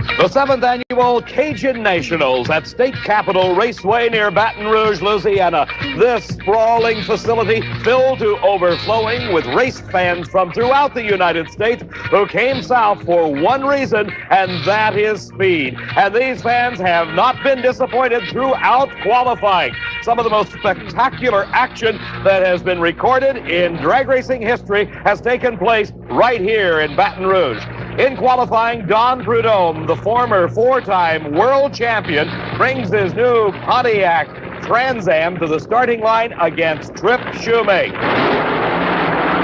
The 7th annual Cajun Nationals at State Capitol Raceway near Baton Rouge, Louisiana. This sprawling facility filled to overflowing with race fans from throughout the United States who came south for one reason, and that is speed. And these fans have not been disappointed throughout qualifying. Some of the most spectacular action that has been recorded in drag racing history has taken place right here in Baton Rouge. In qualifying, Don Prudhomme, the former four-time world champion, brings his new Pontiac Trans Am to the starting line against Trip Shoemake.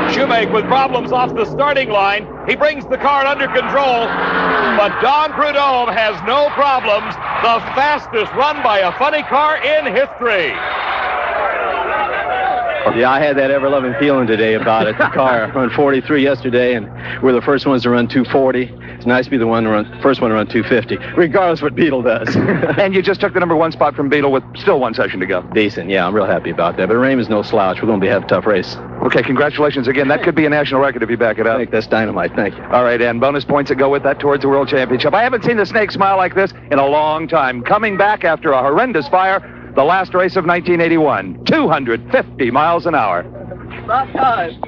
Shoemake with problems off the starting line. He brings the car under control, but Don Prudhomme has no problems. The fastest run by a funny car in history. Yeah, I had that ever-loving feeling today about it. The car run 43 yesterday, and we're the first ones to run 240. It's nice to be the first one to run 250, regardless what Beetle does. And you just took the #1 spot from Beetle with still one session to go. Decent, yeah, I'm real happy about that. But Raymond's is no slouch. We're going to have a tough race. Okay, congratulations again. That could be a national record if you back it up. I think that's dynamite. Thank you. All right, and bonus points that go with that towards the World Championship. I haven't seen the Snake smile like this in a long time. Coming back after a horrendous fire, the last race of 1981, 250 miles an hour. About time.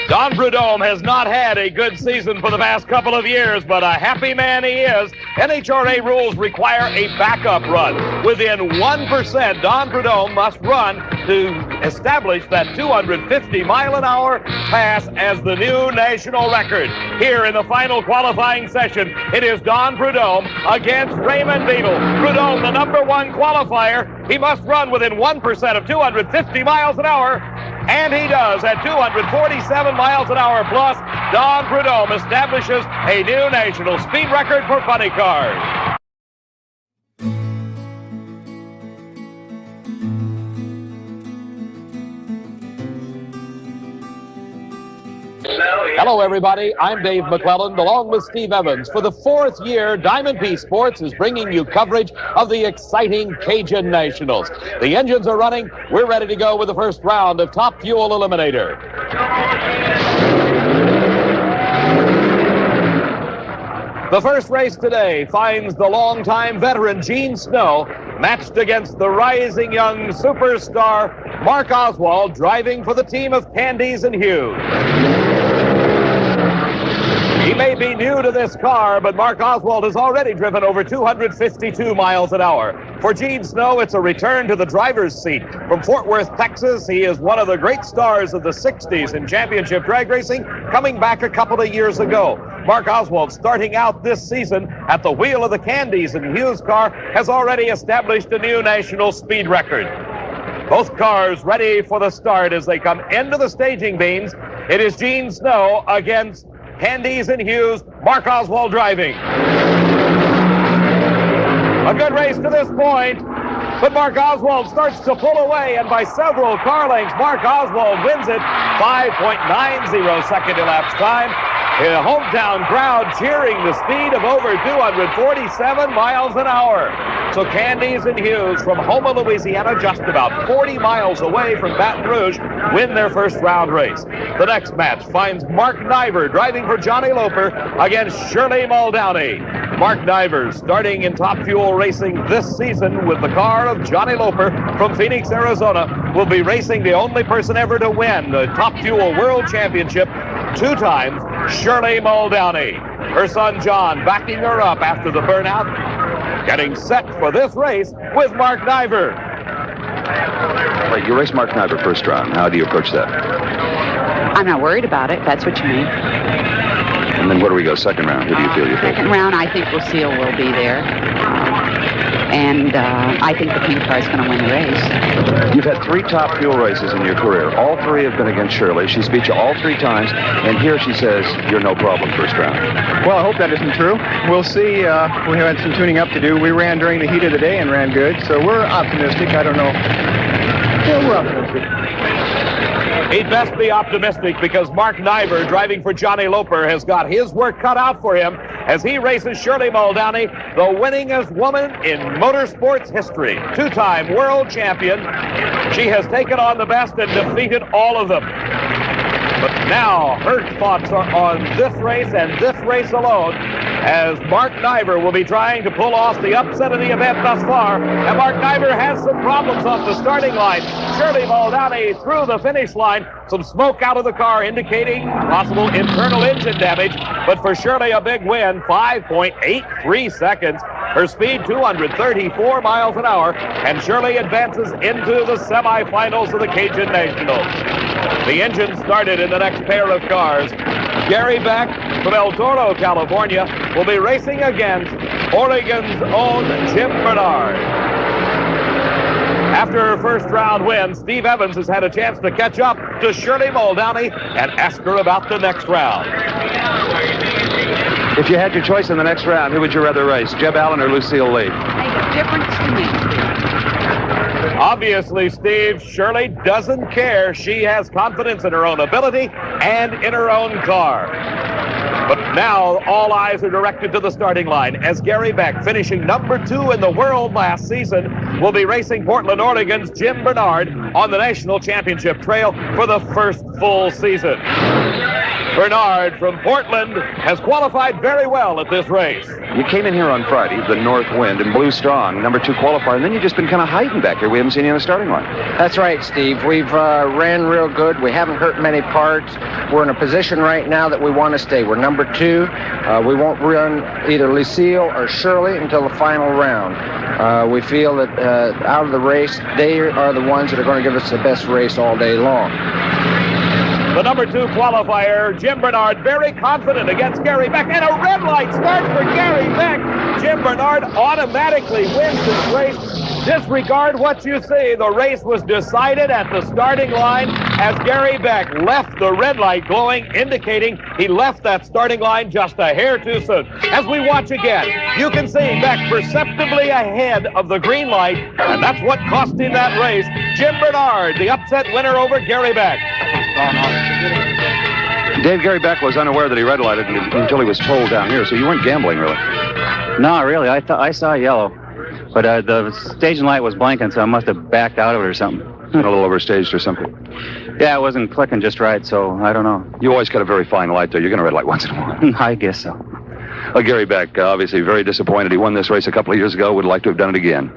Don Prudhomme has not had a good season for the past couple of years, but a happy man he is. NHRA rules require a backup run. Within 1%, Don Prudhomme must run to establish that 250-mile-an-hour pass as the new national record. Here in the final qualifying session, it is Don Prudhomme against Raymond Beetle. Prudhomme, the #1 qualifier, he must run within 1% of 250 miles an hour. And he does at 247 miles an hour plus. Don Prudhomme establishes a new national speed record for funny cars. Hello, everybody. I'm Dave McClelland, along with Steve Evans. For the 4th year, Diamond P Sports is bringing you coverage of the exciting Cajun Nationals. The engines are running. We're ready to go with the first round of Top Fuel Eliminator. The first race today finds the longtime veteran Gene Snow matched against the rising young superstar Mark Oswald, driving for the team of Candies and Hughes. He may be new to this car, but Mark Oswald has already driven over 252 miles an hour. For Gene Snow, it's a return to the driver's seat. From Fort Worth, Texas, he is one of the great stars of the 60s in championship drag racing, coming back a couple of years ago. Mark Oswald, starting out this season at the wheel of the Candies and Hughes car, has already established a new national speed record. Both cars ready for the start as they come into the staging beams. It is Gene Snow against Candies and Hughes, Mark Oswald driving. A good race to this point, but Mark Oswald starts to pull away, and by several car lengths, Mark Oswald wins it. 5.90 second elapsed time. A hometown crowd cheering the speed of over 247 miles an hour. So Candies and Hughes from Houma, Louisiana, just about 40 miles away from Baton Rouge, win their first round race. The next match finds Mark Niver driving for Johnny Loper against Shirley Muldowney. Mark Niver, starting in Top Fuel Racing this season with the car of Johnny Loper from Phoenix, Arizona, will be racing the only person ever to win the Top Fuel World Championship 2 times, Shirley Muldowney. Her son John backing her up after the burnout, getting set for this race with Mark Niver. Wait, you raced Mark Niver first round. How do you approach that? I'm not worried about it. That's what you mean. And then where do we go? Second round. Who do you feel you're Second round, I think Lucille will be there. And I think the pink car is going to win the race. You've had 3 Top Fuel races in your career. All 3 have been against Shirley. She's beat you all 3 times, and here she says you're no problem first round. Well, I hope that isn't true. We'll see. We had some tuning up to do. We ran during the heat of the day and ran good, so we're optimistic. I don't know. Yeah, we're optimistic. He'd best be optimistic because Mark Niver, driving for Johnny Loper, has got his work cut out for him as he races Shirley Muldowney, the winningest woman in motorsports history. 2-time world champion. She has taken on the best and defeated all of them. But Now, her thoughts are on this race and this race alone, as Mark Niver will be trying to pull off the upset of the event thus far. And Mark Niver has some problems off the starting line. Shirley Muldowney through the finish line. Some smoke out of the car indicating possible internal engine damage. But for Shirley, a big win, 5.83 seconds. Her speed, 234 miles an hour. And Shirley advances into the semifinals of the Cajun Nationals. The engine started in the next pair of cars. Gary Beck from El Toro, California, will be racing against Oregon's own Jim Bernard. After her first round win, Steve Evans has had a chance to catch up to Shirley Muldowney and ask her about the next round. If you had your choice in the next round, who would you rather race, Jeb Allen or Lucille Lee? Make a difference to me. Obviously, Steve, Shirley doesn't care. She has confidence in her own ability and in her own car. But now all eyes are directed to the starting line as Gary Beck, finishing number 2 in the world last season, will be racing Portland, Oregon's Jim Bernard on the national championship trail for the first full season. Bernard from Portland has qualified very well at this race. You came in here on Friday, the north wind, and blew strong, number 2 qualifier, and then you've just been kind of hiding back here. We haven't seen you on the starting line. That's right, Steve. We've ran real good. We haven't hurt many parts. We're in a position right now that we want to stay. We're number 2. We won't run either Lucille or Shirley until the final round. We feel that out of the race, they are the ones that are going to give us the best race all day long. The number 2 qualifier, Jim Bernard, very confident against Gary Beck. And a red light start for Gary Beck. Jim Bernard automatically wins this race. Disregard what you see. The race was decided at the starting line as Gary Beck left the red light glowing, indicating he left that starting line just a hair too soon. As we watch again, you can see Beck perceptibly ahead of the green light, and that's what cost him that race. Jim Bernard, the upset winner over Gary Beck. Dave, Gary Beck was unaware that he red lighted until he was told down here, so you weren't gambling, really. No, really. I saw yellow. But the staging light was blinking, so I must have backed out of it or something. A little overstaged or something. Yeah, it wasn't clicking just right, so I don't know. You always got a very fine light, though. You're going to red light once in a while. I guess so. Gary Beck, obviously very disappointed. He won this race a couple of years ago. Would like to have done it again.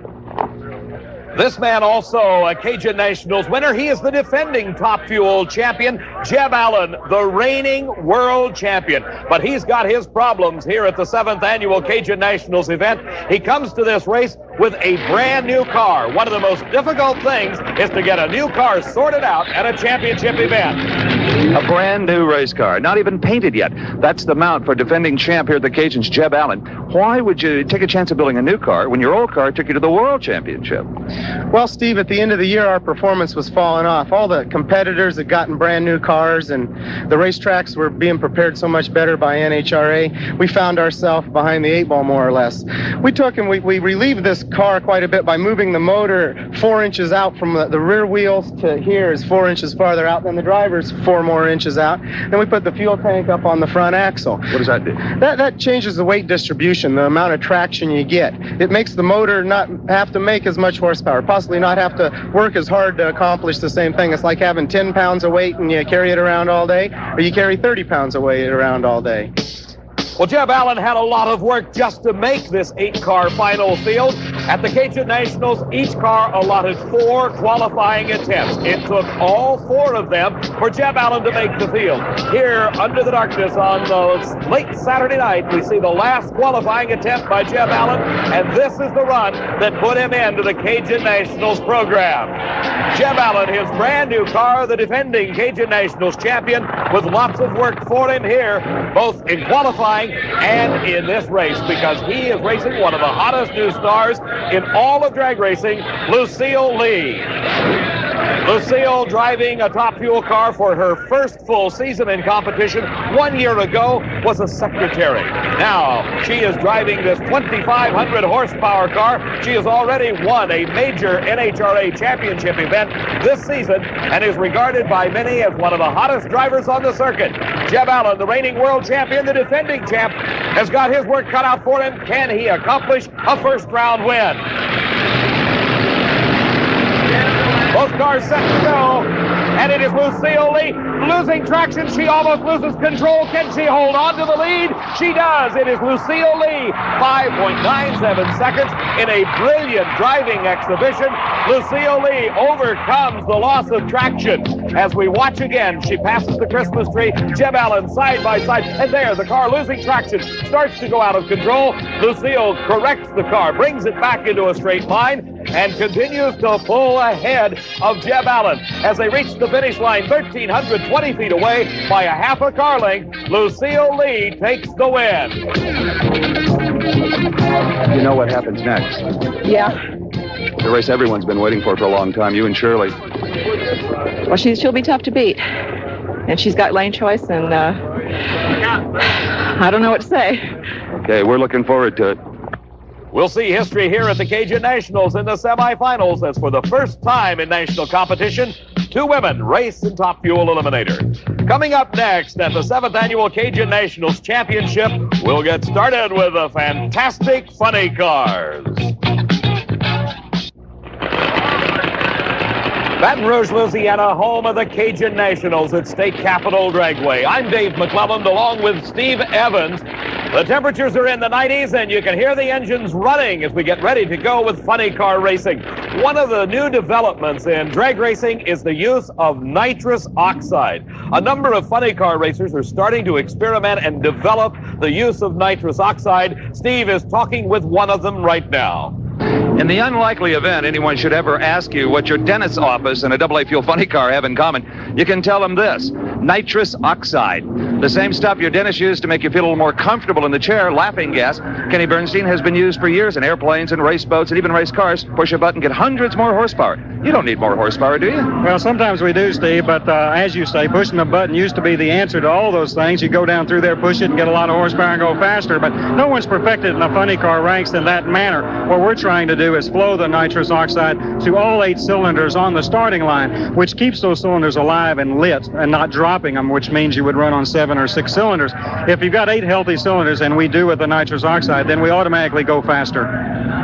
This man also a Cajun Nationals winner. He is the defending Top Fuel champion, Jeb Allen, the reigning world champion. But he's got his problems here at the 7th annual Cajun Nationals event. He comes to this race with a brand new car. One of the most difficult things is to get a new car sorted out at a championship event. A brand new race car, not even painted yet. That's the mount for defending champ here at the Cajuns, Jeb Allen. Why would you take a chance of building a new car when your old car took you to the World Championship? Well, Steve, at the end of the year, our performance was falling off. All the competitors had gotten brand new cars, and the racetracks were being prepared so much better by NHRA. We found ourselves behind the 8 ball, more or less. We took and we relieved this car quite a bit by moving the motor 4 inches out from the rear wheels to here is 4 inches farther out than the driver's 4 more inches out. Then we put the fuel tank up on the front axle. What does that do? That changes the weight distribution, the amount of traction you get. It makes the motor not have to make as much horsepower, possibly not have to work as hard to accomplish the same thing. It's like having 10 pounds of weight and you carry it around all day, or you carry 30 pounds of weight around all day. Well, Jeb Allen had a lot of work just to make this 8-car final field. At the Cajun Nationals, each car allotted 4 qualifying attempts. It took all 4 of them for Jeb Allen to make the field. Here, under the darkness on the late Saturday night, we see the last qualifying attempt by Jeb Allen, and this is the run that put him into the Cajun Nationals program. Jeb Allen, his brand new car, the defending Cajun Nationals champion, with lots of work for him here, both in qualifying and in this race, because he is racing one of the hottest new stars in all of drag racing, Lucille Lee. Lucille driving a Top Fuel car for her first full season in competition 1 year ago was a secretary. Now she is driving this 2,500 horsepower car. She has already won a major NHRA championship event this season and is regarded by many as one of the hottest drivers on the circuit. Jeb Allen, the reigning world champion, the defending champ, has got his work cut out for him. Can he accomplish a first-round win? Both cars set to go. And it is Lucille Lee losing traction. She almost loses control. Can she hold on to the lead? She does. It is Lucille Lee, 5.97 seconds in a brilliant driving exhibition. Lucille Lee overcomes the loss of traction. As we watch again, she passes the Christmas tree. Jeb Allen side by side. And there, the car losing traction starts to go out of control. Lucille corrects the car, brings it back into a straight line, and continues to pull ahead of Jeb Allen. As they reach the finish line, 1,320 feet away by a half a car length, Lucille Lee takes the win. You know what happens next? Yeah. The race everyone's been waiting for a long time, you and Shirley. Well, she'll be tough to beat. And she's got lane choice, and I don't know what to say. Okay, we're looking forward to it. We'll see history here at the Cajun Nationals in the semifinals, as for the first time in national competition, 2 women race in Top Fuel Eliminator. Coming up next at the 7th Annual Cajun Nationals Championship, we'll get started with the fantastic funny cars. Baton Rouge, Louisiana, home of the Cajun Nationals at State Capitol Dragway. I'm Dave McClelland along with Steve Evans. The temperatures are in the 90s, and you can hear the engines running as we get ready to go with funny car racing. One of the new developments in drag racing is the use of nitrous oxide. A number of funny car racers are starting to experiment and develop the use of nitrous oxide. Steve is talking with one of them right now. In the unlikely event anyone should ever ask you what your dentist's office and a AA fuel funny car have in common, you can tell them this: nitrous oxide. The same stuff your dentist used to make you feel a little more comfortable in the chair, laughing gas. Kenny Bernstein has been used for years in airplanes and race boats and even race cars. Push a button, get hundreds more horsepower. You don't need more horsepower, do you? Well, sometimes we do, Steve, but as you say, pushing a button used to be the answer to all those things. You go down through there, push it, and get a lot of horsepower and go faster, but no one's perfected in the funny car ranks in that manner. What we're trying to do is flow the nitrous oxide to all 8 cylinders on the starting line, which keeps those cylinders alive and lit and not dropping them, which means you would run on 7 or 6 cylinders. If you've got 8 healthy cylinders, and we do with the nitrous oxide, then we automatically go faster.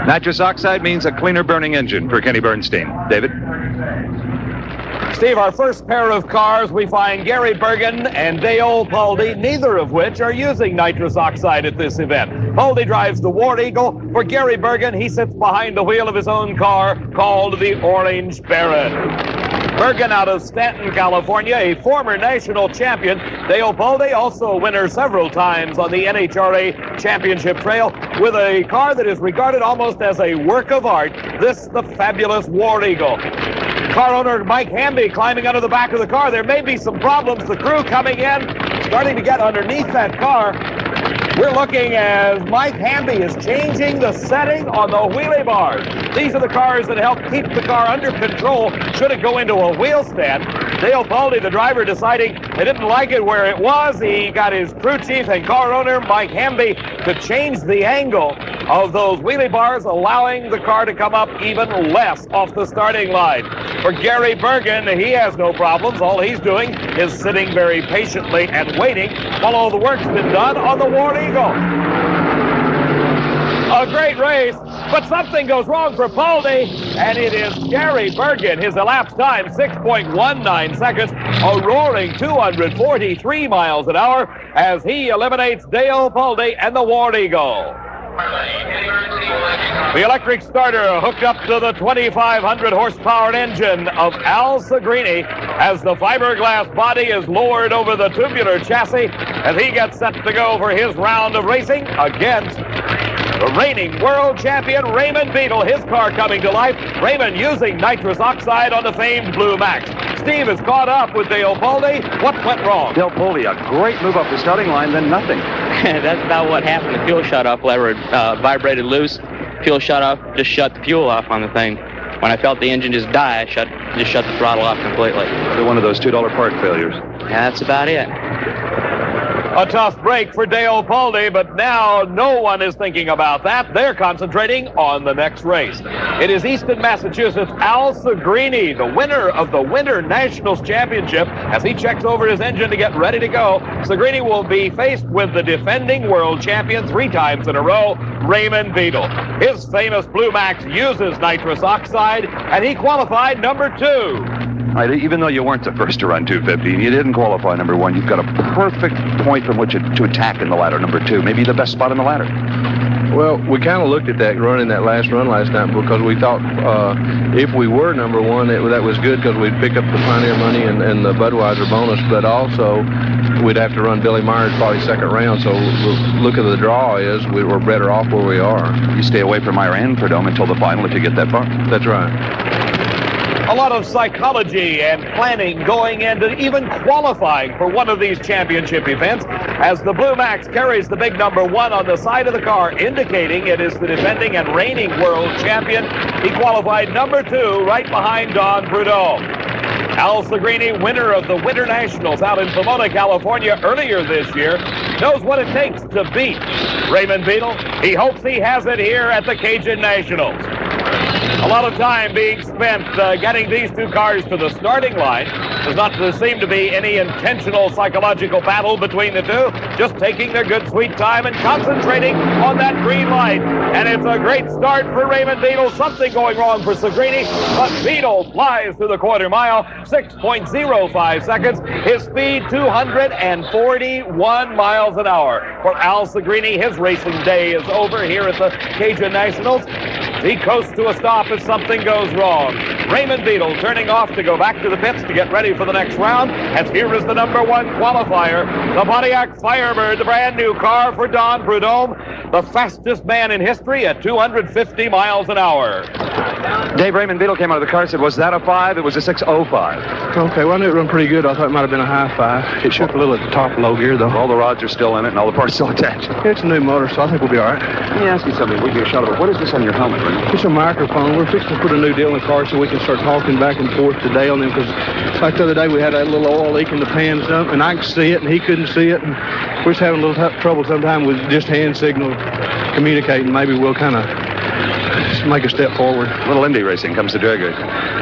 Nitrous oxide means a cleaner burning engine for Kenny Bernstein. David? Steve, our first pair of cars, we find Gary Bergen and Dale Paldy, neither of which are using nitrous oxide at this event. Paldy drives the War Eagle. For Gary Bergen, he sits behind the wheel of his own car called the Orange Baron. Bergen out of Stanton, California, a former national champion. Dale Paldy, also a winner several times on the NHRA Championship Trail, with a car that is regarded almost as a work of art. This, the fabulous War Eagle. Car owner Mike Hamby climbing under the back of the car. There may be some problems. The crew coming in, starting to get underneath that car. We're looking as Mike Hamby is changing the setting on the wheelie bars. These are the cars that help keep the car under control should it go into a wheel stand. Dale Paldy, the driver, deciding they didn't like it where it was. He got his crew chief and car owner Mike Hamby to change the angle of those wheelie bars, allowing the car to come up even less off the starting line. For Gary Bergen, he has no problems. All he's doing is sitting very patiently and waiting while all the work's been done on the War Eagle. A great race, but something goes wrong for Paldy, and it is Gary Bergen. His elapsed time, 6.19 seconds, a roaring 243 miles an hour, as he eliminates Dale Paldy and the War Eagle. The electric starter hooked up to the 2,500 horsepower engine of Al Segrini as the fiberglass body is lowered over the tubular chassis as he gets set to go for his round of racing against the reigning world champion Raymond Beadle. His car coming to life. Raymond using nitrous oxide on the famed Blue Max. Steve is caught up with Dale Paldy. What went wrong? Dale Paldy, a great move up the starting line, then nothing. That's about what happened. The fuel shut-off lever vibrated loose. Fuel shut off, just shut the fuel off on the thing. When I felt the engine just die, I just shut the throttle off completely. So one of those $2 part failures. Yeah, that's about it. A tough break for Dale Paldy, but now no one is thinking about that. They're concentrating on the next race. It is Easton, Massachusetts, Al Segrini, the winner of the Winter Nationals Championship. As he checks over his engine to get ready to go, Segrini will be faced with the defending world champion 3 times in a row, Raymond Beadle. His famous Blue Max uses nitrous oxide, and he qualified number 2. Even though you weren't the first to run 250 and you didn't qualify number 1, you've got a perfect point from which to attack in the ladder number 2, maybe the best spot in the ladder. Well, we kind of looked at that running that last run last night because we thought if we were number 1, that was good because we'd pick up the Pioneer money and the Budweiser bonus, but also we'd have to run Billy Myers probably second round. So look at the draw is we're better off where we are. You stay away from Myra and Prudhomme until the final if you get that far. That's right. A lot of psychology and planning going into even qualifying for one of these championship events as the Blue Max carries the big number 1 on the side of the car, indicating it is the defending and reigning world champion. He qualified number 2 right behind Don Prudhomme. Al Segrini, winner of the Winter Nationals out in Pomona, California earlier this year, knows what it takes to beat Raymond Beadle. He hopes he has it here at the Cajun Nationals. A lot of time being spent getting these two cars to the starting line. Does not seem to be any intentional psychological battle between the two. Just taking their good sweet time and concentrating on that green light. And it's a great start for Raymond Beadle. Something going wrong for Segrini, but Beadle flies through the quarter mile, 6.05 seconds. His speed, 241 miles an hour. For Al Segrini, his racing day is over here at the Cajun Nationals. He coasts to a stop if something goes wrong. Raymond Beadle turning off to go back to the pits to get ready for the next round. As here is the number 1 qualifier, the Pontiac Firebird, the brand new car for Don Prudhomme, the fastest man in history at 250 miles an hour. Dave, Raymond Beadle came out of the car and said, was that a 5? It was a 6.05. Okay, well, I knew it run pretty good. I thought it might have been a high 5. It shook a little at the top low gear, though. All the rods are still in it and all the parts still attached. It's a new motor, so I think we'll be all right. Let me ask you something. We'll get a shot of it. What is this on your helmet, Raymond? It's a microphone. We're fixing to put a new deal in the car so we can start talking back and forth today on them because like the other day we had that little oil leak in the pan and I could see it and he couldn't see it. And we're just having a little trouble sometimes with just hand signal communicating. Maybe we'll kind of make a step forward. A little Indy racing comes to Durga.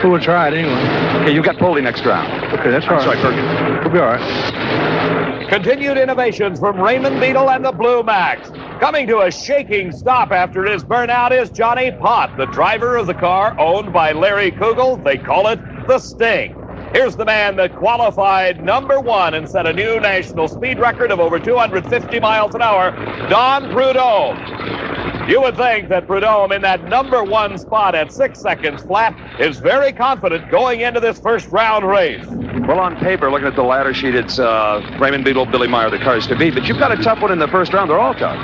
Well, we'll try it anyway. Okay, you've got Poldy next round. Okay, that's all right. Sorry, Perkins. We'll be all right. Continued innovations from Raymond Beadle and the Blue Max. Coming to a shaking stop after his burnout is Johnny Pott, the driver of the car owned by Larry Kugel. They call it the Sting. Here's the man that qualified number 1 and set a new national speed record of over 250 miles an hour, Don Prudhomme. You would think that Prudhomme in that number 1 spot at 6 seconds flat is very confident going into this first round race. Well, on paper, looking at the ladder sheet, it's Raymond Beadle, Billy Meyer, the cars to beat. But you've got a tough one in the first round. They're all tough.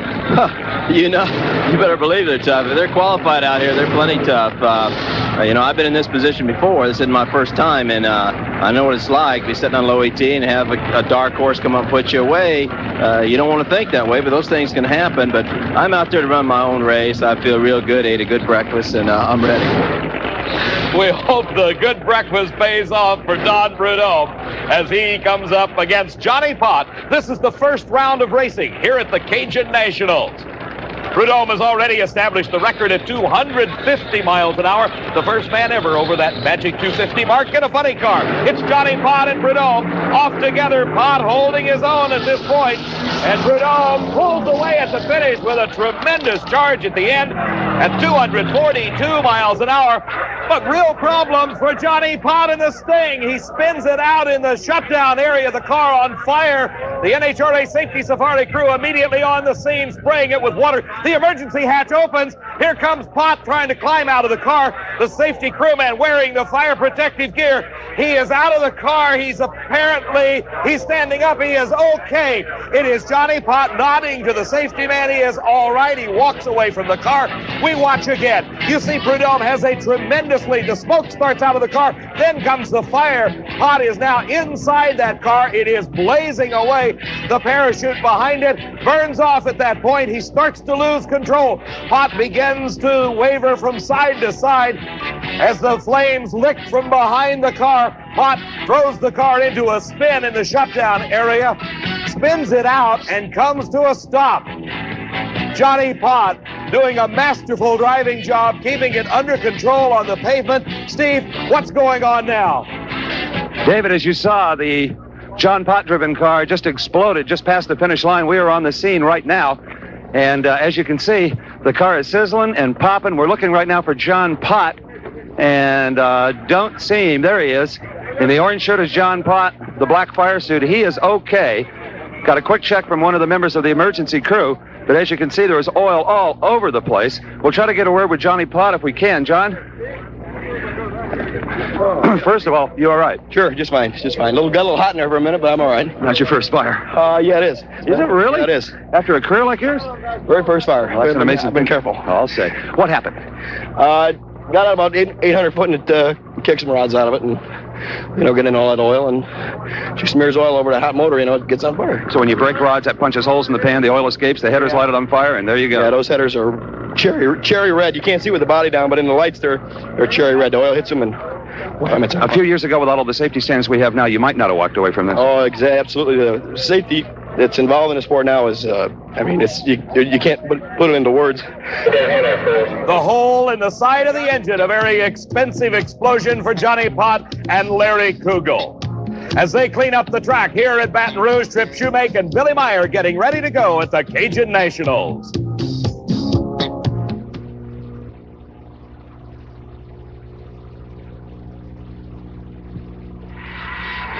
You better believe they're tough. If they're qualified out here, they're plenty tough. I've been in this position before. This isn't my first time, and I know what it's like to be sitting on low ET and have a dark horse come up and put you away. You don't want to think that way, but those things can happen. But I'm out there to run my own race. I feel real good, ate a good breakfast, and I'm ready. We hope the good breakfast pays off for Don Prudhomme as he comes up against Johnny Pott. This is the first round of racing here at the Cajun Nationals. Prudhomme has already established the record at 250 miles an hour. The first man ever over that magic 250 mark in a funny car. It's Johnny Pott and Prudhomme off together. Pott holding his own at this point. And Prudhomme pulls away at the finish with a tremendous charge at the end at 242 miles an hour. But real problems for Johnny Pott in the Sting. He spins it out in the shutdown area, the car on fire. The NHRA Safety Safari crew immediately on the scene, spraying it with water. The emergency hatch opens. Here comes Pott trying to climb out of the car. The safety crewman wearing the fire protective gear. He is out of the car. He's standing up. He is okay. It is Johnny Pott nodding to the safety man. He is all right. He walks away from the car. We watch again. You see Prudhomme has a tremendous lead. The smoke starts out of the car. Then comes the fire. Pott is now inside that car. It is blazing away. The parachute behind it burns off at that point. He starts to lose control. Pott begins to waver from side to side as the flames lick from behind the car. Pott throws the car into a spin in the shutdown area, spins it out, and comes to a stop. Johnny Pott doing a masterful driving job, keeping it under control on the pavement. Steve, what's going on now? David, as you saw, the John Pott-driven car just exploded just past the finish line. We are on the scene right now. And as you can see, the car is sizzling and popping. We're looking right now for John Pott. And don't see him. There he is. In the orange shirt is John Pott, the black fire suit. He is okay. Got a quick check from one of the members of the emergency crew, but as you can see, there is oil all over the place. We'll try to get a word with Johnny Pott if we can. John? First of all, you all right? Sure, just fine, just fine. Got a little hot in there for a minute, but I'm all right. Not your first fire? Yeah, it is. Is it really? Yeah, it is. After a career like yours? Very first fire. Well, that's an amazing I've been careful. I'll say. What happened? Got out about 800 foot and it kicked some rods out of it and, get in all that oil, and she smears oil over the hot motor, it gets on fire. So when you break rods, that punches holes in the pan, the oil escapes, the headers light it on fire, and there you go. Yeah, those headers are cherry red. You can't see with the body down, but in the lights they're cherry red. The oil hits them and a few years ago, with all of the safety standards we have now, you might not have walked away from this. Oh, absolutely. The safety that's involved in the sport now is, you can't put it into words. The hole in the side of the engine, a very expensive explosion for Johnny Pott and Larry Kugel. As they clean up the track here at Baton Rouge, Trip Shoemake and Billy Meyer getting ready to go at the Cajun Nationals.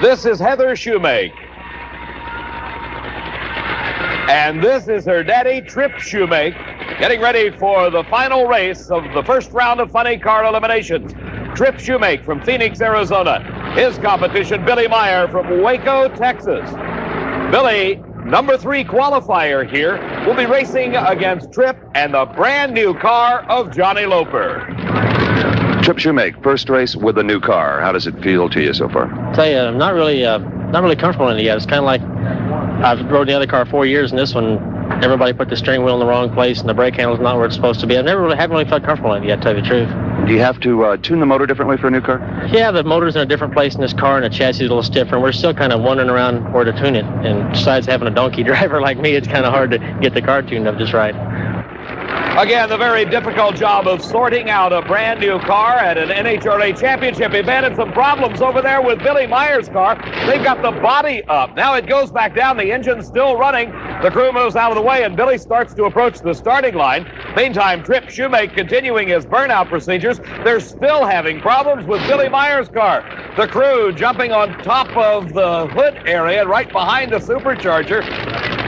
This is Heather Shoemake. And this is her daddy, Trip Shoemake, getting ready for the final race of the first round of funny car eliminations. Trip Shoemake from Phoenix, Arizona. His competition, Billy Meyer from Waco, Texas. Billy, number 3 qualifier here, will be racing against Trip and the brand new car of Johnny Loper. Trip Shoemake, first race with a new car. How does it feel to you so far? I tell you, I'm not really comfortable in it yet. It's kind of like I've rode the other car 4 years, and this one, everybody put the steering wheel in the wrong place, and the brake handle's not where it's supposed to be. Haven't really felt comfortable in it yet, to tell you the truth. Do you have to tune the motor differently for a new car? Yeah, the motor's in a different place in this car, and the chassis is a little stiffer, and we're still kind of wondering around where to tune it. And besides having a donkey driver like me, it's kind of hard to get the car tuned up just right. Again, the very difficult job of sorting out a brand new car at an NHRA championship event, and some problems over there with Billy Meyer's car. They've got the body up. Now it goes back down. The engine's still running. The crew moves out of the way, and Billy starts to approach the starting line. Meantime, Trip Shoemake continuing his burnout procedures. They're still having problems with Billy Meyer's car. The crew jumping on top of the hood area right behind the supercharger.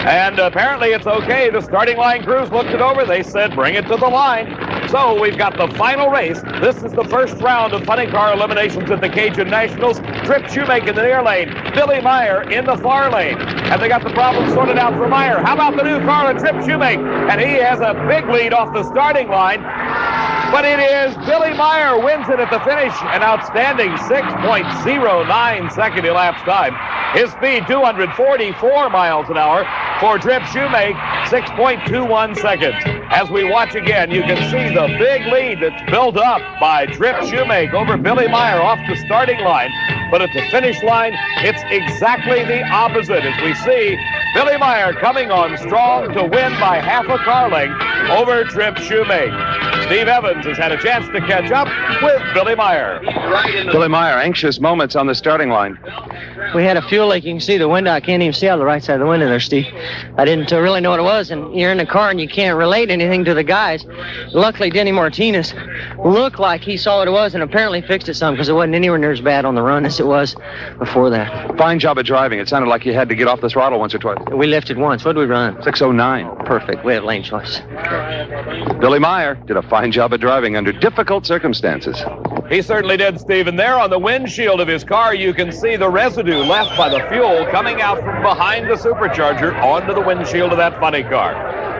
And apparently it's okay. The starting line crews looked it over. They said, bring it to the line. So we've got the final race. This is the first round of funny car eliminations at the Cajun Nationals. Trip Shoemake in the near lane, Billy Meyer in the far lane. And they got the problem sorted out for Meyer. How about the new car of Trip Shoemake? And he has a big lead off the starting line. But it is Billy Meyer wins it at the finish. An outstanding 6.09 second elapsed time. His speed, 244 miles an hour. For Trip Shoemake, 6.21 seconds. As we watch again, you can see the big lead that's built up by Trip Shoemake over Billy Meyer off the starting line. But at the finish line, it's exactly the opposite as we see Billy Meyer coming on strong to win by half a car length over Trip Shoemake. Steve Evans has had a chance to catch up with Billy Meyer. Billy Meyer, anxious moments on the starting line. We had a fuel leak. You can see the window. I can't even see out the right side of the window there, Steve. I didn't really know what it was, and you're in the car and you can't relate anything to the guys. Luckily, Denny Martinez looked like he saw what it was and apparently fixed it some, because it wasn't anywhere near as bad on the run as it was before that. Fine job of driving. It sounded like you had to get off the throttle once or twice. We lifted once. What did we run? 6:09. Perfect. We had lane choice. Billy Meyer did a fine job of driving under difficult circumstances. He certainly did, Steve. And there on the windshield of his car, you can see the residue left by the fuel coming out from behind the supercharger onto the windshield of that funny car.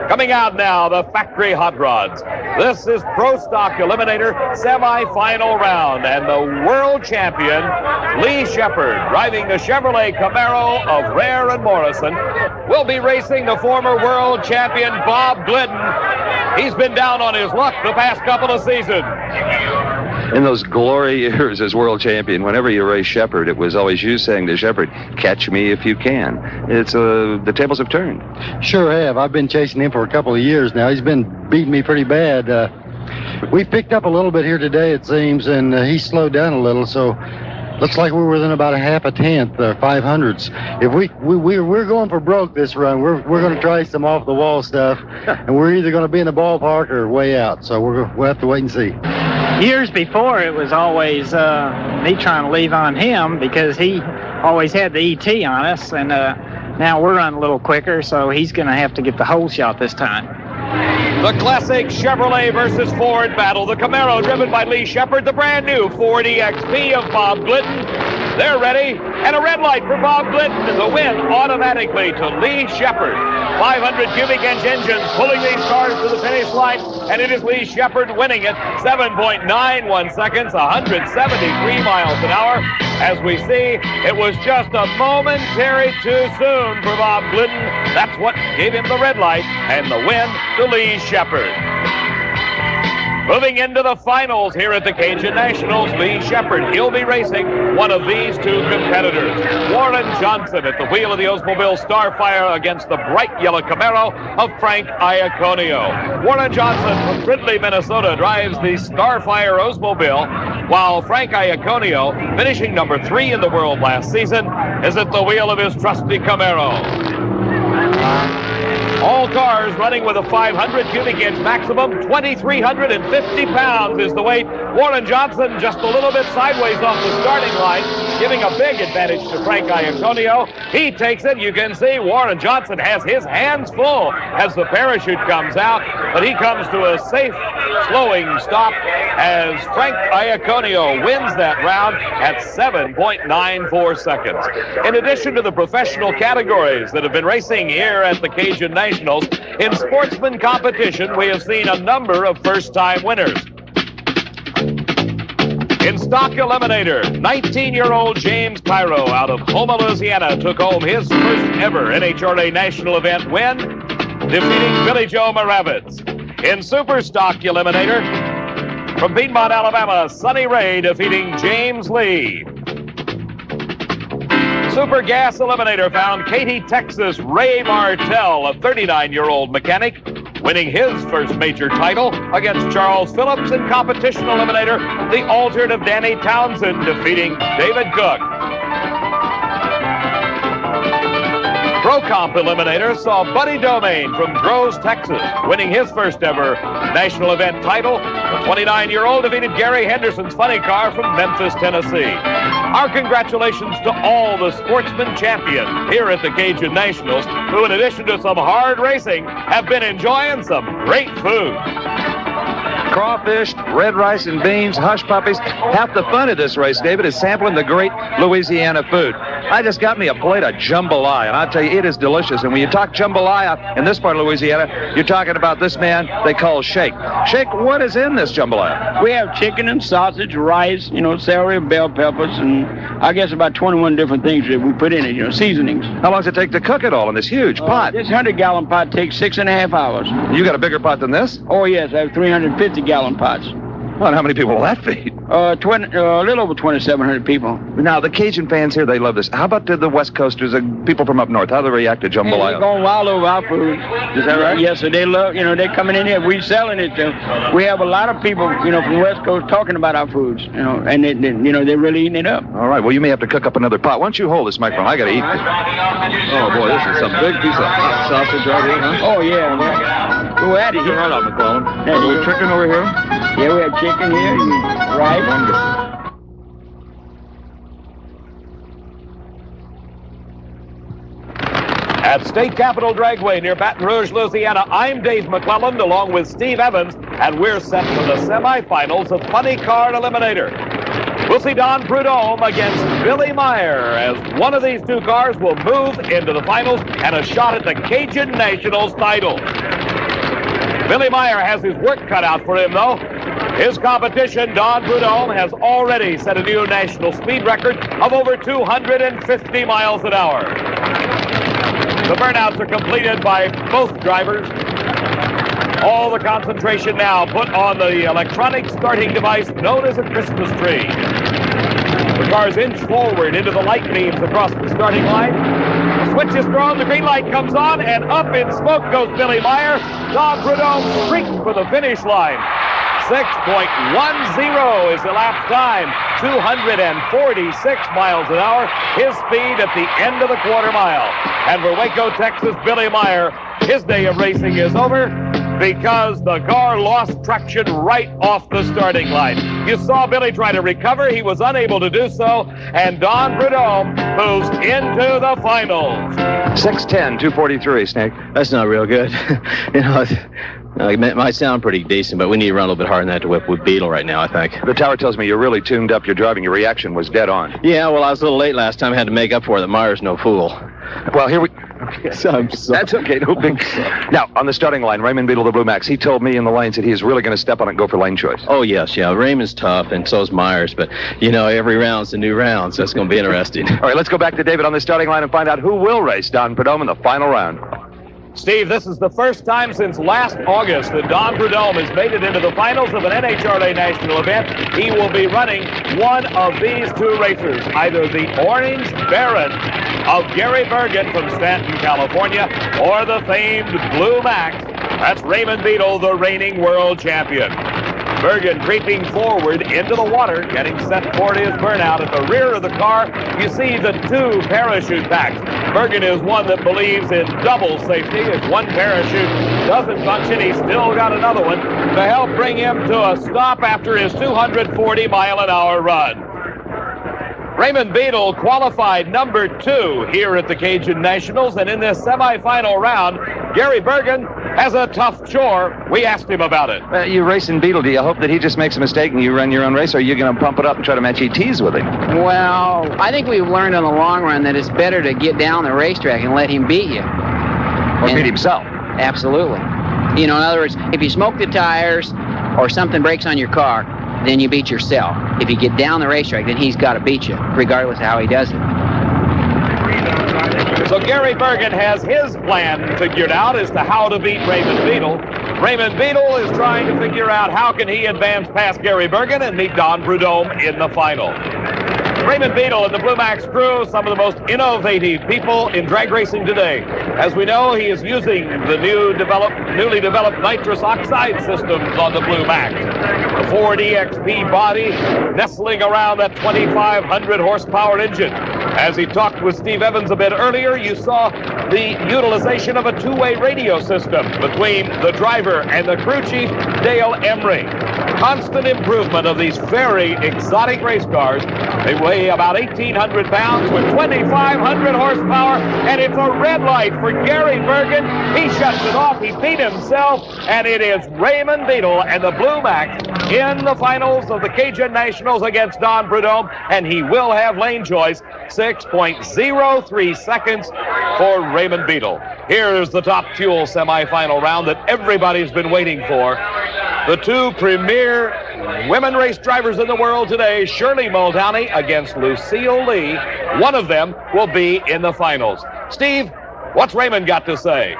Coming out now, the factory hot rods. This is Pro Stock Eliminator semi-final round, and the world champion, Lee Shepard, driving the Chevrolet Camaro of Rare and Morrison, will be racing the former world champion, Bob Glidden. He's been down on his luck the past couple of seasons. In those glory years as world champion, whenever you raced Shepard, it was always you saying to Shepard, catch me if you can. It's the tables have turned. Sure have. I've been chasing him for a couple of years now. He's been beating me pretty bad. We picked up a little bit here today, it seems, and he slowed down a little, so looks like we're within about a half a tenth, 500ths. If we're going for broke this run, we're going to try some off the wall stuff, and we're either going to be in the ballpark or way out. So we'll have to wait and see. Years before, it was always me trying to leave on him because he always had the ET on us, and now we're running a little quicker, so he's going to have to get the whole shot this time. The classic Chevrolet versus Ford battle. The Camaro driven by Lee Shepard. The brand new Ford EXP of Bob Glidden. They're ready. And a red light for Bob Glidden. The win automatically to Lee Shepard. 500 cubic inch engines pulling these cars to the finish line. And it is Lee Shepard winning it. 7.91 seconds, 173 miles an hour. As we see, it was just a momentary too soon for Bob Glidden. That's what gave him the red light and the win to Lee Shepard. Moving into the finals here at the Cajun Nationals, Lee Shepard. He'll be racing one of these two competitors. Warren Johnson at the wheel of the Oldsmobile Starfire against the bright yellow Camaro of Frank Iaconio. Warren Johnson from Fridley, Minnesota drives the Starfire Oldsmobile, while Frank Iaconio, finishing number 3 in the world last season, is at the wheel of his trusty Camaro. All cars running with a 500 cubic inch maximum. 2,350 pounds is the weight. Warren Johnson just a little bit sideways off the starting line, giving a big advantage to Frank Iaconio. He takes it. You can see Warren Johnson has his hands full as the parachute comes out, but he comes to a safe, slowing stop as Frank Iaconio wins that round at 7.94 seconds. In addition to the professional categories that have been racing here at the Cajun Nationals, in sportsman competition, we have seen a number of first-time winners. In stock eliminator, 19-year-old James Cairo out of Houma, Louisiana took home his first ever NHRA national event win, defeating Billy Joe Moravitz. In super stock eliminator, from Piedmont, Alabama, Sonny Ray defeating James Lee. Super gas eliminator found Katy, Texas, Ray Martell, a 39-year-old mechanic, winning his first major title against Charles Phillips. In competition eliminator, the altered of Danny Townsend defeating David Cook. Pro Comp eliminator saw Buddy Domain from Groves, Texas, winning his first ever national event title. The 29-year-old defeated Gary Henderson's funny car from Memphis, Tennessee. Our congratulations to all the sportsmen champions here at the Cajun Nationals, who in addition to some hard racing, have been enjoying some great food. Crawfish, red rice and beans, hush puppies. Half the fun of this race, David, is sampling the great Louisiana food. I just got me a plate of jambalaya, and I'll tell you, it is delicious. And when you talk jambalaya in this part of Louisiana, you're talking about this man they call Shake. Shake, what is in this jambalaya? We have chicken and sausage, rice, celery, bell peppers, and I guess about 21 different things that we put in it, seasonings. How long does it take to cook it all in this huge pot? This 100-gallon pot takes 6.5 hours. You got a bigger pot than this? Oh, yes, I have 350-gallon pots. Well, how many people will that feed? A little over 2,700 people. Now, the Cajun fans here, they love this. How about the West Coasters, people from up north? How do they react to jambalaya? They're going wild over our food. Is that right? Yes, so they love, they're coming in here. We're selling it. We have a lot of people, from the West Coast talking about our foods, and they're really eating it up. All right, well, you may have to cook up another pot. Why don't you hold this microphone? I got to eat this. Oh, boy, this is some big piece of hot sausage right here, huh? Oh, yeah. Go at it. Right out, McClellan. We chicken over here? Yeah, we have chicken here and rice. Wonderful. At State Capitol Dragway near Baton Rouge, Louisiana, I'm Dave McClelland along with Steve Evans, and we're set for the semifinals of Funny Car Eliminator. We'll see Don Prudhomme against Billy Meyer as one of these two cars will move into the finals and a shot at the Cajun Nationals title. Billy Meyer has his work cut out for him, though. His competition, Don Prudhomme, has already set a new national speed record of over 250 miles an hour. The burnouts are completed by both drivers. All the concentration now put on the electronic starting device known as a Christmas tree. The cars inch forward into the light beams across the starting line. The switch is thrown, the green light comes on, and up in smoke goes Billy Meyer. Don Prudhomme streaks for the finish line. 6.10 is elapsed time, 246 miles an hour, his speed at the end of the quarter mile. And for Waco, Texas, Billy Meyer, his day of racing is over. because the car lost traction right off the starting line. You saw Billy try to recover. He was unable to do so, and Don Prudhomme moves into the finals. 6:10, 2:43, Snake. That's not real good. You know, it might sound pretty decent, but we need to run a little bit harder than that to whip with Beetle right now, I think. The tower tells me you're really tuned up. Your driving, your reaction was dead on. Yeah, well, I was a little late last time. I had to make up for it. That Meyer's no fool. Well, here we... I'm sorry. That's okay. No big... Now, on the starting line, Raymond Beetle, the Blue Max, he told me in the lanes that he is really going to step on it and go for lane choice. Oh, yes, yeah. Raymond's tough, and so's Myers. But, you know, every round's a new round, so it's going to be interesting. All right, let's go back to David on the starting line and find out who will race Don Prudhomme in the final round. Steve, this is the first time since last August that Don Prudhomme has made it into the finals of an NHRA national event. He will be running one of these two racers, either the Orange Baron of Gary Bergen from Stanton, California, or the famed Blue Max. That's Raymond Beetle, the reigning world champion. Bergen creeping forward into the water, getting set for his burnout. At the rear of the car, you see the two parachute packs. Bergen is one that believes in double safety. If one parachute doesn't function, he's still got another one to help bring him to a stop after his 240-mile-an-hour run. Raymond Beetle qualified number 2 here at the Cajun Nationals, and in this semifinal round, Gary Bergen has a tough chore. We asked him about it. You're racing Beetle. Do you hope that he just makes a mistake and you run your own race, or are you going to pump it up and try to match ETs with him? Well, I think we've learned in the long run that it's better to get down the racetrack and let him beat you. Or beat himself. Absolutely. You know, in other words, if you smoke the tires or something breaks on your car, then you beat yourself. If you get down the racetrack, then he's got to beat you, regardless of how he does it. So Gary Bergen has his plan figured out as to how to beat Raymond Beetle. Raymond Beetle is trying to figure out how can he advance past Gary Bergen and meet Don Prudhomme in the final. Raymond Beetle and the Blue Max crew, some of the most innovative people in drag racing today. As we know, he is using the newly developed nitrous oxide systems on the Blue Max. The Ford EXP body nestling around that 2,500 horsepower engine. As he talked with Steve Evans a bit earlier, you saw the utilization of a two-way radio system between the driver and the crew chief, Dale Emery. Constant improvement of these very exotic race cars. They weigh about 1,800 pounds with 2,500 horsepower, and it's a red light for Gary Bergen. He shuts it off. He beat himself, and it is Raymond Beetle and the Blue Max in the finals of the Cajun Nationals against Don Prudhomme, and he will have lane choice. 6.03 seconds for Raymond Beetle. Here's the top fuel semifinal round that everybody's been waiting for. The two premier women race drivers in the world today, Shirley Muldowney against Lucille Lee. One of them will be in the finals. Steve, what's Raymond got to say?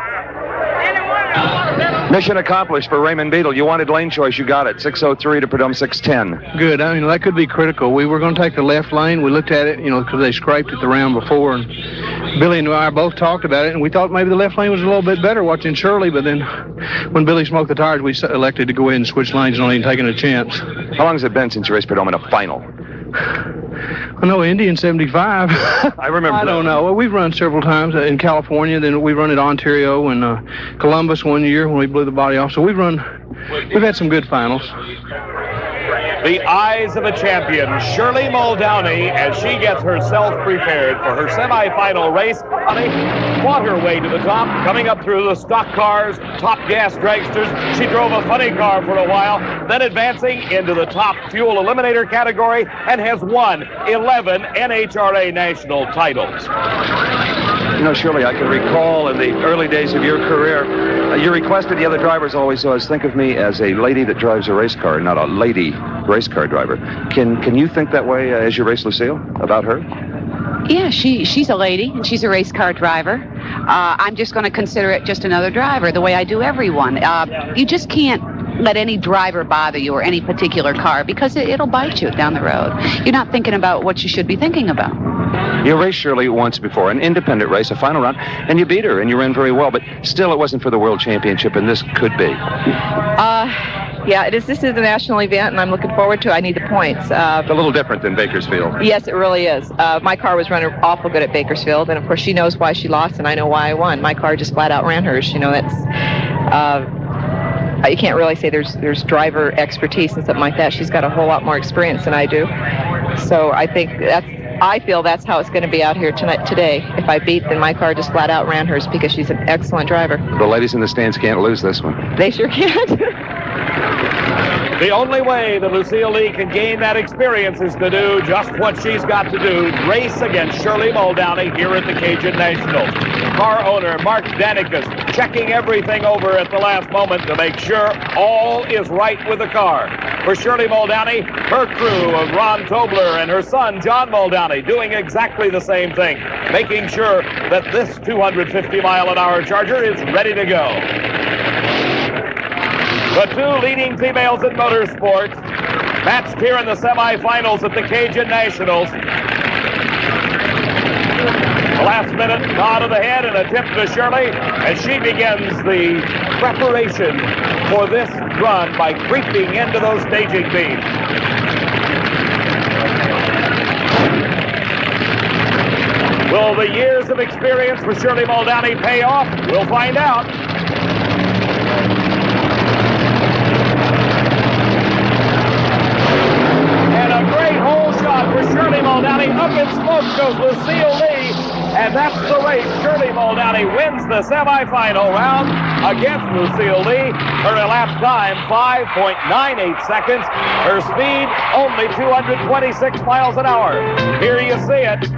Mission accomplished for Raymond Beetle. You wanted lane choice. You got it. 6:03 to Prudhomme 6:10. Good. I mean, that could be critical. We were going to take the left lane. We looked at it, you know, because they scraped it the round before. And Billy and I both talked about it, and we thought maybe the left lane was a little bit better watching Shirley. But then when Billy smoked the tires, we elected to go ahead and switch lanes, not even taking a chance. How long has it been since you raced Prudhomme in a final? I know Indy in 75. I remember. I don't know. Well, we've run several times in California. Then we run at Ontario and Columbus one year when we blew the body off. So we've had some good finals. The eyes of a champion, Shirley Muldowney, as she gets herself prepared for her semifinal race. Fought her way to the top, coming up through the stock cars, top gas dragsters. She drove a funny car for a while, then advancing into the top fuel eliminator category and has won 11 NHRA national titles. You know, Shirley, I can recall in the early days of your career, you requested the other drivers always think of me as a lady that drives a race car, not a lady race car driver. Can you think that way as you race Lucille about her? Yeah, she's a lady, and she's a race car driver. I'm just going to consider it just another driver, the way I do everyone. You just can't let any driver bother you or any particular car because it'll bite you down the road. You're not thinking about what you should be thinking about. You raced Shirley once before, an independent race, a final round, and you beat her, and you ran very well, but still it wasn't for the World Championship, and this could be. Yeah, this is a national event, and I'm looking forward to it. I need the points. It's a little different than Bakersfield. Yes, it really is. My car was running awful good at Bakersfield, and of course she knows why she lost, and I know why I won. My car just flat out ran hers. You know, that's you can't really say there's driver expertise and something like that. She's got a whole lot more experience than I do. So I feel that's how it's going to be out here today. If I beat, then my car just flat out ran hers because she's an excellent driver. The ladies in the stands can't lose this one. They sure can't. The only way that Lucille Lee can gain that experience is to do just what she's got to do, race against Shirley Muldowney here at the Cajun Nationals. Car owner Mark Danikas checking everything over at the last moment to make sure all is right with the car. For Shirley Muldowney, her crew of Ron Tobler and her son John Muldowney doing exactly the same thing, making sure that this 250-mile-an-hour Charger is ready to go. The two leading females in motorsports matched here in the semifinals at the Cajun Nationals. The last minute nod of the head and a tip to Shirley as she begins the preparation for this run by creeping into those staging beams. Will the years of experience for Shirley Muldowney pay off? We'll find out. A great hole shot for Shirley Muldowney. Up in smoke goes Lucille Lee. And that's the race. Shirley Muldowney wins the semifinal round against Lucille Lee. Her elapsed time, 5.98 seconds. Her speed, only 226 miles an hour. Here you see it.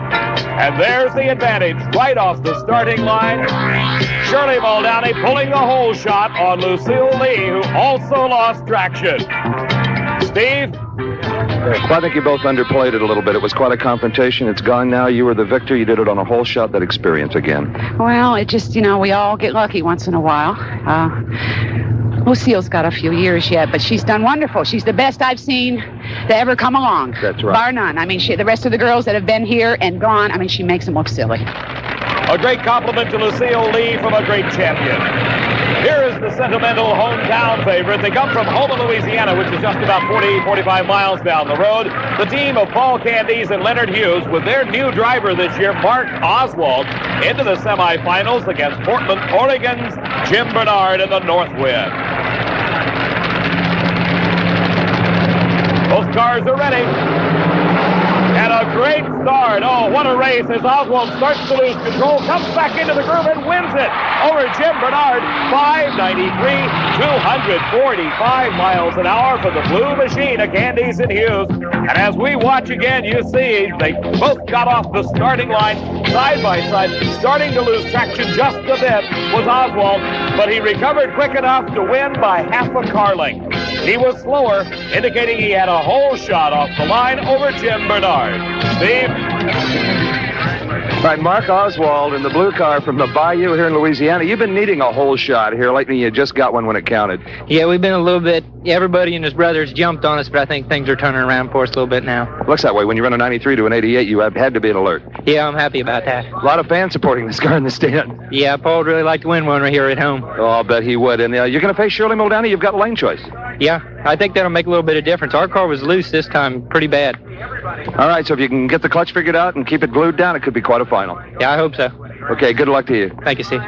And there's the advantage right off the starting line. Shirley Muldowney pulling the hole shot on Lucille Lee, who also lost traction. Steve? Well, I think you both underplayed it a little bit. It was quite a confrontation. It's gone now. You were the victor. You did it on a whole shot, that experience again. Well, it just, we all get lucky once in a while. Lucille's got a few years yet, but she's done wonderful. She's the best I've seen to ever come along. That's right. Bar none. I mean, the rest of the girls that have been here and gone, I mean, she makes them look silly. A great compliment to Lucille Lee from a great champion. Here is the sentimental hometown favorite. They come from Houma, Louisiana, which is just about 45 miles down the road. The team of Paul Candies and Leonard Hughes with their new driver this year, Mark Oswald, into the semifinals against Portland, Oregon's Jim Bernard in the North Wind. Both cars are ready. And a great start. Oh, what a race as Oswald starts to lose control, comes back into the groove and wins it over Jim Bernard. 593, 245 miles an hour for the Blue Machine of Candies and Hughes. And as we watch again, you see they both got off the starting line side by side. Starting to lose traction just a bit was Oswald, but he recovered quick enough to win by half a car length. He was slower, indicating he had a whole shot off the line over Jim Bernard. Steve? All right, Mark Oswald in the blue car from the Bayou here in Louisiana. You've been needing a whole shot here lately. You just got one when it counted. Yeah, we've been a little bit, everybody and his brothers jumped on us, but I think things are turning around for us a little bit now. Looks that way. When you run a 93 to an 88, you have had to be an alert. Yeah, I'm happy about that. A lot of fans supporting this car in the stand. Yeah, Paul would really like to win one right here at home. Oh, I'll bet he would. And you're going to face Shirley Muldowney. You've got lane choice. Yeah, I think that'll make a little bit of difference. Our car was loose this time, pretty bad. All right, so if you can get the clutch figured out and keep it glued down, it could be quite a final. Yeah, I hope so. Okay, good luck to you. Thank you, Steve.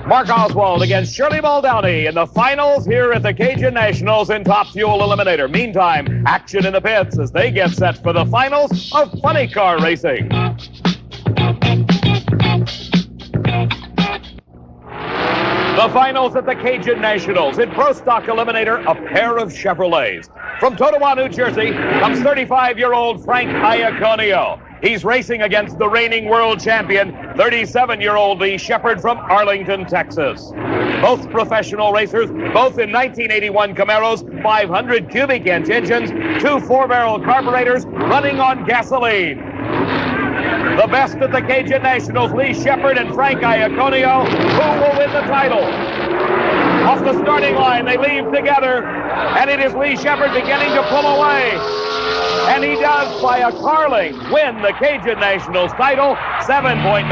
Mark Oswald against Shirley Muldowney in the finals here at the Cajun Nationals in Top Fuel Eliminator. Meantime, action in the pits as they get set for the finals of funny car racing. The finals at the Cajun Nationals. In Pro Stock Eliminator, a pair of Chevrolets. From Totowa, New Jersey, comes 35-year-old Frank Iaconio. He's racing against the reigning world champion, 37-year-old Lee Shepard from Arlington, Texas. Both professional racers, both in 1981 Camaros, 500 cubic inch engines, 2 4-barrel carburetors running on gasoline. The best at the Cajun Nationals, Lee Shepard and Frank Iaconio. Who will win the title? Off the starting line, they leave together, and it is Lee Shepard beginning to pull away. And he does, by a car length, win the Cajun Nationals title, 7.90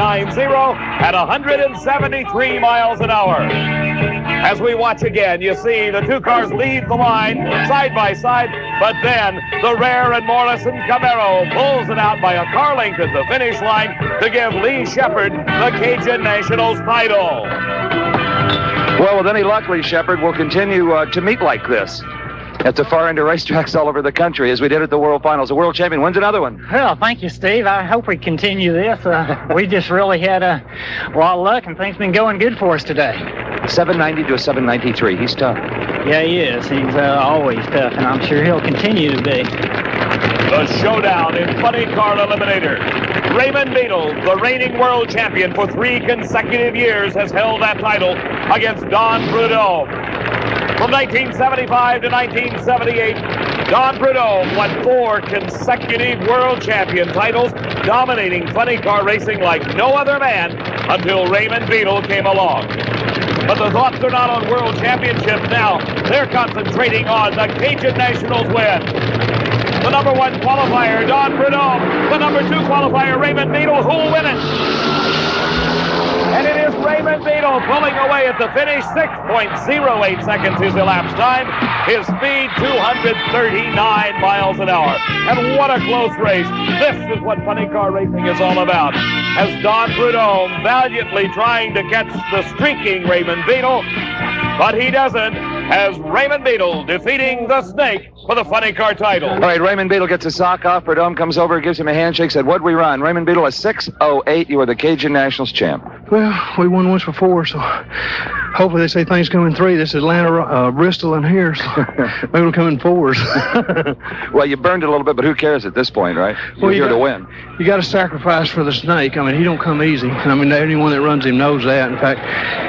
at 173 miles an hour. As we watch again, you see the two cars leave the line side by side, but then the Rare and Morrison Camaro pulls it out by a car length at the finish line to give Lee Shepard the Cajun Nationals title. Well, with any luck, Lee Shepard, we'll continue to meet like this at the far end of racetracks all over the country as we did at the World Finals. The world champion wins another one. Well, thank you, Steve. I hope we continue this. We just really had a lot of luck, and things been going good for us today. 790 to a 793. He's tough. Yeah, he is. He's always tough, and I'm sure he'll continue to be. The showdown in Funny Car Eliminator. Raymond Beadle, the reigning world champion for 3 consecutive years, has held that title against Don Prudhomme. From 1975 to 1978, Don Prudhomme won 4 consecutive world champion titles, dominating funny car racing like no other man until Raymond Beadle came along. But the thoughts are not on world championships now. They're concentrating on the Cajun Nationals win. The number 1 qualifier, Don Prudhomme. The number 2 qualifier, Raymond Beadle. Who'll win it? And it is Raymond Beadle pulling away at the finish. 6.08 seconds his elapsed time. His speed, 239 miles an hour. And what a close race. This is what funny car racing is all about. As Don Prudhomme valiantly trying to catch the streaking Raymond Beadle, but he doesn't, as Raymond Beadle defeating the Snake for the funny car title. All right, Raymond Beadle gets his sock off. Prudhomme comes over, gives him a handshake, said, "What'd we run?" Raymond Beadle, a 6:08. You are the Cajun Nationals champ. Well, we won once before, so hopefully they say things come in 3. This is Atlanta, Bristol, and here, so maybe it'll come in 4s. Well, you burned it a little bit, but who cares at this point, right? You're here to win. You got to sacrifice for the Snake. I mean, he don't come easy. I mean, anyone that runs him knows that. In fact,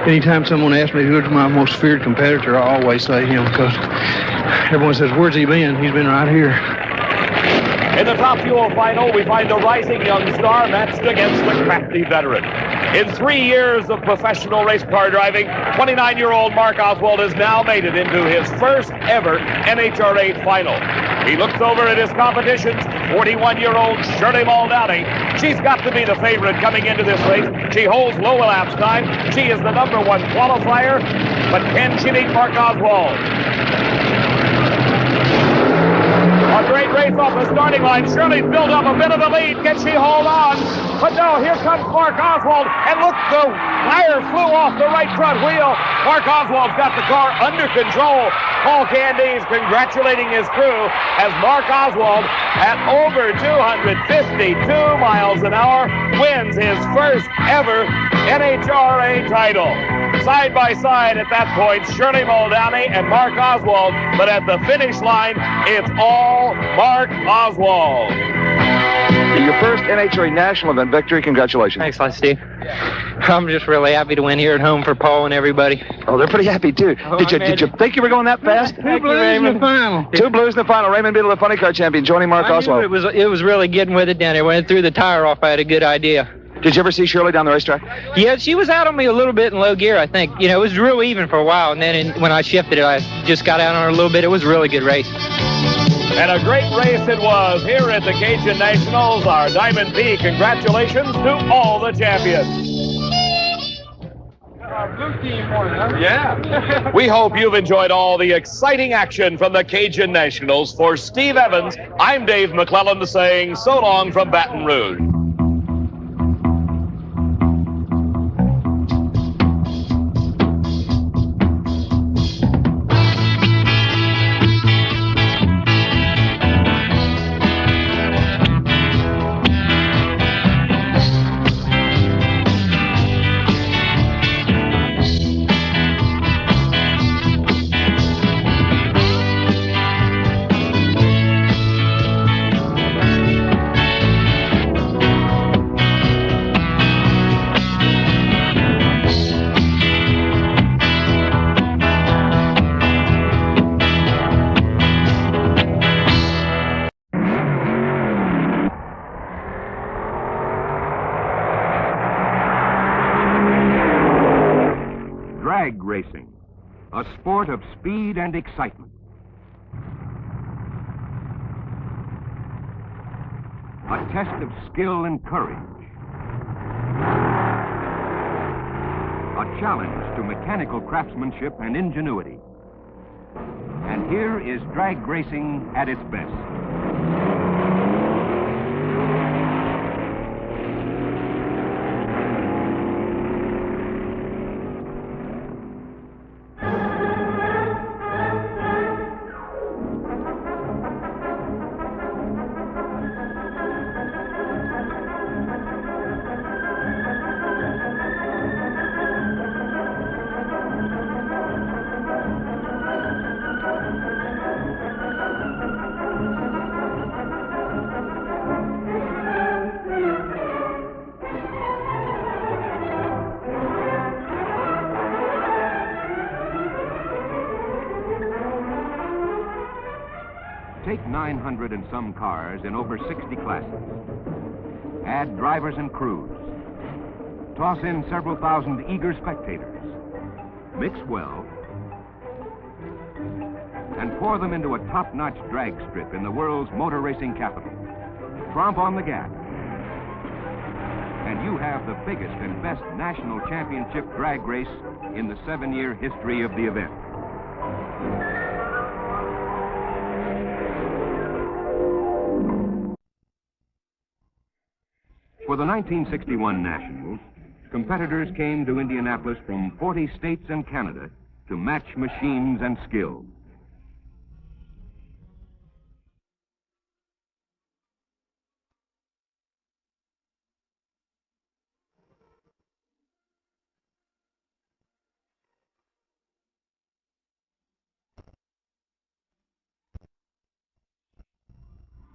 anytime someone asks me who's my most feared competitor, I always say him, because everyone says, "Where's he been?" He's been right here. In the Top Fuel final, we find a rising young star matched against the crafty veteran. In 3 years of professional race car driving, 29-year-old Mark Oswald has now made it into his first ever NHRA final. He looks over at his competitions, 41-year-old Shirley Muldowney. She's got to be the favorite coming into this race. She holds low elapsed time. She is the number 1 qualifier, but can she beat Mark Oswald? A great race off the starting line. Shirley's built up a bit of a lead. Can she hold on? But no, here comes Mark Oswald. And look, the tire flew off the right front wheel. Mark Oswald's got the car under control. Paul Candy is congratulating his crew as Mark Oswald, at over 252 miles an hour, wins his first ever NHRA title. Side by side at that point, Shirley Muldowney and Mark Oswald, but at the finish line, it's all Mark Oswald. Your first NHRA national event victory. Congratulations. Thanks a lot, Steve. I'm just really happy to win here at home for Paul and everybody. Oh, they're pretty happy, too. Oh, Did you think you were going that fast? 2 blues in the final. 2 blues in the final. Raymond Beadle, the funny car champion, joining Mark Oswald. It was really getting with it down there. When it threw the tire off, I had a good idea. Did you ever see Shirley down the racetrack? Yeah, she was out on me a little bit in low gear, I think. You know, it was real even for a while, and then when I shifted it, I just got out on her a little bit. It was a really good race. And a great race it was here at the Cajun Nationals. Our Diamond P, congratulations to all the champions. Blue team won, huh? Yeah. We hope you've enjoyed all the exciting action from the Cajun Nationals. For Steve Evans, I'm Dave McClellan saying so long from Baton Rouge. Drag racing, a sport of speed and excitement. A test of skill and courage. A challenge to mechanical craftsmanship and ingenuity. And here is drag racing at its best. Take 900 and some cars in over 60 classes. Add drivers and crews. Toss in several thousand eager spectators. Mix well. And pour them into a top-notch drag strip in the world's motor racing capital. Tromp on the gas. And you have the biggest and best national championship drag race in the 7-year history of the event. For the 1961 Nationals, competitors came to Indianapolis from 40 states and Canada to match machines and skill.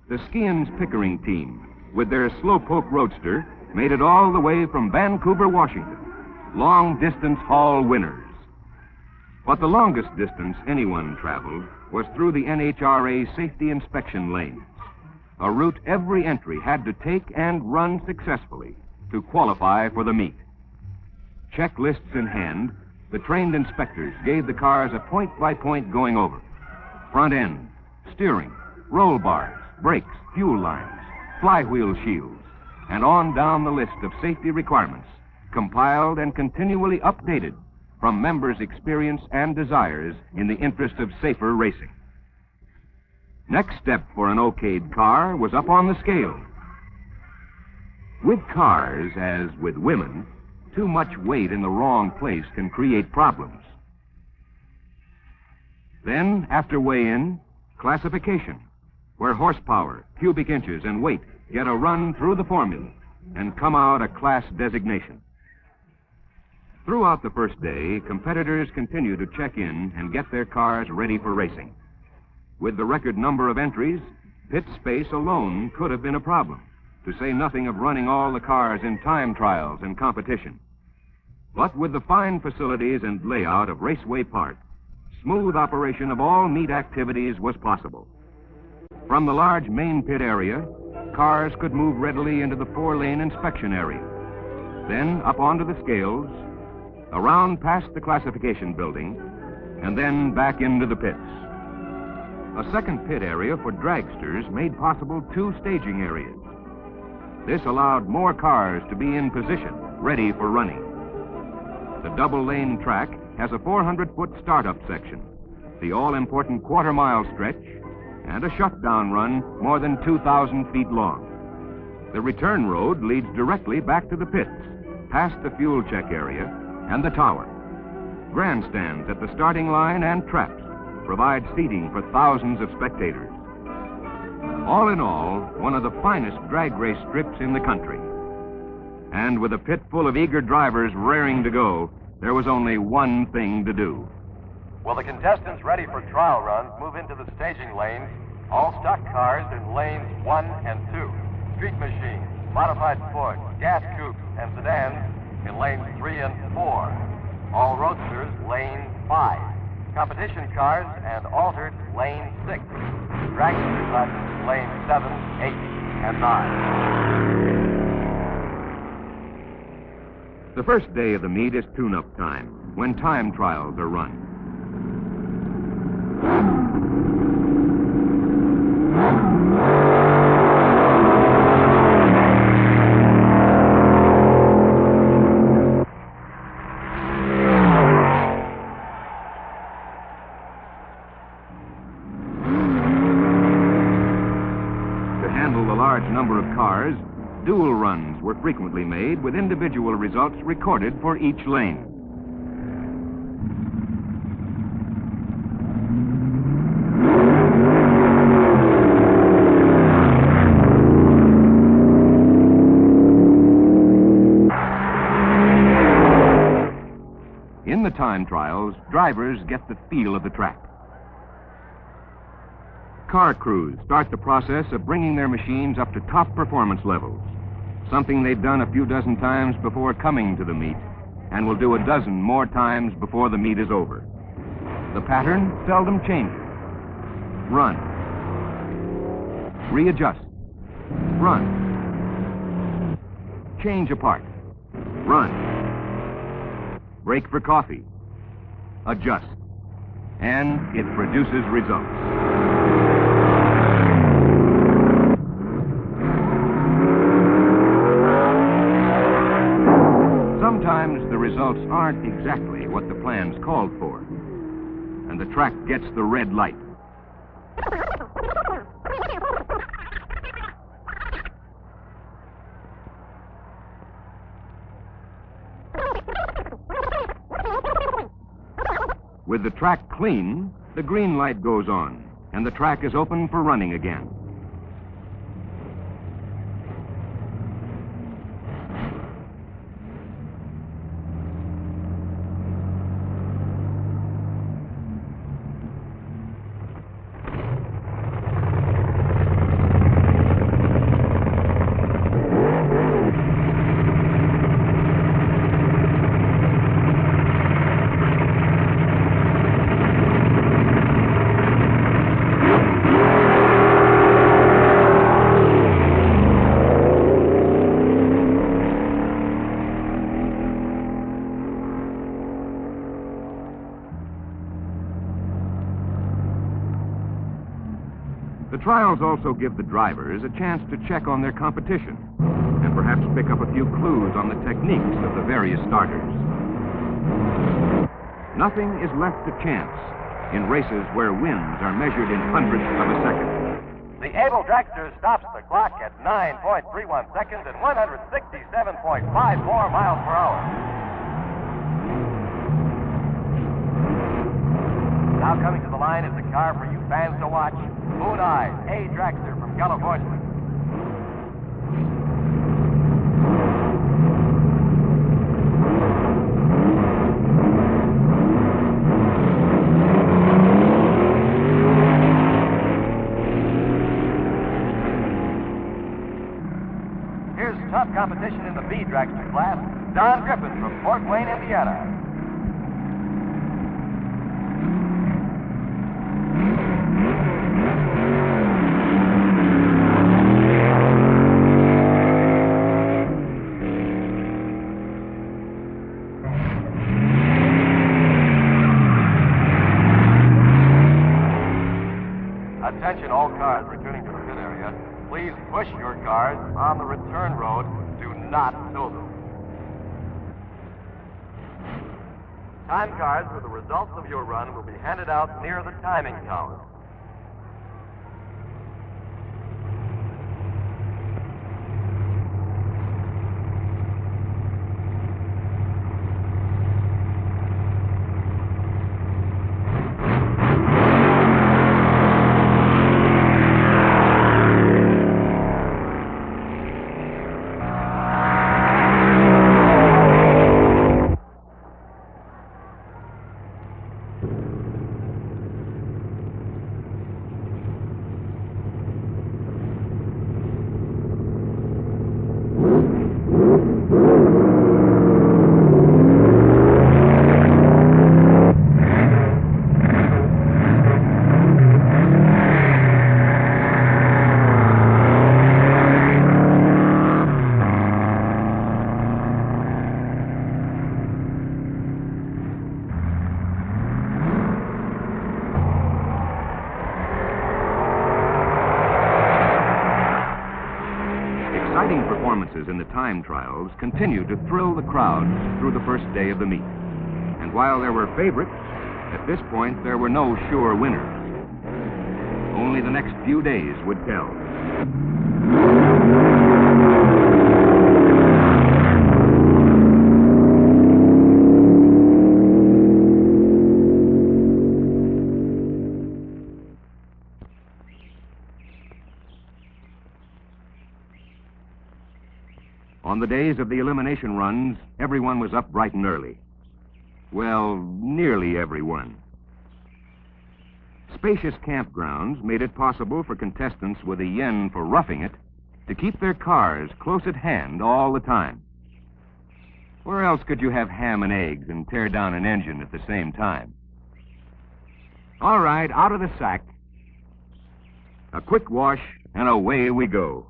The Skians Pickering team, with their slowpoke roadster, made it all the way from Vancouver, Washington. Long-distance haul winners. But the longest distance anyone traveled was through the NHRA safety inspection lanes, a route every entry had to take and run successfully to qualify for the meet. Checklists in hand, the trained inspectors gave the cars a point-by-point going over. Front end, steering, roll bars, brakes, fuel lines, flywheel shields, and on down the list of safety requirements, compiled and continually updated from members' experience and desires in the interest of safer racing. Next step for an okayed car was up on the scale. With cars, as with women, too much weight in the wrong place can create problems. Then, after weigh-in, classification, where horsepower, cubic inches, and weight get a run through the formula and come out a class designation. Throughout the first day, competitors continue to check in and get their cars ready for racing. With the record number of entries, pit space alone could have been a problem, to say nothing of running all the cars in time trials and competition. But with the fine facilities and layout of Raceway Park, smooth operation of all meet activities was possible. From the large main pit area, cars could move readily into the 4-lane inspection area. Then up onto the scales, around past the classification building, and then back into the pits. A second pit area for dragsters made possible 2 staging areas. This allowed more cars to be in position, ready for running. The double-lane track has a 400-foot startup section, the all-important quarter-mile stretch, and a shutdown run more than 2,000 feet long. The return road leads directly back to the pits, past the fuel check area and the tower. Grandstands at the starting line and traps provide seating for thousands of spectators. All in all, one of the finest drag race strips in the country. And with a pit full of eager drivers raring to go, there was only one thing to do. Will the contestants ready for trial runs move into the staging lanes? All stock cars in lanes 1 and 2. Street machines, modified sports, gas coupes, and sedans in lanes 3 and 4. All roadsters, lane 5. Competition cars and altered, lane 6. Dragster classes, lane 7, 8, and 9. The first day of the meet is tune-up time, when time trials are run. Number of cars, dual runs were frequently made with individual results recorded for each lane. In the time trials, drivers get the feel of the track. Car crews start the process of bringing their machines up to top performance levels, something they've done a few dozen times before coming to the meet, and will do a dozen more times before the meet is over. The pattern seldom changes. Run, Readjust. Run. Change apart. Run. Break for coffee. Adjust. And it produces results. Sometimes the results aren't exactly what the plans called for, and the track gets the red light. With the track clean, the green light goes on, and the track is open for running again. The trials also give the drivers a chance to check on their competition and perhaps pick up a few clues on the techniques of the various starters. Nothing is left to chance in races where wins are measured in hundredths of a second. The able dragster stops the clock at 9.31 seconds and 167.54 miles per hour. Now coming to the line is the car for you fans to watch. Moon Eyes, a dragster from California. Here's tough competition in the B dragster class. Don Griffin from Fort Wayne, Indiana. Attention all cars returning to the pit area. Please push your cars on the return road. Do not tow them. Time cards with the results of your run will be handed out near the timing tower. Exciting performances in the time trials continue to thrill the crowds through the first day of the meet. And while there were favorites, at this point there were no sure winners. Only the next few days would tell. On the days of the elimination runs, everyone was up bright and early. Well, nearly everyone. Spacious campgrounds made it possible for contestants with a yen for roughing it to keep their cars close at hand all the time. Where else could you have ham and eggs and tear down an engine at the same time? All right, out of the sack. A quick wash, and away we go.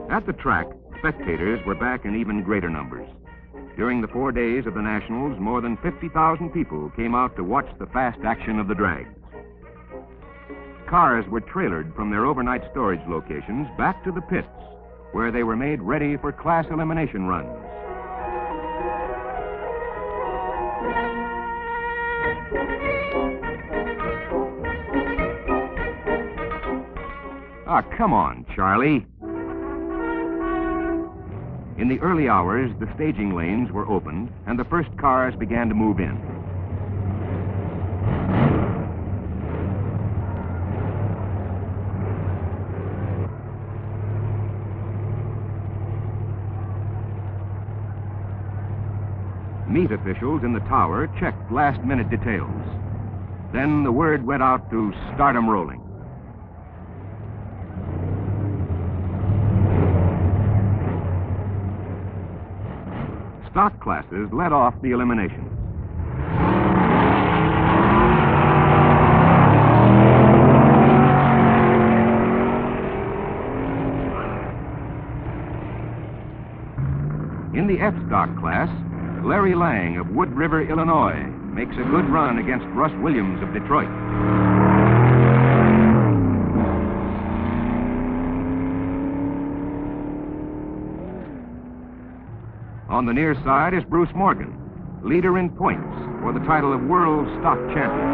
At the track, spectators were back in even greater numbers. During the 4 days of the Nationals, more than 50,000 people came out to watch the fast action of the drags. Cars were trailered from their overnight storage locations back to the pits, where they were made ready for class elimination runs. Ah, come on, Charlie. In the early hours, the staging lanes were opened, and the first cars began to move in. Meet officials in the tower checked last-minute details. Then the word went out to start 'em rolling. Stock classes led off the elimination. In the F-Stock class, Larry Lang of Wood River, Illinois, makes a good run against Russ Williams of Detroit. On the near side is Bruce Morgan, leader in points for the title of World Stock Champion.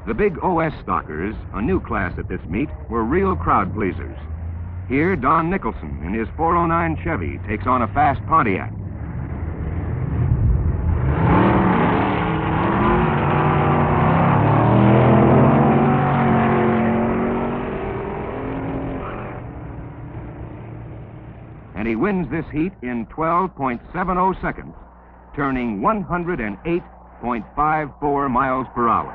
The big OS stockers, a new class at this meet, were real crowd pleasers. Here, Don Nicholson in his 409 Chevy takes on a fast Pontiac. And he wins this heat in 12.70 seconds, turning 108.54 miles per hour.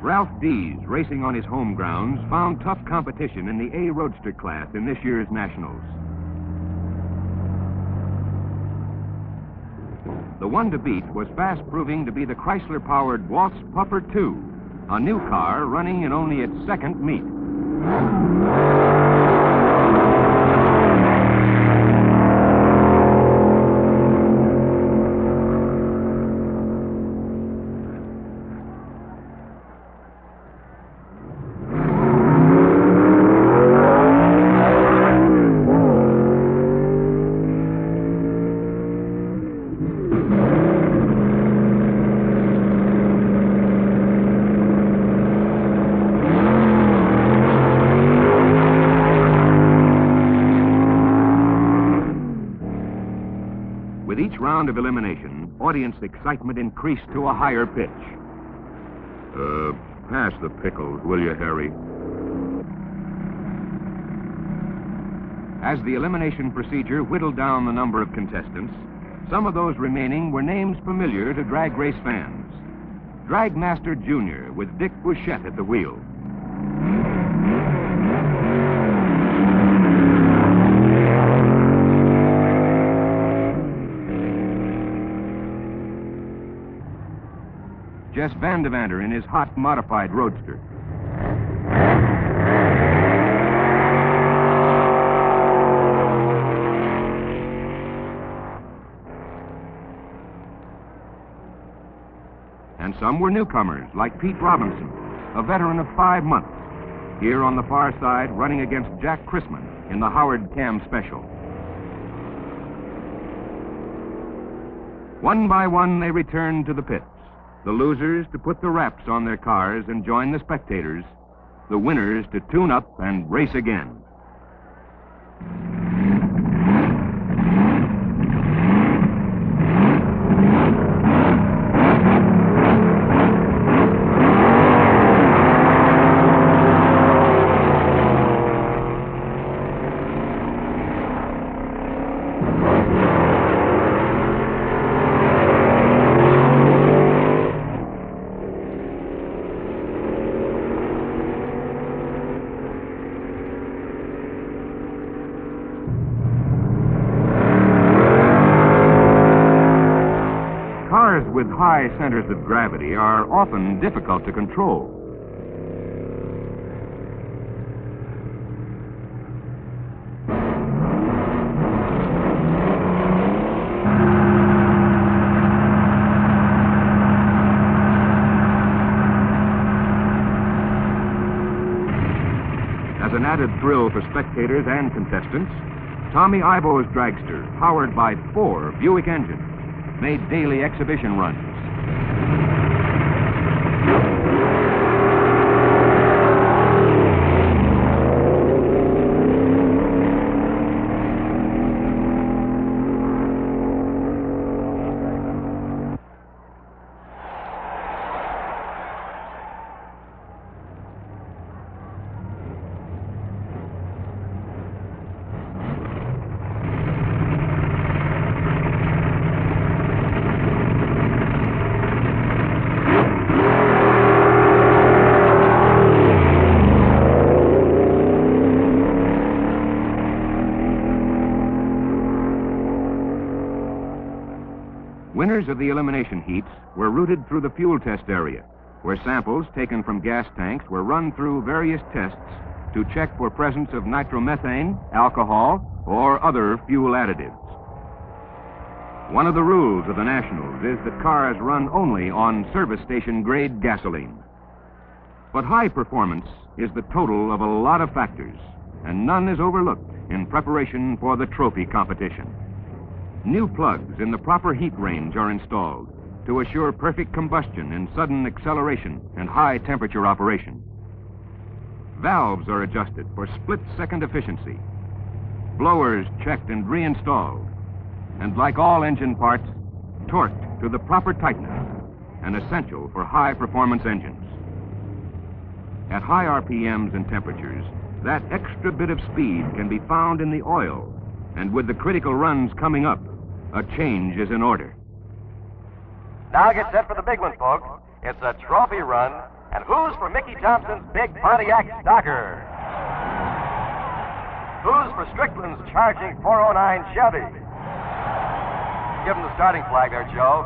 Ralph Dees, racing on his home grounds, found tough competition in the A Roadster class in this year's Nationals. The one to beat was fast proving to be the Chrysler-powered Waltz Puffer 2, a new car running in only its second meet. With each round of elimination, audience excitement increased to a higher pitch. Pass the pickles, will you, Harry? As the elimination procedure whittled down the number of contestants, some of those remaining were names familiar to drag race fans. Dragmaster Jr. with Dick Bouchette at the wheel. Jess Van de Vander in his hot modified roadster. And some were newcomers, like Pete Robinson, a veteran of 5 months, here on the far side running against Jack Chrisman in the Howard Cam Special. One by one, they returned to the pits. The losers to put the wraps on their cars and join the spectators. The winners to tune up and race again. with high centers of gravity are often difficult to control. As an added thrill for spectators and contestants, Tommy Ivo's dragster, powered by 4 Buick engines, made daily exhibition runs. Winners of the elimination heats were routed through the fuel test area, where samples taken from gas tanks were run through various tests to check for presence of nitromethane, alcohol, or other fuel additives. One of the rules of the Nationals is that cars run only on service station grade gasoline. But high performance is the total of a lot of factors, and none is overlooked in preparation for the trophy competition. New plugs in the proper heat range are installed to assure perfect combustion in sudden acceleration and high temperature operation. Valves are adjusted for split-second efficiency. Blowers checked and reinstalled. And like all engine parts, torqued to the proper tightness, an essential for high-performance engines. At high RPMs and temperatures, that extra bit of speed can be found in the oil, and with the critical runs coming up, a change is in order. Now get set for the big one, folks. It's a trophy run, and who's for Mickey Thompson's big Pontiac Stalker? Who's for Strickland's charging 409 Chevy? Give him the starting flag there, Joe.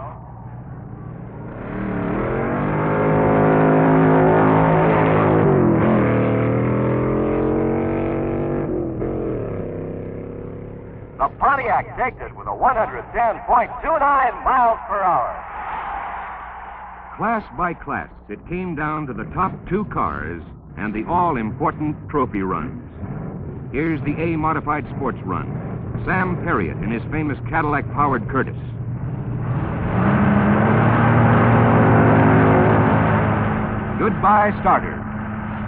The Pontiac takes it with a 110.29 miles per hour. Class by class, it came down to the top 2 cars and the all-important trophy runs. Here's the A-modified sports run. Sam Perriott in his famous Cadillac-powered Curtis. Goodbye starter.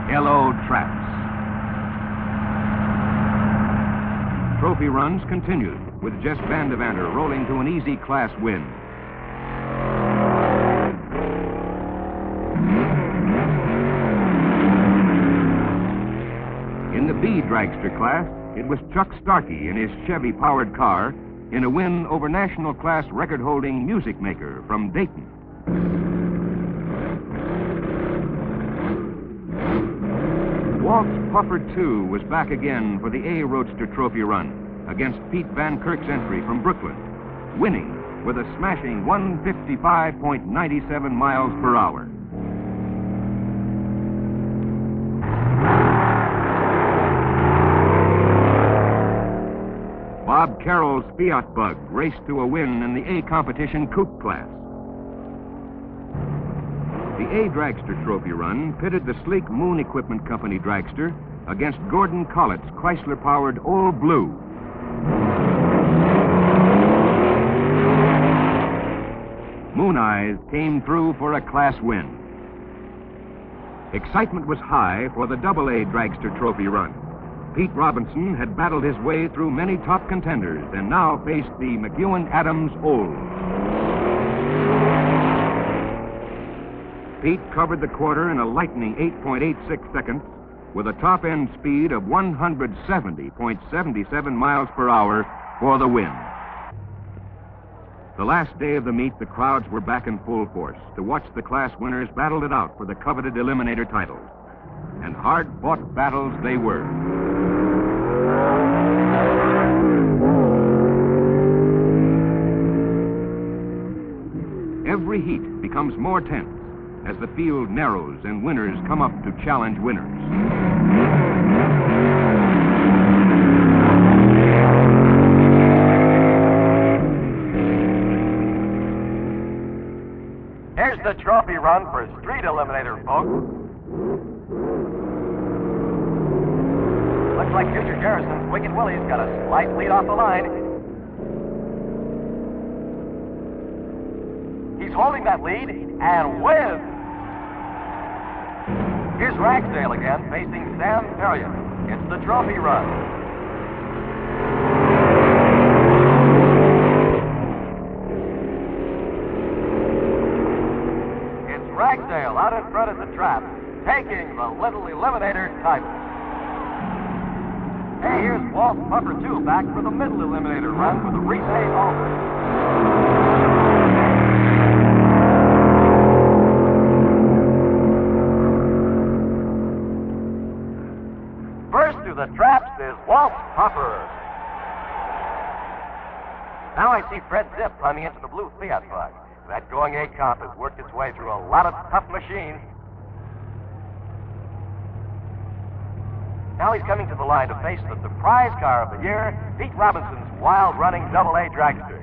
Hello traps. Trophy runs continued with Jess Vandevanter rolling to an easy class win. In the B dragster class, it was Chuck Starkey in his Chevy-powered car in a win over national class record-holding Music Maker from Dayton. Walt's Puffer 2 was back again for the A Roadster Trophy run against Pete Van Kirk's entry from Brooklyn, winning with a smashing 155.97 miles per hour. Bob Carroll's Fiat Bug raced to a win in the A competition coupe class. The A Dragster Trophy run pitted the sleek Moon Equipment Company dragster against Gordon Collett's Chrysler-powered Old Blue. Moon Eyes came through for a class win. Excitement was high for the Double A Dragster Trophy run. Pete Robinson had battled his way through many top contenders and now faced the McEwen-Adams Old. Pete covered the quarter in a lightning 8.86 seconds with a top-end speed of 170.77 miles per hour for the win. The last day of the meet, the crowds were back in full force to watch the class winners battle it out for the coveted Eliminator title. And hard-fought battles they were. Every every heat becomes more tense as the field narrows and winners come up to challenge winners. Here's the trophy run for Street Eliminator, folks. Looks like Future Garrison's Wicked Willie's got a slight lead off the line. He's holding that lead and wins. Here's Ragsdale again facing Sam Perrion. It's the trophy run. It's Ragsdale out in front of the trap, taking the Little Eliminator title. Hey, here's Walt Puffer, too, back for the Middle Eliminator run with the Reese A. Alford. First to the traps is Walt Puffer. Now I see Fred Zipp climbing into the blue Fiat bug. That going A comp has worked its way through a lot of tough machines. Now he's coming to the line to face the surprise car of the year, Pete Robinson's wild-running AA dragster.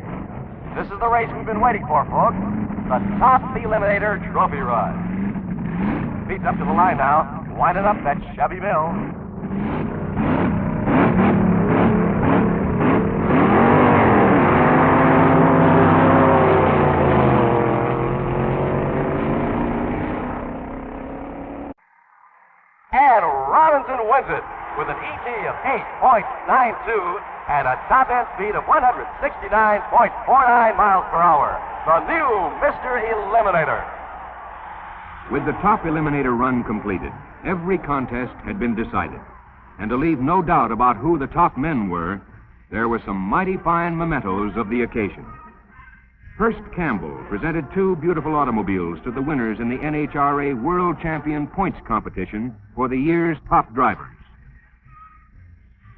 This is the race we've been waiting for, folks. The Top Eliminator Trophy Run. Pete's up to the line now, winding up that Chevy Mill. And Robinson wins it with an ET of 8.92 and a top-end speed of 169.49 miles per hour. The new Mr. Eliminator. With the Top Eliminator run completed, every contest had been decided. And to leave no doubt about who the top men were, there were some mighty fine mementos of the occasion. Hearst Campbell presented two beautiful automobiles to the winners in the NHRA World Champion Points Competition for the year's top drivers.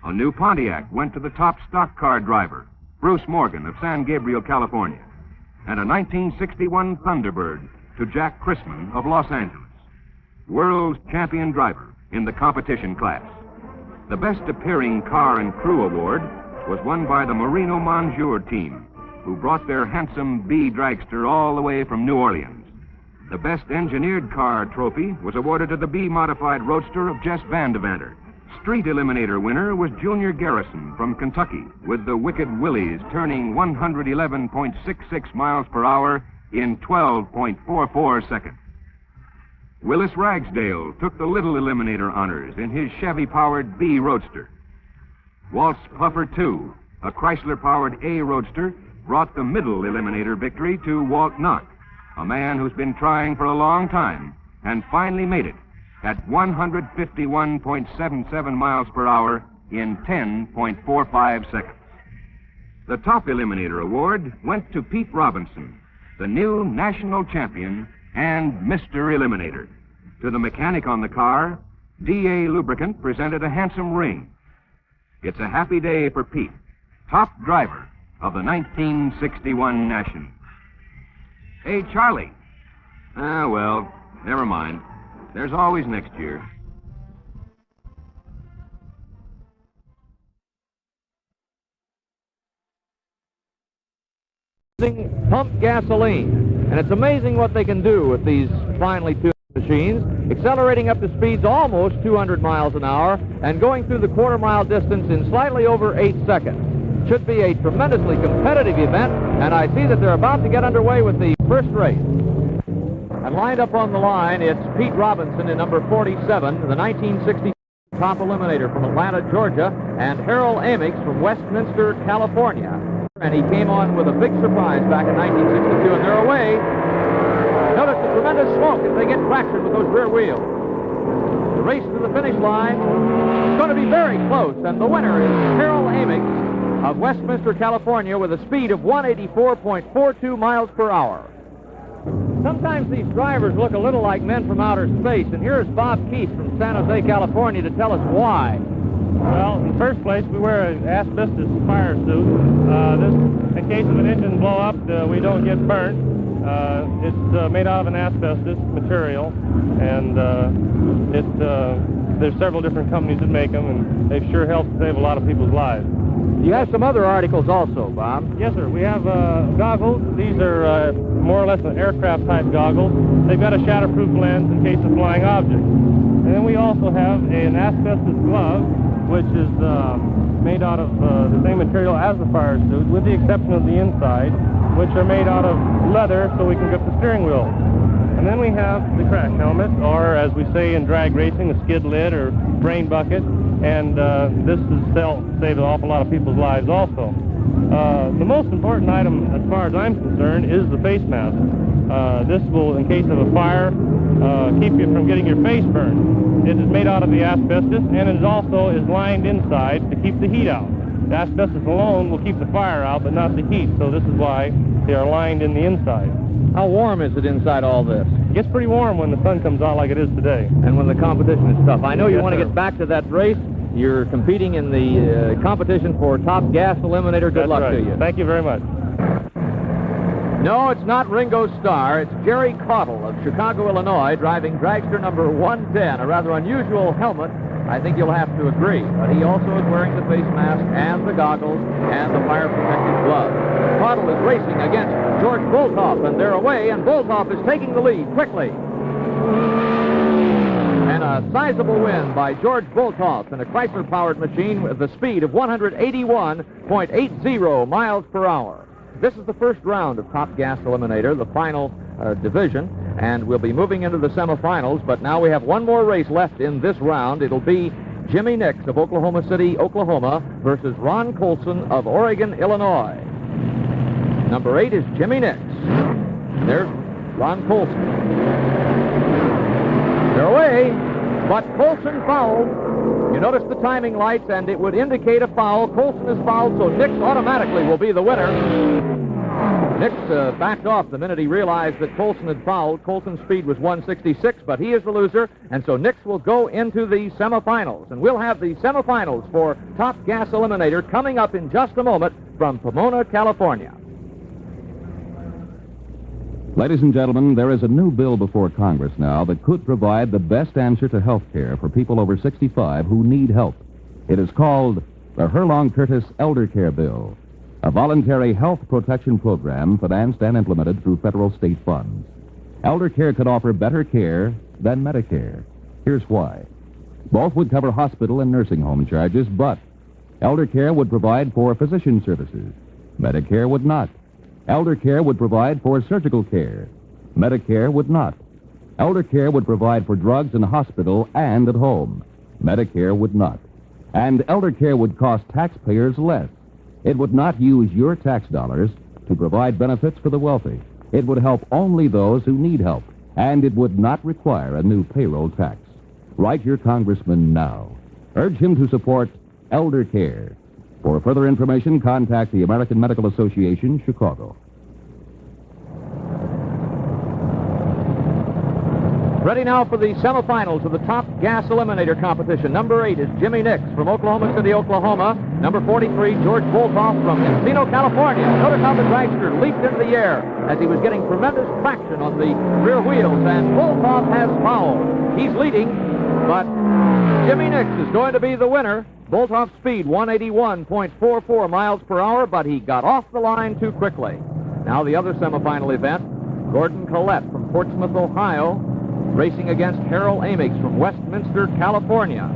A new Pontiac went to the top stock car driver, Bruce Morgan of San Gabriel, California, and a 1961 Thunderbird to Jack Chrisman of Los Angeles, world's champion driver in the competition class. The Best Appearing Car and Crew Award was won by the Marino Monjour team, who brought their handsome B dragster all the way from New Orleans. The Best Engineered Car trophy was awarded to the B-modified roadster of Jess Vandevanter. Street Eliminator winner was Junior Garrison from Kentucky, with the Wicked Willies turning 111.66 miles per hour in 12.44 seconds. Willis Ragsdale took the Little Eliminator honors in his Chevy-powered B roadster. Walt's Puffer 2, a Chrysler-powered A roadster, brought the Middle Eliminator victory to Walt Knock, a man who's been trying for a long time and finally made it at 151.77 miles per hour in 10.45 seconds. The Top Eliminator Award went to Pete Robinson, the new national champion and Mr. Eliminator. To the mechanic on the car, DA Lubricant presented a handsome ring. It's a happy day for Pete, top driver of the 1961 National. Hey, Charlie. Well, never mind. There's always next year. Pump gasoline, and it's amazing what they can do with these finely tuned machines, accelerating up to speeds almost 200 miles an hour and going through the quarter-mile distance in slightly over 8 seconds. Should be a tremendously competitive event, and I see that they're about to get underway with the first race. And lined up on the line, it's Pete Robinson in number 47, the 1960 Top Eliminator from Atlanta, Georgia, and Harold Amix from Westminster, California. And he came on with a big surprise back in 1962, and they're away. Notice the tremendous smoke as they get traction with those rear wheels. The race to the finish line is going to be very close, and the winner is Harold Amix of Westminster, California, with a speed of 184.42 miles per hour. Sometimes these drivers look a little like men from outer space, and here's Bob Keith from San Jose, California, to tell us why. Well, in the first place, we wear an asbestos fire suit. In case of an engine blow up, we don't get burnt. It's made out of an asbestos material, and there's several different companies that make them, and they've sure helped save a lot of people's lives. You have some other articles also, Bob. Yes, sir. We have goggles. These are more or less an aircraft-type goggles. They've got a shatterproof lens in case of flying objects. And then we also have an asbestos glove, which is made out of the same material as the fire suit, with the exception of the inside, which are made out of leather so we can grip the steering wheel. And then we have the crash helmet, or as we say in drag racing, a skid lid or brain bucket. And this has saved an awful lot of people's lives also. The most important item, as far as I'm concerned, is the face mask. This will, in case of a fire, keep you from getting your face burned. It is made out of the asbestos, and it also is lined inside to keep the heat out. The asbestos alone will keep the fire out, but not the heat, so this is why they are lined in the inside. How warm is it inside all this? It gets pretty warm when the sun comes out like it is today. And when the competition is tough. I know you Yes, want to sir. get back to that race. You're competing in the competition for Top Gas Eliminator. Good luck right. to you. Thank you very much. No, it's not Ringo Starr. It's Jerry Caudle of Chicago, Illinois, driving dragster number 110, a rather unusual helmet. I think you'll have to agree. But he also is wearing the face mask and the goggles and the fire-protected gloves. Caudle is racing against George Bolthoff, and they're away, and Bolthoff is taking the lead quickly. And a sizable win by George Bolthoff in a Chrysler-powered machine with a speed of 181.80 miles per hour. This is the first round of Top Gas Eliminator, the final division, and we'll be moving into the semifinals, but now we have one more race left in this round. It'll be Jimmy Nix of Oklahoma City, Oklahoma, versus Ron Colson of Oregon, Illinois. Number 8 is Jimmy Nix. There's Ron Colson. They're away, but Colson fouled. You notice the timing lights, and it would indicate a foul. Colson is fouled, so Nix automatically will be the winner. Nix backed off the minute he realized that Colson had fouled. Colson's speed was 166, but he is the loser, and so Nix will go into the semifinals. And we'll have the semifinals for Top Gas Eliminator coming up in just a moment from Pomona, California. Ladies and gentlemen, there is a new bill before Congress now that could provide the best answer to health care for people over 65 who need help. It is called the Herlong-Curtis Elder Care Bill, a voluntary health protection program financed and implemented through federal state funds. Elder care could offer better care than Medicare. Here's why. Both would cover hospital and nursing home charges, but elder care would provide for physician services. Medicare would not. Elder care would provide for surgical care. Medicare would not. Elder care would provide for drugs in hospital and at home. Medicare would not. And elder care would cost taxpayers less. It would not use your tax dollars to provide benefits for the wealthy. It would help only those who need help, and it would not require a new payroll tax. Write your congressman now. Urge him to support elder care. For further information, contact the American Medical Association, Chicago. Ready now for the semifinals of the Top Gas Eliminator competition. Number 8 is Jimmy Nix from Oklahoma City, Oklahoma. Number 43, George Bolthoff from Encino, California. Notice how the dragster leaped into the air as he was getting tremendous traction on the rear wheels, and Bolthoff has fouled. He's leading, but Jimmy Nix is going to be the winner. Bolthoff's speed, 181.44 miles per hour, but he got off the line too quickly. Now the other semifinal event, Gordon Collette from Portsmouth, Ohio, racing against Harold Amix from Westminster, California.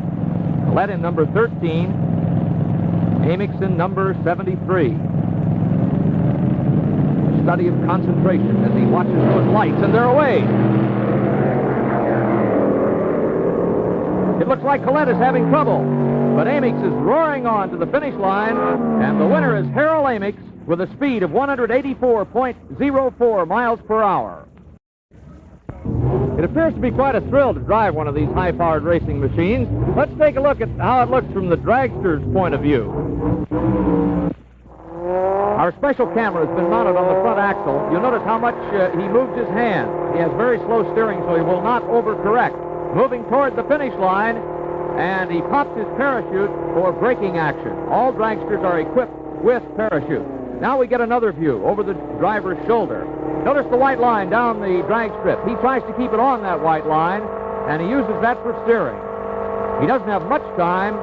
Collette in number 13, Amix in number 73. Study of concentration as he watches those lights, and they're away. It looks like Collette is having trouble, but Amix is roaring on to the finish line, and the winner is Harold Amix with a speed of 184.04 miles per hour. It appears to be quite a thrill to drive one of these high-powered racing machines. Let's take a look at how it looks from the dragster's point of view. Our special camera has been mounted on the front axle. You'll notice how much he moves his hand. He has very slow steering, so he will not overcorrect. Moving toward the finish line, and he pops his parachute for braking action. All dragsters are equipped with parachutes. Now we get another view over the driver's shoulder. Notice the white line down the drag strip. He tries to keep it on that white line, and he uses that for steering. He doesn't have much time,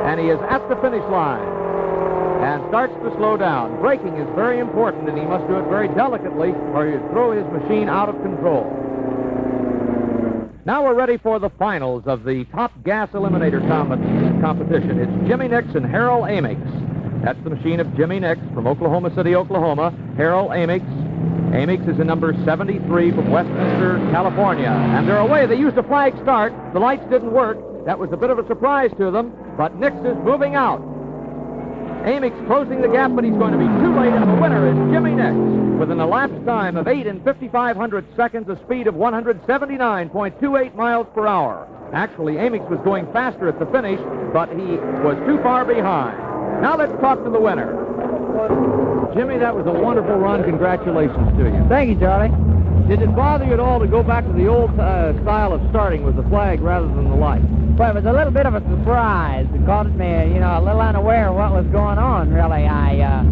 and he is at the finish line and starts to slow down. Braking is very important, and he must do it very delicately, or he'll throw his machine out of control. Now we're ready for the finals of the Top Gas Eliminator competition. It's Jimmy Nix and Harold Amix. That's the machine of Jimmy Nix from Oklahoma City, Oklahoma. Harold Amix. Amix is in number 73 from Westminster, California. And they're away. They used a flag start. The lights didn't work. That was a bit of a surprise to them. But Nix is moving out. Amix closing the gap, but he's going to be too late, and the winner is Jimmy Nix with an elapsed time of 8 55/100 seconds, a speed of 179.28 miles per hour. Actually, Amix was going faster at the finish, but he was too far behind. Now let's talk to the winner. Jimmy, that was a wonderful run. Congratulations to you. Thank you, Charlie. Did it bother you at all to go back to the old style of starting with the flag rather than the light? Well, it was a little bit of a surprise. It caught me, a little unaware of what was going on, really. I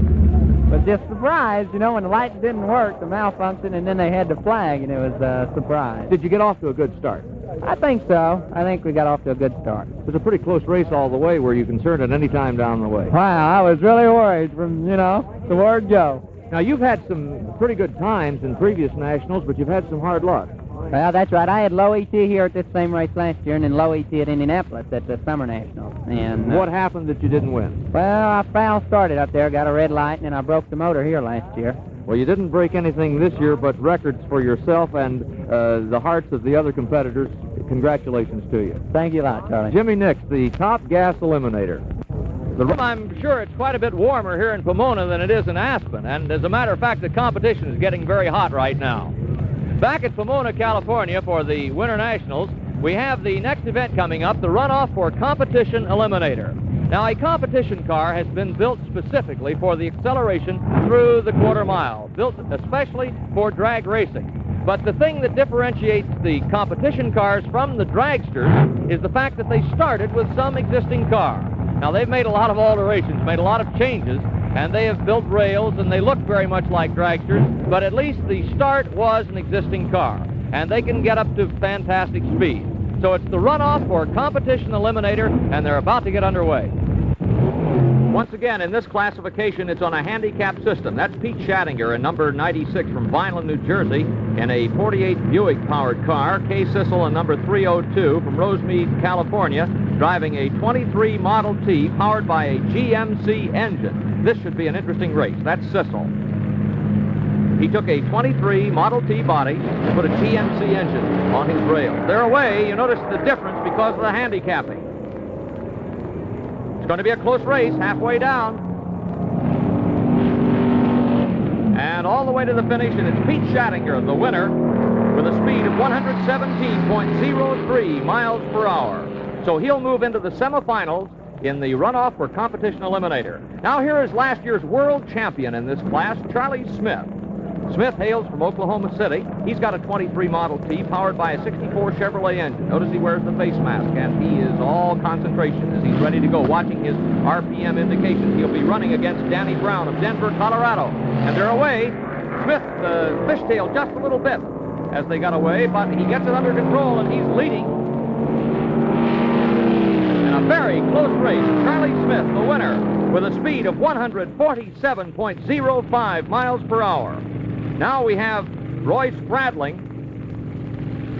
was just surprised, when the lights didn't work, the malfunction, and then they had the flag, and it was a surprise. Did you get off to a good start? I think so. I think we got off to a good start. It was a pretty close race all the way. Were you concerned at any time down the way? Wow, I was really worried from, the word go. Now, you've had some pretty good times in previous nationals, but you've had some hard luck. Well, that's right. I had low ET here at this same race last year, and then low ET at Indianapolis at the Summer Nationals. And what happened that you didn't win? Well, I foul started up there, got a red light, and I broke the motor here last year. Well, you didn't break anything this year but records for yourself and the hearts of the other competitors. Congratulations to you. Thank you a lot, Charlie. Jimmy Nix, the Top Gas Eliminator. I'm sure it's quite a bit warmer here in Pomona than it is in Aspen, and as a matter of fact, the competition is getting very hot right now. Back at Pomona, California for the Winter Nationals, we have the next event coming up, the runoff for Competition Eliminator. Now, a competition car has been built specifically for the acceleration through the quarter mile, built especially for drag racing. But the thing that differentiates the competition cars from the dragsters is the fact that they started with some existing car. Now, they've made a lot of alterations, made a lot of changes, and they have built rails, and they look very much like dragsters, but at least the start was an existing car, and they can get up to fantastic speed. So it's the runoff for Competition Eliminator, and they're about to get underway. Once again, in this classification, it's on a handicap system. That's Pete Schattinger in number 96 from Vineland, New Jersey, in a 48 Buick-powered car. Kay Sissel in number 302 from Rosemead, California, driving a 23 Model T powered by a GMC engine. This should be an interesting race. That's Sissel. He took a 23 Model T body and put a GMC engine on his rails. They're away. You notice the difference because of the handicapping. It's going to be a close race, halfway down. And all the way to the finish, and it's Pete Schattinger, the winner, with a speed of 117.03 miles per hour. So he'll move into the semifinals in the runoff for Competition Eliminator. Now here is last year's world champion in this class, Charlie Smith. Smith hails from Oklahoma City. He's got a 23 Model T powered by a 64 Chevrolet engine. Notice he wears the face mask, and he is all concentration as he's ready to go, watching his RPM indications. He'll be running against Danny Brown of Denver, Colorado. And they're away. Smith fishtailed just a little bit as they got away, but he gets it under control, and he's leading. In a very close race, Charlie Smith, the winner, with a speed of 147.05 miles per hour. Now we have Roy Spradling.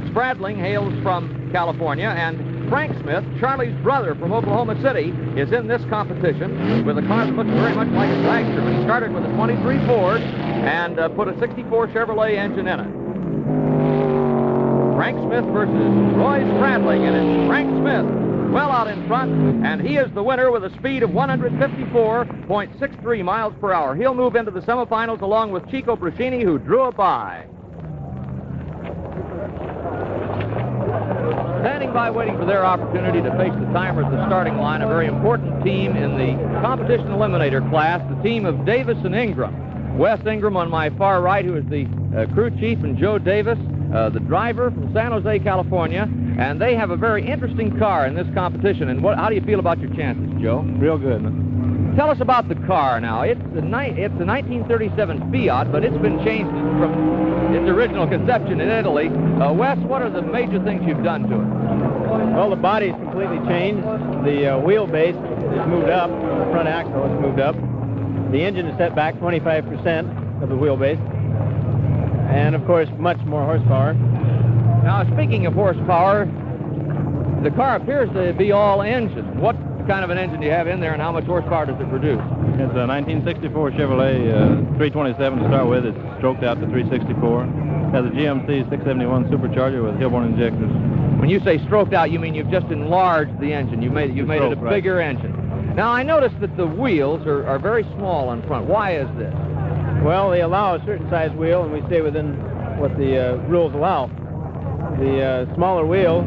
Spradling hails from California, and Frank Smith, Charlie's brother from Oklahoma City, is in this competition with a car that looks very much like a dragster, but he started with a 23 Ford and put a 64 Chevrolet engine in it. Frank Smith versus Roy Spradling, and it's Frank Smith well out in front, and he is the winner with a speed of 154.63 miles per hour. He'll move into the semifinals along with Chico Bruscini, who drew a bye. Standing by waiting for their opportunity to face the timer at the starting line, a very important team in the Competition Eliminator class, the team of Davis and Ingram. Wes Ingram on my far right, who is the crew chief, and Joe Davis, the driver from San Jose, California, and they have a very interesting car in this competition. And how do you feel about your chances, Joe? Real good, man. Tell us about the car now. It's a 1937 Fiat, but it's been changed from its original conception in Italy. Wes, what are the major things you've done to it? Well, the body's completely changed. The wheelbase is moved up. The front axle is moved up. The engine is set back 25% of the wheelbase. And, of course, much more horsepower. Now, speaking of horsepower, the car appears to be all engine. What kind of an engine do you have in there, and how much horsepower does it produce? It's a 1964 Chevrolet 327 to start with. It's stroked out to 364. Has a GMC 671 supercharger with Hilborn injectors. When you say stroked out, you mean you've just enlarged the engine. You've made it a bigger engine. Now, I noticed that the wheels are very small in front. Why is this? Well, they allow a certain size wheel, and we stay within what the rules allow. The smaller wheel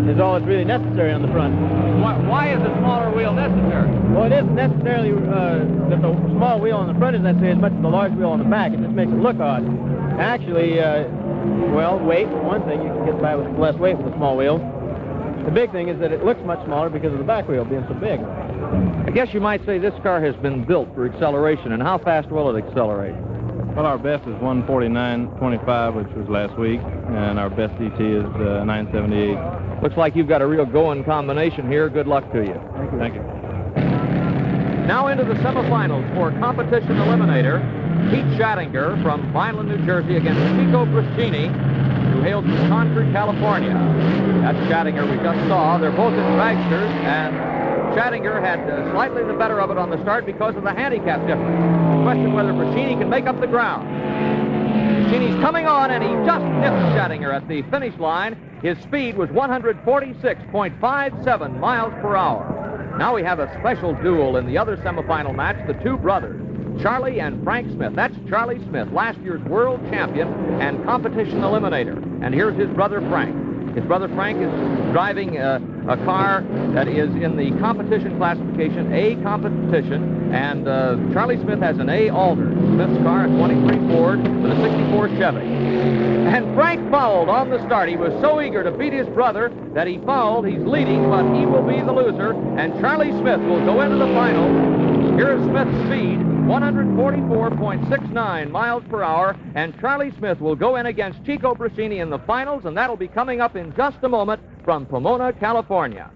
is all that's really necessary on the front. Why is a smaller wheel necessary? Well, it isn't necessarily that the small wheel on the front is necessary as much as the large wheel on the back. It just makes it look odd. Actually, well, weight, for one thing, you can get by with less weight with a small wheel. The big thing is that it looks much smaller because of the back wheel being so big. I guess you might say this car has been built for acceleration, and how fast will it accelerate? Well, our best is 149.25, which was last week, and our best DT is 978. Looks like you've got a real going combination here. Good luck to you. Thank you. Now into the semifinals for competition eliminator. Pete Schattinger from Vineland, New Jersey against Chico Bruscini, who hails from Concord, California. That's Schattinger we just saw. They're both in dragsters, and Schattinger had slightly the better of it on the start because of the handicap difference. The question whether Bruscini can make up the ground. Bruscini's coming on, and he just nipped Schattinger at the finish line. His speed was 146.57 miles per hour. Now we have a special duel in the other semifinal match, the two brothers, Charlie and Frank Smith. That's Charlie Smith, last year's world champion and competition eliminator. And here's his brother Frank. His brother Frank is driving a car that is in the competition classification, A competition, and Charlie Smith has an A Alder. Smith's car, a 23 Ford with a 64 Chevy. And Frank fouled on the start. He was so eager to beat his brother that he fouled. He's leading, but he will be the loser, and Charlie Smith will go into the final. Here is Smith's speed, 144.69 miles per hour, and Charlie Smith will go in against Chico Bruscini in the finals, and that'll be coming up in just a moment from Pomona, California.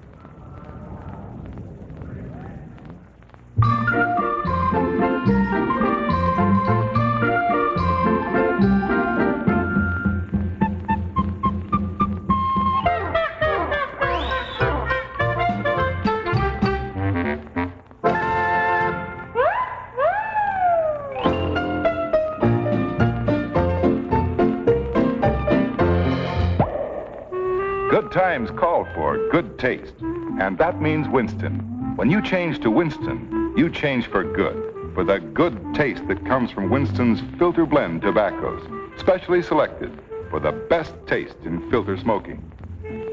Good times call for good taste, and that means Winston. When you change to Winston, you change for good, for the good taste that comes from Winston's filter blend tobaccos, specially selected for the best taste in filter smoking.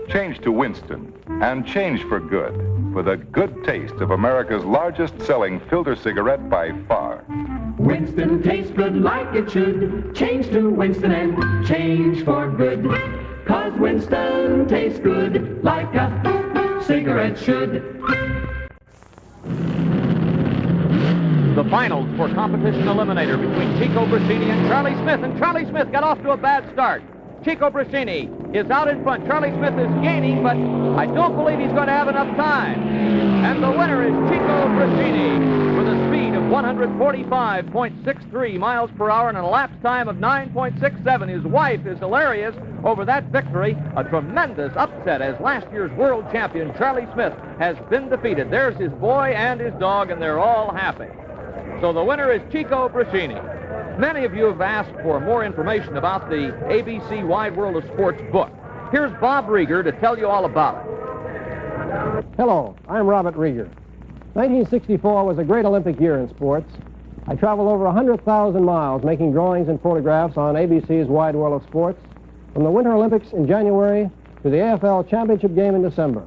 Change to Winston, and change for good, for the good taste of America's largest selling filter cigarette by far. Winston tastes good like it should. Change to Winston and change for good. 'Cause Winston tastes good like a cigarette should. The finals for competition eliminator between Chico Bruscini and Charlie Smith, and Charlie Smith got off to a bad start. Chico Bruscini is out in front. Charlie Smith is gaining, but I don't believe he's going to have enough time. And the winner is Chico Bruscini with a speed of 145.63 miles per hour and a lapse time of 9.67. His wife is hilarious over that victory. A tremendous upset as last year's world champion Charlie Smith has been defeated. There's his boy and his dog, and they're all happy. So the winner is Chico Bruscini. Many of you have asked for more information about the ABC Wide World of Sports book. Here's Bob Rieger to tell you all about it. Hello, I'm Robert Rieger. 1964 was a great Olympic year in sports. I traveled over 100,000 miles making drawings and photographs on ABC's Wide World of Sports, from the Winter Olympics in January to the AFL Championship game in December.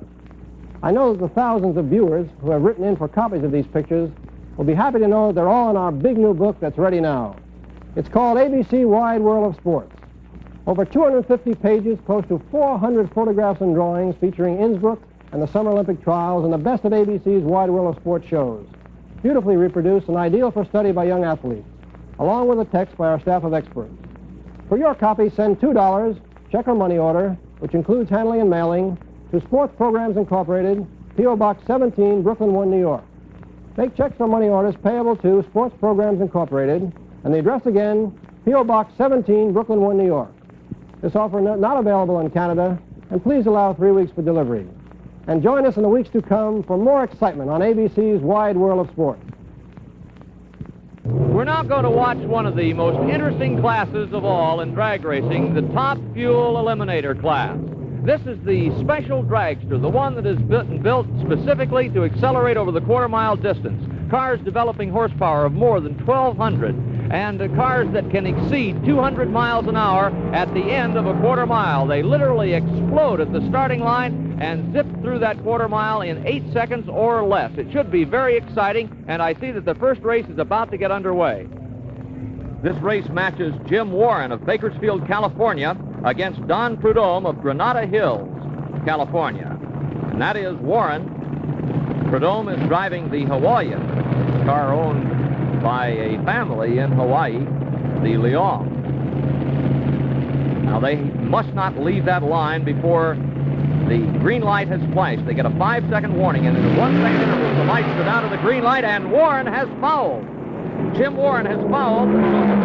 I know that the thousands of viewers who have written in for copies of these pictures will be happy to know that they're all in our big new book that's ready now. It's called ABC Wide World of Sports. Over 250 pages, close to 400 photographs and drawings featuring Innsbruck and the Summer Olympic trials and the best of ABC's Wide World of Sports shows. beautifully reproduced and ideal for study by young athletes, along with a text by our staff of experts. For your copy, send $2, check or money order, which includes handling and mailing, to Sports Programs Incorporated, P.O. Box 17, Brooklyn 1, New York. Make checks or money orders payable to Sports Programs Incorporated, and the address again, P.O. Box 17, Brooklyn 1, New York. This offer not available in Canada, and please allow 3 weeks for delivery. And join us in the weeks to come for more excitement on ABC's Wide World of Sports. We're now going to watch one of the most interesting classes of all in drag racing, the Top Fuel Eliminator class. This is the special dragster, the one that is built specifically to accelerate over the quarter-mile distance. Cars developing horsepower of more than 1,200, and cars that can exceed 200 miles an hour at the end of a quarter mile. They literally explode at the starting line and zip through that quarter mile in 8 seconds or less. It should be very exciting, and I see that the first race is about to get underway. This race matches Jim Warren of Bakersfield, California, against Don Prudhomme of Granada Hills, California. And that is Warren. Prudhomme is driving the Hawaiian, a car owned by a family in Hawaii, the Leong. Now, they must not leave that line before the green light has flashed. They get a 5-second warning, and in a 1-second interval, the lights go down to the green light, and Warren has fouled. Jim Warren has fouled.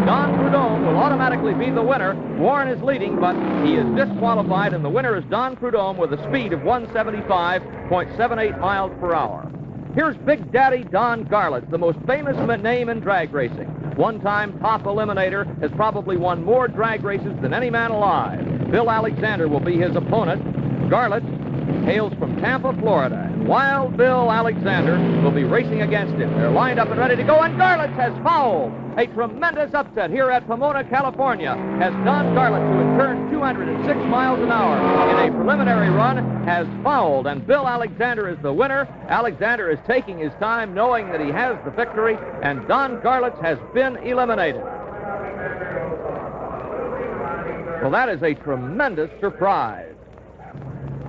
Don Prudhomme will automatically be the winner. Warren is leading, but he is disqualified, and the winner is Don Prudhomme with a speed of 175.78 miles per hour. Here's Big Daddy Don Garlits, the most famous name in drag racing. One-time top eliminator, has probably won more drag races than any man alive. Bill Alexander will be his opponent. Garlits hails from Tampa, Florida, and Wild Bill Alexander will be racing against him. They're lined up and ready to go, and Garlits has fouled. A tremendous upset here at Pomona, California, as Don Garlits, who has turned 206 miles an hour in a preliminary run, has fouled, and Bill Alexander is the winner. Alexander is taking his time, knowing that he has the victory, and Don Garlits has been eliminated. Well, that is a tremendous surprise.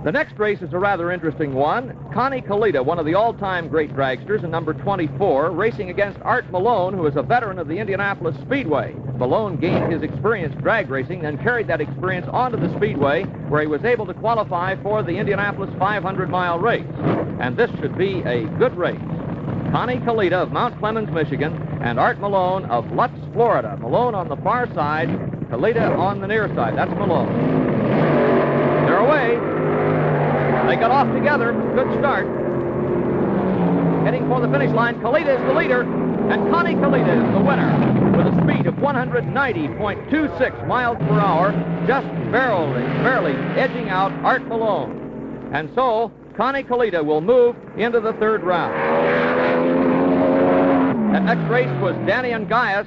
The next race is a rather interesting one. Connie Kalita, one of the all-time great dragsters, in number 24, racing against Art Malone, who is a veteran of the Indianapolis Speedway. Malone gained his experience drag racing and carried that experience onto the Speedway, where he was able to qualify for the Indianapolis 500-mile race. And this should be a good race. Connie Kalita of Mount Clemens, Michigan, and Art Malone of Lutz, Florida. Malone on the far side, Kalita on the near side. That's Malone. They're away. They got off together. Good start. Heading for the finish line. Kalita is the leader, and Connie Kalita is the winner with a speed of 190.26 miles per hour, just barely edging out Art Malone. And so, Connie Kalita will move into the third round. That next race was Danny Ungaius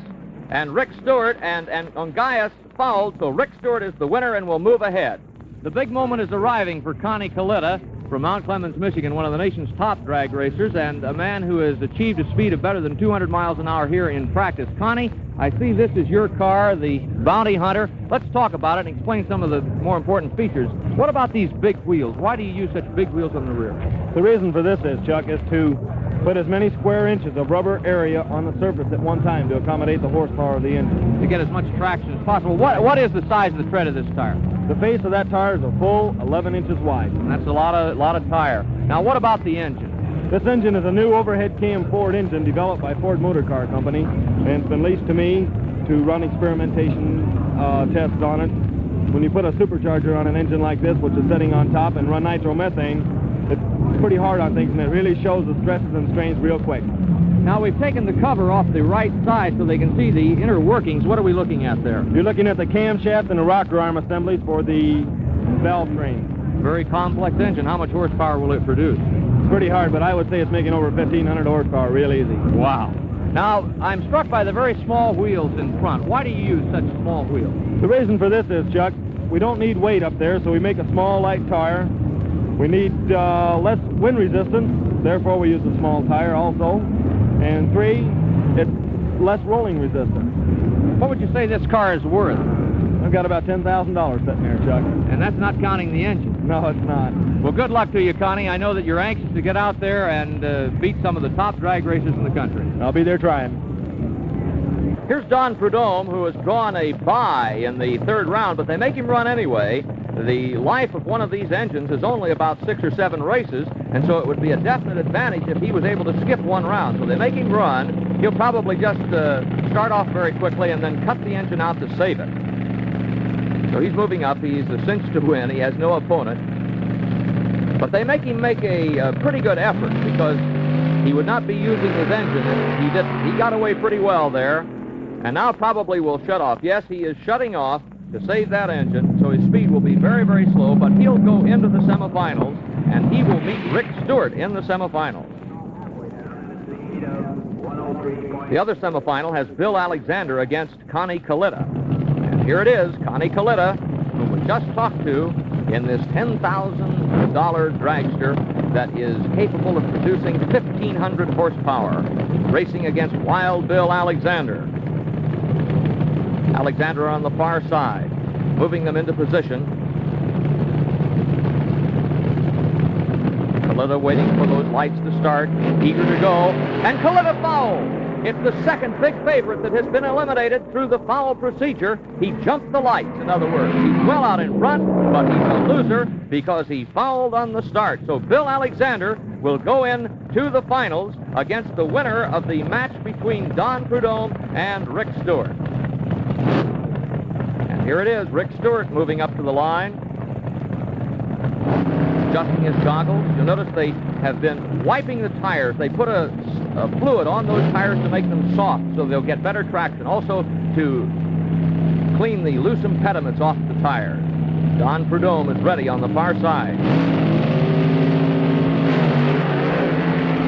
and Rick Stewart, and Ungaius fouled, so Rick Stewart is the winner and will move ahead. The big moment is arriving for Connie Kalita from Mount Clemens, Michigan, one of the nation's top drag racers, and a man who has achieved a speed of better than 200 miles an hour here in practice. Connie, I see this is your car, the Bounty Hunter. Let's talk about it and explain some of the more important features. What about these big wheels? Why do you use such big wheels on the rear? The reason for this is, Chuck, is to put as many square inches of rubber area on the surface at one time to accommodate the horsepower of the engine. To get as much traction as possible. What is the size of the tread of this tire? The face of that tire is a full 11 inches wide. And that's a lot of tire. Now, what about the engine? This engine is a new overhead cam Ford engine developed by Ford Motor Car Company, and it's been leased to me to run experimentation tests on it. When you put a supercharger on an engine like this, which is sitting on top, and run nitromethane, it's pretty hard on things, and it really shows the stresses and strains real quick. Now, we've taken the cover off the right side so they can see the inner workings. What are we looking at there? You're looking at the camshaft and the rocker arm assemblies for the valve train. Very complex engine. How much horsepower will it produce? It's pretty hard, but I would say it's making over 1,500 horsepower real easy. Wow. Now, I'm struck by the very small wheels in front. Why do you use such small wheels? The reason for this is, Chuck, we don't need weight up there, so we make a small, light tire. We need less wind resistance, therefore we use a small tire also. And 3, it's less rolling resistance. What would you say this car is worth? I've got about $10,000 sitting there, Chuck. And that's not counting the engine. No, it's not. Well, good luck to you, Connie. I know that you're anxious to get out there and beat some of the top drag racers in the country. I'll be there trying. Here's Don Prudhomme, who has drawn a bye in the third round, but they make him run anyway. The life of one of these engines is only about 6 or 7 races, and so it would be a definite advantage if he was able to skip one round. So they make him run. He'll probably just start off very quickly and then cut the engine out to save it. So he's moving up. He's a cinch to win. He has no opponent. But they make him make a pretty good effort because he would not be using his engine, and he didn't. He got away pretty well there, and now probably will shut off. Yes, he is shutting off to save that engine, so his speed will be very, very slow, but he'll go into the semifinals, and he will meet Rick Stewart in the semifinals. The other semifinal has Bill Alexander against Connie Kalitta. And here it is, Connie Kalitta, whom we just talked to in this $10,000 dragster that is capable of producing 1,500 horsepower, racing against Wild Bill Alexander. Alexander on the far side, moving them into position. Kalitta waiting for those lights to start, eager to go, and Kalitta fouls. It's the second big favorite that has been eliminated through the foul procedure. He jumped the lights, in other words. He's well out in front, but he's a loser because he fouled on the start. So Bill Alexander will go in to the finals against the winner of the match between Don Prudhomme and Rick Stewart. And here it is, Rick Stewart moving up to the line, adjusting his goggles. You'll notice they have been wiping the tires. They put a fluid on those tires to make them soft so they'll get better traction. Also to clean the loose impediments off the tires. Don Prudhomme is ready on the far side.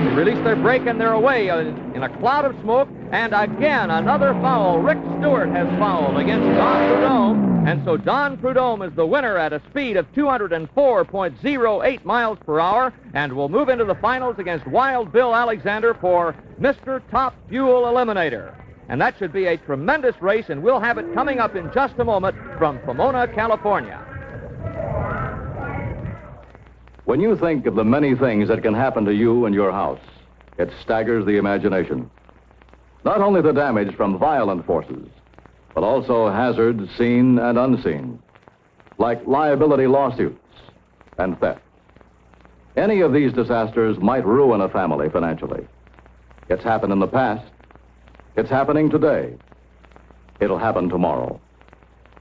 They release their brake and they're away in a cloud of smoke. And again, another foul. Rick Stewart has fouled against Don Prudhomme. And so Don Prudhomme is the winner at a speed of 204.08 miles per hour and will move into the finals against Wild Bill Alexander for Mr. Top Fuel Eliminator. And that should be a tremendous race, and we'll have it coming up in just a moment from Pomona, California. When you think of the many things that can happen to you and your house, it staggers the imagination. Not only the damage from violent forces, but also hazards seen and unseen, like liability lawsuits and theft. Any of these disasters might ruin a family financially. It's happened in the past. It's happening today. It'll happen tomorrow.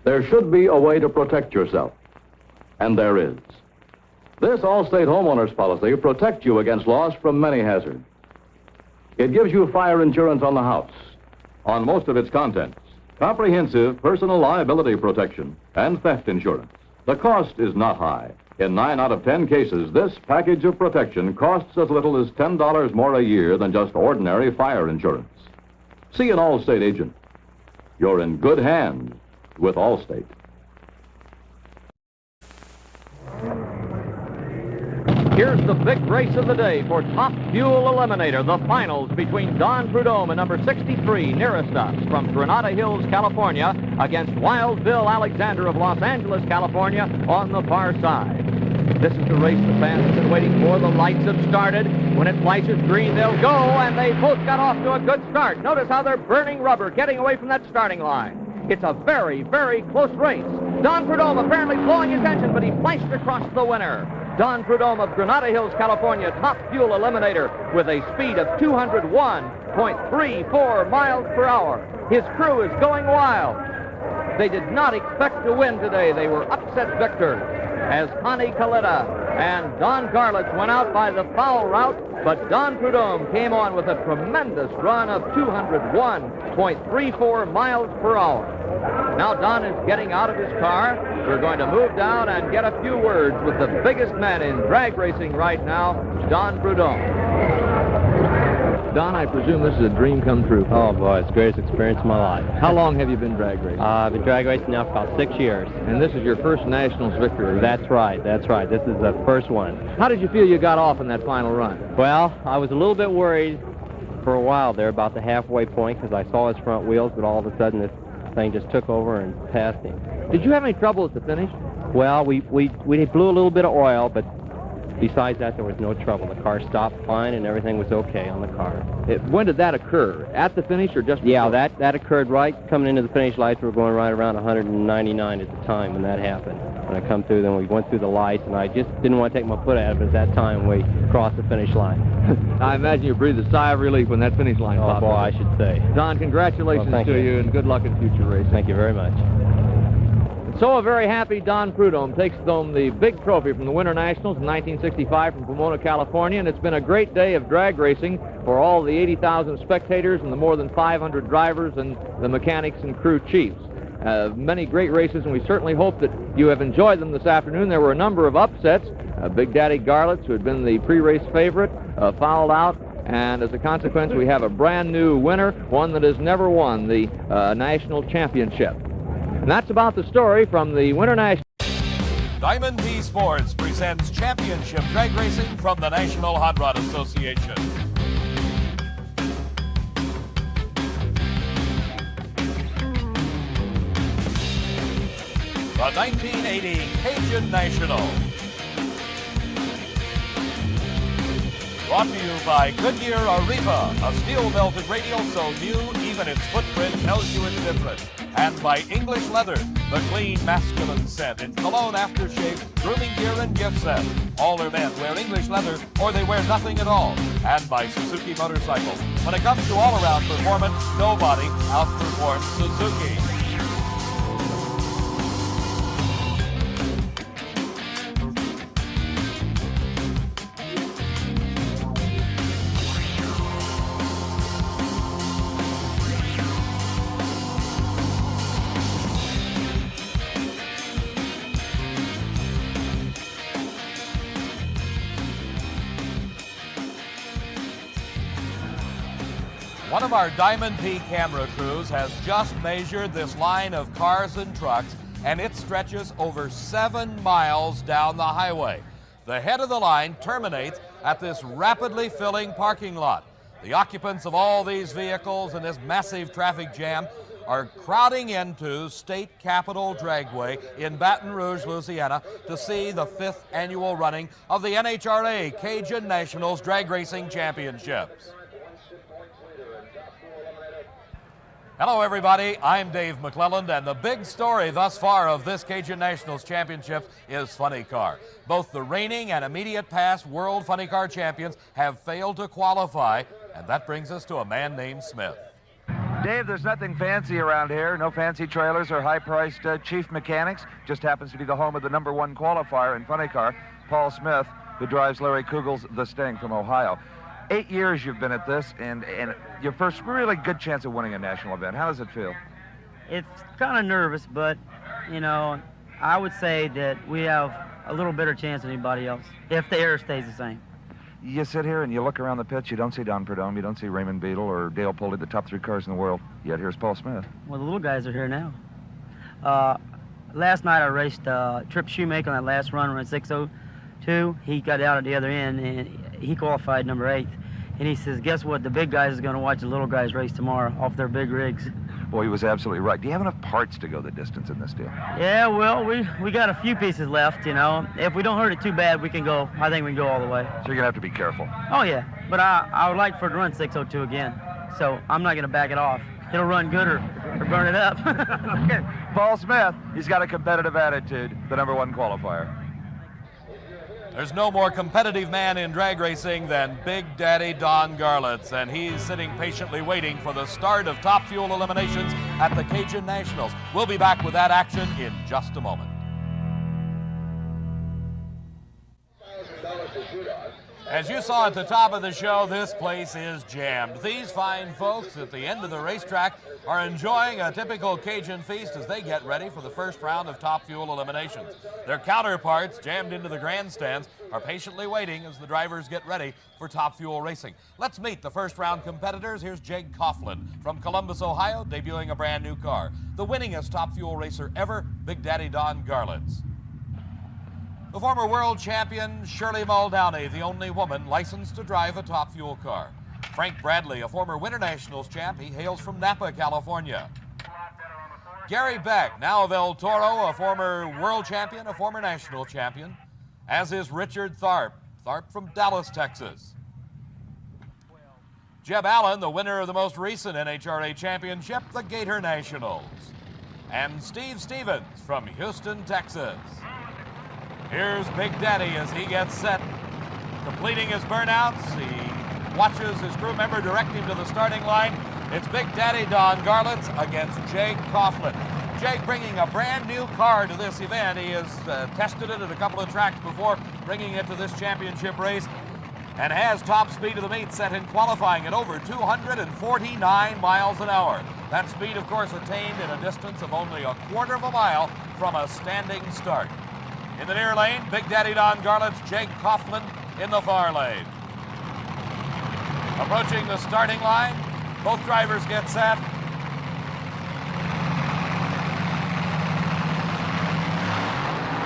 There should be a way to protect yourself, and there is. This Allstate homeowners policy protects you against loss from many hazards. It gives you fire insurance on the house, on most of its contents, comprehensive personal liability protection, and theft insurance. The cost is not high. In 9 out of 10 cases, this package of protection costs as little as $10 more a year than just ordinary fire insurance. See an Allstate agent. You're in good hands with Allstate. Here's the big race of the day for Top Fuel Eliminator, the finals between Don Prudhomme and number 63, nearest us, from Granada Hills, California, against Wild Bill Alexander of Los Angeles, California, on the far side. This is the race the fans have been waiting for. The lights have started. When it flashes green, they'll go, and they both got off to a good start. Notice how they're burning rubber, getting away from that starting line. It's a very, very close race. Don Prudhomme apparently blowing his engine, but he flashed across the winner. Don Prudhomme of Granada Hills, California, Top Fuel Eliminator with a speed of 201.34 miles per hour. His crew is going wild. They did not expect to win today. They were upset victors as Connie Kalitta and Don Garlitz went out by the foul route, but Don Prudhomme came on with a tremendous run of 201.34 miles per hour. Now Don is getting out of his car. We're going to move down and get a few words with the biggest man in drag racing right now, Don Prudhomme. Don, I presume this is a dream come true. Oh, boy, it's the greatest experience of my life. How long have you been drag racing? I've been drag racing now for about 6 years. And this is your first Nationals victory? That's right, that's right. This is the first one. How did you feel you got off in that final run? Well, I was a little bit worried for a while there about the halfway point because I saw his front wheels, but all of a sudden this thing just took over and passed him. Did you have any trouble at the finish? Well, we blew a little bit of oil, but besides that, there was no trouble. The car stopped fine, and everything was okay on the car. When did that occur? At the finish or just before? Yeah, that occurred right coming into the finish lights. We were going right around 199 at the time when that happened. When I come through, then we went through the lights, and I just didn't want to take my foot out of it at that time we crossed the finish line. I imagine you breathed a sigh of relief when that finish line popped. Oh, boy, I should say. Don, congratulations to you, and good luck in future races. Thank you very much. So a very happy Don Prudhomme takes home the big trophy from the Winter Nationals in 1965 from Pomona, California, and it's been a great day of drag racing for all the 80,000 spectators and the more than 500 drivers and the mechanics and crew chiefs. Many great races, and we certainly hope that you have enjoyed them this afternoon. There were a number of upsets. Big Daddy Garlitz, who had been the pre-race favorite, fouled out, and as a consequence, we have a brand new winner, one that has never won the national championship. And that's about the story from the Winter National. Diamond P Sports presents championship drag racing from the National Hot Rod Association. The 1980 Cajun National. Brought to you by Goodyear Arriva, a steel-belted radial so new even its footprint tells you it's different. And by English Leather, the clean masculine scent in cologne, aftershave, grooming gear, and gift set. All their men wear English leather or they wear nothing at all. And by Suzuki Motorcycles. When it comes to all-around performance, nobody outperforms Suzuki. One of our Diamond P camera crews has just measured this line of cars and trucks, and it stretches over 7 miles down the highway. The head of the line terminates at this rapidly filling parking lot. The occupants of all these vehicles in this massive traffic jam are crowding into State Capitol Dragway in Baton Rouge, Louisiana, to see the 5th annual running of the NHRA Cajun Nationals Drag Racing Championships. Hello, everybody. I'm Dave McClelland, and the big story thus far of this Cajun Nationals Championship is Funny Car. Both the reigning and immediate past World Funny Car champions have failed to qualify, and that brings us to a man named Smith. Dave, there's nothing fancy around here. No fancy trailers or high-priced chief mechanics. Just happens to be the home of the #1 qualifier in Funny Car, Paul Smith, who drives Larry Kugel's The Sting from Ohio. 8 years you've been at this, and your first really good chance of winning a national event. How does it feel? It's kind of nervous, but, you know, I would say that we have a little better chance than anybody else if the air stays the same. You sit here and you look around the pits, you don't see Don Prudhomme, you don't see Raymond Beadle or Dale Pulley, the top 3 cars in the world, yet here's Paul Smith. Well, the little guys are here now. Last night I raced Trip Shoemaker on that last run, run 602. He got out at the other end, and he qualified number 8. And he says, guess what? The big guys is going to watch the little guys race tomorrow off their big rigs. Boy, he was absolutely right. Do you have enough parts to go the distance in this deal? Yeah, well, we got a few pieces left, you know. If we don't hurt it too bad, we can go. I think we can go all the way. So you're going to have to be careful. Oh, yeah. But I would like for it to run 602 again. So I'm not going to back it off. It'll run good or burn it up. Okay. Paul Smith, he's got a competitive attitude, the #1 qualifier. There's no more competitive man in drag racing than Big Daddy Don Garlitz, and he's sitting patiently waiting for the start of Top Fuel eliminations at the Cajun Nationals. We'll be back with that action in just a moment. As you saw at the top of the show, this place is jammed. These fine folks at the end of the racetrack are enjoying a typical Cajun feast as they get ready for the first round of Top Fuel eliminations. Their counterparts, jammed into the grandstands, are patiently waiting as the drivers get ready for Top Fuel racing. Let's meet the first round competitors. Here's Jake Coughlin from Columbus, Ohio, debuting a brand new car. The winningest Top Fuel racer ever, Big Daddy Don Garlitz. The former world champion, Shirley Muldowney, the only woman licensed to drive a Top Fuel car. Frank Bradley, a former Winter Nationals champ, he hails from Napa, California. Gary Beck, now of El Toro, a former world champion, a former national champion, as is Richard Tharp. Tharp from Dallas, Texas. Jeb Allen, the winner of the most recent NHRA championship, the Gator Nationals. And Steve Stevens from Houston, Texas. Here's Big Daddy as he gets set, completing his burnouts. He watches his crew member direct him to the starting line. It's Big Daddy Don Garlitz against Jake Coughlin. Jake bringing a brand new car to this event. He has tested it at a couple of tracks before bringing it to this championship race, and has top speed of the meet set in qualifying at over 249 miles an hour. That speed, of course, attained in a distance of only a quarter of a mile from a standing start. In the near lane, Big Daddy Don Garlitz, Jake Coughlin in the far lane. Approaching the starting line, both drivers get set.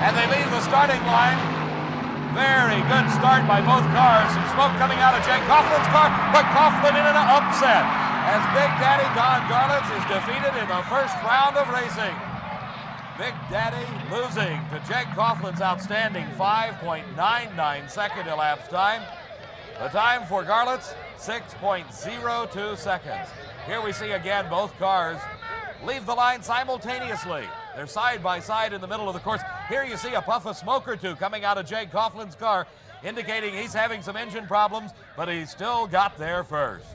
And they leave the starting line. Very good start by both cars. Some smoke coming out of Jake Coughlin's car, but Coughlin in an upset as Big Daddy Don Garlitz is defeated in the first round of racing. Big Daddy losing to Jake Coughlin's outstanding 5.99 second elapsed time. The time for Garlitz, 6.02 seconds. Here we see again both cars leave the line simultaneously. They're side by side in the middle of the course. Here you see a puff of smoke or two coming out of Jake Coughlin's car, indicating he's having some engine problems, but he still got there first.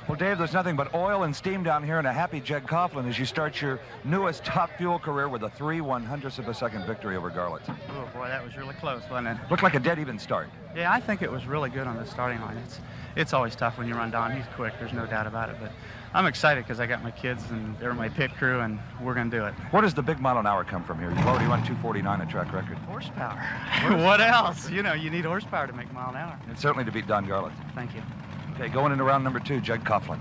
Well, Dave, there's nothing but oil and steam down here, and a happy Jake Coughlin as you start your newest Top Fuel career with a 3/100th of a second victory over Garlitz. Oh, boy, that was really close, wasn't it? Looked like a dead even start. Yeah, I think it was really good on the starting line. It's always tough when you run Don. He's quick, there's no doubt about it, but I'm excited because I got my kids and they're my pit crew, and we're going to do it. Where does the big mile an hour come from here? You've already run 249 at track record. Horsepower. What else? You know, you need horsepower to make a mile an hour. And certainly to beat Don Garlitz. Thank you. Okay, going into round number 2, Jake Coughlin.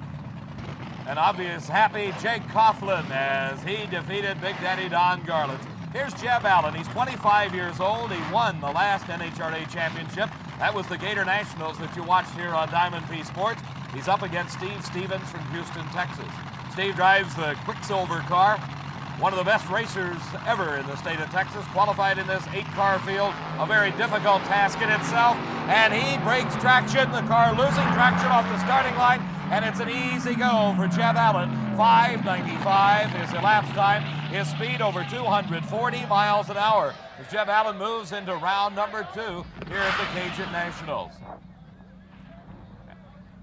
An obvious happy Jake Coughlin as he defeated Big Daddy Don Garlitz. Here's Jeb Allen. He's 25 years old. He won the last NHRA championship. That was the Gator Nationals that you watched here on Diamond P Sports. He's up against Steve Stevens from Houston, Texas. Steve drives the Quicksilver car, one of the best racers ever in the state of Texas, qualified in this 8-car field, a very difficult task in itself, and he breaks traction, the car losing traction off the starting line, and it's an easy go for Jeb Allen. 5.95 his elapsed time, his speed over 240 miles an hour as Jeb Allen moves into round number 2 here at the Cajun Nationals.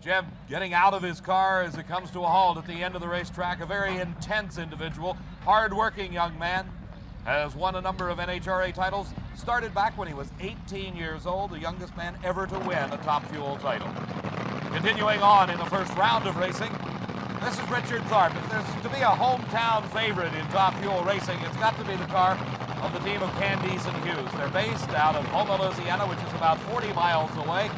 Jeb getting out of his car as it comes to a halt at the end of the racetrack. A very intense individual, hard-working young man, has won a number of NHRA titles, started back when he was 18 years old, the youngest man ever to win a Top Fuel title. Continuing on in the first round of racing, this is Richard Tharp. If there's to be a hometown favorite in Top Fuel racing, it's got to be the car of the team of Candice and Hughes. They're based out of Houma, Louisiana, which is about 40 miles away.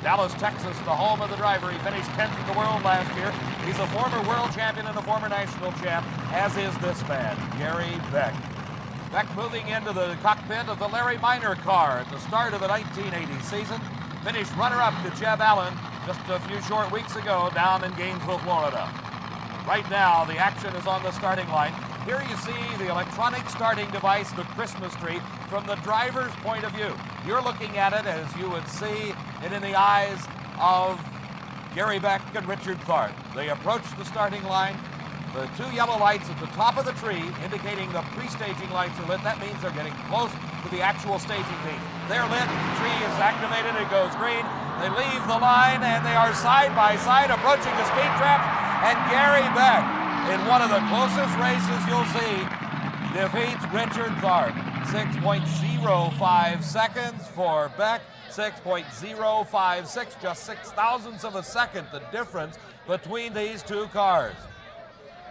Dallas, Texas, the home of the driver. He finished 10th in the world last year. He's a former world champion and a former national champ, as is this man, Gary Beck. Beck moving into the cockpit of the Larry Minor car at the start of the 1980 season. Finished runner-up to Jeb Allen just a few short weeks ago down in Gainesville, Florida. Right now, the action is on the starting line. Here you see the electronic starting device, the Christmas tree, from the driver's point of view. You're looking at it as you would see it in the eyes of Gary Beck and Richard Tharp. They approach the starting line. The 2 yellow lights at the top of the tree indicating the pre-staging lights are lit. That means they're getting close to the actual staging beam. They're lit, the tree is activated, it goes green. They leave the line and they are side by side approaching the speed trap. And Gary Beck, in one of the closest races you'll see, defeats Richard Tharp. 6.05 seconds for Beck, 6.056, just 6,000ths of a second, the difference between these two cars.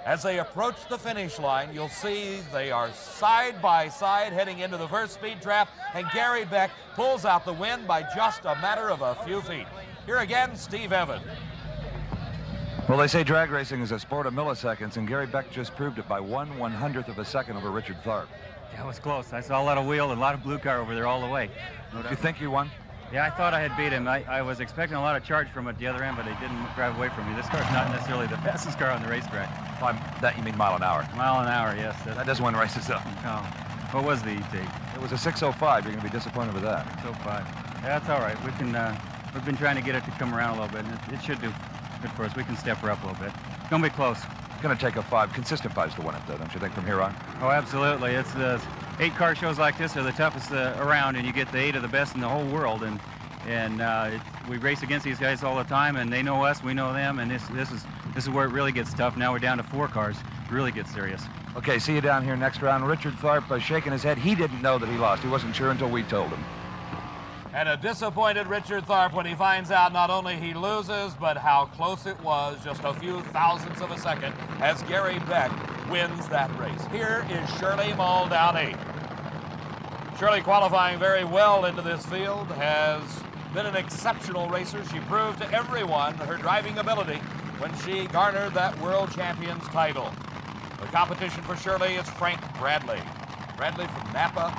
As they approach the finish line, you'll see they are side by side heading into the first speed trap, and Gary Beck pulls out the win by just a matter of a few feet. Here again, Steve Evans. Well, they say drag racing is a sport of milliseconds, and Gary Beck just proved it by 1/100th of a second over Richard Tharp. Yeah, it was close. I saw a lot of wheel and a lot of blue car over there all the way. No doubt. You think you won? Yeah, I thought I had beat him. I was expecting a lot of charge from at the other end, but he didn't drive away from me. This car's not necessarily the fastest car on the racetrack. That you mean mile an hour? Mile an hour, yes. That doesn't win races, though. No. What was the ET? It was a 6:05. You're going to be disappointed with that. 6:05. Yeah, that's all right. We can. We've been trying to get it to come around a little bit, and it should do good for us. We can step her up a little bit. It's going to be close. It's going to take a 5, consistent 5s to win it, though, don't you think, from here on? Oh, absolutely. It's 8-car shows like this are the toughest around, and you get the 8 of the best in the whole world. And we race against these guys all the time, and they know us, we know them, and this is where it really gets tough. Now we're down to 4 cars. It really gets serious. Okay, see you down here next round. Richard Tharp shaking his head. He didn't know that he lost. He wasn't sure until we told him. And a disappointed Richard Tharp when he finds out not only he loses, but how close it was, just a few thousandths of a second, as Gary Beck wins that race. Here is Shirley Muldowney. Shirley qualifying very well into this field, has been an exceptional racer. She proved to everyone her driving ability when she garnered that World Champions title. The competition for Shirley is Frank Bradley. Bradley from Napa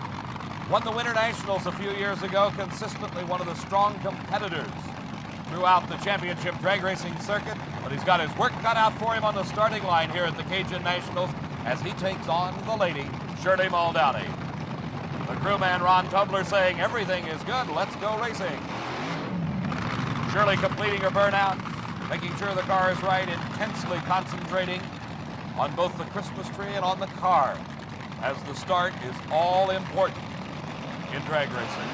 won the Winter Nationals a few years ago, consistently one of the strong competitors throughout the championship drag racing circuit, but he's got his work cut out for him on the starting line here at the Cajun Nationals as he takes on the lady, Shirley Muldowney. The crewman Ron Tubler saying everything is good, let's go racing. Shirley completing her burnout, making sure the car is right, intensely concentrating on both the Christmas tree and on the car, as the start is all important in drag racing.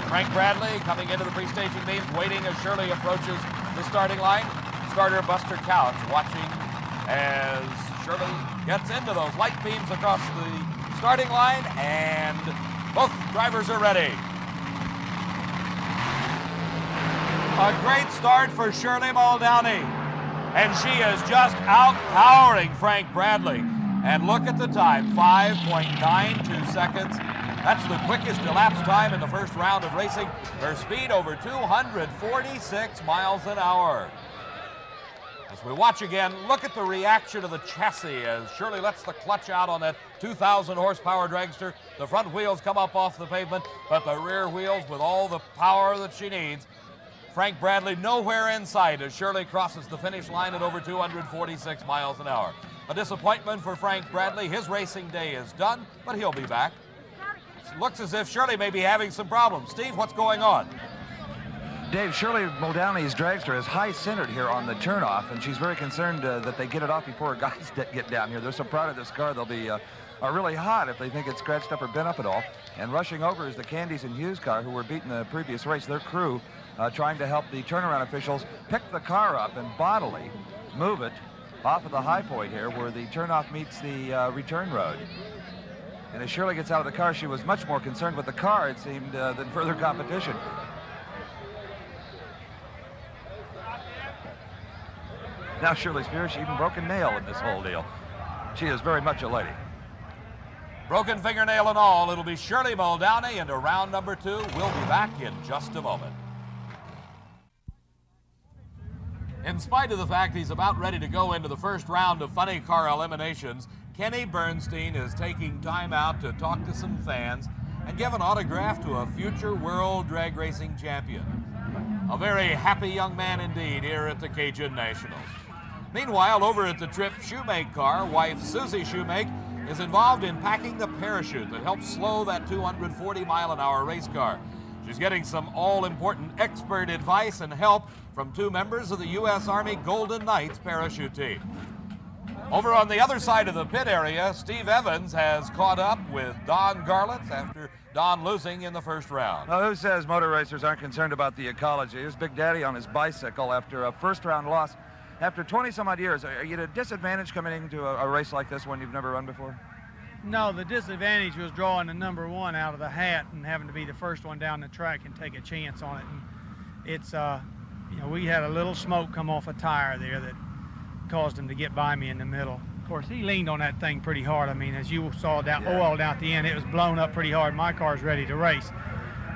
Frank Bradley coming into the pre-staging means, waiting as Shirley approaches the starting line. Starter Buster Couch watching as Shirley gets into those light beams across the starting line, and both drivers are ready. A great start for Shirley Muldowney, and she is just outpowering Frank Bradley. And look at the time, 5.92 seconds. That's the quickest elapsed time in the first round of racing. Her speed over 246 miles an hour. As we watch again, look at the reaction of the chassis as Shirley lets the clutch out on that 2,000 horsepower dragster. The front wheels come up off the pavement, but the rear wheels with all the power that she needs. Frank Bradley nowhere in sight as Shirley crosses the finish line at over 246 miles an hour. A disappointment for Frank Bradley. His racing day is done, but he'll be back. It looks as if Shirley may be having some problems. Steve, what's going on? Dave, Shirley Muldowney's dragster is high-centered here on the turnoff, and she's very concerned that they get it off before her guys get down here. They're so proud of this car, they'll be really hot if they think it's scratched up or bent up at all. And rushing over is the Candies and Hughes car, who were beating the previous race. Their crew trying to help the turnaround officials pick the car up and bodily move it off of the high point here where the turnoff meets the return road. And as Shirley gets out of the car, she was much more concerned with the car, it seemed, than further competition. Now Shirley's fear, she even broke a nail in this whole deal. She is very much a lady. Broken fingernail and all, it'll be Shirley Muldowney into round number 2. We'll be back in just a moment. In spite of the fact he's about ready to go into the first round of funny car eliminations, Kenny Bernstein is taking time out to talk to some fans and give an autograph to a future world drag racing champion. A very happy young man indeed here at the Cajun Nationals. Meanwhile, over at the Trip Shoemake car, wife Susie Shoemake is involved in packing the parachute that helps slow that 240-mile-an-hour race car. She's getting some all-important expert advice and help from 2 members of the U.S. Army Golden Knights parachute team. Over on the other side of the pit area, Steve Evans has caught up with Don Garlitz after Don losing in the first round. Now, who says motor racers aren't concerned about the ecology? Here's Big Daddy on his bicycle after a first-round loss. After 20-some-odd years, are you at a disadvantage coming into a race like this one you've never run before? No, the disadvantage was drawing the number 1 out of the hat and having to be the first one down the track and take a chance on it. And it's, you know, we had a little smoke come off a tire there that caused him to get by me in the middle. Of course, he leaned on that thing pretty hard. I mean, as you saw down oil down at the end, it was blown up pretty hard. My car's ready to race.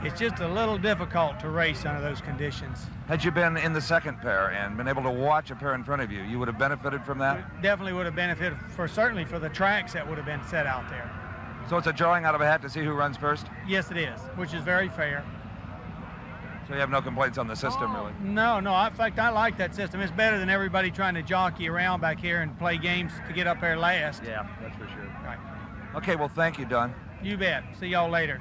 It's just a little difficult to race under those conditions. Had you been in the second pair and been able to watch a pair in front of you, you would have benefited from that? Definitely would have benefited, certainly for the tracks that would have been set out there. So it's a drawing out of a hat to see who runs first? Yes, it is, which is very fair. So you have no complaints on the system, really? No. In fact, I like that system. It's better than everybody trying to jockey around back here and play games to get up there last. Yeah, that's for sure. Right. Okay, well, thank you, Don. You bet. See y'all later.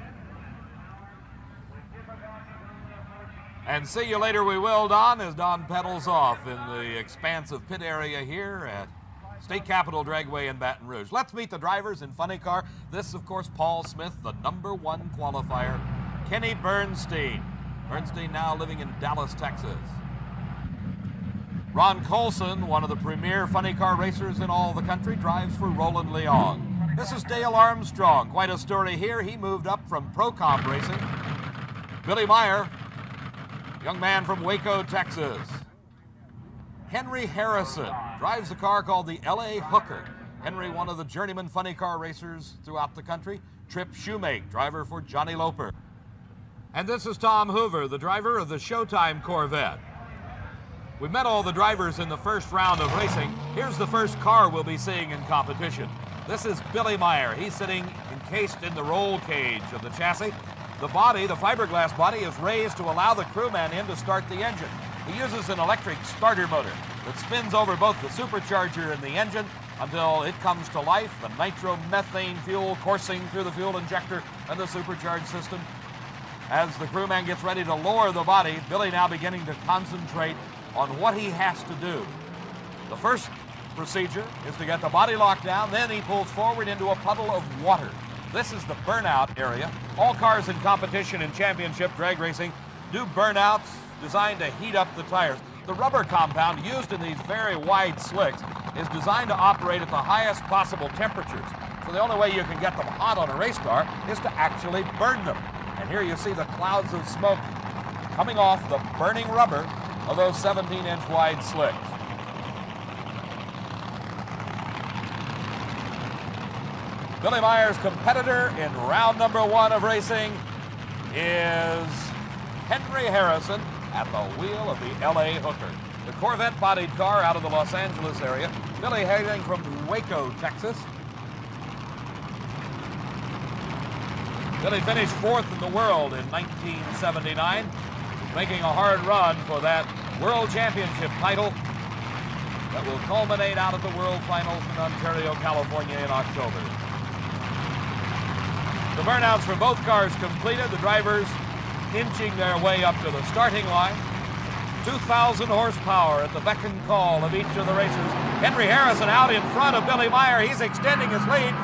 And see you later we will, Don, as Don pedals off in the expansive pit area here at State Capitol Dragway in Baton Rouge. Let's meet the drivers in funny car. This, of course, Paul Smith, the #1 qualifier. Kenny Bernstein. Bernstein now living in Dallas, Texas. Ron Colson, one of the premier funny car racers in all the country, drives for Roland Leong. This is Dale Armstrong. Quite a story here. He moved up from Pro Comp Racing. Billy Meyer, young man from Waco, Texas. Henry Harrison drives a car called the LA Hooker. Henry, one of the journeyman funny car racers throughout the country. Trip Shoemake, driver for Johnny Loper. And this is Tom Hoover, the driver of the Showtime Corvette. We met all the drivers in the first round of racing. Here's the first car we'll be seeing in competition. This is Billy Meyer. He's sitting encased in the roll cage of the chassis. The body, the fiberglass body, is raised to allow the crewman in to start the engine. He uses an electric starter motor that spins over both the supercharger and the engine until it comes to life. The nitromethane fuel coursing through the fuel injector and the supercharged system. As the crewman gets ready to lower the body, Billy now beginning to concentrate on what he has to do. The first procedure is to get the body locked down, then he pulls forward into a puddle of water. This is the burnout area. All cars in competition in championship drag racing do burnouts designed to heat up the tires. The rubber compound used in these very wide slicks is designed to operate at the highest possible temperatures. So the only way you can get them hot on a race car is to actually burn them. And here you see the clouds of smoke coming off the burning rubber of those 17-inch wide slicks. Billy Meyer's competitor in round #1 of racing is Henry Harrison at the wheel of the LA Hooker. The Corvette-bodied car out of the Los Angeles area. Billy hailing from Waco, Texas. Billy finished 4th in the world in 1979, making a hard run for that World Championship title that will culminate out at the World Finals in Ontario, California in October. The burnouts for both cars completed, the drivers inching their way up to the starting line. 2,000 horsepower at the beck and call of each of the racers. Henry Harrison out in front of Billy Meyer. He's extending his lead.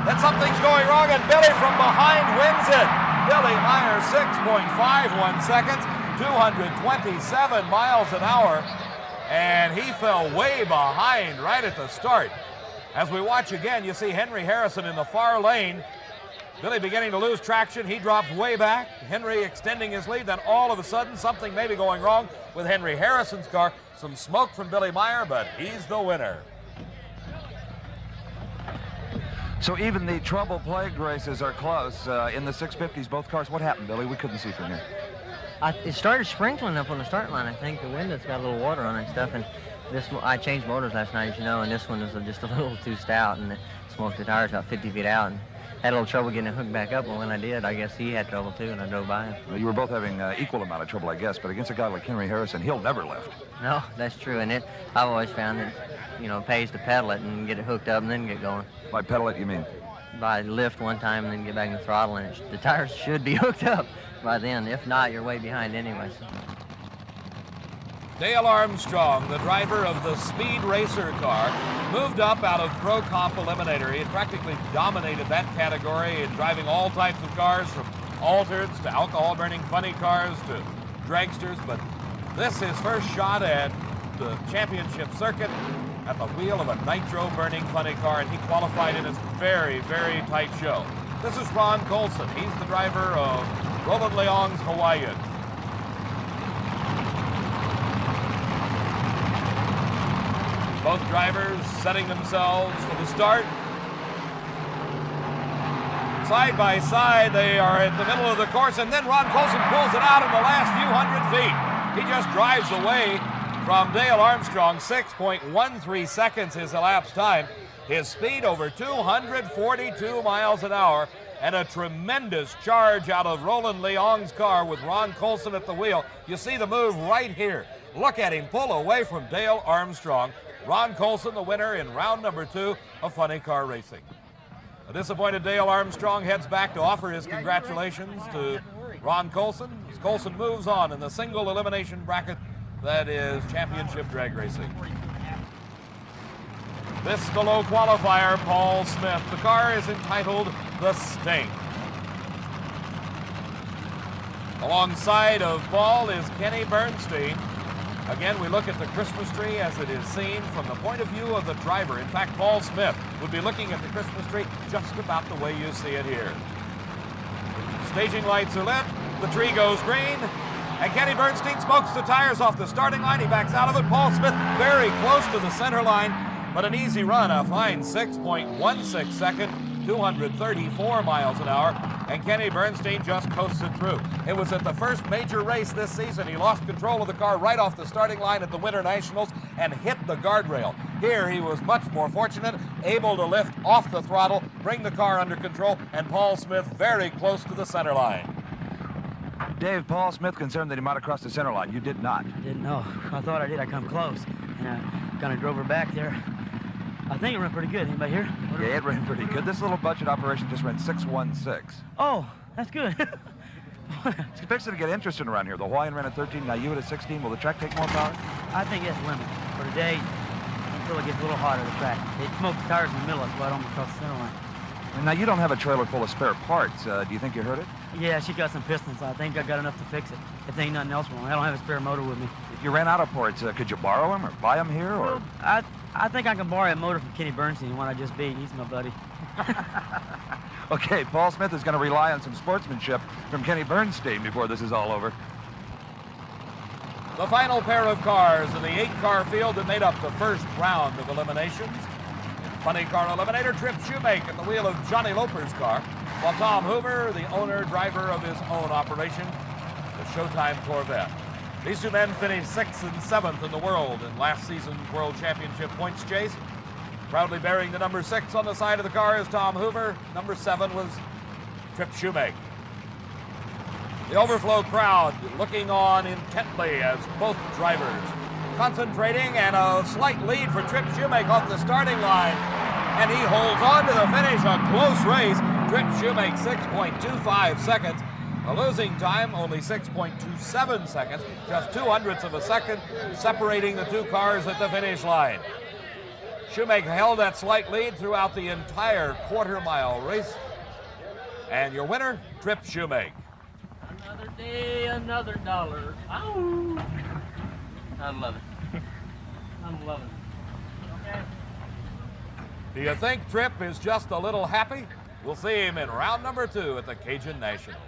Then something's going wrong, and Billy from behind wins it. Billy Meyer, 6.51 seconds, 227 miles an hour, and he fell way behind right at the start. As we watch again, you see Henry Harrison in the far lane. Billy beginning to lose traction. He drops way back. Henry extending his lead. Then all of a sudden, something may be going wrong with Henry Harrison's car. Some smoke from Billy Meyer, but he's the winner. So even the trouble-plagued races are close. In the 650s, both cars. What happened, Billy? We couldn't see from here. It started sprinkling up on the start line. I think the window's got a little water on it and stuff. And I changed motors last night, as you know, and this one was just a little too stout, and it smoked the tires about 50 feet out. And had a little trouble getting it hooked back up, but when I did, I guess he had trouble too, and I drove by him. Well, you were both having equal amount of trouble, I guess, but against a guy like Henry Harrison, he'll never lift. No, that's true, and I've always found that, it pays to pedal it and get it hooked up and then get going. By pedal it, you mean? By lift one time and then get back in the throttle, and the tires should be hooked up by then. If not, you're way behind anyway. So. Dale Armstrong, the driver of the Speed Racer car, moved up out of Pro Comp Eliminator. He had practically dominated that category in driving all types of cars, from altereds to alcohol-burning funny cars to dragsters. But this is his first shot at the championship circuit at the wheel of a nitro-burning funny car, and he qualified in a very, very tight show. This is Ron Colson. He's the driver of Roland Leong's Hawaiian. Both drivers setting themselves for the start. Side by side, they are at the middle of the course, and then Ron Colson pulls it out in the last few hundred feet. He just drives away from Dale Armstrong. 6.13 seconds his elapsed time. His speed over 242 miles an hour, and a tremendous charge out of Roland Leong's car with Ron Colson at the wheel. You see the move right here. Look at him pull away from Dale Armstrong. Ron Colson, the winner in round number 2 of Funny Car Racing. A disappointed Dale Armstrong heads back to offer his congratulations to Ron Colson as Colson moves on in the single elimination bracket that is championship drag racing. This the low qualifier, Paul Smith. The car is entitled The Sting. Alongside of Paul is Kenny Bernstein. Again, we look at the Christmas tree as it is seen from the point of view of the driver. In fact, Paul Smith would be looking at the Christmas tree just about the way you see it here. Staging lights are lit, the tree goes green, and Kenny Bernstein smokes the tires off the starting line. He backs out of it. Paul Smith very close to the center line, but an easy run, a fine 6.16 second, 234 miles an hour, and Kenny Bernstein just coasted through. It was at the first major race this season. He lost control of the car right off the starting line at the Winter Nationals and hit the guardrail. Here he was much more fortunate, able to lift off the throttle, bring the car under control, and Paul Smith very close to the center line. Dave, Paul Smith concerned that he might have crossed the center line. You did not. I didn't know. I thought I did. I come close, and I kind of drove her back there. I think it ran pretty good. Anybody here? Yeah, it ran pretty good. This little budget operation just ran 6.16. Oh, that's good. It's fixing to get interesting around here. The Hawaiian ran at 13, now you at 16. Will the track take more power? I think it's limited. For today, until it gets a little hotter, the track. It smoked the tires in the middle, so I don't cross the center line. And now, you don't have a trailer full of spare parts. Do you think you hurt it? Yeah, she got some pistons. I think I got enough to fix it. If there ain't nothing else wrong. I don't have a spare motor with me. If you ran out of parts, could you borrow them or buy them here? Or I think I can borrow a motor from Kenny Bernstein, the one I just beat. He's my buddy. Okay, Paul Smith is going to rely on some sportsmanship from Kenny Bernstein before this is all over. The final pair of cars in the 8-car field that made up the first round of eliminations. Funny Car Eliminator, Trip Shoemake at the wheel of Johnny Loper's car, while Tom Hoover, the owner-driver of his own operation, the Showtime Corvette. These two men finished 6th and 7th in the world in last season's World Championship points chase. Proudly bearing the number 6 on the side of the car is Tom Hoover. Number 7 was Trip Shoemake. The overflow crowd looking on intently as both drivers concentrating, and a slight lead for Trip Shoemake off the starting line, and he holds on to the finish. A close race. Trip Shoemake 6.25 seconds. A losing time only 6.27 seconds, just 0.02 of a second separating the two cars at the finish line. Shoemake held that slight lead throughout the entire quarter-mile race, and your winner, Trip Shoemake. Another day, another dollar. Ow! I'm loving it. I'm loving it. Okay. Do you think Trip is just a little happy? We'll see him in round number 2 at the Cajun Nationals.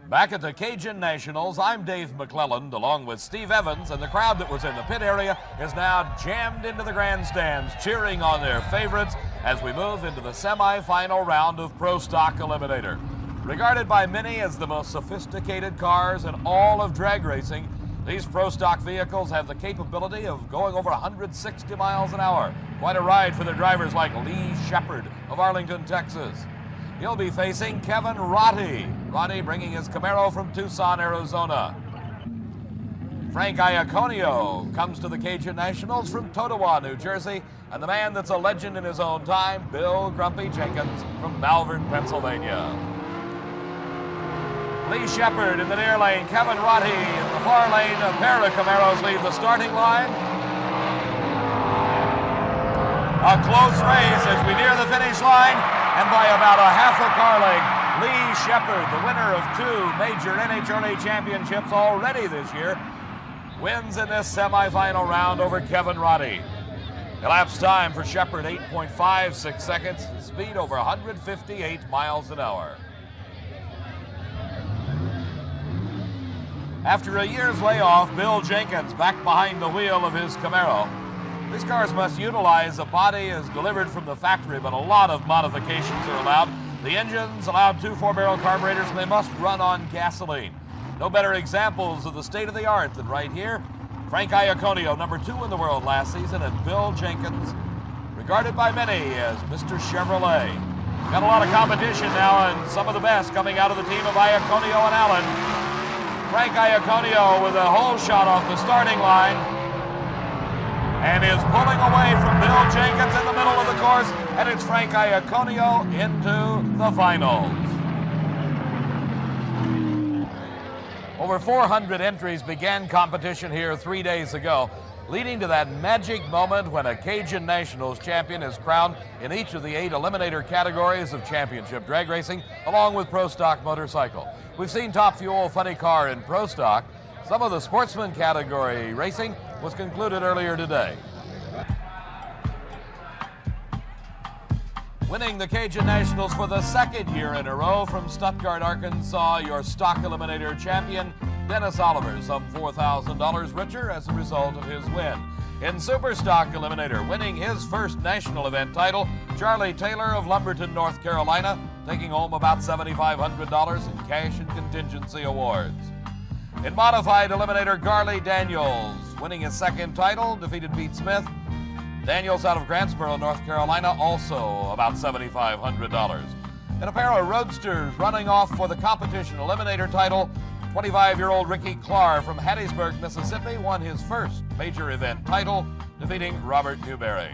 Back at the Cajun Nationals, I'm Dave McClelland along with Steve Evans, and the crowd that was in the pit area is now jammed into the grandstands cheering on their favorites as we move into the semi-final round of Pro Stock Eliminator. Regarded by many as the most sophisticated cars in all of drag racing, these Pro Stock vehicles have the capability of going over 160 miles an hour. Quite a ride for their drivers like Lee Shepard of Arlington, Texas. He'll be facing Kevin Rotti. Rotti bringing his Camaro from Tucson, Arizona. Frank Iaconio comes to the Cajun Nationals from Totowa, New Jersey. And the man that's a legend in his own time, Bill Grumpy Jenkins from Malvern, Pennsylvania. Lee Shepard in the near lane, Kevin Rotti in the far lane. A pair of Camaros leave the starting line. A close race as we near the finish line, and by about a half a car length, Lee Shepard, the winner of 2 major NHRA championships already this year, wins in this semifinal round over Kevin Rotti. Elapsed time for Shepard, 8.56 seconds, speed over 158 miles an hour. After a year's layoff, Bill Jenkins back behind the wheel of his Camaro. These cars must utilize a body as delivered from the factory, but a lot of modifications are allowed. The engines allowed 2 4-barrel carburetors, and they must run on gasoline. No better examples of the state of the art than right here. Frank Iaconio, number 2 in the world last season, and Bill Jenkins regarded by many as Mr. Chevrolet. Got a lot of competition now, and some of the best coming out of the team of Iaconio and Allen. Frank Iaconio with a hole shot off the starting line and is pulling away from Bill Jenkins in the middle of the course, and it's Frank Iaconio into the finals. Over 400 entries began competition here 3 days ago, leading to that magic moment when a Cajun Nationals champion is crowned in each of the 8 eliminator categories of championship drag racing, along with Pro Stock motorcycle. We've seen Top Fuel, Funny Car, and Pro Stock. Some of the sportsman category racing was concluded earlier today. Winning the Cajun Nationals for the 2nd year in a row from Stuttgart, Arkansas, your stock eliminator champion, Dennis Oliver, some $4,000 richer as a result of his win. In Super Stock Eliminator, winning his first national event title, Charlie Taylor of Lumberton, North Carolina, taking home about $7,500 in cash and contingency awards. In Modified Eliminator, Garley Daniels, winning his 2nd title, defeated Pete Smith. Daniels out of Grantsboro, North Carolina, also about $7,500. In a pair of roadsters running off for the competition eliminator title, 25-year-old Ricky Clark from Hattiesburg, Mississippi, won his first major event title, defeating Robert Newberry.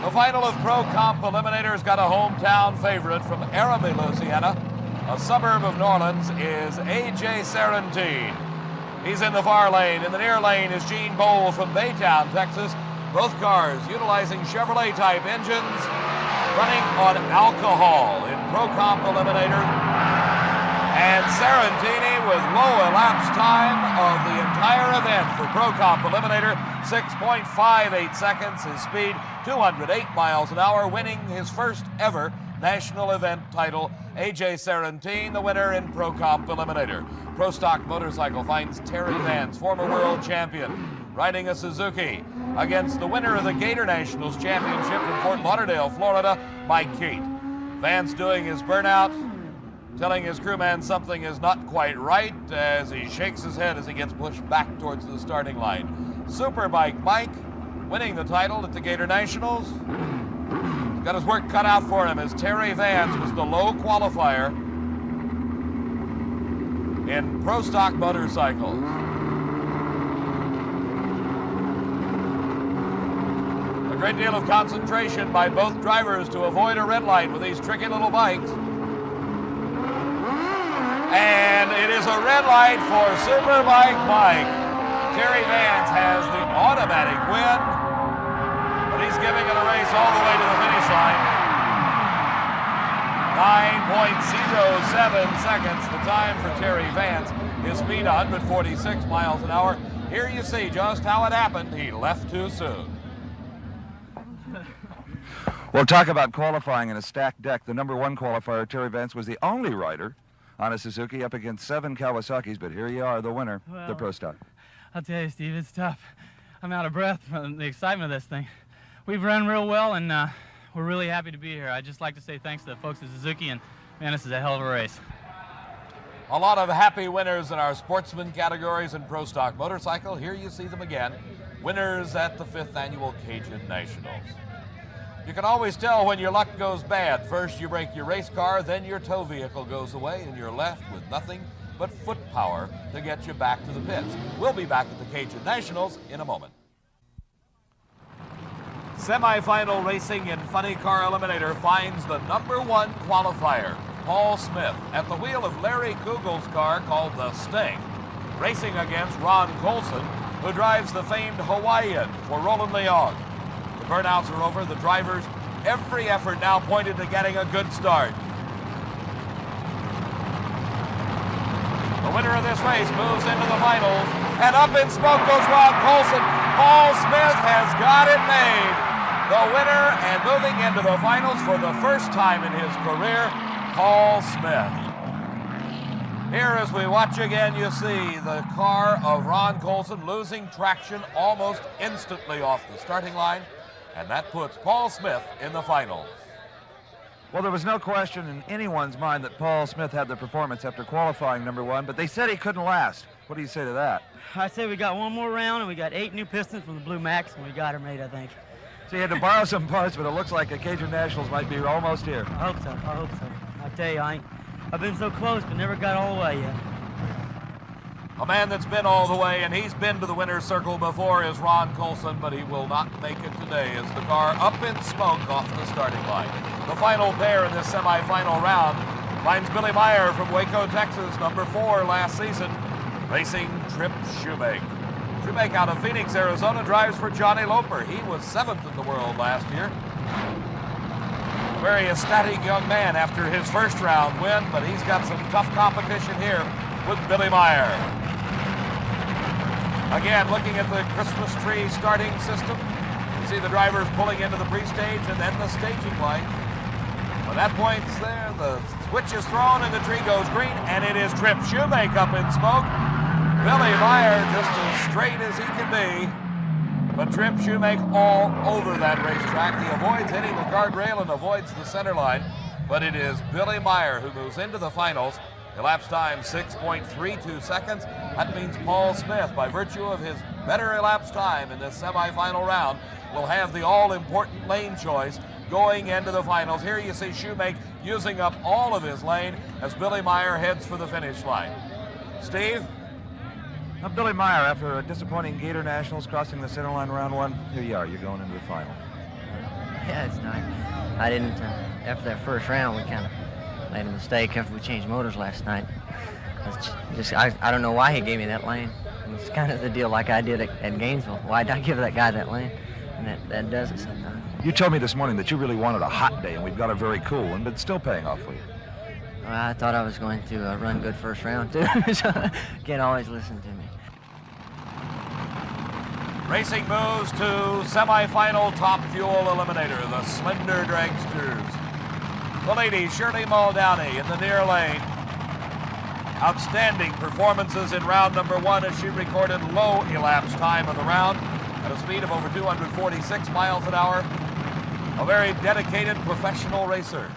The final of Pro Comp Eliminators got a hometown favorite from Aramie, Louisiana, a suburb of New Orleans, is A.J. Sarantine. He's in the far lane. In the near lane is Gene Bowl from Baytown, Texas. Both cars utilizing Chevrolet-type engines, running on alcohol in Pro Comp Eliminator. And Sarantini with low elapsed time of the entire event for Pro Comp Eliminator, 6.58 seconds, his speed 208 miles an hour, winning his first ever national event title. A.J. Sarantine, the winner in Pro Comp Eliminator. Pro Stock Motorcycle finds Terry Vance, former world champion, riding a Suzuki against the winner of the Gator Nationals Championship in Fort Lauderdale, Florida, Mike Keat. Vance doing his burnout, telling his crewman something is not quite right as he shakes his head as he gets pushed back towards the starting line. Superbike Mike winning the title at the Gator Nationals. He's got his work cut out for him as Terry Vance was the low qualifier in Pro Stock Motorcycles. A great deal of concentration by both drivers to avoid a red light with these tricky little bikes. And it is a red light for Superbike Mike. Terry Vance has the automatic win, but he's giving it a race all the way to the finish line. 9.07 seconds, the time for Terry Vance. His speed 146 miles an hour. Here you see just how it happened. He left too soon. Well, talk about qualifying in a stacked deck. The #1 qualifier, Terry Vance, was the only rider on a Suzuki up against 7 Kawasaki's, but here you are, the winner, the Pro Stock. I'll tell you, Steve, it's tough. I'm out of breath from the excitement of this thing. We've run real well, and we're really happy to be here. I'd just like to say thanks to the folks at Suzuki, and man, this is a hell of a race. A lot of happy winners in our sportsman categories in Pro Stock Motorcycle. Here you see them again, winners at the 5th Annual Cajun Nationals. You can always tell when your luck goes bad. First you break your race car, then your tow vehicle goes away, and you're left with nothing but foot power to get you back to the pits. We'll be back at the Cajun Nationals in a moment. Semi-final racing in Funny Car Eliminator finds the #1 qualifier, Paul Smith, at the wheel of Larry Kugel's car called the Sting, racing against Ron Colson, who drives the famed Hawaiian for Roland Leong. The burnouts are over. The drivers, every effort now pointed to getting a good start. The winner of this race moves into the finals, and up in smoke goes Ron Colson. Paul Smith has got it made. The winner and moving into the finals for the first time in his career, Paul Smith. Here as we watch again, you see the car of Ron Colson losing traction almost instantly off the starting line, and that puts Paul Smith in the finals. Well, there was no question in anyone's mind that Paul Smith had the performance after qualifying #1, but they said he couldn't last. What do you say to that? I say we got one more round, and we got 8 new pistons from the Blue Max, and we got her made, I think. So you had to borrow some parts, but it looks like the Cajun Nationals might be almost here. I hope so. I hope so. I tell you, I've been so close, but never got all the way yet. A man that's been all the way, and he's been to the winner's circle before, is Ron Colson, but he will not make it today as the car up in smoke off the starting line. The final pair in this semifinal round finds Billy Meyer from Waco, Texas, number 4 last season, racing Trip Shoemake. Shoemake out of Phoenix, Arizona, drives for Johnny Loper. He was 7th in the world last year. Very ecstatic young man after his first round win, but he's got some tough competition here with Billy Meyer. Again, looking at the Christmas tree starting system, you see the drivers pulling into the pre-stage and then the staging light. When that point's there, the switch is thrown and the tree goes green, and it is Trip Shoemake up in smoke. Billy Meyer just as straight as he can be, but Trip Shoemake all over that racetrack. He avoids hitting the guardrail and avoids the center line, but it is Billy Meyer who moves into the finals. Elapsed time 6.32 seconds. That means Paul Smith, by virtue of his better elapsed time in this semifinal round, will have the all-important lane choice going into the finals. Here you see Shoemake using up all of his lane as Billy Meyer heads for the finish line. Steve? Now, Billy Meyer, after a disappointing Gator Nationals crossing the center line round 1, here you are. You're going into the final. Yeah, it's nice. I didn't, after that first round, we kind of made a mistake after we changed motors last night. I don't know why he gave me that lane. It's kind of the deal like I did at Gainesville. Why'd I give that guy that lane? And that does it sometimes. You told me this morning that you really wanted a hot day, and we've got a very cool one, but it's still paying off for you. Well, I thought I was going to run good first round, too, so can't always listen to me. Racing moves to semifinal top fuel eliminator, the Slender Dragsters. The lady, Shirley Muldowney, in the near lane. Outstanding performances in round number 1 as she recorded low elapsed time of the round at a speed of over 246 miles an hour. A very dedicated professional racer.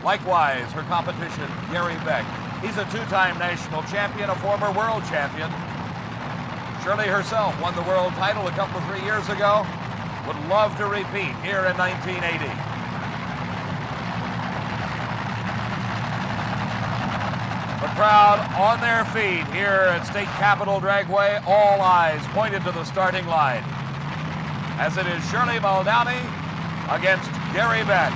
Likewise, her competition, Gary Beck. He's a 2-time national champion, a former world champion. Shirley herself won the world title a couple of 3 years ago. Would love to repeat here in 1980. The crowd on their feet here at State Capitol Dragway, all eyes pointed to the starting line, as it is Shirley Muldowney against Gary Beck.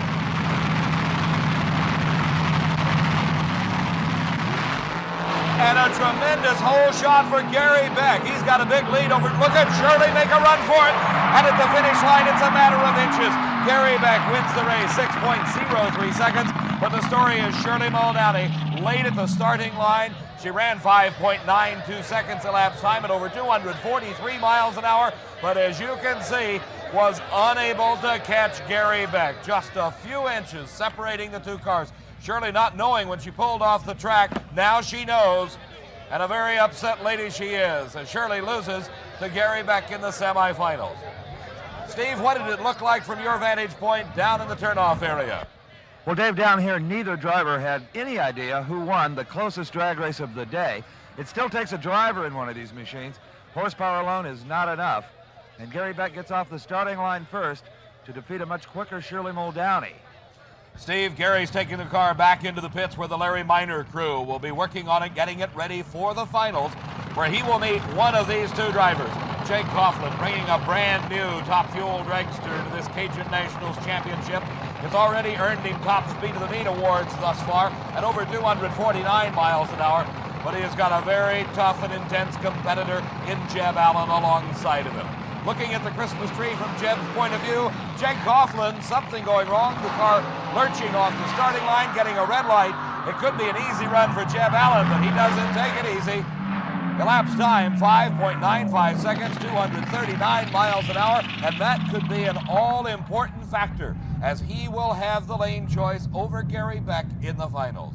And a tremendous hole shot for Gary Beck. He's got a big lead over. Look at Shirley make a run for it. And at the finish line, it's a matter of inches. Gary Beck wins the race, 6.03 seconds. But the story is Shirley Muldowney late at the starting line. She ran 5.92 seconds elapsed time at over 243 miles an hour. But as you can see, was unable to catch Gary Beck. Just a few inches separating the two cars. Shirley not knowing when she pulled off the track. Now she knows, and a very upset lady she is, as Shirley loses to Gary Beck in the semifinals. Steve, what did it look like from your vantage point down in the turnoff area? Well, Dave, down here, neither driver had any idea who won the closest drag race of the day. It still takes a driver in one of these machines. Horsepower alone is not enough. And Gary Beck gets off the starting line first to defeat a much quicker Shirley Muldowney. Steve, Gary's taking the car back into the pits where the Larry Minor crew will be working on it, getting it ready for the finals, where he will meet one of these two drivers. Jake Coughlin, bringing a brand new top fuel dragster to this Cajun Nationals Championship. It's already earned him top speed of the meet awards thus far at over 249 miles an hour, but he has got a very tough and intense competitor in Jeb Allen alongside of him. Looking at the Christmas tree from Jeb's point of view, Jake Coughlin, something going wrong. The car lurching off the starting line, getting a red light. It could be an easy run for Jeb Allen, but he doesn't take it easy. Elapsed time, 5.95 seconds, 239 miles an hour, and that could be an all-important factor as he will have the lane choice over Gary Beck in the finals.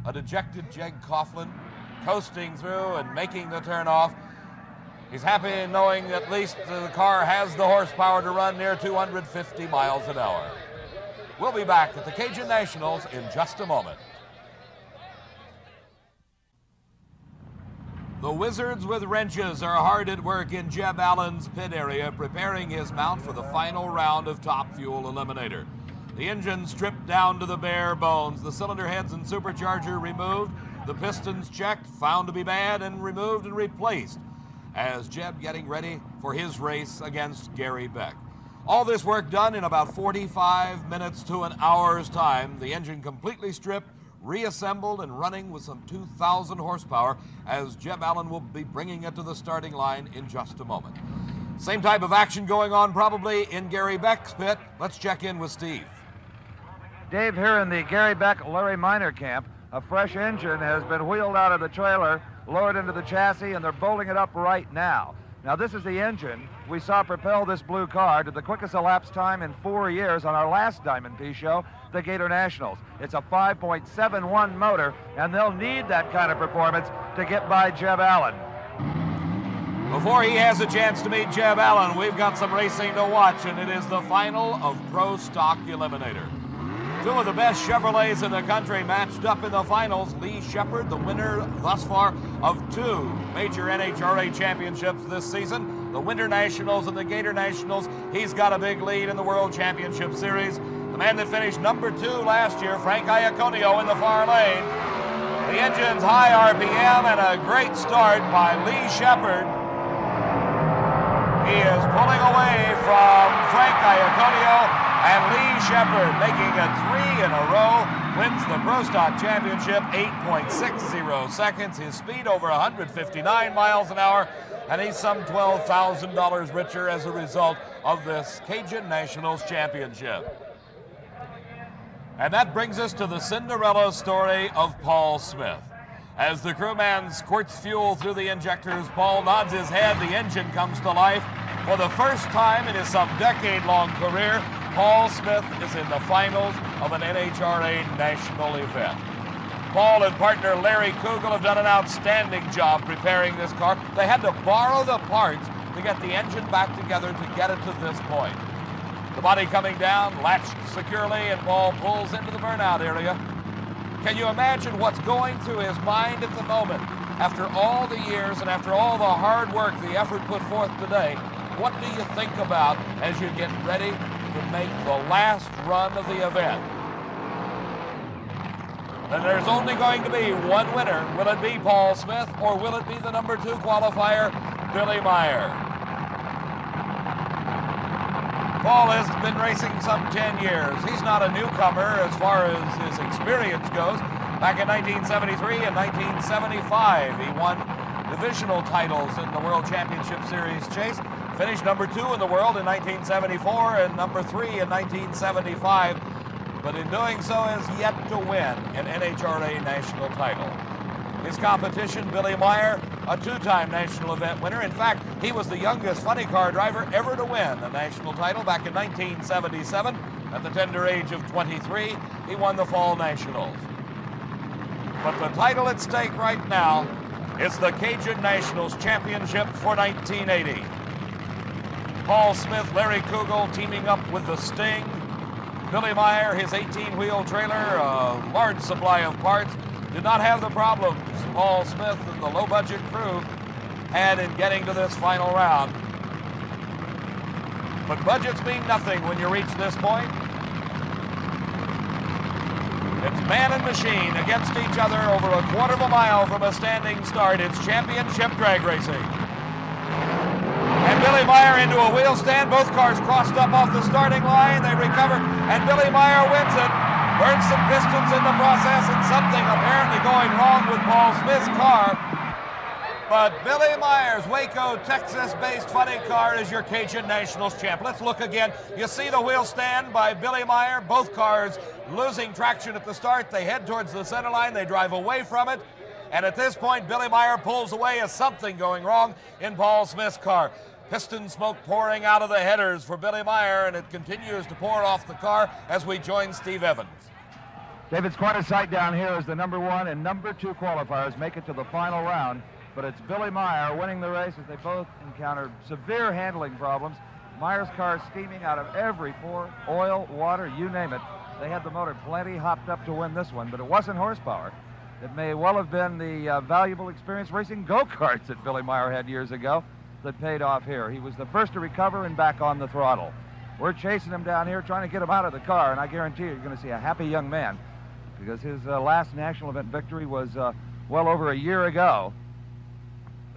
A dejected Jake Coughlin coasting through and making the turn off. He's happy knowing at least the car has the horsepower to run near 250 miles an hour. We'll be back at the Cajun Nationals in just a moment. The Wizards with wrenches are hard at work in Jeb Allen's pit area, preparing his mount for the final round of Top Fuel Eliminator. The engine stripped down to the bare bones, the cylinder heads and supercharger removed, the pistons checked, found to be bad, and removed and replaced, as Jeb getting ready for his race against Gary Beck. All this work done in about 45 minutes to an hour's time, the engine completely stripped, reassembled and running with some 2,000 horsepower, as Jeb Allen will be bringing it to the starting line in just a moment. Same type of action going on probably in Gary Beck's pit. Let's check in with Steve. Dave, here in the Gary Beck Larry Minor camp, a fresh engine has been wheeled out of the trailer, lowered into the chassis, and they're bolting it up right now. Now, this is the engine we saw propel this blue car to the quickest elapsed time in 4 years on our last Diamond P show, the Gator Nationals. It's a 5.71 motor, and they'll need that kind of performance to get by Jeb Allen. Before he has a chance to meet Jeb Allen, we've got some racing to watch, and it is the final of Pro Stock Eliminator. Two of the best Chevrolets in the country matched up in the finals. Lee Shepard, the winner thus far of 2 major NHRA championships this season, the Winter Nationals and the Gator Nationals. He's got a big lead in the World Championship Series. The man that finished number 2 last year, Frank Iaconio, in the far lane. The engine's high RPM and a great start by Lee Shepard. He is pulling away from Frank Iaconio, and Lee Shepard, making it 3 in a row, wins the Pro Stock Championship, 8.60 seconds. His speed over 159 miles an hour, and he's some $12,000 richer as a result of this Cajun Nationals Championship. And that brings us to the Cinderella story of Paul Smith. As the crewman squirts fuel through the injectors, Paul nods his head, the engine comes to life. For the first time in his some decade-long career, Paul Smith is in the finals of an NHRA national event. Paul and partner Larry Kugel have done an outstanding job preparing this car. They had to borrow the parts to get the engine back together to get it to this point. The body coming down, latched securely, and Paul pulls into the burnout area. Can you imagine what's going through his mind at the moment? After all the years and after all the hard work, the effort put forth today, what do you think about as you get ready to make the last run of the event? Then there's only going to be one winner. Will it be Paul Smith, or will it be the number 2 qualifier, Billy Meyer? Paul has been racing some 10 years. He's not a newcomer as far as his experience goes. Back in 1973 and 1975, he won divisional titles in the World Championship Series chase. Finished number 2 in the world in 1974 and number 3 in 1975, but in doing so has yet to win an NHRA national title. His competition, Billy Meyer, a 2-time national event winner. In fact, he was the youngest funny car driver ever to win a national title back in 1977. At the tender age of 23, he won the Fall Nationals. But the title at stake right now is the Cajun Nationals Championship for 1980. Paul Smith, Larry Kugel teaming up with the Sting. Billy Meyer, his 18-wheel trailer, a large supply of parts, did not have the problems Paul Smith and the low-budget crew had in getting to this final round. But budgets mean nothing when you reach this point. It's man and machine against each other over a quarter of a mile from a standing start. It's championship drag racing. And Billy Meyer into a wheel stand. Both cars crossed up off the starting line. They recover, and Billy Meyer wins it. Burns some pistons in the process, and something apparently going wrong with Paul Smith's car. But Billy Meyer's Waco, Texas-based funny car is your Cajun Nationals champ. Let's look again. You see the wheel stand by Billy Meyer. Both cars losing traction at the start. They head towards the center line. They drive away from it. And at this point, Billy Meyer pulls away as something going wrong in Paul Smith's car. Piston smoke pouring out of the headers for Billy Meyer, and it continues to pour off the car as we join Steve Evans. David, it's quite a sight down here as the number 1 and number 2 qualifiers make it to the final round. But it's Billy Meyer winning the race as they both encountered severe handling problems. Meyer's car steaming out of every pore, oil, water, you name it. They had the motor plenty hopped up to win this one, but it wasn't horsepower. It may well have been the valuable experience racing go-karts that Billy Meyer had years ago that paid off here. He was the first to recover and back on the throttle. We're chasing him down here, trying to get him out of the car, and I guarantee you're going to see a happy young man, because his last national event victory was well over a year ago,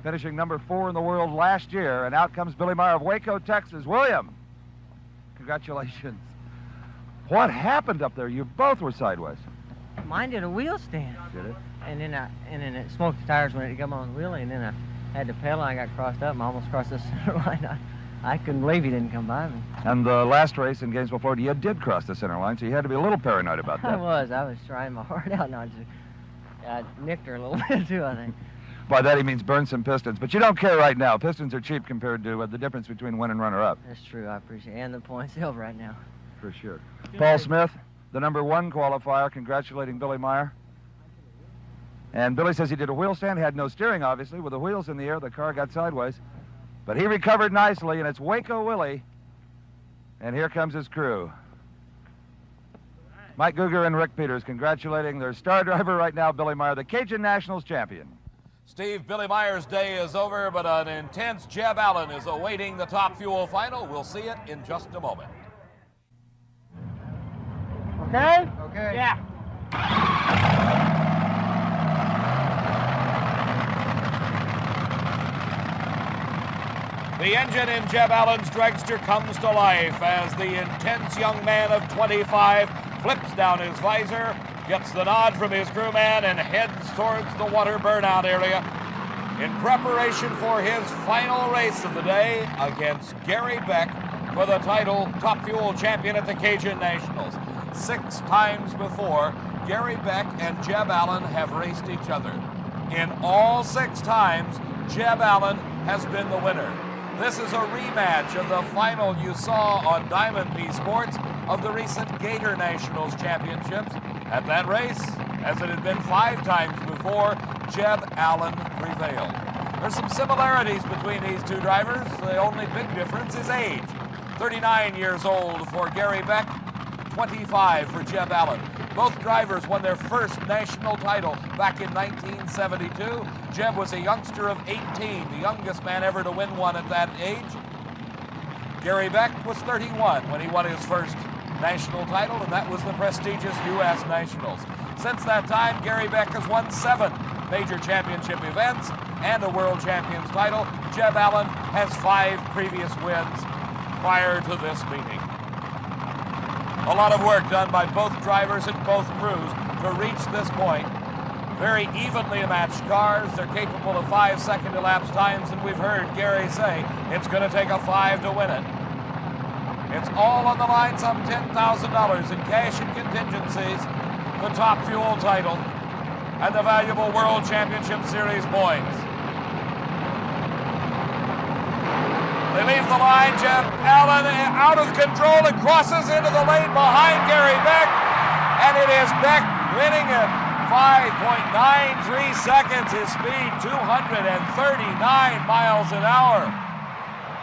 finishing number 4 in the world last year. And out comes Billy Meyer of Waco, Texas. William, congratulations. What happened up there? You both were sideways. Mine did a wheel stand. Did it? And then it smoked the tires when it came on the wheelie, and then I had to pedal, and I got crossed up and almost crossed the center line. I couldn't believe he didn't come by me. And the last race in Gainesville, Florida, you did cross the center line, so you had to be a little paranoid about that. I was trying my heart out, and I nicked her a little bit too, I think. By that he means burn some pistons, but you don't care right now. Pistons are cheap compared to the difference between win and runner-up. That's true, I appreciate it. And the points held right now. For sure. Paul Smith, the number 1 qualifier, congratulating Billy Meyer. And Billy says he did a wheel stand, had no steering, obviously. With the wheels in the air, the car got sideways. But he recovered nicely, and it's Waco Willie. And here comes his crew. Mike Guger and Rick Peters congratulating their star driver right now, Billy Meyer, the Cajun Nationals champion. Steve, Billy Meyer's day is over, but an intense Jeb Allen is awaiting the Top Fuel final. We'll see it in just a moment. Okay? Okay. Yeah. The engine in Jeb Allen's dragster comes to life as the intense young man of 25 flips down his visor, gets the nod from his crewman, and heads towards the water burnout area in preparation for his final race of the day against Gary Beck for the title Top Fuel champion at the Cajun Nationals. 6 times before, Gary Beck and Jeb Allen have raced each other. In all 6 times, Jeb Allen has been the winner. This is a rematch of the final you saw on Diamond P Sports of the recent Gator Nationals Championships. At that race, as it had been 5 times before, Jeb Allen prevailed. There's some similarities between these two drivers. The only big difference is age. 39 years old for Gary Beck, 25 for Jeb Allen. Both drivers won their first national title back in 1972. Jeb was a youngster of 18, the youngest man ever to win one at that age. Gary Beck was 31 when he won his first national title, and that was the prestigious U.S. Nationals. Since that time, Gary Beck has won 7 major championship events and a World Champions title. Jeb Allen has 5 previous wins prior to this meeting. A lot of work done by both drivers and both crews to reach this point. Very evenly matched cars. They're capable of 5-second elapsed times, and we've heard Gary say it's going to take a 5 to win it. It's all on the line, some $10,000 in cash and contingencies, the Top Fuel title, and the valuable World Championship Series points. They leave the line. Jeb Allen out of control and crosses into the lane behind Gary Beck. And it is Beck winning it. 5.93 seconds. His speed, 239 miles an hour.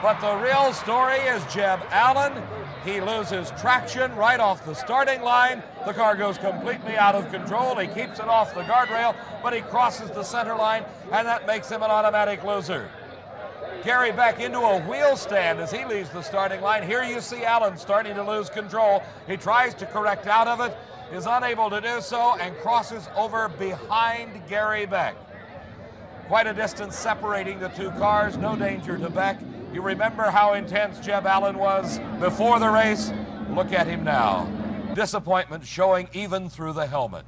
But the real story is Jeb Allen. He loses traction right off the starting line. The car goes completely out of control. He keeps it off the guardrail, but he crosses the center line, and that makes him an automatic loser. Gary Beck into a wheel stand as he leaves the starting line. Here you see Allen starting to lose control. He tries to correct out of it, is unable to do so, and crosses over behind Gary Beck. Quite a distance separating the two cars, no danger to Beck. You remember how intense Jeb Allen was before the race? Look at him now. Disappointment showing even through the helmet.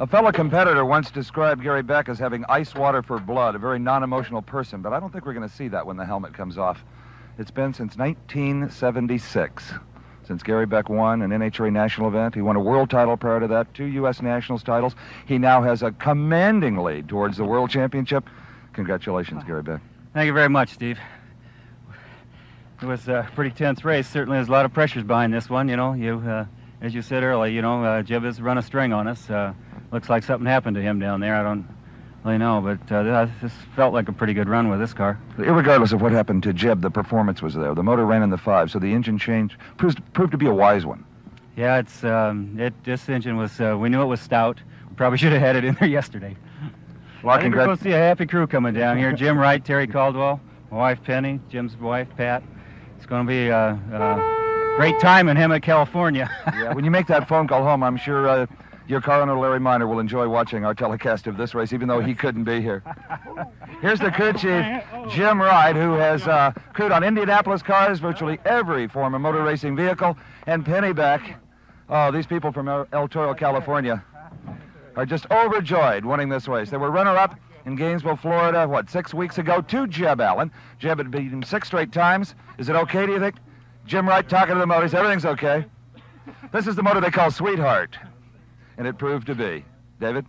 A fellow competitor once described Gary Beck as having ice water for blood, a very non-emotional person, but I don't think we're going to see that when the helmet comes off. It's been since 1976 since Gary Beck won an NHRA national event. He won a world title prior to that, 2 U.S. nationals titles. He now has a commanding lead towards the world championship. Congratulations, Gary Beck. Thank you very much, Steve. It was a pretty tense race. Certainly there's a lot of pressures behind this one. You know, as you said earlier, Jeb has run a string on us. Looks like something happened to him down there. I don't really know, but this felt like a pretty good run with this car. Irregardless of what happened to Jeb, the performance was there. The motor ran in the 5, so the engine change proved to be a wise one. Yeah, this engine was, we knew it was stout. We probably should have had it in there yesterday. Well, I think we're going to see a happy crew coming down here. Jim Wright, Terry Caldwell, my wife Penny, Jim's wife Pat. It's going to be a great time in Hemet, California. Yeah, when you make that phone call home, I'm sure your car owner, Larry Miner, will enjoy watching our telecast of this race, even though he couldn't be here. Here's the crew chief, Jim Wright, who has crewed on Indianapolis cars, virtually every form of motor racing vehicle, and Penny Beck. Oh, these people from El Toro, California, are just overjoyed winning this race. They were runner-up in Gainesville, Florida, 6 weeks ago, to Jeb Allen. Jeb had beat him 6 straight times. Is it okay, do you think? Jim Wright talking to the motors. Everything's okay. This is the motor they call Sweetheart, and it proved to be. David?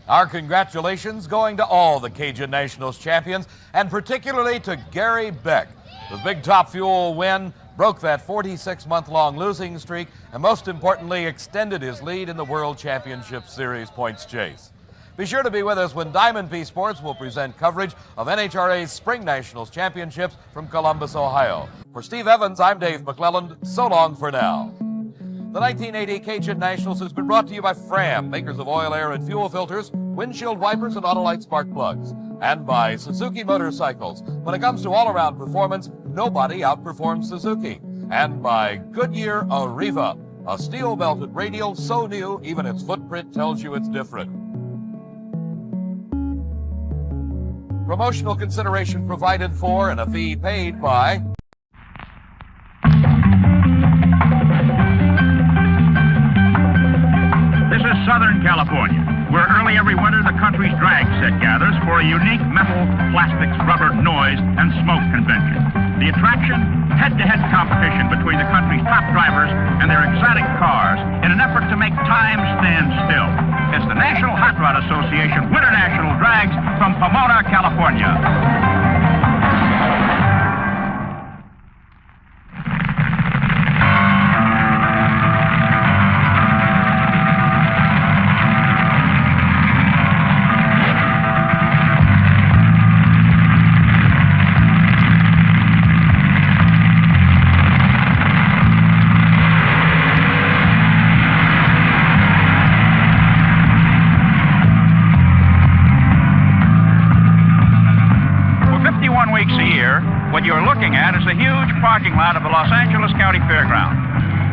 Our congratulations going to all the Cajun Nationals champions, and particularly to Gary Beck. His big Top Fuel win broke that 46-month-long losing streak, and most importantly, extended his lead in the World Championship Series points chase. Be sure to be with us when Diamond P Sports will present coverage of NHRA's Spring Nationals Championships from Columbus, Ohio. For Steve Evans, I'm Dave McClelland. So long for now. The 1980 Cajun Nationals has been brought to you by Fram, makers of oil, air, and fuel filters, windshield wipers, and Autolite spark plugs. And by Suzuki Motorcycles. When it comes to all-around performance, nobody outperforms Suzuki. And by Goodyear Arriva, a steel-belted radial so new, even its footprint tells you it's different. Promotional consideration provided for and a fee paid by... This is Southern California, where early every winter the country's drag set gathers for a unique metal, plastics, rubber, noise, and smoke convention. The attraction? Head-to-head competition between the country's top drivers and their exotic cars in an effort to make time stand still. It's the National Hot Rod Association Winter National Drags from Pomona, California. What you're looking at is the huge parking lot of the Los Angeles County Fairground.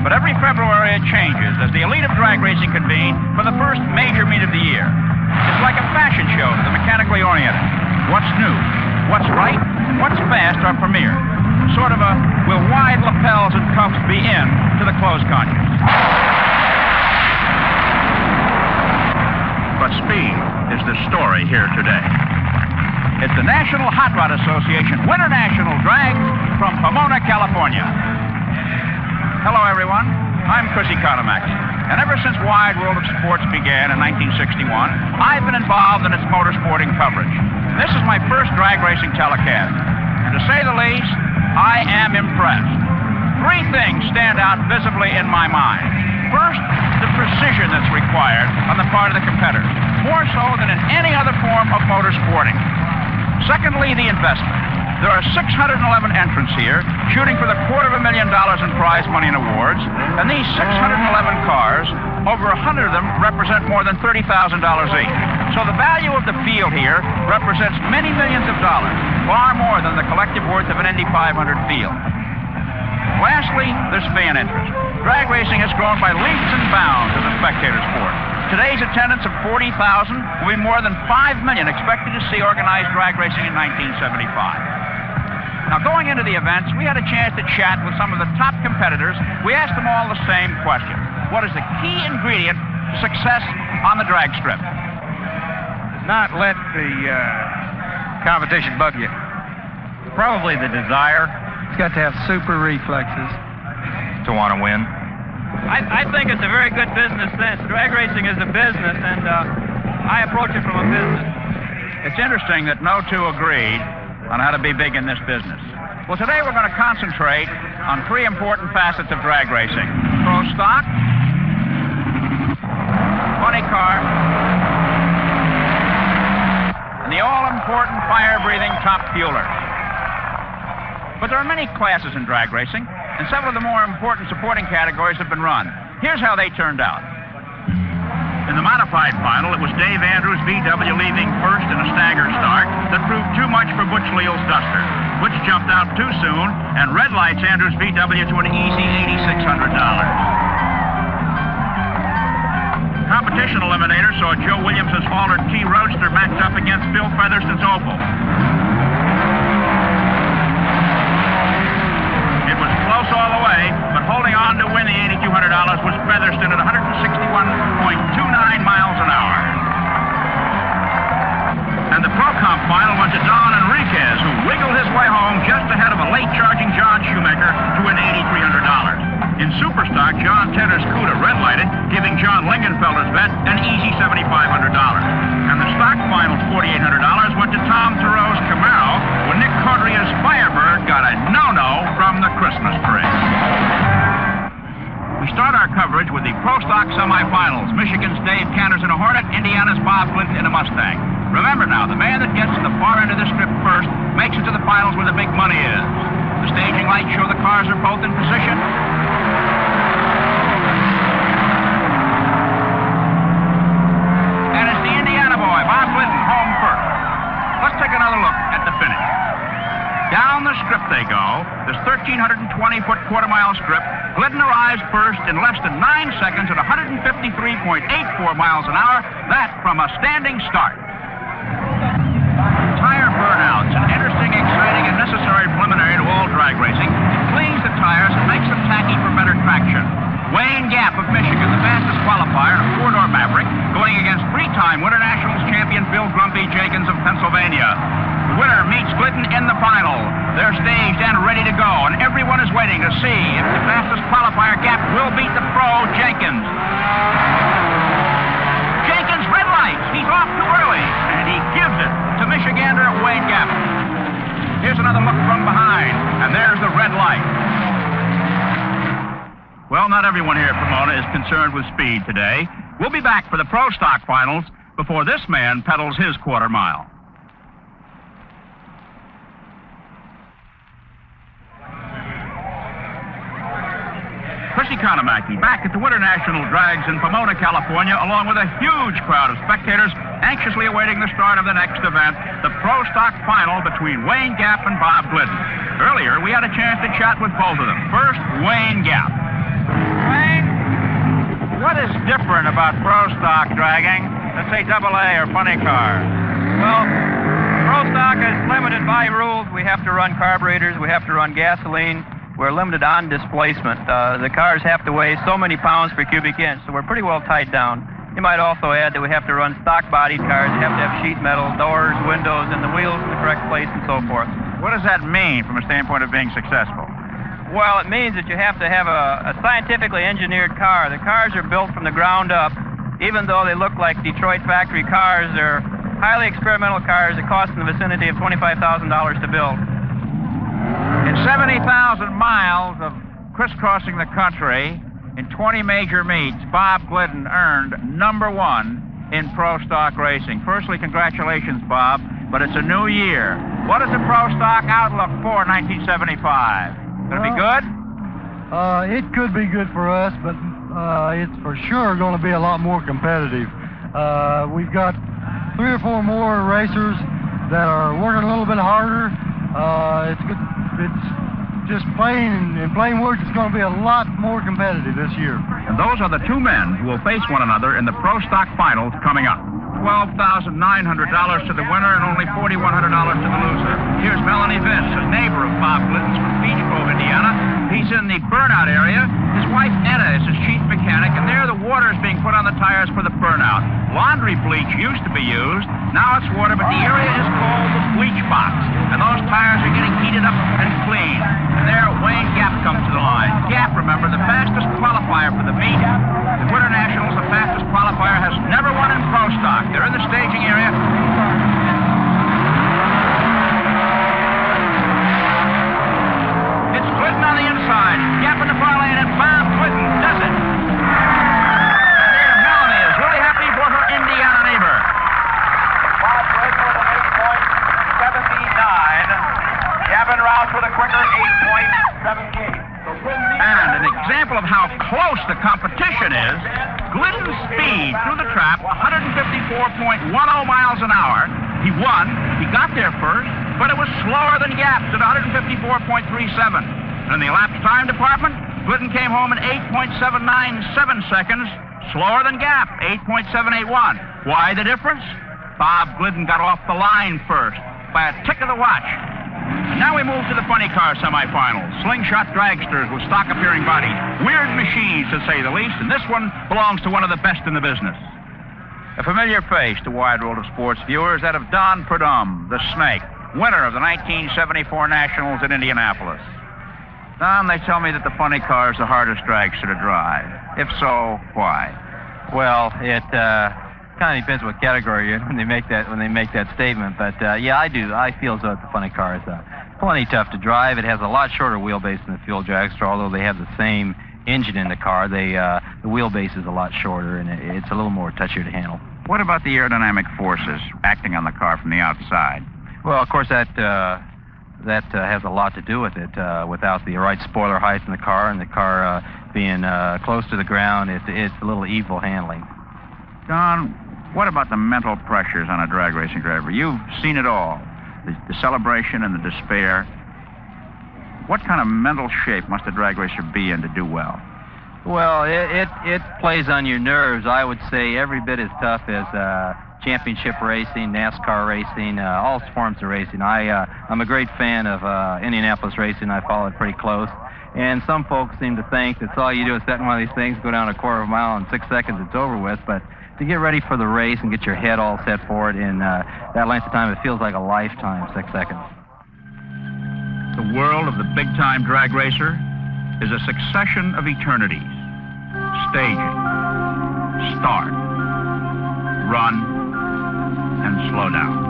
But every February it changes as the elite of drag racing convene for the first major meet of the year. It's like a fashion show to the mechanically oriented. What's new, what's right, and what's fast are premiered. Sort of a will wide lapels and cuffs be in to the closed conscience. But speed is the story here today. It's the National Hot Rod Association Winter National Drag from Pomona, California. Hello, everyone. I'm Chrissy Cotomax. And ever since Wide World of Sports began in 1961, I've been involved in its motorsporting coverage. This is my first drag racing telecast. And to say the least, I am impressed. 3 things stand out visibly in my mind. First, the precision that's required on the part of the competitors, more so than in any other form of motorsporting. Secondly, the investment. There are 611 entrants here, shooting for the $250,000 in prize money and awards, and these 611 cars, over 100 of them represent more than $30,000 each. So the value of the field here represents many millions of dollars, far more than the collective worth of an Indy 500 field. Lastly, there's fan interest. Drag racing has grown by leaps and bounds as a spectator sport. Today's attendance of 40,000 will be more than 5 million expected to see organized drag racing in 1975. Now, going into the events, we had a chance to chat with some of the top competitors. We asked them all the same question. What is the key ingredient to success on the drag strip? Not let the competition bug you. Probably the desire. It's got to have super reflexes to want to win. I think it's a very good business sense. Drag racing is a business, and I approach it from a business. It's interesting that no two agreed on how to be big in this business. Well, today we're going to concentrate on 3 important facets of drag racing. Pro stock, funny car, and the all-important fire-breathing top fueler. But there are many classes in drag racing. and several of the more important supporting categories have been run. Here's how they turned out. In the modified final, it was Dave Andrews' VW leaving first in a staggered start that proved too much for Butch Leal's Duster. Butch jumped out too soon and red lights Andrews' VW to an easy $8,600. Competition eliminator saw Joe Williams' Hallard T Roadster matched up against Bill Featherston's Opel. It was close all the way, but holding on to win the $8,200 was Featherston at 161.29 miles an hour. And the Pro Comp final went to Don Enriquez, who wiggled his way home just ahead of a late-charging John Shoemaker to win $8,300. In Superstock, John Tedder's Cuda red-lighted, giving John Lingenfelder's vet an easy $7,500. And the stock finals $4,800 went to Tom Thoreau's Camaro when Nick Cordria's Firebird got a no-no from the Christmas tree. We start our coverage with the Pro Stock semifinals. Michigan's Dave Canners in a Hornet, Indiana's Bob Clinton in a Mustang. Remember now, the man that gets to the far end of the strip first makes it to the finals where the big money is. The staging lights show the cars are both in position. And it's the Indiana boy, Bob Clinton, home first. Let's take another look at the finish. Down the strip they go. This 1,320-foot quarter-mile strip. Glidden arrives first in less than 9 seconds at 153.84 miles an hour. That from a standing start. Tire burnouts, an interesting, exciting, and necessary preliminary to all drag racing. It cleans the tires and makes them tacky for better traction. Wayne Gap of Michigan, the fastest qualifier, a four-door Maverick, going against three-time Winter Nationals champion Bill Grumpy Jenkins of Pennsylvania. The winner meets Glidden in the final. They're staged and ready to go, and everyone is waiting to see if the fastest qualifier, Gap, will beat the pro, Jenkins. Jenkins red lights. He's off too early, and he gives it to Michigander Wayne Gap. Here's another look from behind, and there's the red light. Well, not everyone here at Pomona is concerned with speed today. We'll be back for the Pro Stock finals before this man pedals his quarter mile. Chrissy Conamacki back at the Winter National Drags in Pomona, California, along with a huge crowd of spectators anxiously awaiting the start of the next event, the Pro Stock final between Wayne Gap and Bob Glidden. Earlier, we had a chance to chat with both of them. First, Wayne Gap. Wayne, what is different about Pro Stock dragging than, say, AA or funny car? Well, Pro Stock is limited by rules. We have to run carburetors. We have to run gasoline. We're limited on displacement. The cars have to weigh so many pounds per cubic inch, so we're pretty well tied down. You might also add that we have to run stock-bodied cars. You have to have sheet metal, doors, windows, and the wheels in the correct place and so forth. What does that mean from a standpoint of being successful? Well, it means that you have to have a scientifically engineered car. The cars are built from the ground up. Even though they look like Detroit factory cars, they're highly experimental cars that cost in the vicinity of $25,000 to build. In 70,000 miles of crisscrossing the country in 20 major meets, Bob Glidden earned #1 in Pro Stock racing. Firstly, congratulations, Bob, but it's a new year. What is the Pro Stock outlook for 1975? Going to be good? It could be good for us, but it's for sure going to be a lot more competitive. We've got 3 or 4 more racers that are working a little bit harder. It's good. It's just in plain words, it's going to be a lot more competitive this year. And those are the 2 men who will face one another in the Pro Stock finals coming up. $12,900 to the winner and only $4,100 to the loser. Here's Melanie Vince, a neighbor of Bob Glidden's from Beech Grove, Indiana. He's in the burnout area. His wife, Etta, is his chief mechanic, and there the water is being put on the tires for the burnout. Laundry bleach used to be used. Now it's water, but the area is called the bleach box. And those tires are getting heated up and cleaned. And there, Wayne Gap comes to the line. Gap, remember, the fastest qualifier for the meet. The Winter Nationals, the fastest qualifier, has never won in Pro Stock. They're in the staging area. It's Glidden on the inside. Gap in the far lane, and Bob Glidden does it. And there, Melanie is really happy for her Indiana neighbor. Bob Glidden with an 8.79. Gavin Rouse with a quicker 8.78. So close the competition is. Glidden's speed through the trap, 154.10 miles an hour. He won. He got there first, but it was slower than Yap's at 154.37. And in the elapsed time department, Glidden came home in 8.797 seconds, slower than Yap, 8.781. Why the difference? Bob Glidden got off the line first by a tick of the watch. And now we move to the funny car semifinals. Slingshot dragsters with stock appearing bodies. Weird machines, to say the least, and this one belongs to one of the best in the business. A familiar face to Wide World of Sports viewers, that of Don Prudhomme, the Snake, winner of the 1974 Nationals at Indianapolis. Don, they tell me that the funny car is the hardest dragster to drive. If so, why? Well, it kind of depends what category you're in when they make that statement. But yeah, I feel as though the funny car is plenty tough to drive. It has a lot shorter wheelbase than the fuel dragster, although they have the same engine in the car. The wheelbase is a lot shorter, and it's a little more touchier to handle. What about the aerodynamic forces acting on the car from the outside? Well, of course, that has a lot to do with it. Without the right spoiler height in the car and the car being close to the ground, it's a little evil handling. Don, what about the mental pressures on a drag racing driver? You've seen it all, the celebration and the despair. What kind of mental shape must a drag racer be in to do well? Well, it plays on your nerves. I would say every bit as tough as championship racing, NASCAR racing, all forms of racing. I'm a great fan of Indianapolis racing. I follow it pretty close. And some folks seem to think that's all you do is set in one of these things, go down a quarter of a mile in 6 seconds, it's over with. But to get ready for the race and get your head all set for it in that length of time, it feels like a lifetime, 6 seconds. The world of the big-time drag racer is a succession of eternities. Staging, start, run, and slow down.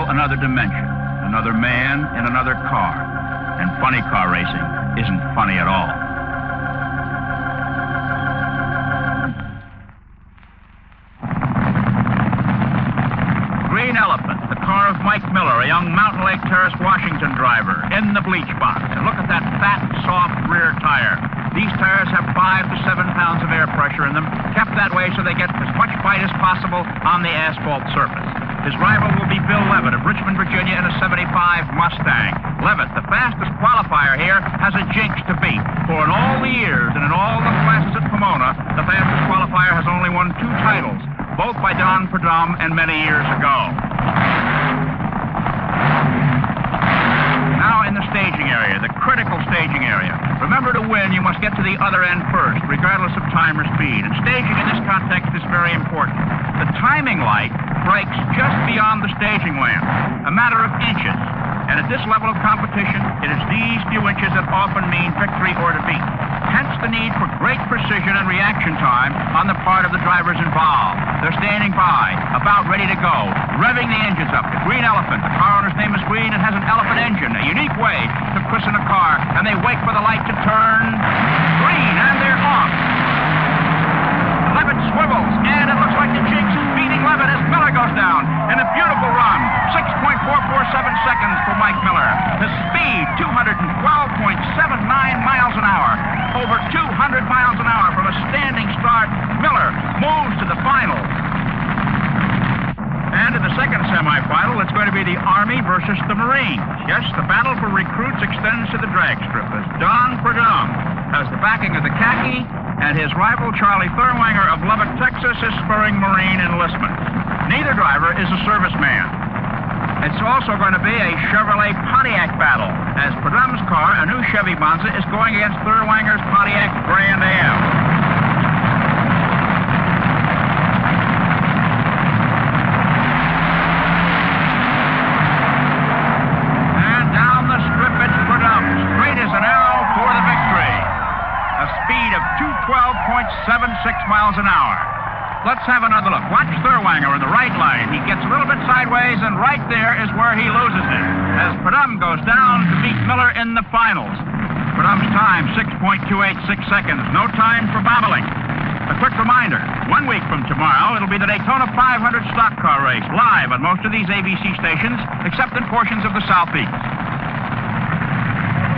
Another dimension, another man in another car. And funny car racing isn't funny at all. Green Elephant, the car of Mike Miller, a young Mountain Lake Terrace, Washington driver, in the bleach box. And look at that fat, soft rear tire. These tires have 5 to 7 pounds of air pressure in them, kept that way so they get as much bite as possible on the asphalt surface. His rival will be Bill Levitt of Richmond, Virginia, in a 75 Mustang. Levitt, the fastest qualifier here, has a jinx to beat. For in all the years and in all the classes at Pomona, the fastest qualifier has only won 2 titles, both by Don Prudhomme and many years ago. Now in the staging area, the critical staging area. Remember, to win, you must get to the other end first, regardless of time or speed. And staging in this context is very important. The timing light breaks just beyond the staging lamp, a matter of inches. And at this level of competition, it is these few inches that often mean victory or defeat. Hence the need for great precision and reaction time on the part of the drivers involved. They're standing by, about ready to go, revving the engines up. The Green Elephant, the car owner's name is Green, and has an elephant engine, a unique way to christen a car. And they wait for the light to turn green, and they're off. Levitt swivels, and it looks like the jinx is beating Levitt as Miller goes down in a beautiful run. 6.447 seconds for Mike Miller. The speed, 212.79 miles an hour. Over 200 miles an hour from a standing start. Miller moves to the finals. And in the second semifinal, it's going to be the Army versus the Marines. Yes, the battle for recruits extends to the drag strip as Don Prudhomme has the backing of the khaki, and his rival, Charlie Thurwanger of Lubbock, Texas, is spurring Marine enlistment. Neither driver is a serviceman. It's also going to be a Chevrolet Pontiac battle, as Prudhomme's car, a new Chevy Monza, is going against Thurwanger's Pontiac Grand Am. And down the strip, it's Prudhomme, straight as an arrow for the victory. A speed of 212.76 miles an hour. Let's have another look. Watch Thurwanger in the right line. He gets a little bit sideways, and right there is where he loses it, as Prudhomme goes down to beat Miller in the finals. Prudhomme's time, 6.286 seconds. No time for bobbling. A quick reminder, 1 week from tomorrow, it'll be the Daytona 500 stock car race, live on most of these ABC stations, except in portions of the Southeast.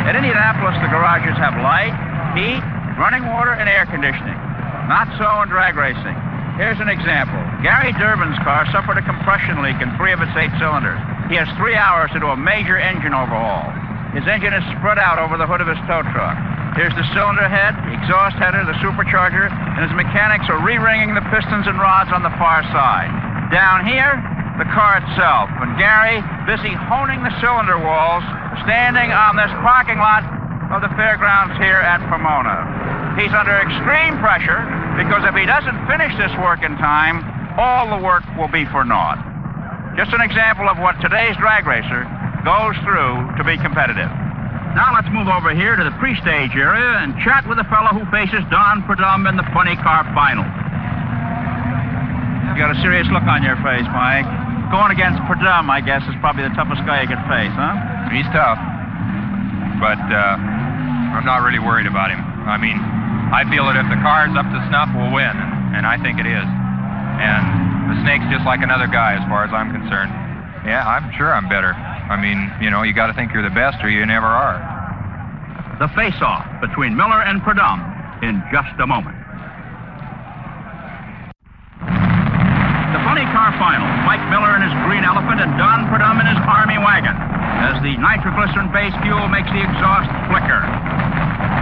At Indianapolis, the garages have light, heat, running water, and air conditioning. Not so in drag racing. Here's an example. Gary Durbin's car suffered a compression leak in 3 of its 8 cylinders. He has 3 hours to do a major engine overhaul. His engine is spread out over the hood of his tow truck. Here's the cylinder head, the exhaust header, the supercharger, and his mechanics are re-ringing the pistons and rods on the far side. Down here, the car itself, and Gary busy honing the cylinder walls, standing on this parking lot of the fairgrounds here at Pomona. He's under extreme pressure, because if he doesn't finish this work in time, all the work will be for naught. Just an example of what today's drag racer goes through to be competitive. Now let's move over here to the pre-stage area and chat with the fellow who faces Don Prudhomme in the funny car final. You got a serious look on your face, Mike. Going against Prudhomme, I guess, is probably the toughest guy you could face, huh? He's tough, but I'm not really worried about him. I mean, I feel that if the car's up to snuff, we'll win, and I think it is. And the Snake's just like another guy as far as I'm concerned. Yeah, I'm sure I'm better. I mean, you know, you got to think you're the best or you never are. The face-off between Miller and Prudhomme in just a moment. The funny car final, Mike Miller in his green elephant and Don Prudhomme in his army wagon, as the nitroglycerin-based fuel makes the exhaust flicker.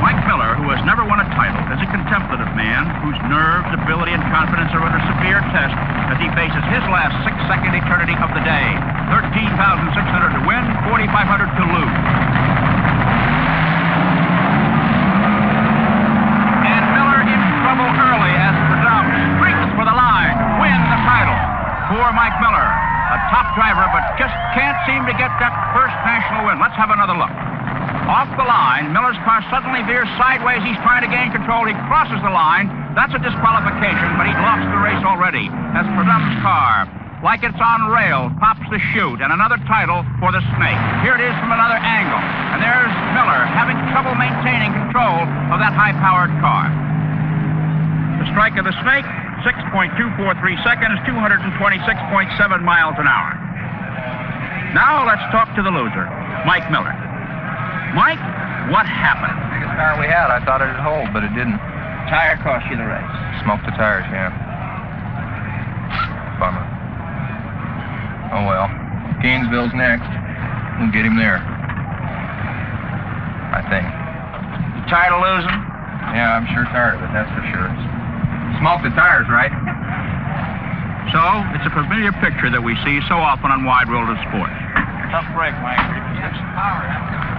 Mike Miller, who has never won a title, is a contemplative man whose nerves, ability, and confidence are under severe test as he faces his last 6-second eternity of the day. 13,600 to win, 4,500 to lose. And Miller in trouble early as Prudhomme streaks for the line, win the title. Poor Mike Miller, a top driver, but just can't seem to get that first national win. Let's have another look. Off the line, Miller's car suddenly veers sideways. He's trying to gain control. He crosses the line. That's a disqualification, but he'd lost the race already. As Prudhomme's car, like it's on rails, pops the chute, and another title for the Snake. Here it is from another angle. And there's Miller having trouble maintaining control of that high-powered car. The strike of the Snake, 6.243 seconds, 226.7 miles an hour. Now let's talk to the loser, Mike Miller. Mike, what happened? Biggest car we had. I thought it'd hold, but it didn't. Tire cost you the race. Smoked the tires, yeah. Bummer. Oh well. Gainesville's next. We'll get him there. I think. You tired of losing? Yeah, I'm sure tired of it, that's for sure. Smoked the tires, right? So, it's a familiar picture that we see so often on Wide World of Sports. Tough break, Mike.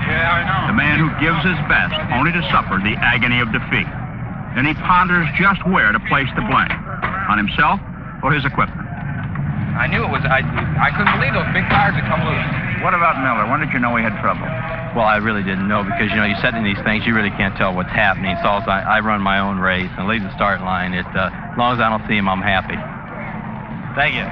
Yeah, I know. The man who gives his best only to suffer the agony of defeat. And he ponders just where to place the blame, on himself or his equipment. I knew it was, I couldn't believe those big tires had come loose. What about Miller? When did you know he had trouble? Well, I really didn't know because, you know, you set in these things, you really can't tell what's happening. So I run my own race and leave the start line. As long as I don't see him, I'm happy. Thank you.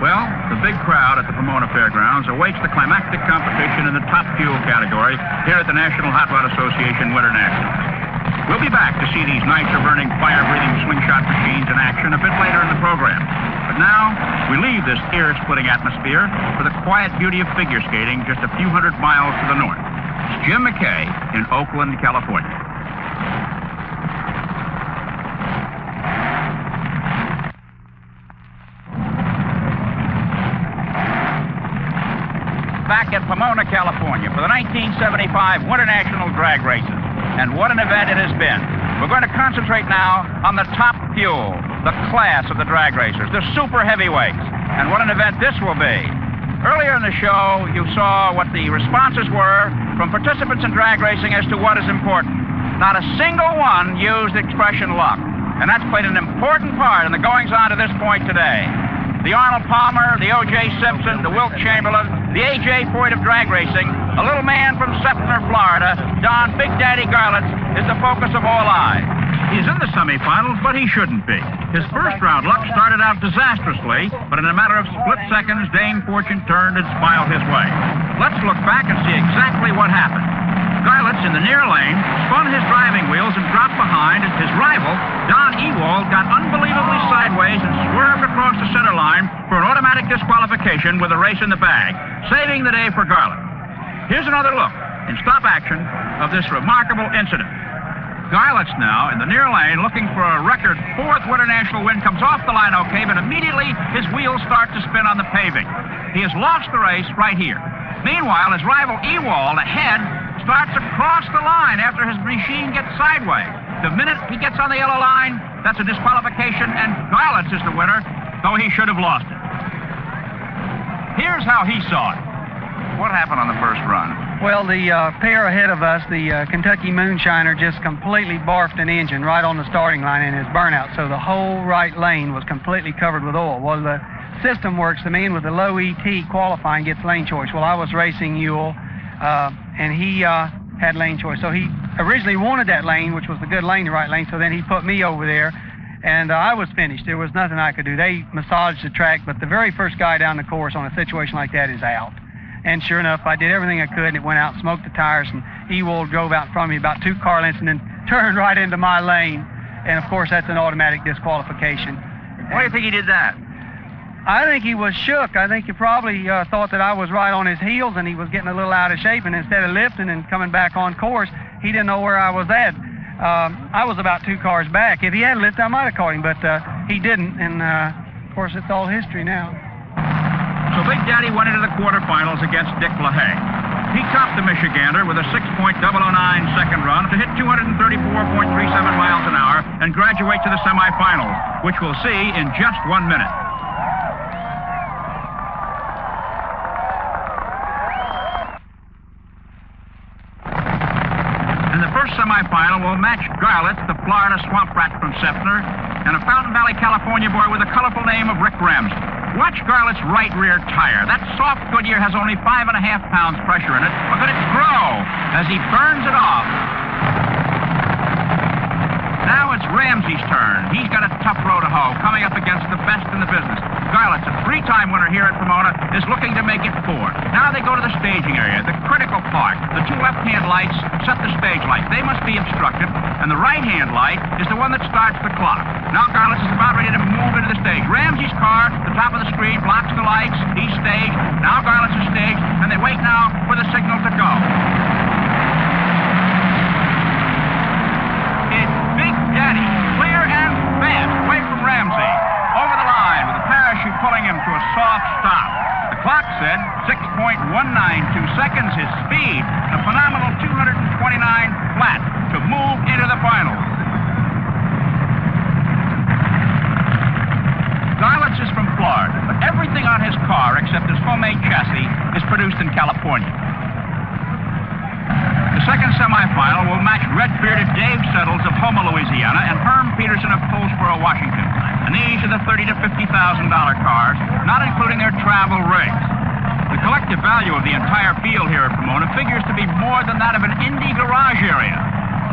Well, the big crowd at the Pomona Fairgrounds awaits the climactic competition in the top fuel category here at the National Hot Rod Association Winter Nationals. We'll be back to see these nitro-burning, fire-breathing slingshot machines in action a bit later in the program. But now, we leave this ear-splitting atmosphere for the quiet beauty of figure skating just a few hundred miles to the north. It's Jim McKay in Oakland, California. Back at Pomona, California for the 1975 Winter National Drag Races. And what an event it has been. We're going to concentrate now on the top fuel, the class of the drag racers, the super heavyweights. And what an event this will be. Earlier in the show, you saw what the responses were from participants in drag racing as to what is important. Not a single one used the expression luck, and that's played an important part in the goings-on to this point today. The Arnold Palmer, the O.J. Simpson, the Wilt Chamberlain, the A.J. Foyt of drag racing, a little man from Sefner, Florida, Don Big Daddy Garlitz, is the focus of all eyes. He's in the semifinals, but he shouldn't be. His first round luck started out disastrously, but in a matter of split seconds, Dame Fortune turned and smiled his way. Let's look back and see exactly what happened. Garlitz, in the near lane, spun his driving wheels and dropped behind as his rival, Don Ewald, got unbelievably sideways and swerved across the center line for an automatic disqualification with a race in the bag, saving the day for Garlitz. Here's another look in stop action of this remarkable incident. Garlitz now in the near lane looking for a record 4th Winter National win, comes off the line okay, but immediately his wheels start to spin on the paving. He has lost the race right here. Meanwhile, his rival Ewald ahead starts across the line after his machine gets sideways. The minute he gets on the yellow line, that's a disqualification, and Garlitz is the winner, though he should have lost it. Here's how he saw it. What happened on the first run? Well, the pair ahead of us, the Kentucky Moonshiner, just completely barfed an engine right on the starting line in his burnout, so the whole right lane was completely covered with oil. Well, the system works. The man with the low ET qualifying gets lane choice. Well, I was racing Ewell, and he had lane choice. So he originally wanted that lane, which was the good lane, the right lane, so then he put me over there, and I was finished. There was nothing I could do. They massaged the track, but the very first guy down the course on a situation like that is out. And sure enough, I did everything I could, and it went out and smoked the tires, and Ewald drove out in front of me about 2 car lengths and then turned right into my lane. And, of course, that's an automatic disqualification. Why do you think he did that? I think he was shook. I think he probably thought that I was right on his heels, and he was getting a little out of shape, and instead of lifting and coming back on course, he didn't know where I was at. I was about 2 cars back. If he had lifted, I might have caught him, but he didn't, and, of course, it's all history now. So Big Daddy went into the quarterfinals against Dick LaHaye. He topped the Michigander with a 6.009 second run to hit 234.37 miles an hour and graduate to the semifinals, which we'll see in just 1 minute. In the first semifinal, we'll match Garlitz, the Florida swamp rat from Sefner, and a Fountain Valley, California boy with the colorful name of Rick Ramsey. Watch Garlitz's right rear tire. That soft Goodyear has only 5.5 pounds pressure in it. Look at it grow as he burns it off. Now it's Ramsey's turn. He's got a tough row to hoe, coming up against the best in the business. Garlitz, a 3-time winner here at Pomona, is looking to make it 4. Now they go to the staging area, the critical part. The 2 left-hand lights set the stage light. They must be obstructed, and the right-hand light is the one that starts the clock. Now Garlitz is about ready to move into the stage. Ramsey's car, the top of the screen, blocks the lights. He's staged. Now Garlitz is staged, and they wait now for the signal to go. It's Big Daddy, clear and fast, away from Ramsey. Over the line with a parachute pulling him to a soft stop. The clock said 6.192 seconds, his speed, a phenomenal 229 flat to move into the finals. Garlitz is from Florida, but everything on his car except his homemade chassis is produced in California. The second semifinal will match red-bearded Dave Settles of Houma, Louisiana, and Herm Peterson of Fullsboro, Washington. And these are the $30,000 to $50,000 cars, not including their travel rigs. The collective value of the entire field here at Pomona figures to be more than that of an Indy garage area.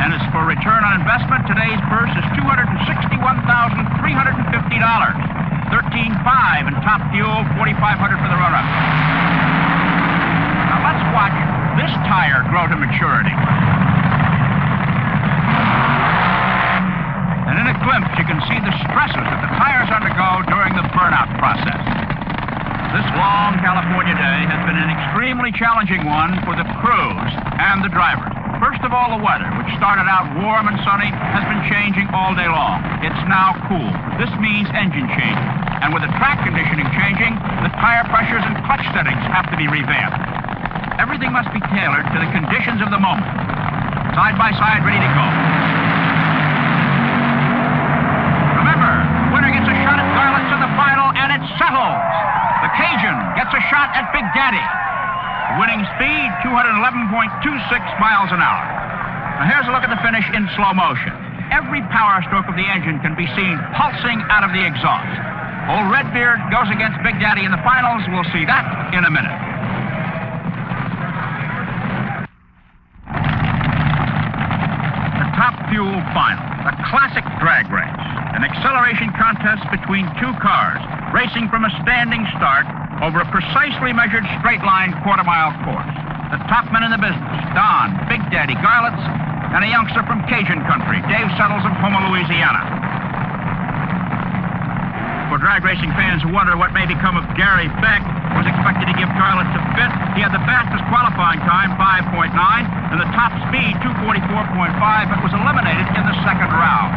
And as for return on investment, today's purse is $261,350. $13,500 in top fuel, $4,500 for the run-up. Now let's watch this tire grow to maturity. And in a glimpse, you can see the stresses that the tires undergo during the burnout process. This long California day has been an extremely challenging one for the crews and the drivers. First of all, the weather, which started out warm and sunny, has been changing all day long. It's now cool. This means engine changing. And with the track conditioning changing, the tire pressures and clutch settings have to be revamped. Everything must be tailored to the conditions of the moment. Side by side, ready to go. Remember, winner gets a shot at Garlitz in the final, and it settles. The Cajun gets a shot shot at Big Daddy. Winning speed, 211.26 miles an hour. Now here's a look at the finish in slow motion. Every power stroke of the engine can be seen pulsing out of the exhaust. Old Redbeard goes against Big Daddy in the finals. We'll see that in a minute. The Top Fuel Final, a classic drag race. An acceleration contest between two cars, racing from a standing start over a precisely measured straight-line quarter-mile course. The top men in the business, Don, Big Daddy Garlitz, and a youngster from Cajun country, Dave Settles of Houma, Louisiana. For drag racing fans who wonder what may become of Gary Beck, who was expected to give Garlitz a fit, he had the fastest qualifying time, 5.9, and the top speed, 244.5, but was eliminated in the second round.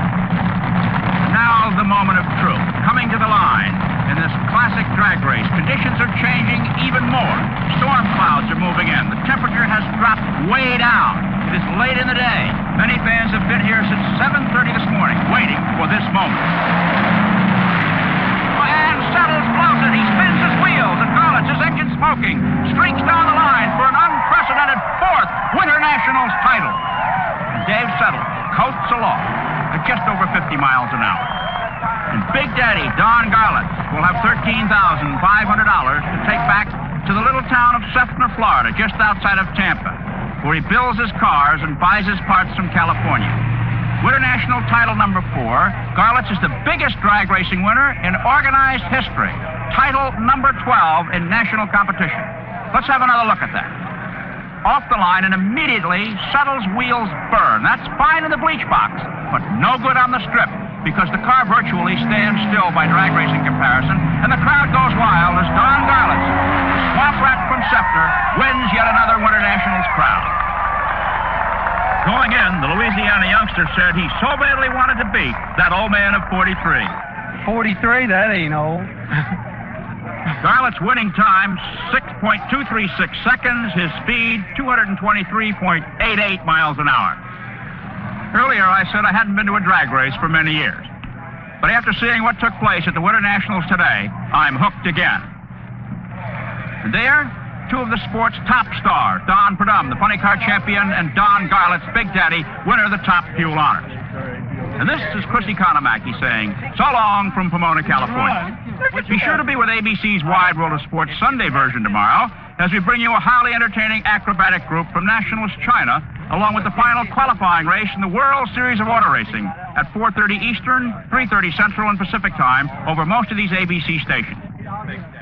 Now the moment of truth, coming to the line. In this classic drag race, conditions are changing even more. Storm clouds are moving in. The temperature has dropped way down. It is late in the day. Many fans have been here since 7:30 this morning, waiting for this moment. And Settles blows it. He spins his wheels, and Garlitz, his engine smoking, streaks down the line for an unprecedented fourth Winter Nationals title. And Dave Settles coasts along at just over 50 miles an hour. And Big Daddy, Don Garlitz, will have $13,500 to take back to the little town of Seffner, Florida, just outside of Tampa, where he builds his cars and buys his parts from California. Winter National title number 4, Garlitz is the biggest drag racing winner in organized history. Title number 12 in national competition. Let's have another look at that. Off the line, and immediately Settles' wheels burn. That's fine in the bleach box, but no good on the strip, because the car virtually stands still by drag racing comparison, and the crowd goes wild as Don Garlitz, the swamp rat from Seffner, wins yet another Winter Nationals crown. Going in, the Louisiana youngster said he so badly wanted to beat that old man of 43. 43? That ain't old. Garlitz's winning time, 6.236 seconds. His speed, 223.88 miles an hour. Earlier, I said I hadn't been to a drag race for many years. But after seeing what took place at the Winter Nationals today, I'm hooked again. And there, two of the sport's top stars, Don Purdom, the funny car champion, and Don Garlitz, Big Daddy, winner of the Top Fuel honors. And this is Chrissy Konamaki saying, so long from Pomona, California. Be sure to be with ABC's Wide World of Sports Sunday version tomorrow as we bring you a highly entertaining acrobatic group from Nationalist China, along with the final qualifying race in the World Series of Auto Racing at 4:30 Eastern, 3:30 Central and Pacific time over most of these ABC stations.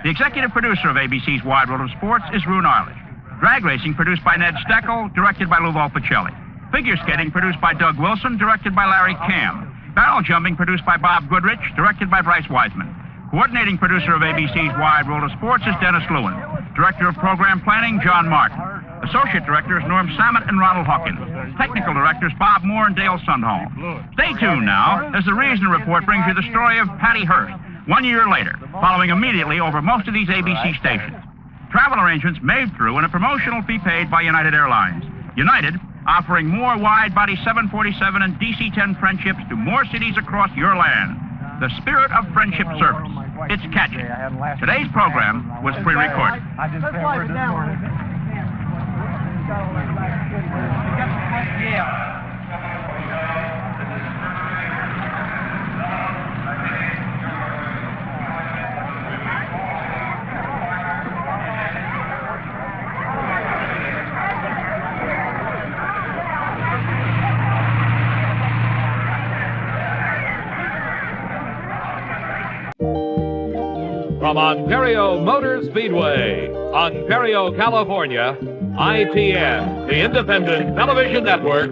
The executive producer of ABC's Wide World of Sports is Rune Arledge. Drag racing produced by Ned Steckel, directed by Lou Volpicelli. Figure skating produced by Doug Wilson, directed by Larry Cam. Barrel jumping produced by Bob Goodrich, directed by Bryce Wiseman. Coordinating producer of ABC's Wide World of Sports is Dennis Lewin. Director of Program Planning, John Martin. Associate Directors, Norm Samet and Ronald Hawkins. Technical Directors, Bob Moore and Dale Sundholm. Stay tuned now, as the Reason Report brings you the story of Patty Hearst, 1 year later, following immediately over most of these ABC stations. Travel arrangements made through and a promotional fee paid by United Airlines. United, offering more wide-body 747 and DC-10 friendships to more cities across your land. The spirit of friendship service. It's catchy. Today's program was pre-recorded. I just hammered this morning. Yeah. From Ontario Motor Speedway, Ontario, California, ITN, the Independent Television Network,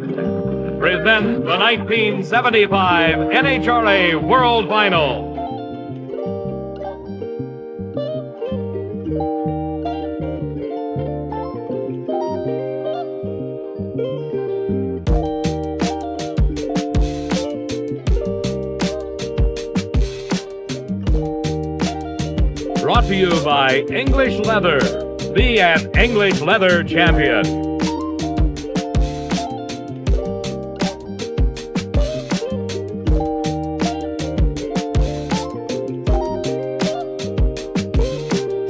presents the 1975 NHRA World Final. Brought to you by English Leather, the English Leather champion.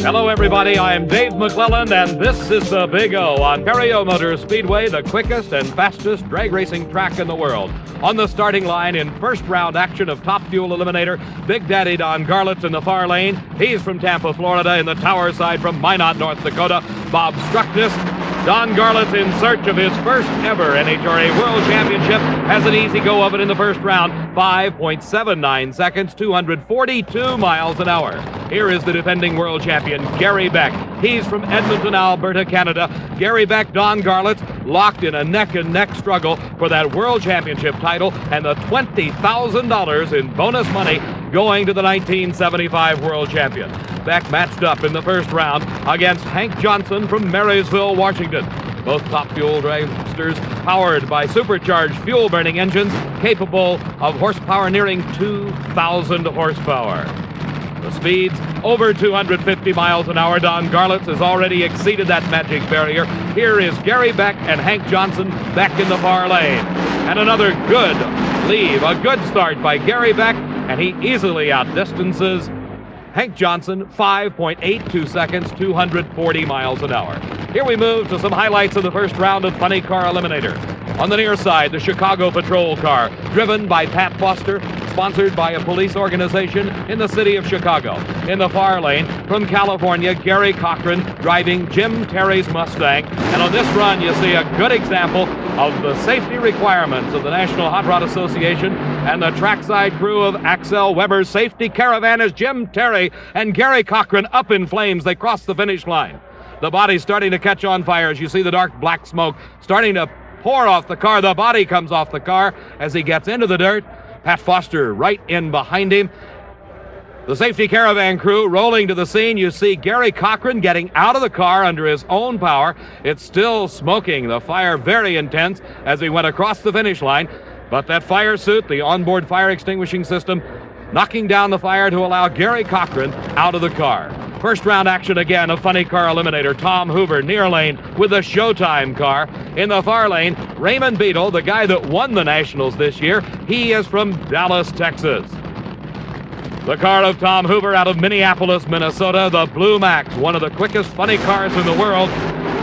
Hello, everybody. I'm Dave McClellan, and this is the Big O, Ontario Motor Speedway, the quickest and fastest drag racing track in the world. On the starting line in first round action of Top Fuel Eliminator, Big Daddy Don Garlits in the far lane. He's from Tampa, Florida. In the tower side from Minot, North Dakota, Bob Struckness. Don Garlits, in search of his first ever NHRA World Championship, has an easy go of it in the first round. 5.79 seconds, 242 miles an hour. Here is the defending world champion, Gary Beck. He's from Edmonton, Alberta, Canada. Gary Beck, Don Garlits, locked in a neck-and-neck struggle for that world championship title and the $20,000 in bonus money going to the 1975 world champion. Beck matched up in the first round against Hank Johnson from Marysville, Washington. Both Top Fuel dragsters powered by supercharged fuel-burning engines capable of horsepower nearing 2,000 horsepower. The speeds over 250 miles an hour. Don Garlits has already exceeded that magic barrier. Here is Gary Beck and Hank Johnson back in the far lane. And another good leave, a good start by Gary Beck, and he easily outdistances Hank Johnson, 5.82 seconds, 240 miles an hour. Here we move to some highlights of the first round of Funny Car Eliminator. On the near side, the Chicago Patrol car, driven by Pat Foster, sponsored by a police organization in the city of Chicago. In the far lane, from California, Gary Cochran driving Jim Terry's Mustang. And on this run, you see a good example of the safety requirements of the National Hot Rod Association and the trackside crew of Axel Weber's safety caravan as Jim Terry and Gary Cochran up in flames. They cross the finish line. The body's starting to catch on fire as you see the dark black smoke starting to pour off the car. The body comes off the car as he gets into the dirt. Pat Foster right in behind him. The safety caravan crew rolling to the scene. You see Gary Cochran getting out of the car under his own power. It's still smoking. The fire very intense as he went across the finish line. But that fire suit, the onboard fire extinguishing system, knocking down the fire to allow Gary Cochran out of the car. First round action again of Funny Car Eliminator. Tom Hoover, near lane with the Showtime car. In the far lane, Raymond Beadle, the guy that won the Nationals this year. He is from Dallas, Texas. The car of Tom Hoover out of Minneapolis, Minnesota, the Blue Max, one of the quickest funny cars in the world.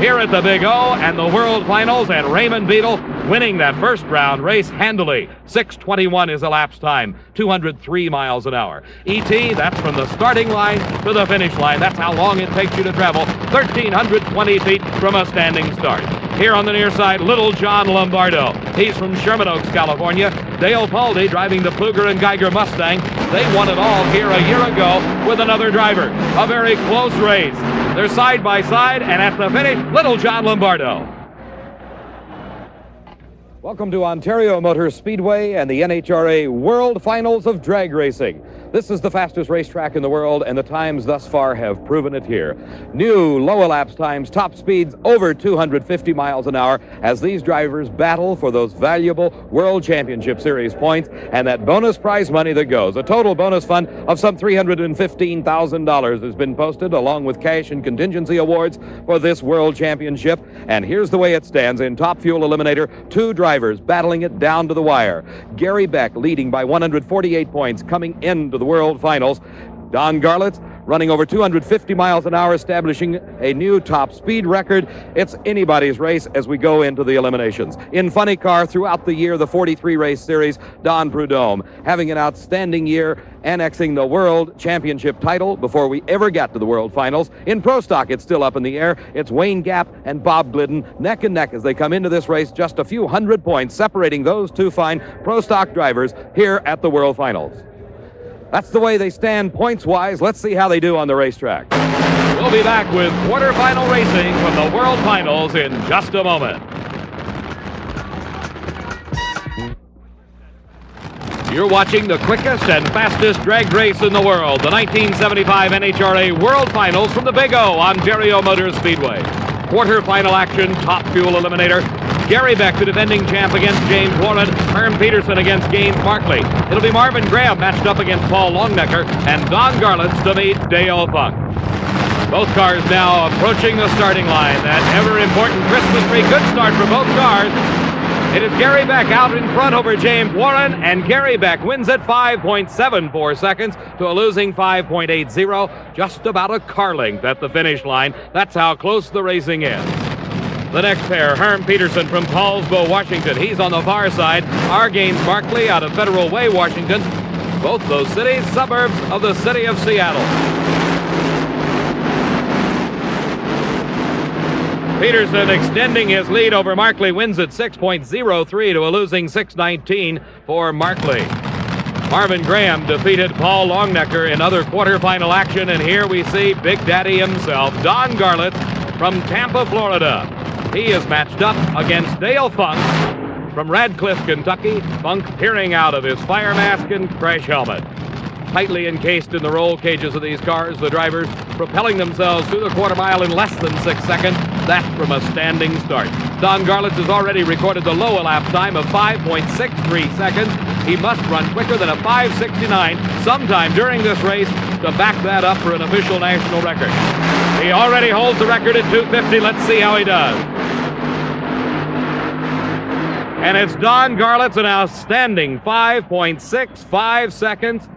Here at the Big O and the World Finals, and Raymond Beadle winning that first round race handily. 6:21 is elapsed time, 203 miles an hour. E.T., that's from the starting line to the finish line. That's how long it takes you to travel 1,320 feet from a standing start. Here on the near side, Little John Lombardo. He's from Sherman Oaks, California. Dale Paldy driving the Pfluger and Geiger Mustang. They won it all here a year ago with another driver. A very close race. They're side by side, and at the finish, Little John Lombardo. Welcome to Ontario Motor Speedway and the NHRA World Finals of Drag Racing. This is the fastest racetrack in the world, and the times thus far have proven it here. New low elapsed times, top speeds over 250 miles an hour as these drivers battle for those valuable World Championship Series points and that bonus prize money that goes. A total bonus fund of some $315,000 has been posted, along with cash and contingency awards for this World Championship. And here's the way it stands in Top Fuel Eliminator. Two drivers battling it down to the wire. Gary Beck leading by 148 points coming into the World Finals. Don Garlits running over 250 miles an hour, establishing a new top speed record. It's anybody's race as we go into the eliminations. In Funny Car, throughout the year, the 43-race series, Don Prudhomme having an outstanding year, annexing the World Championship title before we ever got to the World Finals. In Pro Stock, it's still up in the air. It's Wayne Gap and Bob Glidden neck and neck as they come into this race. Just a few hundred points separating those two fine Pro Stock drivers here at the World Finals. That's the way they stand points-wise. Let's see how they do on the racetrack. We'll be back with quarterfinal racing from the World Finals in just a moment. You're watching the quickest and fastest drag race in the world, the 1975 NHRA World Finals from the Big O, Ontario Motor Speedway. Quarterfinal action, Top Fuel Eliminator. Gary Beck, the defending champ, against James Warren. Herm Peterson against Gaines Markley. It'll be Marvin Graham matched up against Paul Longnecker, and Don Garlits to meet Dale Funk. Both cars now approaching the starting line. That ever-important Christmas tree. Good start for both cars. It is Gary Beck out in front over James Warren, and Gary Beck wins at 5.74 seconds to a losing 5.80, just about a car length at the finish line. That's how close the racing is. The next pair, Herm Peterson from Paulsbo, Washington. He's on the far side. R. Gaines Markley out of Federal Way, Washington. Both those cities, suburbs of the city of Seattle. Peterson extending his lead over Markley, wins at 6.03 to a losing 6.19 for Markley. Marvin Graham defeated Paul Longnecker in other quarterfinal action, and here we see Big Daddy himself, Don Garlett from Tampa, Florida. He is matched up against Dale Funk from Radcliffe, Kentucky. Funk peering out of his fire mask and crash helmet. Tightly encased in the roll cages of these cars, the drivers propelling themselves through the quarter mile in less than 6 seconds. That from a standing start. Don Garlett has already recorded the low lap time of 5.63 seconds. He must run quicker than a 5.69 sometime during this race to back that up for an official national record. He already holds the record at 2:50. Let's see how he does. And it's Don Garlett's an outstanding 5.65 seconds.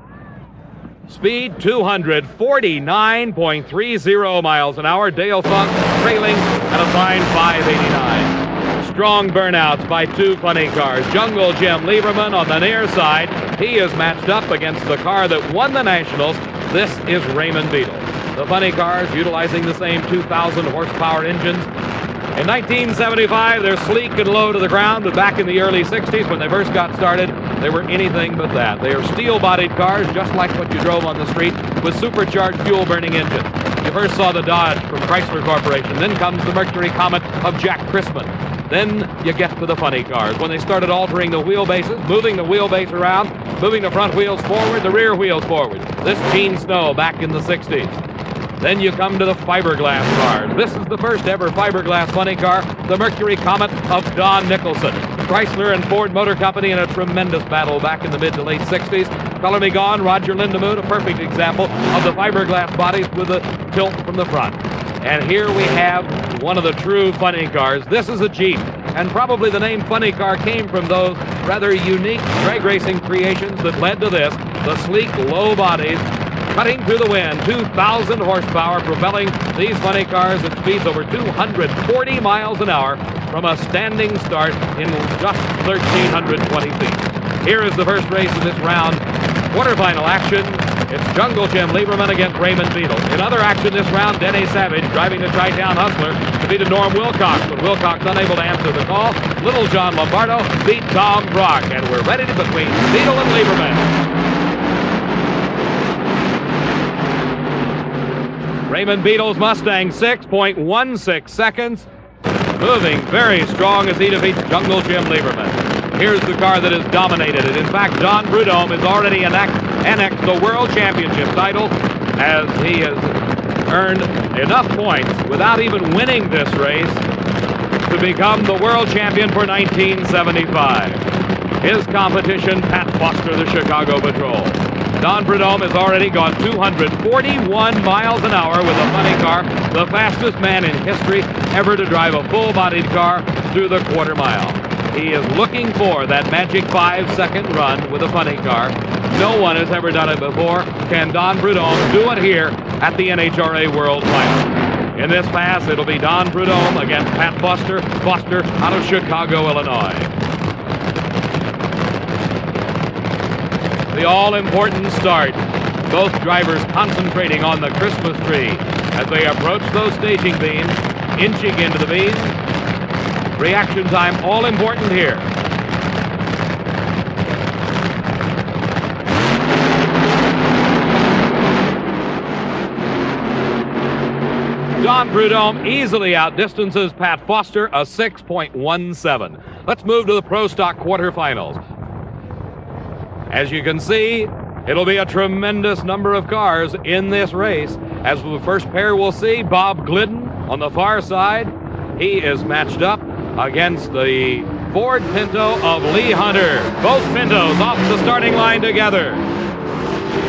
Speed 249.30 miles an hour. Dale Funk trailing at a fine 589. Strong burnouts by two funny cars. Jungle Jim Lieberman on the near side. He is matched up against the car that won the Nationals. This is Raymond Beadle. The funny cars utilizing the same 2,000 horsepower engines. In 1975, they're sleek and low to the ground, but back in the early 60s, when they first got started, they were anything but that. They are steel-bodied cars, just like what you drove on the street, with supercharged fuel-burning engines. You first saw the Dodge from Chrysler Corporation. Then comes the Mercury Comet of Jack Crispin. Then you get to the funny cars, when they started altering the wheelbases, moving the wheelbase around, moving the front wheels forward, the rear wheels forward. This Gene Snow back in the 60s. Then you come to the fiberglass cars. This is the first ever fiberglass funny car, the Mercury Comet of Don Nicholson. Chrysler and Ford Motor Company in a tremendous battle back in the mid to late 60s. Color Me Gone, Roger Lindemood, a perfect example of the fiberglass bodies with a tilt from the front. And here we have one of the true funny cars. This is a Jeep, and probably the name funny car came from those rather unique drag racing creations that led to this, the sleek, low bodies, cutting through the wind, 2,000 horsepower, propelling these funny cars at speeds over 240 miles an hour from a standing start in just 1,320 feet. Here is the first race of this round, quarterfinal action. It's Jungle Jim Lieberman against Raymond Beadle. In other action this round, Denny Savage, driving the Tri-Town Hustler, defeated Norm Wilcox, but Wilcox unable to answer the call. Little John Lombardo beat Tom Brock, and we're ready to between Beadle and Lieberman. Raymond Beadle's Mustang, 6.16 seconds. Moving very strong as he defeats Jungle Jim Lieberman. Here's the car that has dominated it. In fact, Don Prudhomme has already annexed the World Championship title, as he has earned enough points without even winning this race to become the world champion for 1975. His competition, Pat Foster, the Chicago Patrol. Don Prudhomme has already gone 241 miles an hour with a funny car, the fastest man in history ever to drive a full-bodied car through the quarter mile. He is looking for that magic 5-second run with a funny car. No one has ever done it before. Can Don Prudhomme do it here at the NHRA World Final? In this pass, it'll be Don Prudhomme against Pat Foster. Foster out of Chicago, Illinois. The all-important start. Both drivers concentrating on the Christmas tree as they approach those staging beams, inching into the beams. Reaction time, all important here. Don Prudhomme easily outdistances Pat Foster, a 6.17. Let's move to the Pro Stock quarterfinals. As you can see, it'll be a tremendous number of cars in this race. As the first pair we'll see, Bob Glidden on the far side. He is matched up against the Ford Pinto of Lee Hunter. Both Pintos off the starting line together.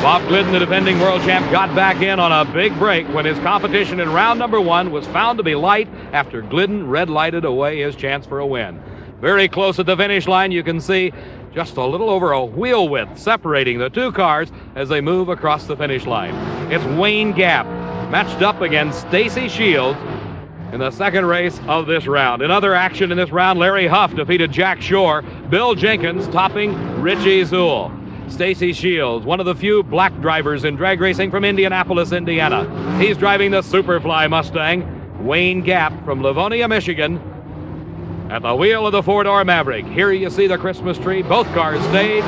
Bob Glidden, the defending world champ, got back in on a big break when his competition in round number 1 was found to be light after Glidden red-lighted away his chance for a win. Very close at the finish line, you can see just a little over a wheel width separating the two cars as they move across the finish line. It's Wayne Gap matched up against Stacy Shields in the second race of this round. In other action in this round, Larry Huff defeated Jack Shore. Bill Jenkins topping Richie Zool. Stacy Shields, one of the few black drivers in drag racing from Indianapolis, Indiana. He's driving the Superfly Mustang. Wayne Gap from Livonia, Michigan, at the wheel of the four-door Maverick. Here you see the Christmas tree. Both cars stayed.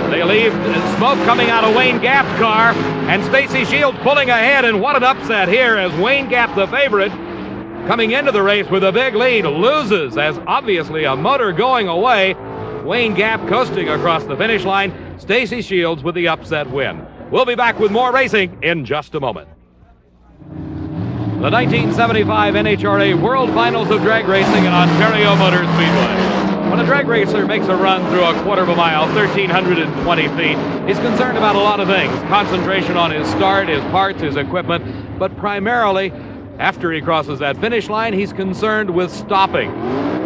They leave smoke coming out of Wayne Gap's car, and Stacy Shields pulling ahead, and what an upset here as Wayne Gap, the favorite, coming into the race with a big lead, loses as obviously a motor going away. Wayne Gap coasting across the finish line. Stacy Shields with the upset win. We'll be back with more racing in just a moment. The 1975 NHRA World Finals of Drag Racing at Ontario Motor Speedway. When a drag racer makes a run through a quarter of a mile, 1,320 feet, he's concerned about a lot of things. Concentration on his start, his parts, his equipment, but primarily, after he crosses that finish line, he's concerned with stopping.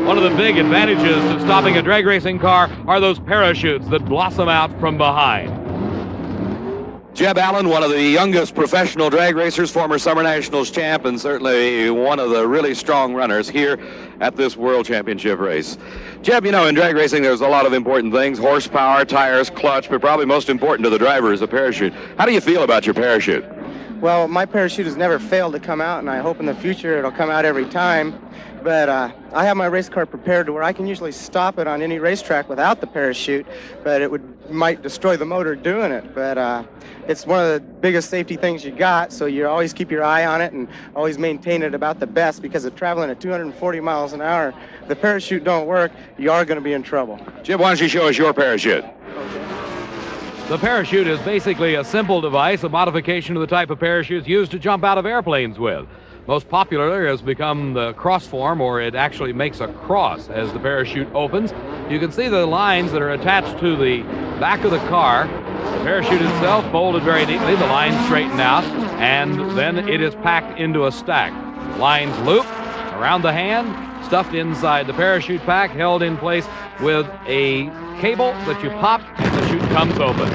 One of the big advantages to stopping a drag racing car are those parachutes that blossom out from behind. Jeb Allen, one of the youngest professional drag racers, former Summer Nationals champ, and certainly one of the really strong runners here at this World Championship race. Jeb, you know, in drag racing there's a lot of important things: horsepower, tires, clutch, but probably most important to the driver is a parachute. How do you feel about your parachute? Well, my parachute has never failed to come out, and I hope in the future it'll come out every time. But I have my race car prepared to where I can usually stop it on any racetrack without the parachute, but it might destroy the motor doing it. But it's one of the biggest safety things you got, so you always keep your eye on it and always maintain it about the best, because of traveling at 240 miles an hour, if the parachute don't work, you are going to be in trouble. Jeb, why don't you show us your parachute? The parachute is basically a simple device, a modification of the type of parachutes used to jump out of airplanes with. Most popular has become the cross form, or it actually makes a cross as the parachute opens. You can see the lines that are attached to the back of the car. The parachute itself folded very neatly, the lines straightened out, and then it is packed into a stack. Lines loop around the hand, stuffed inside the parachute pack, held in place with a cable that you pop and the chute comes open.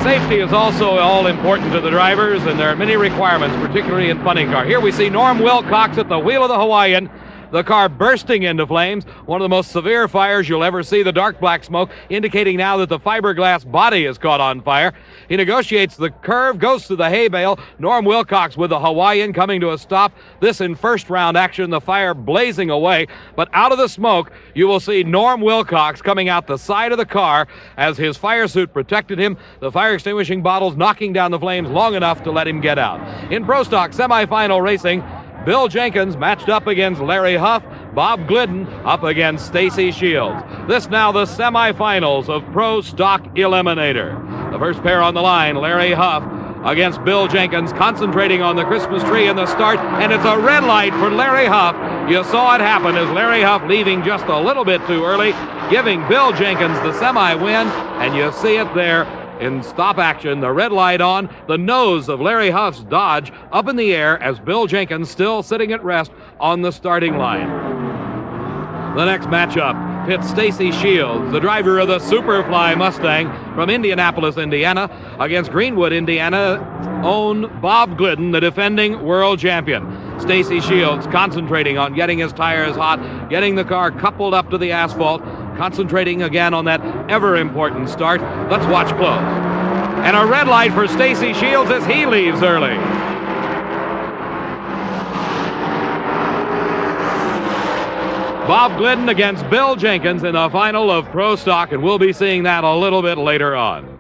Safety is also all important to the drivers, and there are many requirements, particularly in funny car. Here we see Norm Wilcox at the wheel of the Hawaiian, the car bursting into flames, one of the most severe fires you'll ever see, the dark black smoke indicating now that the fiberglass body is caught on fire. He negotiates the curve, goes to the hay bale. Norm Wilcox with the Hawaiian coming to a stop. This in first round action, the fire blazing away, but out of the smoke you will see Norm Wilcox coming out the side of the car as his fire suit protected him, the fire extinguishing bottles knocking down the flames long enough to let him get out. In Pro Stock semifinal racing, Bill Jenkins matched up against Larry Huff, Bob Glidden up against Stacy Shields. This now the semifinals of Pro Stock Eliminator. The first pair on the line, Larry Huff against Bill Jenkins, concentrating on the Christmas tree in the start, and it's a red light for Larry Huff. You saw it happen as Larry Huff leaving just a little bit too early, giving Bill Jenkins the semi-win, and you see it there in stop action, the red light on, the nose of Larry Huff's Dodge up in the air as Bill Jenkins still sitting at rest on the starting line. The next matchup pits Stacy Shields, the driver of the Superfly Mustang from Indianapolis, Indiana, against Greenwood, Indiana, own Bob Glidden, the defending world champion. Stacy Shields concentrating on getting his tires hot, getting the car coupled up to the asphalt, concentrating again on that ever-important start. Let's watch close. And a red light for Stacy Shields as he leaves early. Bob Glidden against Bill Jenkins in the final of Pro Stock, and we'll be seeing that a little bit later on.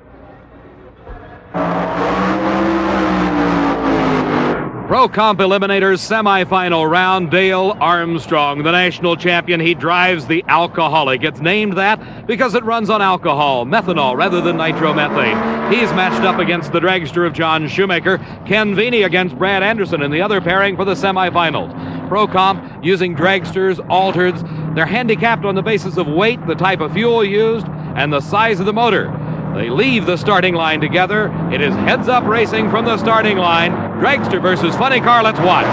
Pro Comp Eliminators semifinal round, Dale Armstrong, the national champion. He drives the Alcoholic. It's named that because it runs on alcohol, methanol, rather than nitromethane. He's matched up against the dragster of John Shoemaker, Ken Veeney against Brad Anderson in the other pairing for the semifinals. Pro Comp using dragsters, altereds. They're handicapped on the basis of weight, the type of fuel used, and the size of the motor. They leave the starting line together. It is heads-up racing from the starting line. Dragster versus funny car. Let's watch.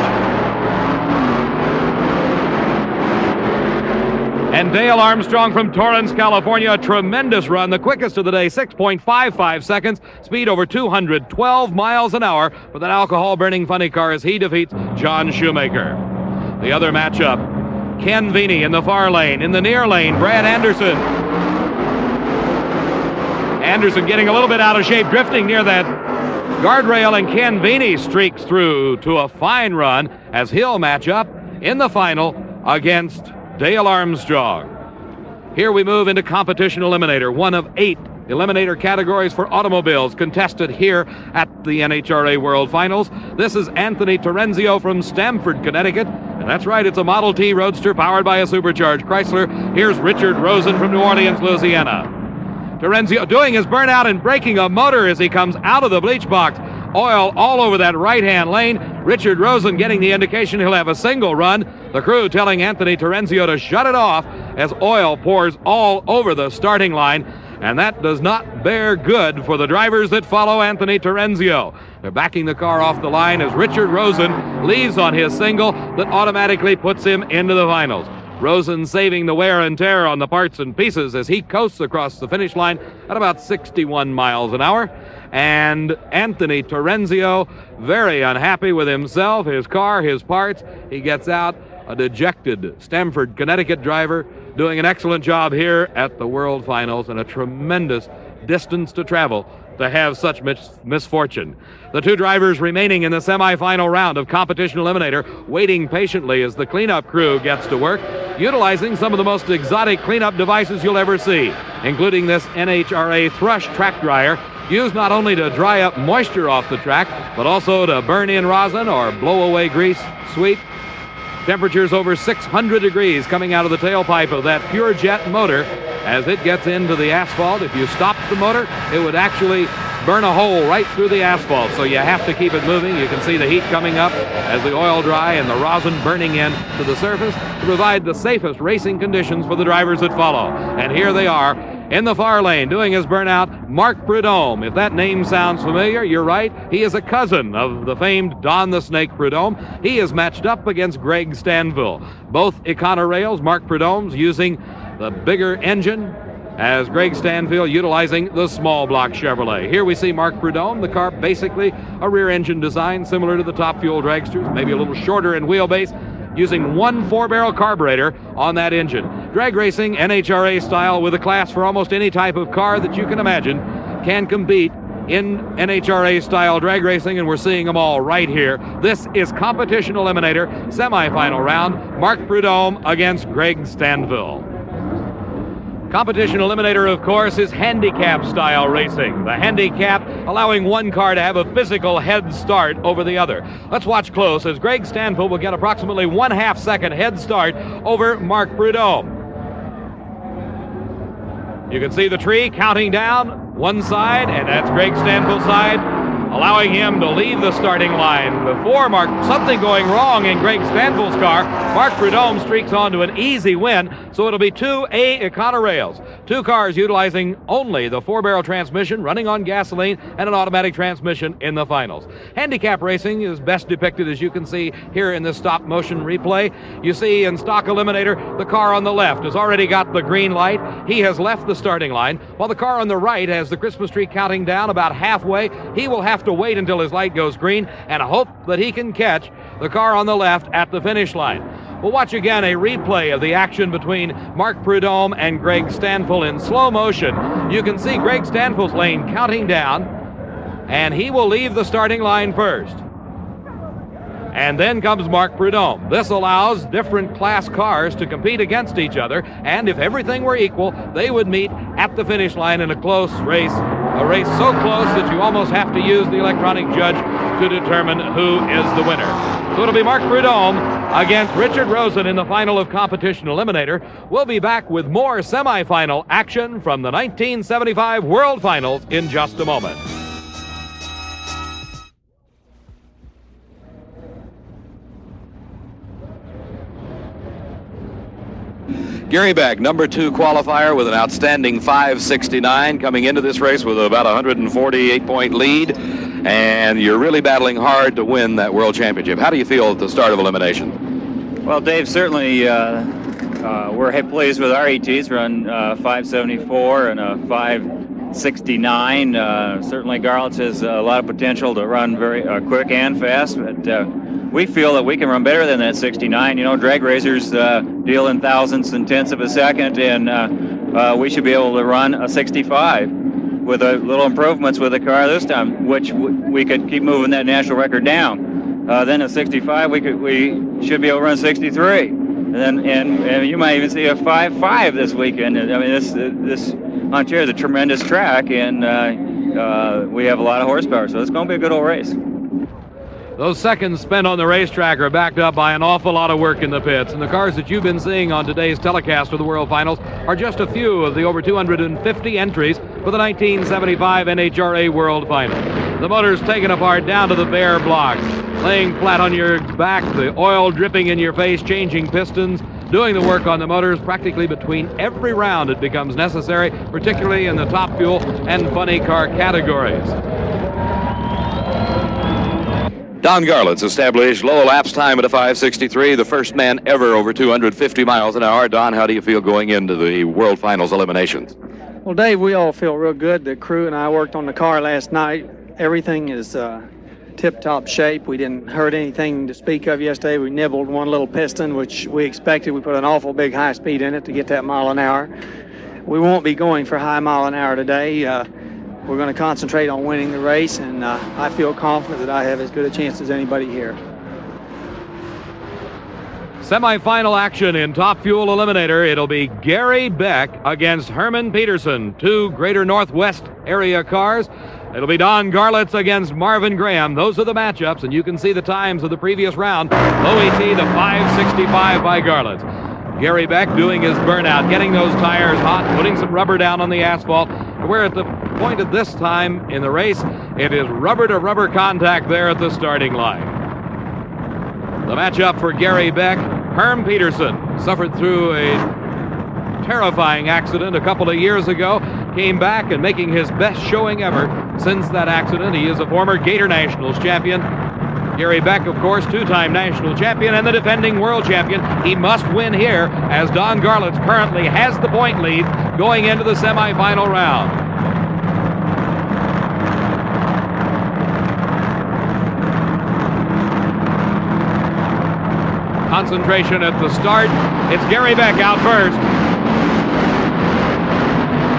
And Dale Armstrong from Torrance, California, a tremendous run, the quickest of the day, 6.55 seconds, speed over 212 miles an hour for that alcohol-burning funny car as he defeats John Shoemaker. The other matchup, Ken Veeney in the far lane. In the near lane, Brad Anderson. Anderson getting a little bit out of shape, drifting near that guardrail, and Ken Veeney streaks through to a fine run as he'll match up in the final against Dale Armstrong. Here we move into competition eliminator, one of 8 eliminator categories for automobiles contested here at the NHRA World Finals. This is Anthony Terenzio from Stamford, Connecticut. And that's right, it's a Model T Roadster powered by a supercharged Chrysler. Here's Richard Rosen from New Orleans, Louisiana. Terenzio doing his burnout and breaking a motor as he comes out of the bleach box. Oil all over that right-hand lane. Richard Rosen getting the indication he'll have a single run. The crew telling Anthony Terenzio to shut it off as oil pours all over the starting line. And that does not bear good for the drivers that follow Anthony Terenzio. They're backing the car off the line as Richard Rosen leaves on his single that automatically puts him into the finals. Rosen saving the wear and tear on the parts and pieces as he coasts across the finish line at about 61 miles an hour. And Anthony Terenzio very unhappy with himself, his car, his parts. He gets out, a dejected Stamford, Connecticut driver, doing an excellent job here at the World Finals, and a tremendous distance to travel to have such misfortune. The 2 drivers remaining in the semifinal round of competition eliminator, waiting patiently as the cleanup crew gets to work, utilizing some of the most exotic cleanup devices you'll ever see, including this NHRA Thrush track dryer, used not only to dry up moisture off the track, but also to burn in rosin or blow away grease, sweep. Temperatures over 600 degrees coming out of the tailpipe of that pure jet motor as it gets into the asphalt. If you stopped the motor, it would actually burn a hole right through the asphalt, so you have to keep it moving. You can see the heat coming up as the oil dry and the rosin burning in to the surface to provide the safest racing conditions for the drivers that follow. And here they are in the far lane doing his burnout, Mark Prudhomme. If that name sounds familiar, you're right. He is a cousin of the famed Don the Snake Prudhomme. He is matched up against Greg Stanville. Both Econorails, Mark Prudhomme's using the bigger engine, as Greg Stanfield utilizing the small block Chevrolet. Here we see Mark Prudhomme, the car basically a rear engine design similar to the top fuel dragsters, maybe a little shorter in wheelbase, using 1 4-barrel carburetor on that engine. Drag racing, NHRA style, with a class for almost any type of car that you can imagine, can compete in NHRA style drag racing, and we're seeing them all right here. This is competition eliminator, semifinal round, Mark Prudhomme against Greg Stanville. Competition eliminator, of course, is handicap style racing. The handicap allowing one car to have a physical head start over the other. Let's watch close as Greg Stanville will get approximately 1/2 second head start over Mark Prudhomme. You can see the tree counting down one side, and that's Greg Stanville's side, allowing him to leave the starting line before something going wrong in Greg Stanville's car. Mark Prudhomme streaks on to an easy win, so it'll be 2 Econorails. 2 cars utilizing only the 4-barrel transmission, running on gasoline, and an automatic transmission in the finals. Handicap racing is best depicted, as you can see here in this stop-motion replay. You see in stock eliminator, the car on the left has already got the green light. He has left the starting line, while the car on the right has the Christmas tree counting down about halfway. He will have to wait until his light goes green and hope that he can catch the car on the left at the finish line. We'll watch again a replay of the action between Mark Prudhomme and Greg Stanville in slow motion. You can see Greg Stanville's lane counting down, and he will leave the starting line first. And then comes Mark Prudhomme. This allows different class cars to compete against each other, and if everything were equal, they would meet at the finish line in a close race, a race so close that you almost have to use the electronic judge to determine who is the winner. So it'll be Mark Prudhomme against Richard Rosen in the final of competition eliminator. We'll be back with more semifinal action from the 1975 World Finals in just a moment. Gary Beck, number 2 qualifier with an outstanding 5:69, coming into this race with about a 148-point lead, and you're really battling hard to win that world championship. How do you feel at the start of elimination? Well, Dave, certainly We're pleased with our ETs, run 574 and a 569. Certainly Garlits has a lot of potential to run very quick and fast, but we feel that we can run better than that 69. You know, drag racers deal in thousandths and tenths of a second, and we should be able to run a 65 with a little improvements with the car this time, which we could keep moving that national record down. Then a 65, we should be able to run 63. And you might even see a 5.5 this weekend. I mean, this Ontario is a tremendous track, and we have a lot of horsepower, so it's going to be a good old race. Those seconds spent on the racetrack are backed up by an awful lot of work in the pits, and the cars that you've been seeing on today's telecast of the World Finals are just a few of the over 250 entries for the 1975 NHRA World Final. The motor's taken apart down to the bare blocks, laying flat on your back, the oil dripping in your face, changing pistons, doing the work on the motors practically between every round it becomes necessary, particularly in the top fuel and funny car categories. Don Garlits established low elapsed time at a 5:63, the first man ever over 250 miles an hour. Don, how do you feel going into the World Finals eliminations? Well, Dave, we all feel real good. The crew and I worked on the car last night. Everything is tip-top shape. We didn't hurt anything to speak of yesterday. We nibbled one little piston, which we expected. We put an awful big high speed in it to get that mile an hour. We won't be going for high mile an hour today. We're going to concentrate on winning the race, and I feel confident that I have as good a chance as anybody here. Semi-final action in Top Fuel Eliminator. It'll be Gary Beck against Herman Peterson, two Greater Northwest area cars. It'll be Don Garlits against Marvin Graham. Those are the matchups, and you can see the times of the previous round. Low ET, the 5:65 by Garlits. Gary Beck doing his burnout, getting those tires hot, putting some rubber down on the asphalt. We're at the point at this time in the race, it is rubber-to-rubber contact there at the starting line. The matchup for Gary Beck, Herm Peterson suffered through a terrifying accident a couple of years ago, came back and making his best showing ever since that accident. He is a former Gator Nationals champion. Gary Beck, of course, two-time national champion and the defending world champion. He must win here, as Don Garlits currently has the point lead going into the semifinal round. Concentration at the start. It's Gary Beck out first.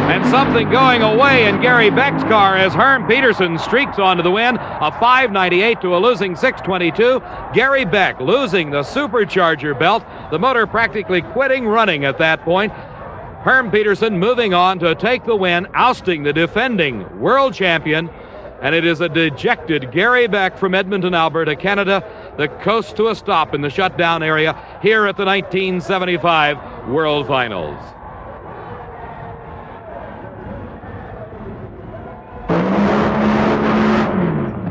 And something going away in Gary Beck's car as Herm Peterson streaks onto the win, a 598 to a losing 622. Gary Beck losing the supercharger belt, the motor practically quitting running at that point. Herm Peterson moving on to take the win, ousting the defending world champion. And it is a dejected Gary Beck from Edmonton, Alberta, Canada, that coasts to a stop in the shutdown area here at the 1975 World Finals.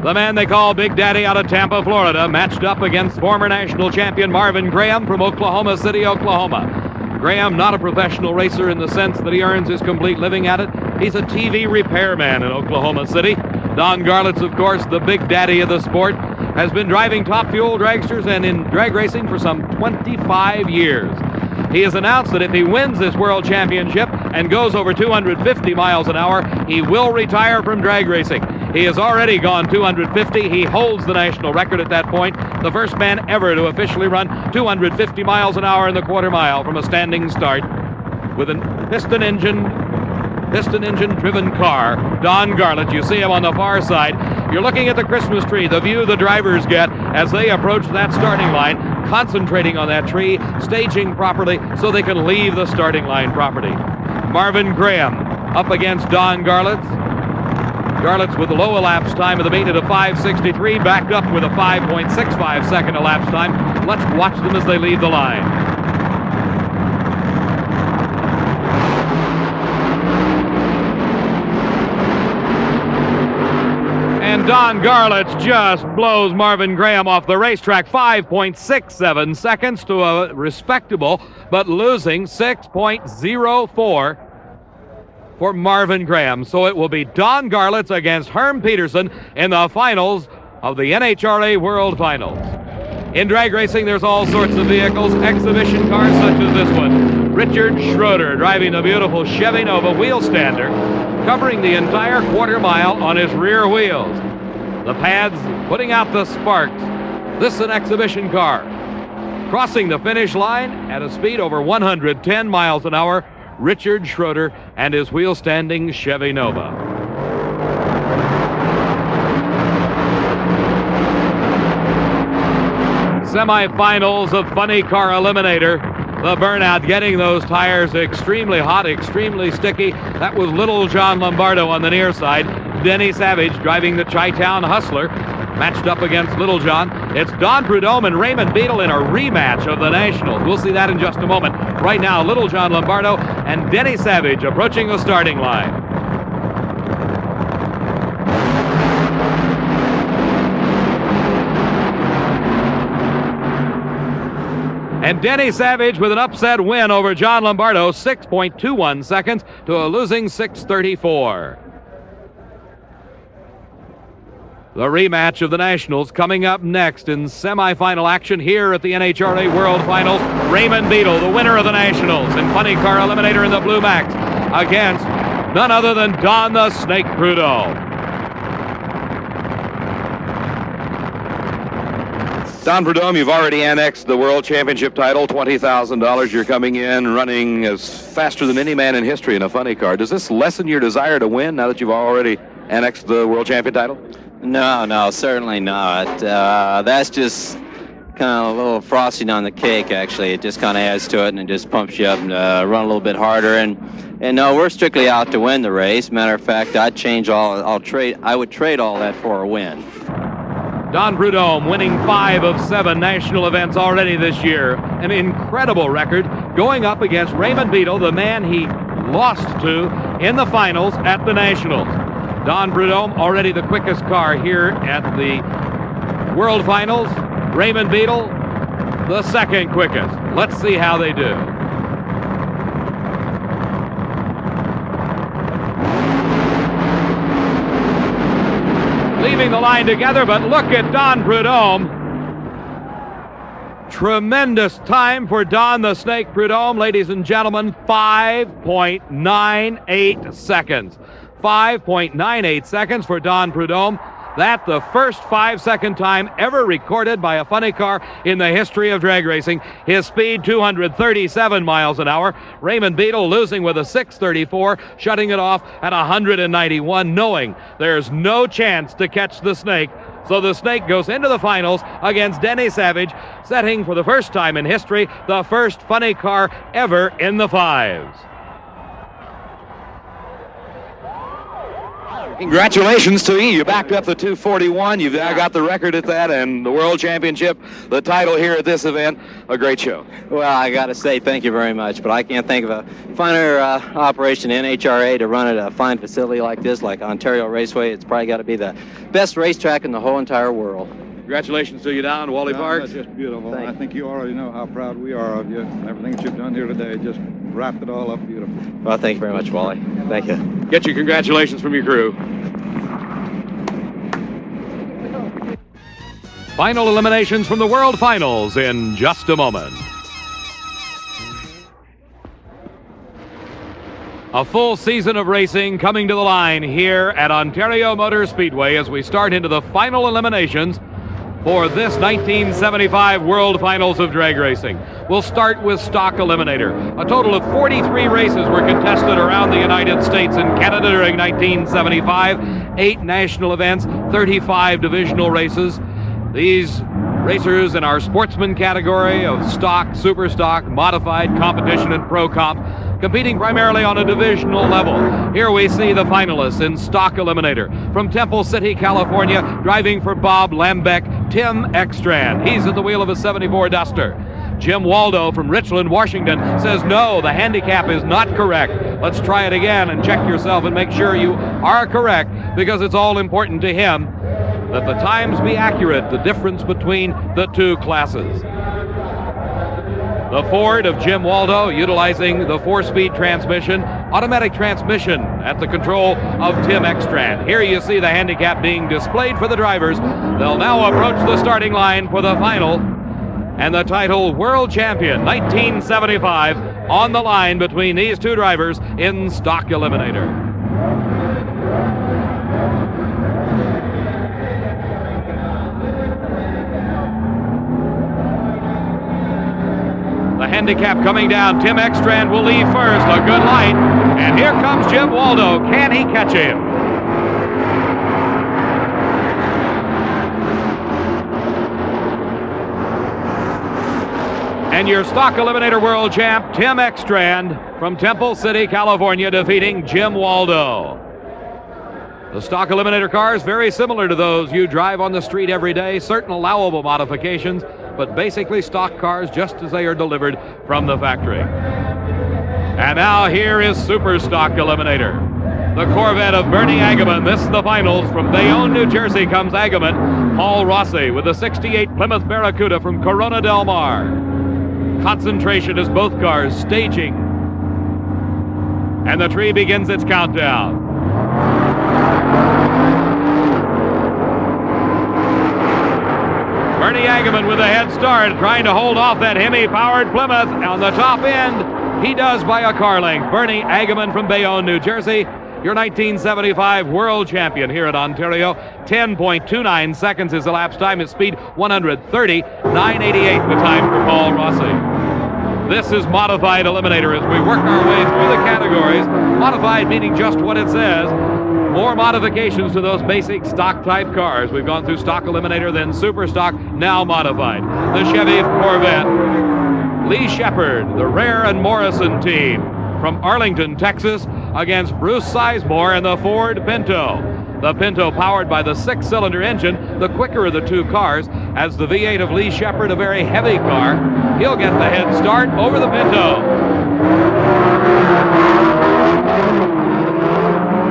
The man they call Big Daddy out of Tampa, Florida, matched up against former national champion Marvin Graham from Oklahoma City, Oklahoma. Graham, not a professional racer in the sense that he earns his complete living at it. He's a TV repairman in Oklahoma City. Don Garlits, of course, the Big Daddy of the sport, has been driving Top Fuel dragsters and in drag racing for some 25 years. He has announced that if he wins this world championship and goes over 250 miles an hour, he will retire from drag racing. He has already gone 250. He holds the national record at that point. The first man ever to officially run 250 miles an hour in the quarter mile from a standing start with a piston engine driven car. Don Garlits, you see him on the far side. You're looking at the Christmas tree, the view the drivers get as they approach that starting line, concentrating on that tree, staging properly so they can leave the starting line properly. Marvin Graham up against Don Garlits. Garlits with the low elapsed time of the meet at a 5:63, backed up with a 5.65 second elapsed time. Let's watch them as they leave the line. And Don Garlits just blows Marvin Graham off the racetrack, 5.67 seconds to a respectable, but losing 6.04 for Marvin Graham. So it will be Don Garlits against Herm Peterson in the finals of the NHRA World Finals. In drag racing, there's all sorts of vehicles, exhibition cars such as this one. Richard Schroeder driving the beautiful Chevy Nova wheel stander, covering the entire quarter mile on his rear wheels. The pads putting out the sparks. This is an exhibition car. Crossing the finish line at a speed over 110 miles an hour, Richard Schroeder and his wheel-standing Chevy Nova. Semifinals of Funny Car Eliminator. The burnout getting those tires extremely hot, extremely sticky. That was Little John Lombardo on the near side. Denny Savage driving the Chi-Town Hustler, matched up against Little John. It's Don Prudhomme and Raymond Beadle in a rematch of the Nationals. We'll see that in just a moment. Right now, Little John Lombardo and Denny Savage approaching the starting line. And Denny Savage with an upset win over John Lombardo, 6.21 seconds to a losing 6:34. The rematch of the Nationals coming up next in semifinal action here at the NHRA World Finals. Raymond Beadle, the winner of the Nationals, and Funny Car Eliminator in the Blue Max, against none other than Don the Snake Prudhomme. Don Prudhomme, you've already annexed the World Championship title, $20,000. You're coming in running as faster than any man in history in a funny car. Does this lessen your desire to win now that you've already annexed the World Champion title? No, certainly not. That's just kind of a little frosting on the cake, actually. It just kind of adds to it, and it just pumps you up and run a little bit harder. And no, we're strictly out to win the race. Matter of fact, I would trade all that for a win. Don Prudhomme winning 5 of 7 national events already this year. An incredible record, going up against Raymond Beadle, the man he lost to in the finals at the Nationals. Don Prudhomme already the quickest car here at the World Finals. Raymond Beadle, the second quickest. Let's see how they do. Leaving the line together, but look at Don Prudhomme. Tremendous time for Don the Snake Prudhomme, ladies and gentlemen, 5.98 seconds. 5.98 seconds for Don Prudhomme. That's the first 5-second time ever recorded by a funny car in the history of drag racing. His speed, 237 miles an hour. Raymond Beadle losing with a 6:34, shutting it off at 191, knowing there's no chance to catch the Snake. So the Snake goes into the finals against Denny Savage, setting for the first time in history the first funny car ever in the fives. Congratulations to you. You backed up the 241. You've now got the record at that and the World Championship, the title here at this event. A great show. Well, I got to say thank you very much, but I can't think of a finer operation in NHRA to run at a fine facility like this, like Ontario Raceway. It's probably got to be the best racetrack in the whole entire world. Congratulations to you, Don. Wally Park. That's just beautiful. I think you already know how proud we are of you. Everything that you've done here today just wrapped it all up beautiful. Well, thank you very much, Wally. Thank you. Get your congratulations from your crew. Final eliminations from the World Finals in just a moment. A full season of racing coming to the line here at Ontario Motor Speedway as we start into the final eliminations for this 1975 World Finals of drag racing. We'll start with Stock Eliminator. A total of 43 races were contested around the United States and Canada during 1975. 8 national events, 35 divisional races. These racers in our sportsman category of stock, super stock, modified, competition, and pro comp, competing primarily on a divisional level. Here we see the finalists in Stock Eliminator. From Temple City, California, driving for Bob Lambeck, Tim Ekstrand. He's at the wheel of a 74 Duster. Jim Waldo from Richland, Washington says, no, the handicap is not correct. Let's try it again and check yourself and make sure you are correct, because it's all important to him that the times be accurate, the difference between the two classes. The Ford of Jim Waldo utilizing the 4-speed transmission, automatic transmission at the control of Tim Ekstrand. Here you see the handicap being displayed for the drivers. They'll now approach the starting line for the final and the title World Champion 1975 on the line between these two drivers in Stock Eliminator. The handicap coming down. Tim Ekstrand will lead first. A good light. And here comes Jim Waldo. Can he catch him? And your Stock Eliminator World Champ, Tim Ekstrand from Temple City, California, defeating Jim Waldo. The Stock Eliminator cars very similar to those you drive on the street every day. Certain allowable modifications, but basically stock cars just as they are delivered from the factory. And now here is Super Stock Eliminator. The Corvette of Bernie Agaman. This is the finals. From Bayonne, New Jersey comes Agaman. Paul Rossi with the 68 Plymouth Barracuda from Corona Del Mar. Concentration as both cars staging. And the tree begins its countdown. Bernie Agaman with a head start, trying to hold off that Hemi-powered Plymouth on the top end. He does by a car length. Bernie Agaman from Bayonne, New Jersey, your 1975 world champion here at Ontario. 10.29 seconds is elapsed time. His speed 130, 988 the time for Paul Rossi. This is Modified Eliminator as we work our way through the categories. Modified meaning just what it says. More modifications to those basic stock type cars. We've gone through Stock Eliminator, then Super Stock, now Modified. The Chevy Corvette. Lee Shepard, the Rare and Morrison team from Arlington, Texas, against Bruce Sizemore and the Ford Pinto. The Pinto powered by the 6-cylinder engine, the quicker of the two cars, as the V8 of Lee Shepard, a very heavy car. He'll get the head start over the Pinto.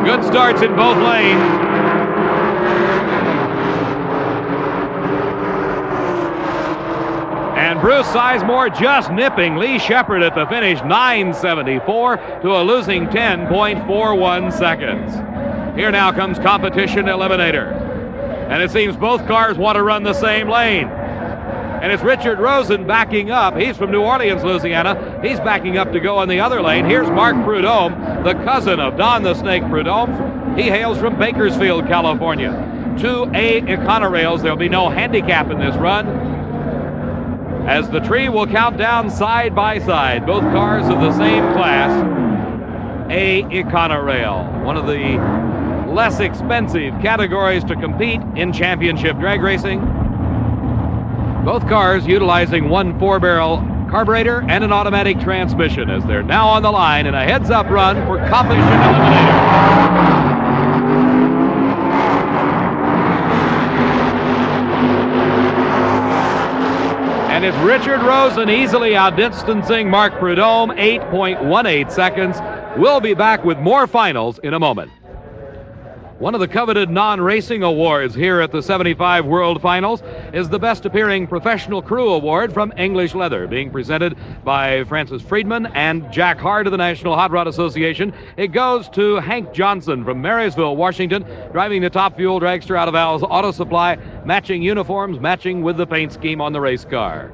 Good starts in both lanes. And Bruce Sizemore just nipping Lee Shepard at the finish, 9:74 to a losing 10.41 seconds. Here now comes Competition Eliminator. And it seems both cars want to run the same lane. And it's Richard Rosen backing up. He's from New Orleans, Louisiana. He's backing up to go in the other lane. Here's Mark Prudhomme, the cousin of Don the Snake Prudhomme. He hails from Bakersfield, California. 2A Econorails. There'll be no handicap in this run, as the tree will count down side by side. Both cars of the same class. A Econorail, one of the less expensive categories to compete in championship drag racing. Both cars utilizing one 4-barrel carburetor and an automatic transmission, as they're now on the line in a heads-up run for Competition Eliminator. And it's Richard Rosen easily outdistancing Mark Prudhomme, 8.18 seconds. We'll be back with more finals in a moment. One of the coveted non-racing awards here at the 75 World Finals is the Best Appearing Professional Crew Award from English Leather, being presented by Francis Friedman and Jack Hart of the National Hot Rod Association. It goes to Hank Johnson from Marysville, Washington, driving the Top Fuel dragster out of Al's Auto Supply, matching uniforms, matching with the paint scheme on the race car.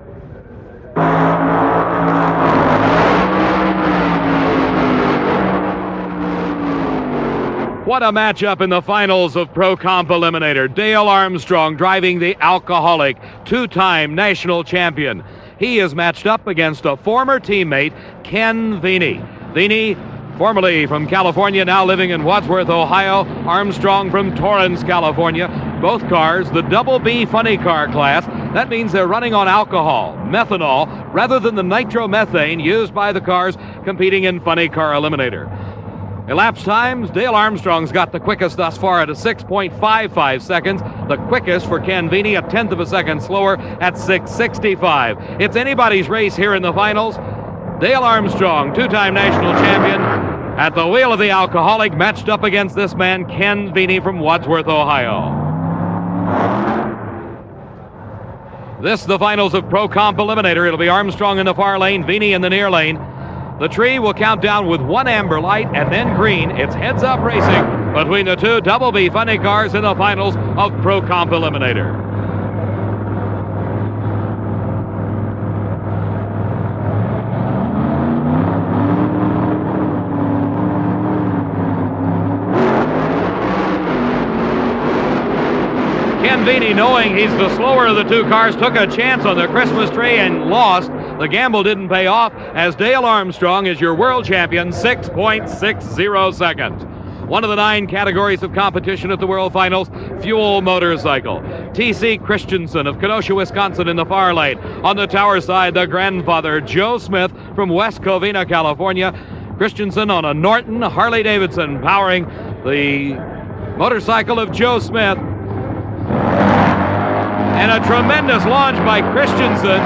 What a matchup in the finals of Pro Comp Eliminator. Dale Armstrong driving the alcoholic, two-time national champion. He is matched up against a former teammate, Ken Veeney. Veeney, formerly from California, now living in Wadsworth, Ohio. Armstrong from Torrance, California. Both cars, the Double B funny car class. That means they're running on alcohol, methanol, rather than the nitromethane used by the cars competing in Funny Car Eliminator. Elapsed times, Dale Armstrong's got the quickest thus far at a 6.55 seconds. The quickest for Ken Veeney, a tenth of a second slower at 6.65. It's anybody's race here in the finals. Dale Armstrong, two-time national champion, at the wheel of the alcoholic, matched up against this man, Ken Veeney from Wadsworth, Ohio. This is the finals of Pro Comp Eliminator. It'll be Armstrong in the far lane, Veeney in the near lane. The tree will count down with one amber light and then green. It's heads-up racing between the two Double B funny cars in the finals of Pro Comp Eliminator. Ken Veeney, knowing he's the slower of the two cars, took a chance on the Christmas tree and lost. The gamble didn't pay off, as Dale Armstrong is your world champion, 6.60 seconds. One of the 9 categories of competition at the World Finals, fuel motorcycle. T.C. Christensen of Kenosha, Wisconsin in the far lane. On the tower side, the grandfather, Joe Smith from West Covina, California. Christensen on a Norton Harley-Davidson powering the motorcycle of Joe Smith. And a tremendous launch by Christensen.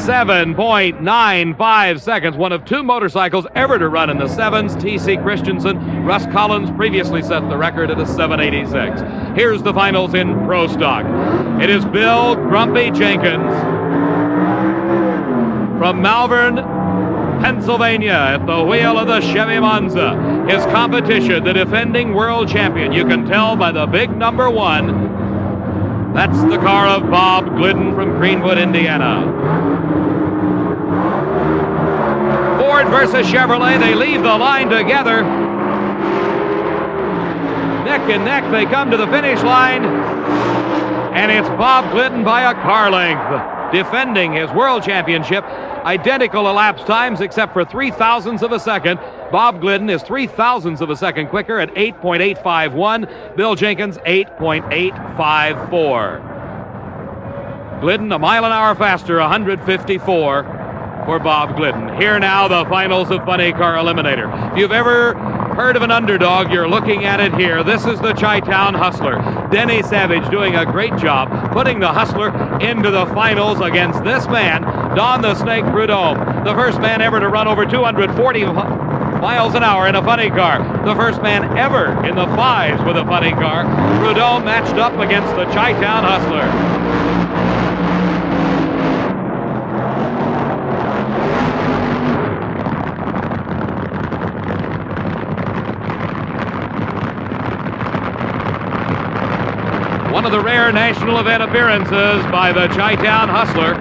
.95 seconds, one of 2 motorcycles ever to run in the 7s. T.C. Christensen, Russ Collins previously set the record at a 786. Here's the finals in Pro Stock. It is Bill Grumpy Jenkins from Malvern, Pennsylvania, at the wheel of the Chevy Monza. His competition, the defending world champion. You can tell by the big number 1. That's the car of Bob Glidden from Greenwood, Indiana. Ford versus Chevrolet, they leave the line together. Neck and neck, they come to the finish line. And it's Bob Glidden by a car length, defending his world championship. Identical elapsed times except for 0.03 of a second. Bob Glidden is 0.03 of a second quicker at 8.851. Bill Jenkins, 8.854. Glidden a mile an hour faster, 154 for Bob Glidden. Here now, the finals of Funny Car Eliminator. If you've ever heard of an underdog, you're looking at it here. This is the Chi-Town Hustler. Denny Savage doing a great job putting the Hustler into the finals against this man, Don the Snake Prudhomme, the first man ever to run over 240 miles an hour in a funny car. The first man ever in the 5s with a funny car. Prudhomme matched up against the Chi-Town Hustler. One of the rare national event appearances by the Chi-Town Hustler.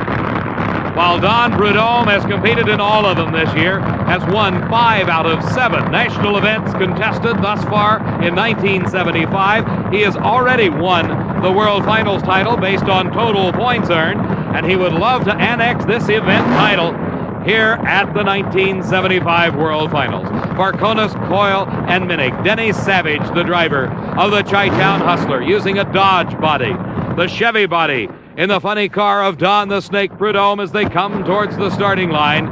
While Don Prudhomme has competed in all of them this year, has won 5 out of 7 national events contested thus far in 1975. He has already won the World Finals title based on total points earned, and he would love to annex this event title here at the 1975 World Finals. Farconis, Coyle, and Minnick. Denny Savage, the driver of the Chi-Town Hustler, using a Dodge body. The Chevy body in the funny car of Don the Snake Prudhomme as they come towards the starting line.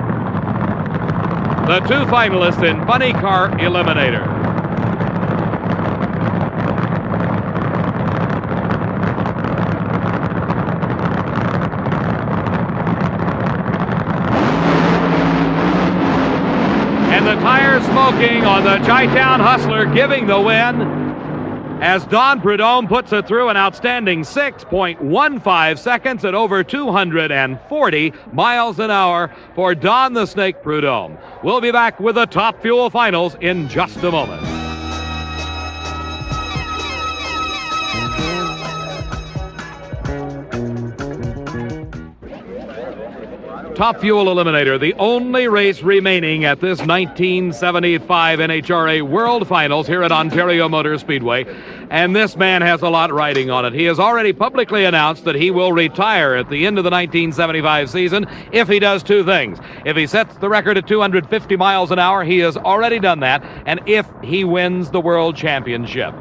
The 2 finalists in Funny Car Eliminator. And the tires smoking on the Chi-Town Hustler, giving the win as Don Prudhomme puts it through an outstanding 6.15 seconds at over 240 miles an hour for Don the Snake Prudhomme. We'll be back with the Top Fuel Finals in just a moment. Top Fuel Eliminator, the only race remaining at this 1975 NHRA World Finals here at Ontario Motor Speedway. And this man has a lot riding on it. He has already publicly announced that he will retire at the end of the 1975 season if he does 2 things. If he sets the record at 250 miles an hour, he has already done that, and if he wins the World Championship.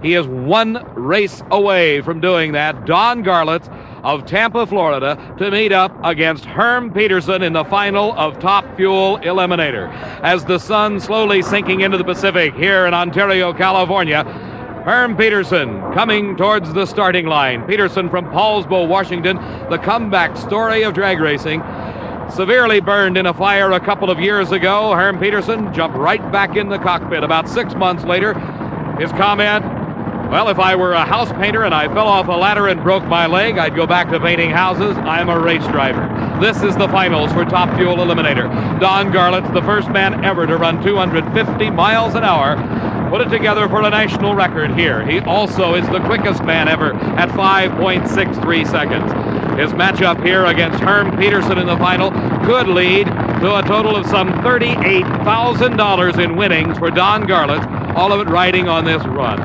He is 1 race away from doing that. Don Garlitz of Tampa, Florida, to meet up against Herm Peterson in the final of Top Fuel Eliminator. As the sun slowly sinking into the Pacific here in Ontario, California, Herm Peterson coming towards the starting line. Peterson from Paulsbo, Washington, the comeback story of drag racing. Severely burned in a fire a couple of years ago, Herm Peterson jumped right back in the cockpit. About 6 months later, his comment, well, if I were a house painter and I fell off a ladder and broke my leg, I'd go back to painting houses. I'm a race driver. This is the finals for Top Fuel Eliminator. Don Garlitz, the first man ever to run 250 miles an hour, put it together for a national record here. He also is the quickest man ever at 5.63 seconds. His matchup here against Herm Peterson in the final could lead to a total of some $38,000 in winnings for Don Garlitz. all of it riding on this run.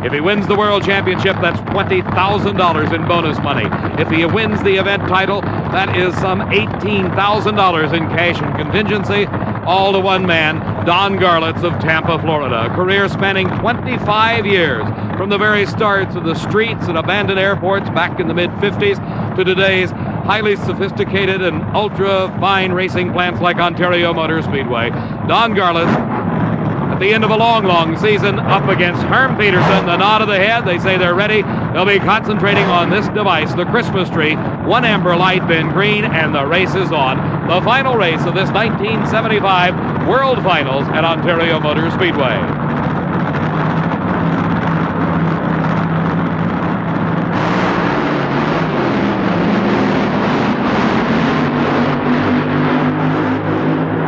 If he wins the World Championship, that's $20,000 in bonus money. If he wins the event title, that is some $18,000 in cash and contingency, all to one man, Don Garlits of Tampa, Florida. A career spanning 25 years, from the very starts of the streets and abandoned airports back in the mid-50s to today's highly sophisticated and ultra-fine racing plants like Ontario Motor Speedway. Don Garlits, at the end of a long, long season, up against Herm Peterson. The nod of the head, they say they're ready. They'll be concentrating on this device, the Christmas tree. One amber light, then green, and the race is on. The final race of this 1975 World Finals at Ontario Motor Speedway.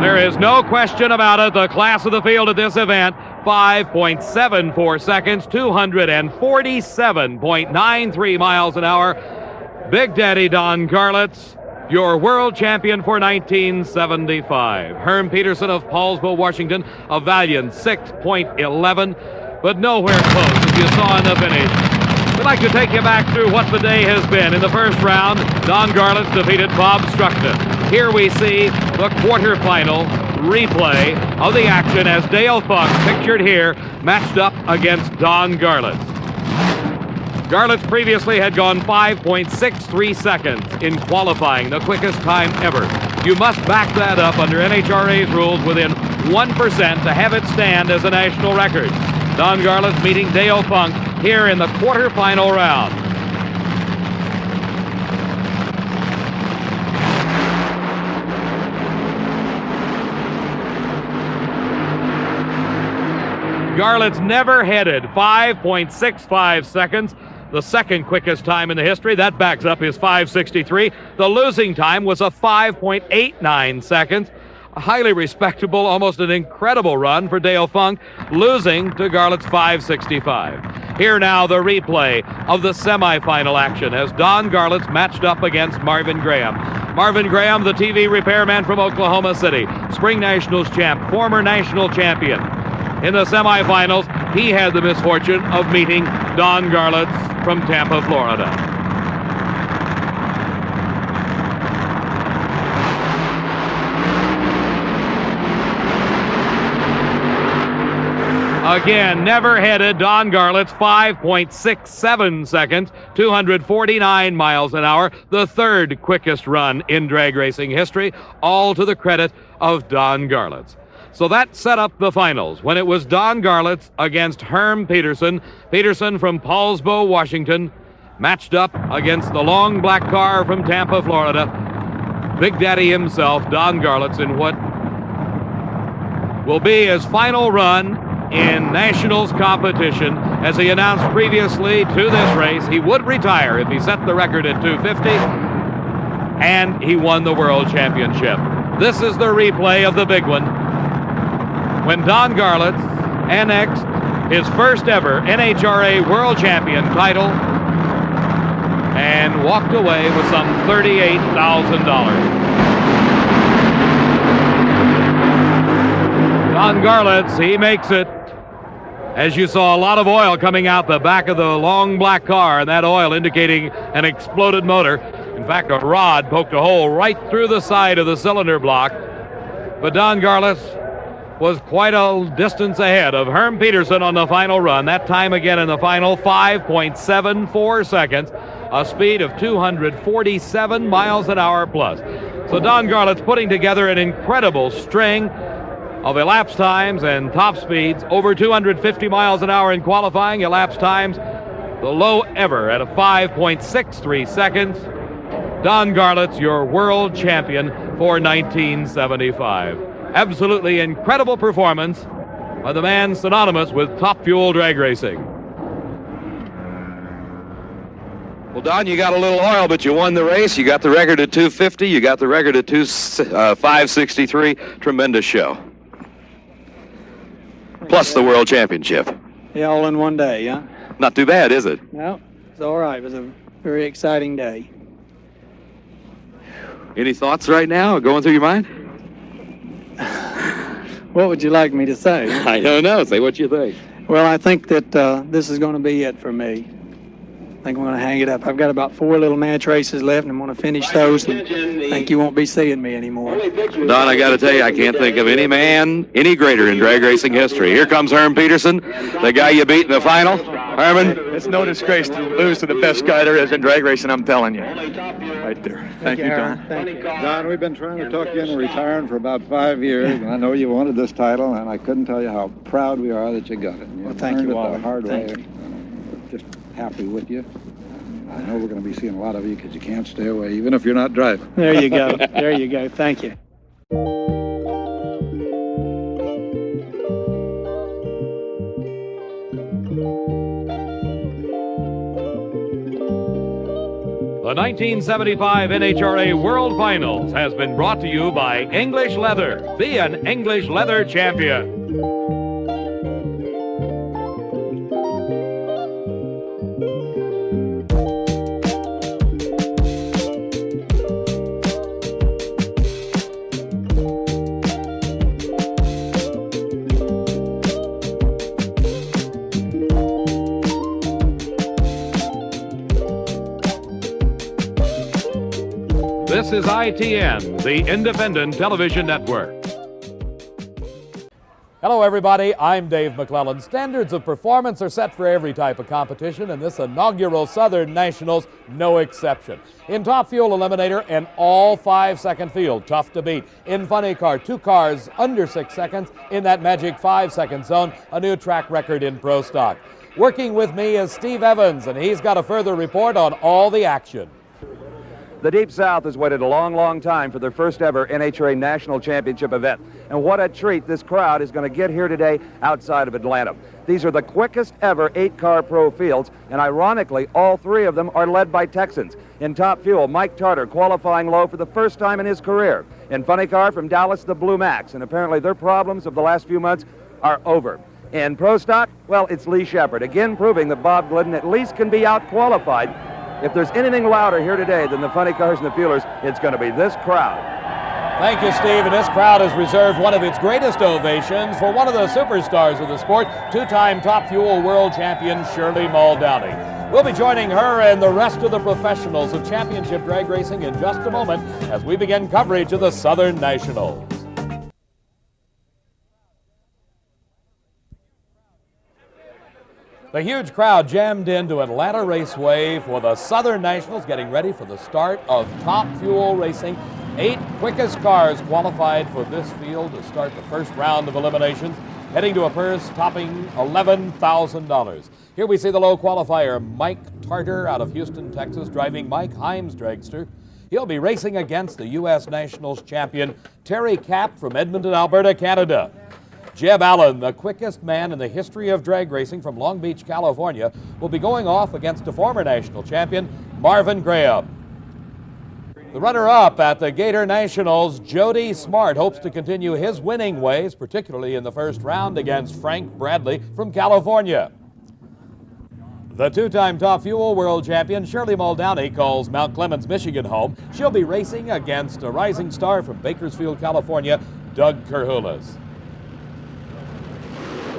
There is no question about it. The class of the field at this event, 5.74 seconds, 247.93 miles an hour. Big Daddy Don Garlits, your world champion for 1975. Herm Peterson of Paulsbo, Washington, a valiant 6.11, but nowhere close, as you saw in the finish. We'd like to take you back through what the day has been. In the first round, Don Garlits defeated Bob Struckton. Here we see the quarterfinal replay of the action as Dale Funk, pictured here, matched up against Don Garlits. Garlits previously had gone 5.63 seconds in qualifying, the quickest time ever. You must back that up under NHRA's rules within 1% to have it stand as a national record. Don Garlits meeting Dale Funk here in the quarterfinal round. Garlits never headed 5.65 seconds, the second quickest time in the history. That backs up his 5.63. The losing time was a 5.89 seconds. A highly respectable, almost an incredible run for Dale Funk, losing to Garlits 5.65. Here now the replay of the semifinal action as Don Garlits matched up against Marvin Graham. Marvin Graham, the TV repairman from Oklahoma City, Spring Nationals champ, former national champion. In the semifinals, he had the misfortune of meeting Don Garlits from Tampa, Florida. Again, never headed Don Garlits, 5.67 seconds, 249 miles an hour, the third quickest run in drag racing history, all to the credit of Don Garlits. So that set up the finals when it was Don Garlits against Herm Peterson. Peterson from Paulsbo, Washington, matched up against the long black car from Tampa, Florida. Big Daddy himself, Don Garlits, in what will be his final run in Nationals competition. As he announced previously to this race, he would retire if he set the record at 250, and he won the World Championship. This is the replay of the big one, when Don Garlits annexed his first ever NHRA World Champion title and walked away with some $38,000. Don Garlits, he makes it. As you saw, a lot of oil coming out the back of the long black car, and that oil indicating an exploded motor. In fact, a rod poked a hole right through the side of the cylinder block. But Don Garlits was quite a distance ahead of Herm Peterson on the final run. That time again in the final, 5.74 seconds, a speed of 247 miles an hour plus. So Don Garlits putting together an incredible string of elapsed times and top speeds, over 250 miles an hour in qualifying, elapsed times, the low ever at a 5.63 seconds. Don Garlits, your world champion for 1975. Absolutely incredible performance by the man synonymous with top fuel drag racing. Well, Don, you got a little oil, but you won the race. You got the record at 250. You got the record at 563. Tremendous show. Plus the World Championship. Yeah, all in one day, yeah? Not too bad, is it? No, it's all right. It was a very exciting day. Any thoughts right now going through your mind? What would you like me to say? I don't know. Say what you think. Well, I think that this is going to be it for me. I think I'm going to hang it up. I've got about 4 little match races left, and I'm going to finish those, and I think you won't be seeing me anymore. Don, I got to tell you, I can't think of any man any greater in drag racing history. Here comes Herm Peterson, the guy you beat in the final. Herman? It's no disgrace to lose to the best guy there is in drag racing, I'm telling you. Right there. Thank you, Don. Thank you. Don, we've been trying to talk you into retiring for about 5 years, and I know you wanted this title, and I couldn't tell you how proud we are that you got it. Well, thank you, earned it Wally. the hard way. Thank you. We're just happy with you. I know we're going to be seeing a lot of you because you can't stay away, even if you're not driving. There you go. There you go. Thank you. The 1975 NHRA World Finals has been brought to you by English Leather. Be an English Leather champion. This is ITN, the Independent Television Network. Hello, everybody. I'm Dave McClellan. Standards of performance are set for every type of competition, and this inaugural Southern Nationals, no exception. In Top Fuel Eliminator, an all 5-second field, tough to beat. In Funny Car, 2 cars under 6 seconds in that magic 5-second zone, a new track record in Pro Stock. Working with me is Steve Evans, and he's got a further report on all the action. The Deep South has waited a long, long time for their first ever NHRA National Championship event. And what a treat this crowd is going to get here today outside of Atlanta. These are the quickest ever 8-car pro fields, and ironically, all 3 of them are led by Texans. In Top Fuel, Mike Tarter qualifying low for the first time in his career. In Funny Car from Dallas, the Blue Max, and apparently their problems of the last few months are over. In Pro Stock, well, it's Lee Shepard, again proving that Bob Glidden at least can be out-qualified. If there's anything louder here today than the Funny Cars and the Feelers, it's going to be this crowd. Thank you, Steve. And this crowd has reserved one of its greatest ovations for one of the superstars of the sport, 2-time Top Fuel World Champion Shirley Muldowney. We'll be joining her and the rest of the professionals of championship drag racing in just a moment as we begin coverage of the Southern Nationals. The huge crowd jammed into Atlanta Raceway for the Southern Nationals, getting ready for the start of Top Fuel Racing. 8 quickest cars qualified for this field to start the first round of eliminations, heading to a purse topping $11,000. Here we see the low qualifier, Mike Tarter out of Houston, Texas, driving Mike Himes' dragster. He'll be racing against the U.S. Nationals champion, Terry Kapp from Edmonton, Alberta, Canada. Jeb Allen, the quickest man in the history of drag racing from Long Beach, California, will be going off against a former national champion, Marvin Graham. The runner-up at the Gator Nationals, Jody Smart, hopes to continue his winning ways, particularly in the first round against Frank Bradley from California. The 2-time Top Fuel World Champion, Shirley Muldowney, calls Mount Clemens, Michigan home. She'll be racing against a rising star from Bakersfield, California, Doug Kerhulis.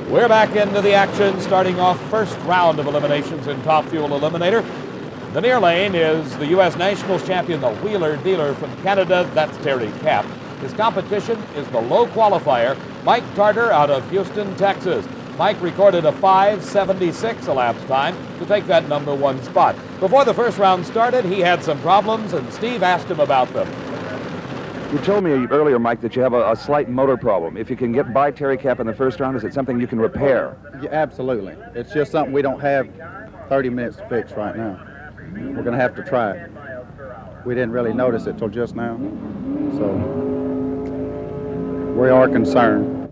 We're back into the action, starting off first round of eliminations in Top Fuel Eliminator. The near lane is the U.S. Nationals champion, the Wheeler Dealer from Canada. That's Terry Kapp. His competition is the low qualifier, Mike Tarter out of Houston, Texas. Mike recorded a 5:76 elapsed time to take that #1 spot. Before the first round started, he had some problems, and Steve asked him about them. You told me earlier, Mike, that you have a slight motor problem. If you can get by Terry Kapp in the first round, is it something you can repair? Yeah, absolutely. It's just something we don't have 30 minutes to fix right now. We're going to have to try it. We didn't really notice it till just now, so we are concerned.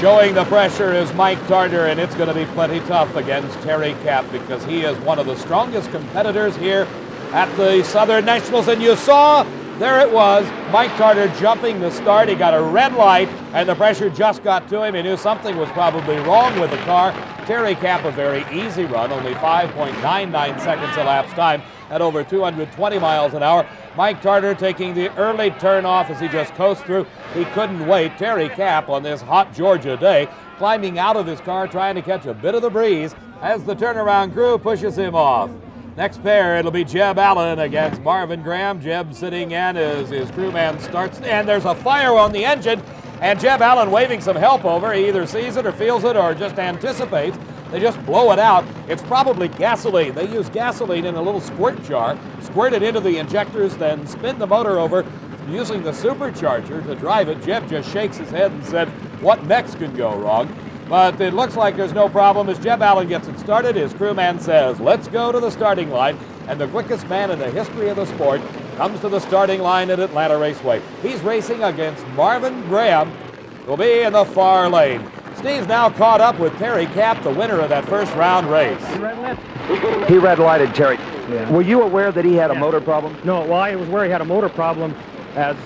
Showing the pressure is Mike Tarter, and it's going to be plenty tough against Terry Kapp because he is one of the strongest competitors here at the Southern Nationals. And you saw, there it was, Mike Tarter jumping the start. He got a red light, and the pressure just got to him. He knew something was probably wrong with the car. Terry Kapp, a very easy run, only 5.99 seconds elapsed time. at over 220 miles an hour. Mike Tarter taking the early turn off as he just coasted through. He couldn't wait. Terry Kapp on this hot Georgia day, climbing out of his car, trying to catch a bit of the breeze as the turnaround crew pushes him off. Next pair, it'll be Jeb Allen against Marvin Graham. Jeb sitting in as his crewman starts, and there's a fire on the engine, and Jeb Allen waving some help over. He either sees it or feels it or just anticipates. They just blow it out. It's probably gasoline. They use gasoline in a little squirt jar, squirt it into the injectors, then spin the motor over using the supercharger to drive it. Jeb just shakes his head and said, what next can go wrong? But it looks like there's no problem. As Jeb Allen gets it started, his crewman says, let's go to the starting line. And the quickest man in the history of the sport comes to the starting line at Atlanta Raceway. He's racing against Marvin Graham, who'll be in the far lane. Steve's now caught up with Terry Kapp, the winner of that first round race. He red-lighted, Terry. Yeah. Were you aware that he had a motor problem? No, well, I was aware he had a motor problem as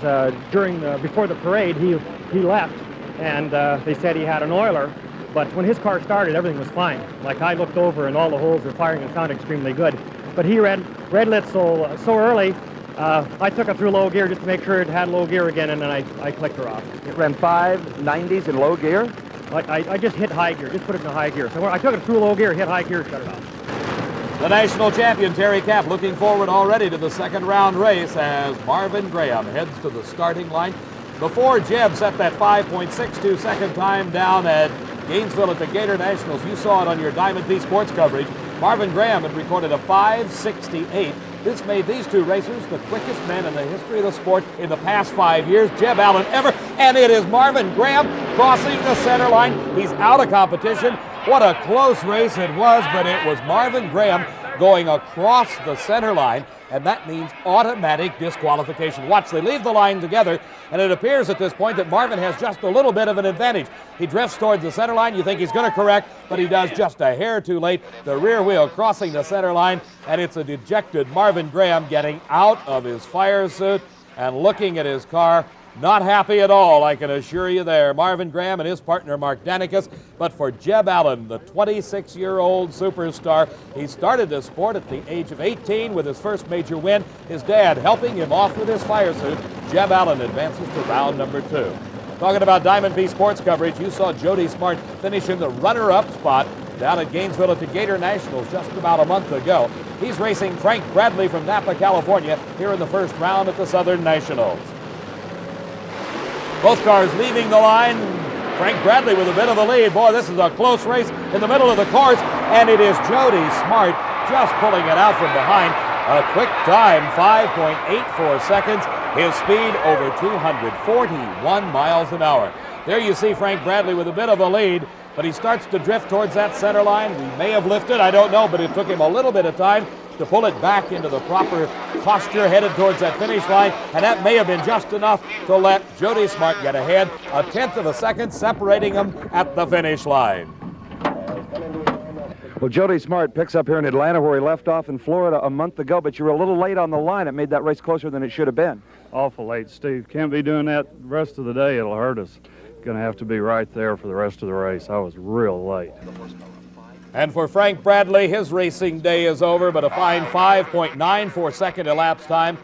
before the parade, he left, and they said he had an oiler, but when his car started, everything was fine. Like, I looked over and all the holes were firing and sounded extremely good. But he red-lit so early, I took it through low gear just to make sure it had low gear again, and then I clicked her off. It ran 590s in low gear? I just hit high gear, just put it in high gear. So I took it through low gear, hit high gear, shut it off. The national champion, Terry Kapp, looking forward already to the second round race as Marvin Graham heads to the starting line. Before Jeb set that 5.62 second time down at Gainesville at the Gator Nationals, you saw it on your Diamond P Sports coverage, Marvin Graham had recorded a 5.68. This made these two racers the quickest men in the history of the sport in the past 5 years. Jeb Allen ever, and it is Marvin Graham crossing the center line. He's out of competition. What a close race it was, but it was Marvin Graham going across the center line, and that means automatic disqualification. Watch, they leave the line together, and it appears at this point that Marvin has just a little bit of an advantage. He drifts towards the center line. You think he's going to correct, but he does just a hair too late. The rear wheel crossing the center line, and it's a dejected Marvin Graham getting out of his fire suit and looking at his car. Not happy at all, I can assure you there. Marvin Graham and his partner, Mark Danicus. But for Jeb Allen, the 26-year-old superstar, he started this sport at the age of 18 with his first major win. His dad helping him off with his fire suit. Jeb Allen advances to round number 2. Talking about Diamond P Sports coverage, you saw Jody Smart finish in the runner-up spot down at Gainesville at the Gator Nationals just about a month ago. He's racing Frank Bradley from Napa, California, here in the first round at the Southern Nationals. Both cars leaving the line. Frank Bradley with a bit of a lead. Boy, this is a close race in the middle of the course, and it is Jody Smart just pulling it out from behind. A quick time, 5.84 seconds. His speed over 241 miles an hour. There you see Frank Bradley with a bit of a lead, but he starts to drift towards that center line. We may have lifted, I don't know, but it took him a little bit of time to pull it back into the proper posture, headed towards that finish line, and that may have been just enough to let Jody Smart get ahead. A tenth of a second separating him at the finish line. Well, Jody Smart picks up here in Atlanta where he left off in Florida a month ago, but you were a little late on the line. It made that race closer than it should have been. Awful late, Steve. Can't be doing that the rest of the day. It'll hurt us. Going to have to be right there for the rest of the race. I was real late. And for Frank Bradley, his racing day is over, but a fine 5.94 second elapsed time.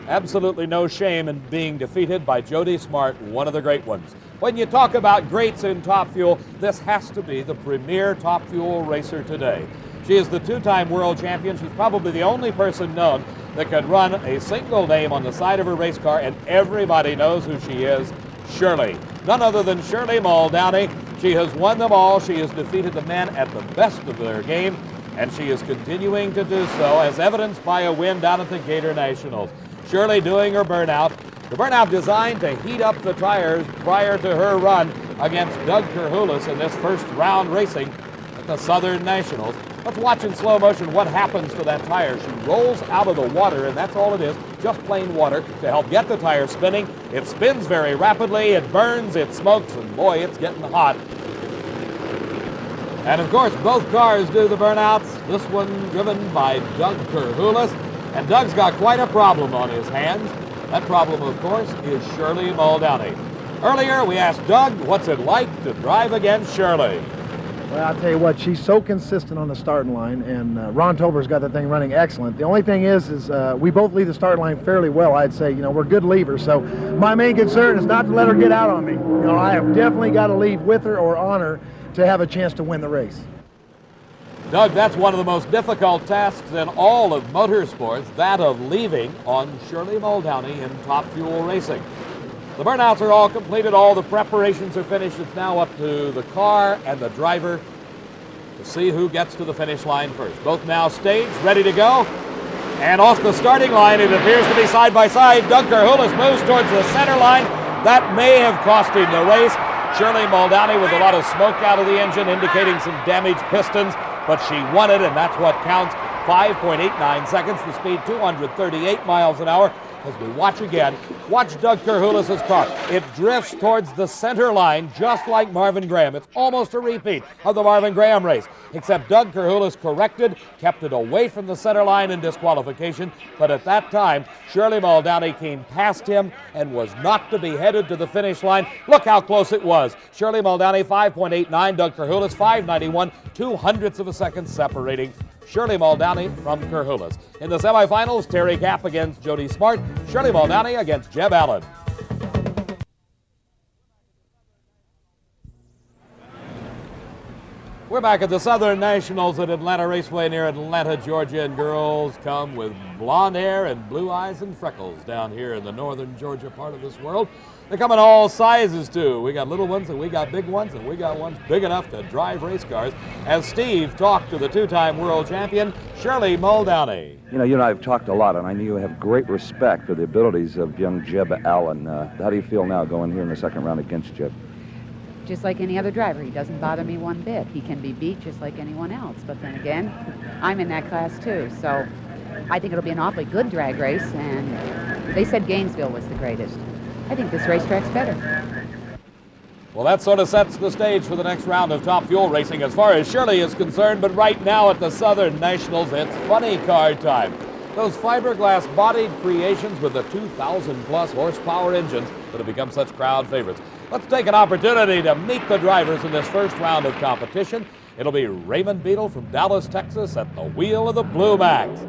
Absolutely no shame in being defeated by Jody Smart, one of the great ones. When you talk about greats in Top Fuel, this has to be the premier Top Fuel racer today. She is the two-time world champion. She's probably the only person known that could run a single name on the side of her race car, and everybody knows who she is, Shirley. None other than Shirley Muldowney. She has won them all. She has defeated the men at the best of their game, and she is continuing to do so, as evidenced by a win down at the Gator Nationals. Shirley doing her burnout. The burnout designed to heat up the tires prior to her run against Doug Kerhulis in this first round racing at the Southern Nationals. Let's watch in slow motion what happens to that tire. She rolls out of the water, and that's all it is, just plain water to help get the tire spinning. It spins very rapidly, it burns, it smokes, and boy, it's getting hot. And of course, both cars do the burnouts. This one driven by Doug Kerhulis, and Doug's got quite a problem on his hands. That problem, of course, is Shirley Muldowney. Earlier, we asked Doug, what's it like to drive against Shirley? Well, I'll tell you what, she's so consistent on the starting line, and Ron Tolber's got the thing running excellent. The only thing is we both leave the starting line fairly well, I'd say. You know, we're good leavers, so my main concern is not to let her get out on me. You know, I have definitely got to leave with her or on her to have a chance to win the race. Doug, that's one of the most difficult tasks in all of motorsports, that of leaving on Shirley Muldowney in Top Fuel Racing. The burnouts are all completed, all the preparations are finished. It's now up to the car and the driver to see who gets to the finish line first. Both now staged, ready to go. And off the starting line, it appears to be side by side. Doug Karhulis moves towards the center line. That may have cost him the race. Shirley Muldowney with a lot of smoke out of the engine, indicating some damaged pistons, but she won it, and that's what counts. 5.89 seconds, the speed 238 miles an hour. As we watch again, watch Doug Karhulis' car. It drifts towards the center line just like Marvin Graham. It's almost a repeat of the Marvin Graham race, except Doug Karhulis corrected, kept it away from the center line in disqualification, but at that time, Shirley Muldowney came past him and was not to be headed to the finish line. Look how close it was. Shirley Muldowney 5.89, Doug Karhulis 5.91, 0.02 of a second separating Shirley Muldowney from Karhulis. In the semifinals, Terry Kapp against Jody Smart, Shirley Muldowney against Jeb Allen. We're back at the Southern Nationals at Atlanta Raceway near Atlanta, Georgia, and girls come with blonde hair and blue eyes and freckles down here in the northern Georgia part of this world. They come in all sizes, too. We got little ones, and we got big ones, and we got ones big enough to drive race cars. As Steve talked to the two-time world champion, Shirley Muldowney. You and I have talked a lot, and I know you have great respect for the abilities of young Jeb Allen. How do you feel now going here in the second round against Jeb? Just like any other driver. He doesn't bother me one bit. He can be beat just like anyone else. But then again, I'm in that class, too. So I think it'll be an awfully good drag race, and they said Gainesville was the greatest. I think this racetrack's better. Well, that sort of sets the stage for the next round of Top Fuel Racing as far as Shirley is concerned, but right now at the Southern Nationals, it's funny car time. Those fiberglass-bodied creations with the 2,000-plus horsepower engines that have become such crowd favorites. Let's take an opportunity to meet the drivers in this first round of competition. It'll be Raymond Beadle from Dallas, Texas at the wheel of the Blue Max.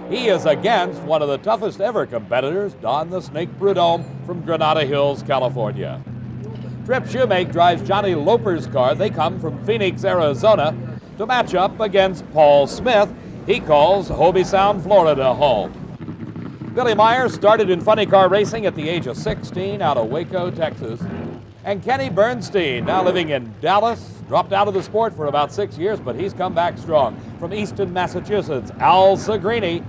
He is against one of the toughest ever competitors, Don the Snake Prudhomme from Granada Hills, California. Trip Shoemake drives Johnny Loper's car. They come from Phoenix, Arizona to match up against Paul Smith. He calls Hobie Sound, Florida home. Billy Meyer started in funny car racing at the age of 16 out of Waco, Texas. And Kenny Bernstein, now living in Dallas, dropped out of the sport for about 6 years, but he's come back strong. From Easton, Massachusetts, Al Segrini.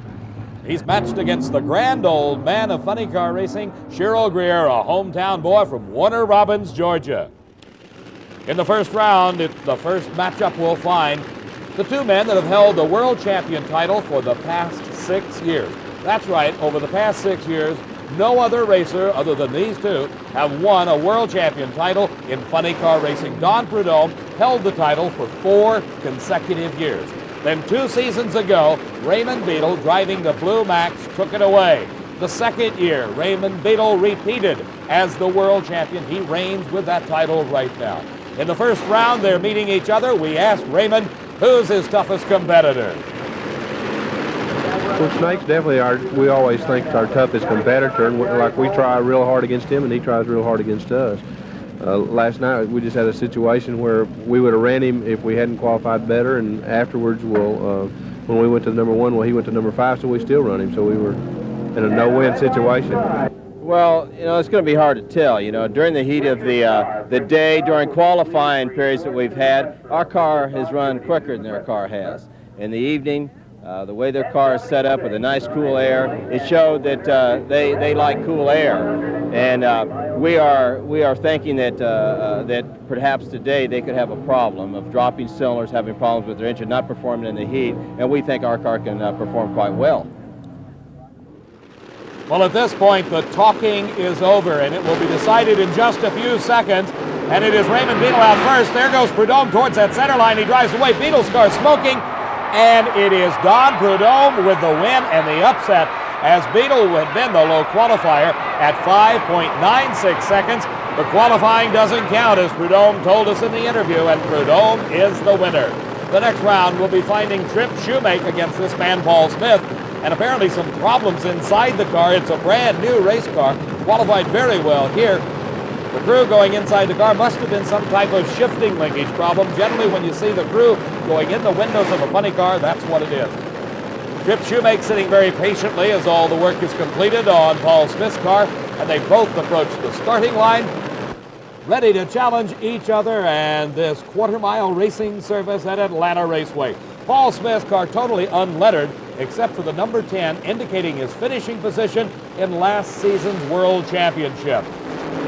He's matched against the grand old man of funny car racing, Cheryl Greer, a hometown boy from Warner Robins, Georgia. In the first round, it's the first matchup we'll find the two men that have held the world champion title for the past 6 years. That's right, over the past 6 years, no other racer other than these two have won a world champion title in funny car racing. Don Prudhomme held the title for 4 consecutive years. Then 2 seasons ago, Raymond Beadle, driving the Blue Max, took it away. The second year, Raymond Beadle repeated as the world champion. He reigns with that title right now. In the first round, they're meeting each other. We asked Raymond, who's his toughest competitor? Well, Snake's definitely we always think our toughest competitor, and we try real hard against him, and he tries real hard against us. Last night, we just had a situation where we would have ran him if we hadn't qualified better, and afterwards, when we went to number 1, he went to number 5, so we still run him, so we were in a no-win situation. Well, it's going to be hard to tell. During the heat of the day, during qualifying periods that we've had, our car has run quicker than their car has. In the evening, the way their car is set up with a nice cool air, it showed that they like cool air. And we are thinking that perhaps today they could have a problem of dropping cylinders, having problems with their engine, not performing in the heat, and we think our car can perform quite well. Well, at this point, the talking is over, and it will be decided in just a few seconds. And it is Raymond Beadle out first. There goes Prudhomme towards that center line. He drives away. Beadle's car smoking. And it is Don Prudhomme with the win and the upset. as Beetle had been the low qualifier at 5.96 seconds. The qualifying doesn't count, as Prudhomme told us in the interview, and Prudhomme is the winner. The next round will be finding Trip Shoemake against this man, Paul Smith, and apparently some problems inside the car. It's a brand new race car, qualified very well here. The crew going inside the car must have been some type of shifting linkage problem. Generally, when you see the crew going in the windows of a funny car, that's what it is. Trip Shoemake sitting very patiently as all the work is completed on Paul Smith's car, and they both approach the starting line, ready to challenge each other and this quarter-mile racing service at Atlanta Raceway. Paul Smith's car totally unlettered, except for the number 10, indicating his finishing position in last season's World Championship.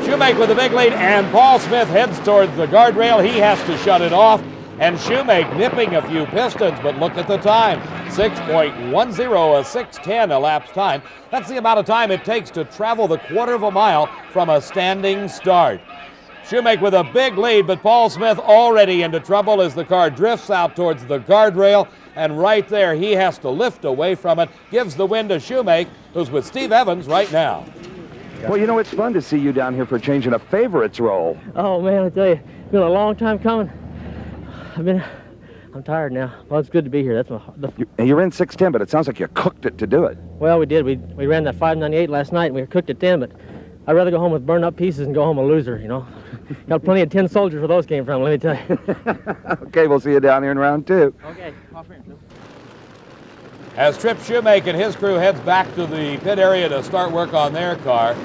Shoemake with a big lead, and Paul Smith heads towards the guardrail. He has to shut it off, and Shoemake nipping a few pistons, but look at the time, 6.10, a 6:10 elapsed time. That's the amount of time it takes to travel the quarter of a mile from a standing start. Shoemake with a big lead, but Paul Smith already into trouble as the car drifts out towards the guardrail, and right there he has to lift away from it, gives the win to Shoemake, who's with Steve Evans right now. Well, you know, it's fun to see you down here for a change in a favorites role. Oh, man, I tell you, it's been a long time coming. I'm tired now. Well, it's good to be here. That's You're in 6:10, but it sounds like you cooked it to do it. Well, we did. We ran that 598 last night, and we cooked it then, but I'd rather go home with burned up pieces and go home a loser, you know. Got plenty of tin soldiers where those came from, let me tell you. Okay, we'll see you down here in round 2. Okay, off here. As Trip Shoemake and his crew heads back to the pit area to start work on their car,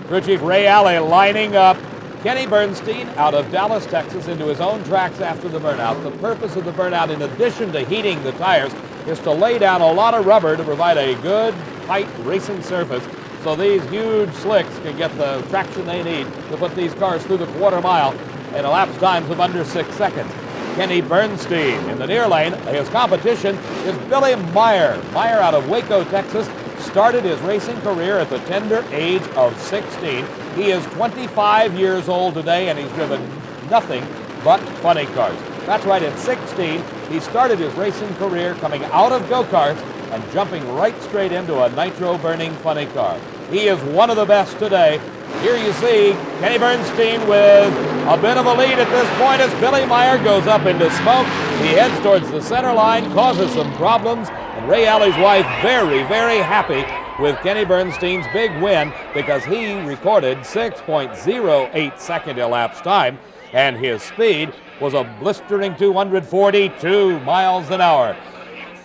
Crew Chief Ray Alley lining up Kenny Bernstein out of Dallas, Texas, into his own tracks after the burnout. The purpose of the burnout, in addition to heating the tires, is to lay down a lot of rubber to provide a good, tight racing surface so these huge slicks can get the traction they need to put these cars through the quarter mile in elapsed times of under 6 seconds. Kenny Bernstein in the near lane. His competition is Billy Meyer. Meyer out of Waco, Texas, started his racing career at the tender age of 16. He is 25 years old today, and he's driven nothing but funny cars. That's right, at 16, he started his racing career coming out of go-karts and jumping right straight into a nitro-burning funny car. He is one of the best today. Here you see Kenny Bernstein with a bit of a lead at this point as Billy Meyer goes up into smoke. He heads towards the center line, causes some problems, and Ray Alley's wife very, very happy with Kenny Bernstein's big win because he recorded 6.08 second elapsed time, and his speed was a blistering 242 miles an hour.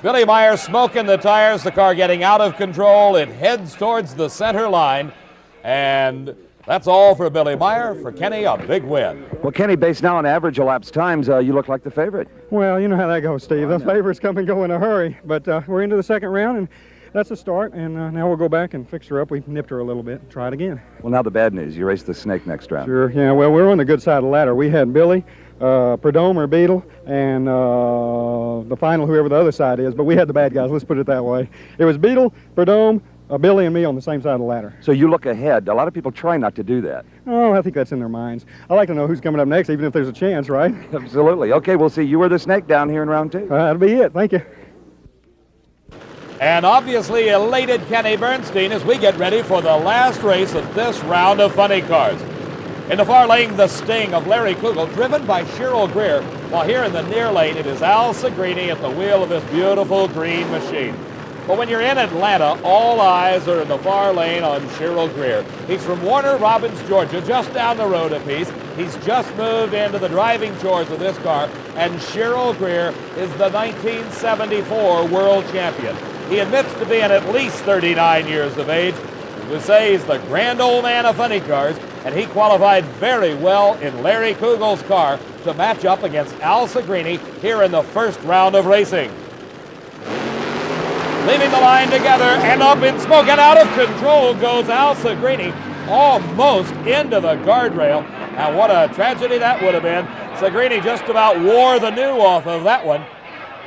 Billy Meyer smoking the tires, the car getting out of control. It heads towards the center line. And that's all for Billy Meyer. For Kenny, a big win. Well, Kenny, based now on average elapsed times, you look like the favorite. Well, you know how that goes, Steve. Those favorites come and go in a hurry. But we're into the second round, and that's a start. And now we'll go back and fix her up. We've nipped her a little bit and try it again. Well, now the bad news. You race the snake next round. Sure, yeah. Well, we're on the good side of the ladder. We had Billy, Prudhomme or Beetle, and the final, whoever the other side is. But we had the bad guys. Let's put it that way. It was Beetle, Prudhomme, Billy and me on the same side of the ladder. So you look ahead. A lot of people try not to do that. Oh, I think that's in their minds. I like to know who's coming up next, even if there's a chance, right? Absolutely. Okay, we'll see. You were the snake down here in round 2. That'll be it. Thank you. And obviously elated Kenny Bernstein as we get ready for the last race of this round of funny cars. In the far lane, the Sting of Larry Kugel, driven by Cheryl Greer, while here in the near lane, it is Al Segrini at the wheel of this beautiful green machine. But when you're in Atlanta, all eyes are in the far lane on Cheryl Greer. He's from Warner Robins, Georgia, just down the road a piece. He's just moved into the driving chores of this car, and Cheryl Greer is the 1974 world champion. He admits to being at least 39 years of age. We say he's the grand old man of funny cars, and he qualified very well in Larry Kugel's car to match up against Al Segrini here in the first round of racing. Leaving the line together and up in smoke and out of control goes Al Segrini, almost into the guardrail. Now what a tragedy that would have been. Segrini just about wore the new off of that one,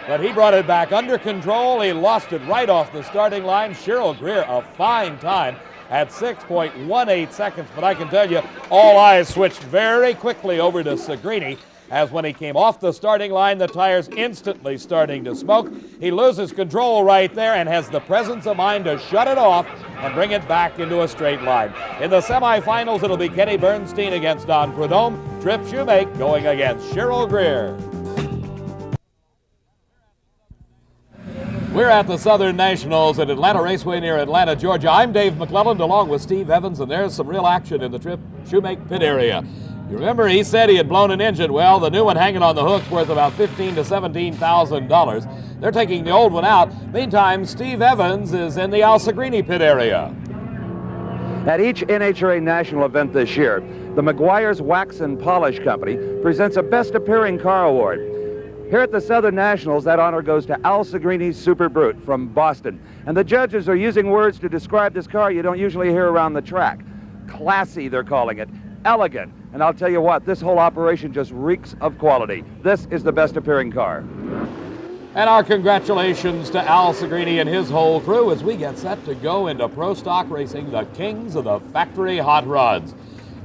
but he brought it back under control. He lost it right off the starting line. Cheryl Greer, a fine time at 6.18 seconds, but I can tell you all eyes switched very quickly over to Segrini as when he came off the starting line, the tires instantly starting to smoke. He loses control right there and has the presence of mind to shut it off and bring it back into a straight line. In the semifinals, it'll be Kenny Bernstein against Don Prudhomme, Trip Shoemake going against Cheryl Greer. We're at the Southern Nationals at Atlanta Raceway near Atlanta, Georgia. I'm Dave McClelland along with Steve Evans, and there's some real action in the Trip Shoemake pit area. You remember he said he had blown an engine. Well, the new one hanging on the hook's worth about $15,000 to $17,000. They're taking the old one out. Meantime, Steve Evans is in the Al Segrini pit area. At each NHRA national event this year, the McGuire's Wax and Polish Company presents a Best Appearing Car Award. Here at the Southern Nationals, that honor goes to Al Segrini's Super Brute from Boston. And the judges are using words to describe this car you don't usually hear around the track. Classy, they're calling it. Elegant. And I'll tell you what, this whole operation just reeks of quality. This is the best appearing car. And our congratulations to Al Segrini and his whole crew as we get set to go into Pro Stock Racing, the kings of the factory hot rods.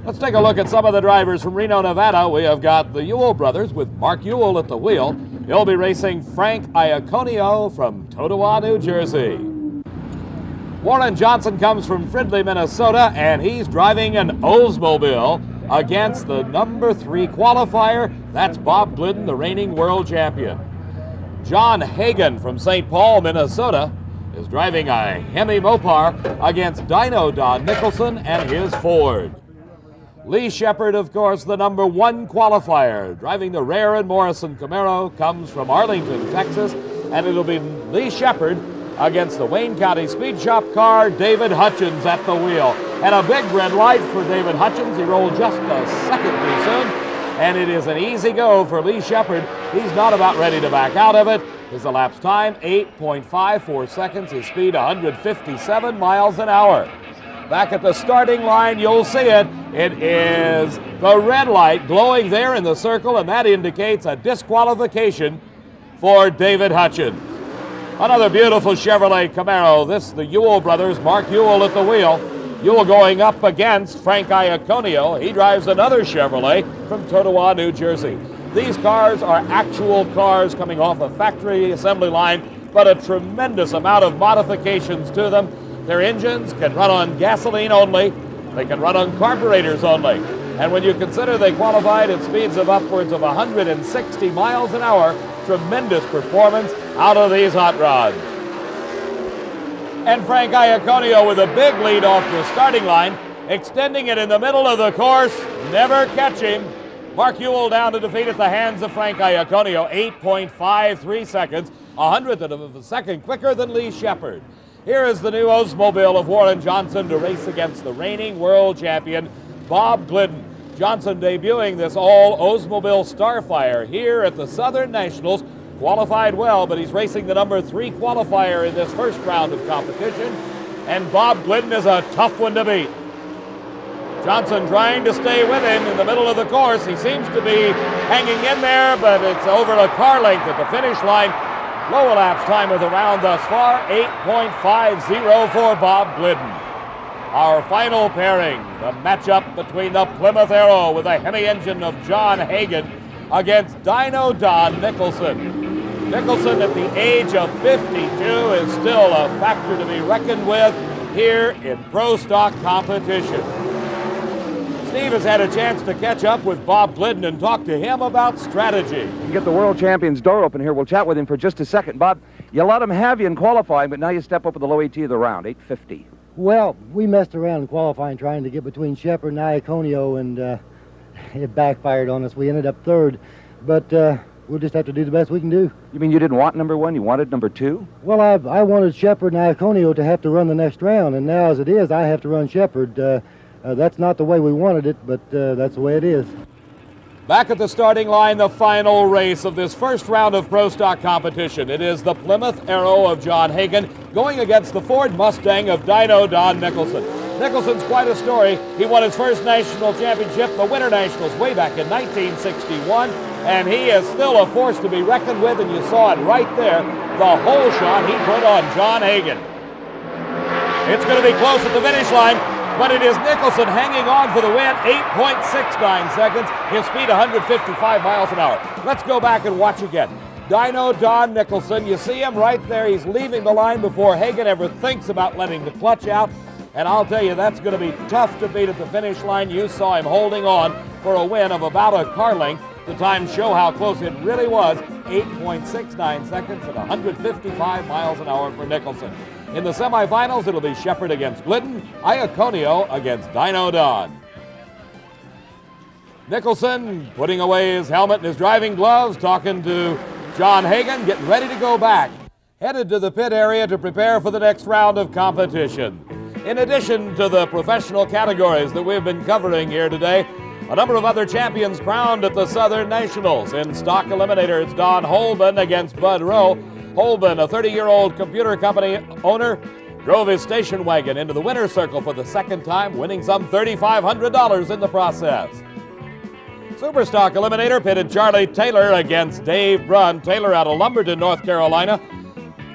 Let's take a look at some of the drivers from Reno, Nevada. We have got the Ewell brothers with Mark Ewell at the wheel. He'll be racing Frank Iaconio from Totowa, New Jersey. Warren Johnson comes from Fridley, Minnesota, and he's driving an Oldsmobile against the number 3 qualifier. That's Bob Glidden, the reigning world champion. John Hagan from St. Paul, Minnesota, is driving a Hemi Mopar against Dino Don Nicholson and his Ford. Lee Shepard, of course, the number 1 qualifier, driving the Rare and Morrison Camaro, comes from Arlington, Texas, and it'll be Lee Shepard against the Wayne County Speed Shop car, David Hutchins at the wheel. And a big red light for David Hutchins. He rolled just a second too soon, and it is an easy go for Lee Shepard. He's not about ready to back out of it. His elapsed time, 8.54 seconds. His speed, 157 miles an hour. Back at the starting line, you'll see it. It is the red light glowing there in the circle, and that indicates a disqualification for David Hutchins. Another beautiful Chevrolet Camaro. This, the Ewell brothers, Mark Ewell at the wheel. Ewell going up against Frank Iaconio. He drives another Chevrolet from Totowa, New Jersey. These cars are actual cars coming off a factory assembly line, but a tremendous amount of modifications to them. Their engines can run on gasoline only. They can run on carburetors only. And when you consider they qualified at speeds of upwards of 160 miles an hour, tremendous performance out of these hot rods. And Frank Iaconio with a big lead off the starting line, extending it in the middle of the course, never catching. Mark Ewell down to defeat at the hands of Frank Iaconio, 8.53 seconds, a hundredth of a second quicker than Lee Shepard. Here is the new Oldsmobile of Warren Johnson to race against the reigning world champion, Bob Glidden. Johnson debuting this all Oldsmobile Starfire here at the Southern Nationals. Qualified well, but he's racing the number 3 qualifier in this first round of competition. And Bob Glidden is a tough one to beat. Johnson trying to stay with him in the middle of the course. He seems to be hanging in there, but it's over a car length at the finish line. Low elapsed time of the round thus far, 8.50 for Bob Glidden. Our final pairing, the matchup between the Plymouth Arrow with a Hemi engine of John Hagan against Dino Don Nicholson. Nicholson at the age of 52 is still a factor to be reckoned with here in Pro Stock competition. Steve has had a chance to catch up with Bob Glidden and talk to him about strategy. Get the world champion's door open here. We'll chat with him for just a second. Bob, you let him have you in qualifying, but now you step up with the low AT of the round, 850. Well, we messed around in qualifying trying to get between Shepard and Iaconio, and it backfired on us. We ended up 3rd, but we'll just have to do the best we can do. You mean you didn't want number 1, you wanted number 2? Well, I wanted Shepard and Iaconio to have to run the next round, and now as it is, I have to run Shepard. That's not the way we wanted it, but that's the way it is. Back at the starting line, the final race of this first round of Pro Stock competition. It is the Plymouth Arrow of John Hagan going against the Ford Mustang of Dino Don Nicholson. Nicholson's quite a story. He won his first national championship, the Winter Nationals, way back in 1961, and he is still a force to be reckoned with, and you saw it right there, the whole shot he put on John Hagan. It's going to be close at the finish line. but it is Nicholson hanging on for the win, 8.69 seconds. His speed, 155 miles an hour. Let's go back and watch again. Dyno Don Nicholson, you see him right there. He's leaving the line before Hagan ever thinks about letting the clutch out. And I'll tell you, that's going to be tough to beat at the finish line. You saw him holding on for a win of about a car length. The times show how close it really was, 8.69 seconds at 155 miles an hour for Nicholson. In the semifinals, it'll be Shepard against Glidden, Iaconio against Dyno Don. Nicholson putting away his helmet and his driving gloves, talking to John Hagan, getting ready to go back. Headed to the pit area to prepare for the next round of competition. In addition to the professional categories that we've been covering here today, a number of other champions crowned at the Southern Nationals. In stock eliminator, it's Don Holben against Bud Rowe. Holben, a 30-year-old computer company owner, drove his station wagon into the winner's circle for the second time, winning some $3,500 in the process. Superstock eliminator pitted Charlie Taylor against Dave Brunn. Taylor out of Lumberton, North Carolina,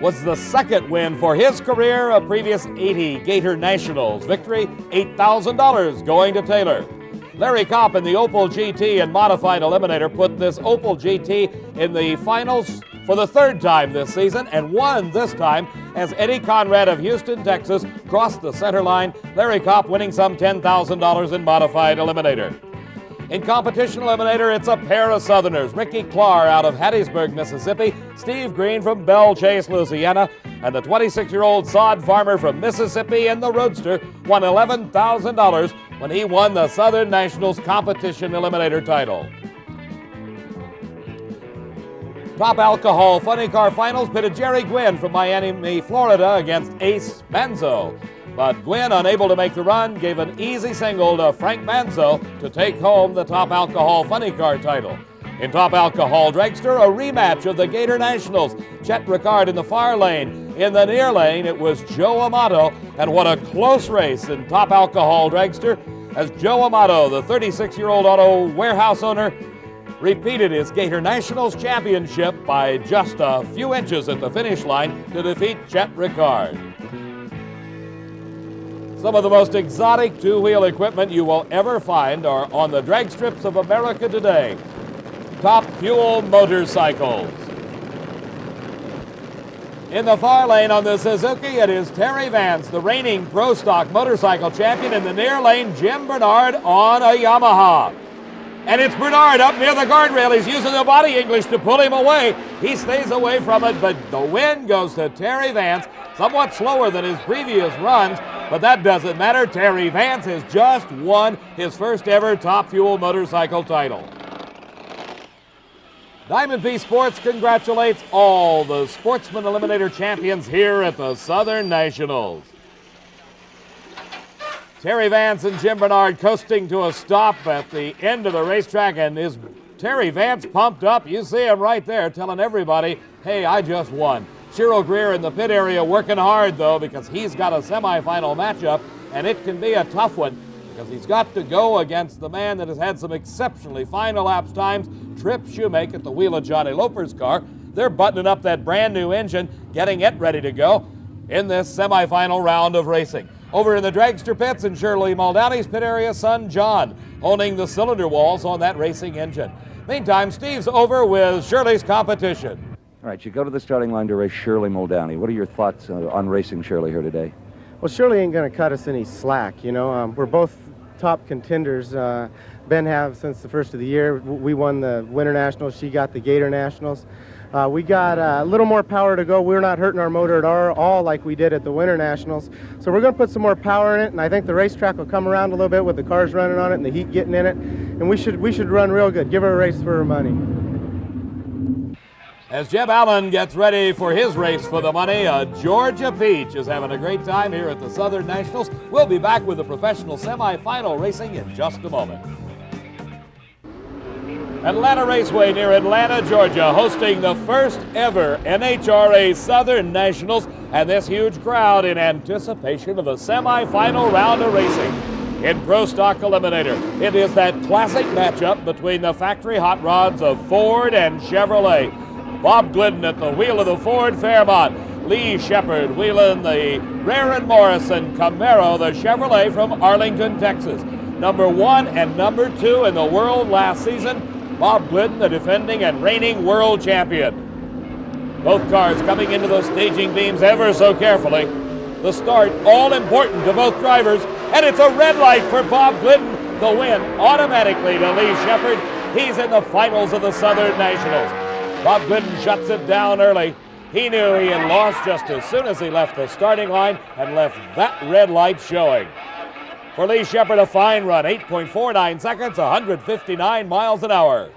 was the second win for his career, a previous 80 Gator Nationals victory, $8,000 going to Taylor. Larry Kopp in the Opel GT and modified eliminator put this Opel GT in the finals for the third time this season and won this time as Eddie Conrad of Houston, Texas crossed the center line. Larry Kopp winning some $10,000 in modified eliminator. In competition eliminator, it's a pair of Southerners, Ricky Clark out of Hattiesburg, Mississippi, Steve Green from Belle Chase, Louisiana, and the 26-year-old sod farmer from Mississippi in the Roadster won $11,000 when he won the Southern Nationals competition eliminator title. Top Alcohol Funny Car Finals pitted Jerry Gwynn from Miami, Florida against Ace Manzo. But Gwynn, unable to make the run, gave an easy single to Frank Manzo to take home the Top Alcohol Funny Car title. In Top Alcohol Dragster, a rematch of the Gator Nationals. Chet Ricard in the far lane. In the near lane, it was Joe Amato, and what a close race in Top Alcohol Dragster as Joe Amato, the 36-year-old auto warehouse owner, repeated his Gator Nationals championship by just a few inches at the finish line to defeat Chet Ricard. Some of the most exotic two-wheel equipment you will ever find are on the drag strips of America today. Top Fuel motorcycles. In the far lane on the Suzuki, it is Terry Vance, the reigning Pro Stock motorcycle champion. In the near lane, Jim Bernard on a Yamaha. And it's Bernard up near the guardrail. He's using the body English to pull him away. He stays away from it, but the win goes to Terry Vance, somewhat slower than his previous runs, but that doesn't matter. Terry Vance has just won his first ever Top Fuel motorcycle title. Diamond P Sports congratulates all the Sportsman Eliminator champions here at the Southern Nationals. Terry Vance and Jim Bernard coasting to a stop at the end of the racetrack, and is Terry Vance pumped up? You see him right there telling everybody, hey, I just won. Cyril Greer in the pit area working hard, though, because he's got a semifinal matchup, and it can be a tough one because he's got to go against the man that has had some exceptionally fine elapsed times, Trip Shoemake at the wheel of Johnny Loper's car. They're buttoning up that brand new engine, getting it ready to go in this semifinal round of racing. Over in the dragster pits in Shirley Muldowney's pit area, son John owning the cylinder walls on that racing engine. Meantime, Steve's over with Shirley's competition. All right, you go to the starting line to race Shirley Muldowney. What are your thoughts on racing Shirley here today? Well, Shirley ain't going to cut us any slack, you know. We're both top contenders. Ben have since the first of the year. We won the Winter Nationals. She got the Gator Nationals. We got a little more power to go. We're not hurting our motor at all like we did at the Winter Nationals. So we're going to put some more power in it, and I think the racetrack will come around a little bit with the cars running on it and the heat getting in it. And we should run real good. Give her a race for her money. As Jeb Allen gets ready for his race for the money, Georgia Peach is having a great time here at the Southern Nationals. We'll be back with the professional semifinal racing in just a moment. Atlanta Raceway near Atlanta, Georgia, hosting the first ever NHRA Southern Nationals, and this huge crowd in anticipation of the semifinal round of racing. In Pro Stock Eliminator, it is that classic matchup between the factory hot rods of Ford and Chevrolet. Bob Glidden at the wheel of the Ford Fairmont. Lee Shepard wheeling the Rare & Morrison Camaro, the Chevrolet from Arlington, Texas. Number 1 and number 2 in the world last season. Bob Glidden, the defending and reigning world champion. Both cars coming into those staging beams ever so carefully. The start, all important to both drivers, and it's a red light for Bob Glidden. The win automatically to Lee Shepard. He's in the finals of the Southern Nationals. Bob Glidden shuts it down early. He knew he had lost just as soon as he left the starting line and left that red light showing. For Lee Shepard, a fine run, 8.49 seconds, 159 miles an hour.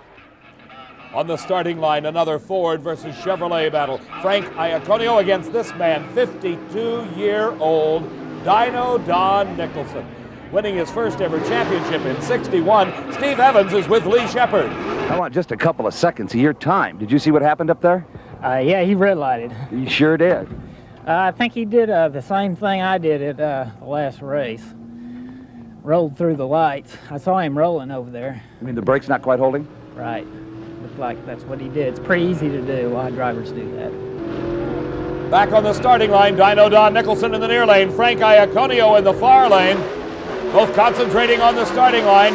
On the starting line, another Ford versus Chevrolet battle. Frank Iaconio against this man, 52-year-old Dino Don Nicholson. Winning his first ever championship in '61, Steve Evans is with Lee Shepard. I want just a couple of seconds of your time. Did you see what happened up there? Yeah, he red lighted. You sure did. I think he did the same thing I did at the last race. Rolled through the lights. I saw him rolling over there. I mean, the brake's not quite holding? Right. Looked like that's what he did. It's pretty easy to do. A lot of drivers do that. Back on the starting line, Dino Don Nicholson in the near lane, Frank Iaconio in the far lane. Both concentrating on the starting line.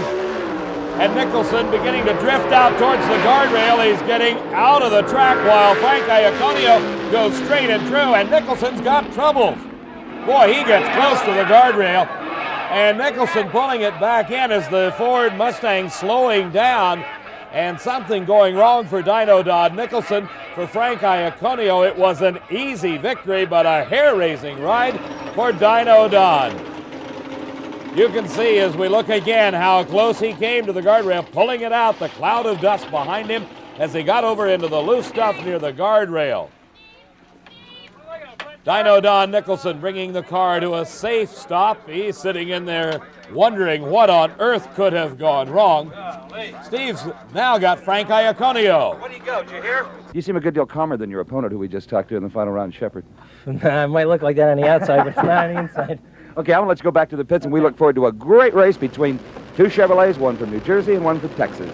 And Nicholson beginning to drift out towards the guardrail. He's getting out of the track while Frank Iaconio goes straight and true, and Nicholson's got troubles. Boy, he gets close to the guardrail, and Nicholson pulling it back in as the Ford Mustang slowing down, and something going wrong for Dino Don Nicholson. For Frank Iaconio, it was an easy victory, but a hair-raising ride for Dino Don. You can see as we look again how close he came to the guardrail, pulling it out, the cloud of dust behind him as he got over into the loose stuff near the guardrail. Dino Don Nicholson bringing the car to a safe stop. He's sitting in there wondering what on earth could have gone wrong. Steve's now got Frank Iaconio. Where'd he go? Did you hear? You seem a good deal calmer than your opponent who we just talked to in the final round, Shepard. It might look like that on the outside, but it's not on the inside. Okay, I want to let you go back to the pits, and we look forward to a great race between two Chevrolets, one from New Jersey and one from Texas.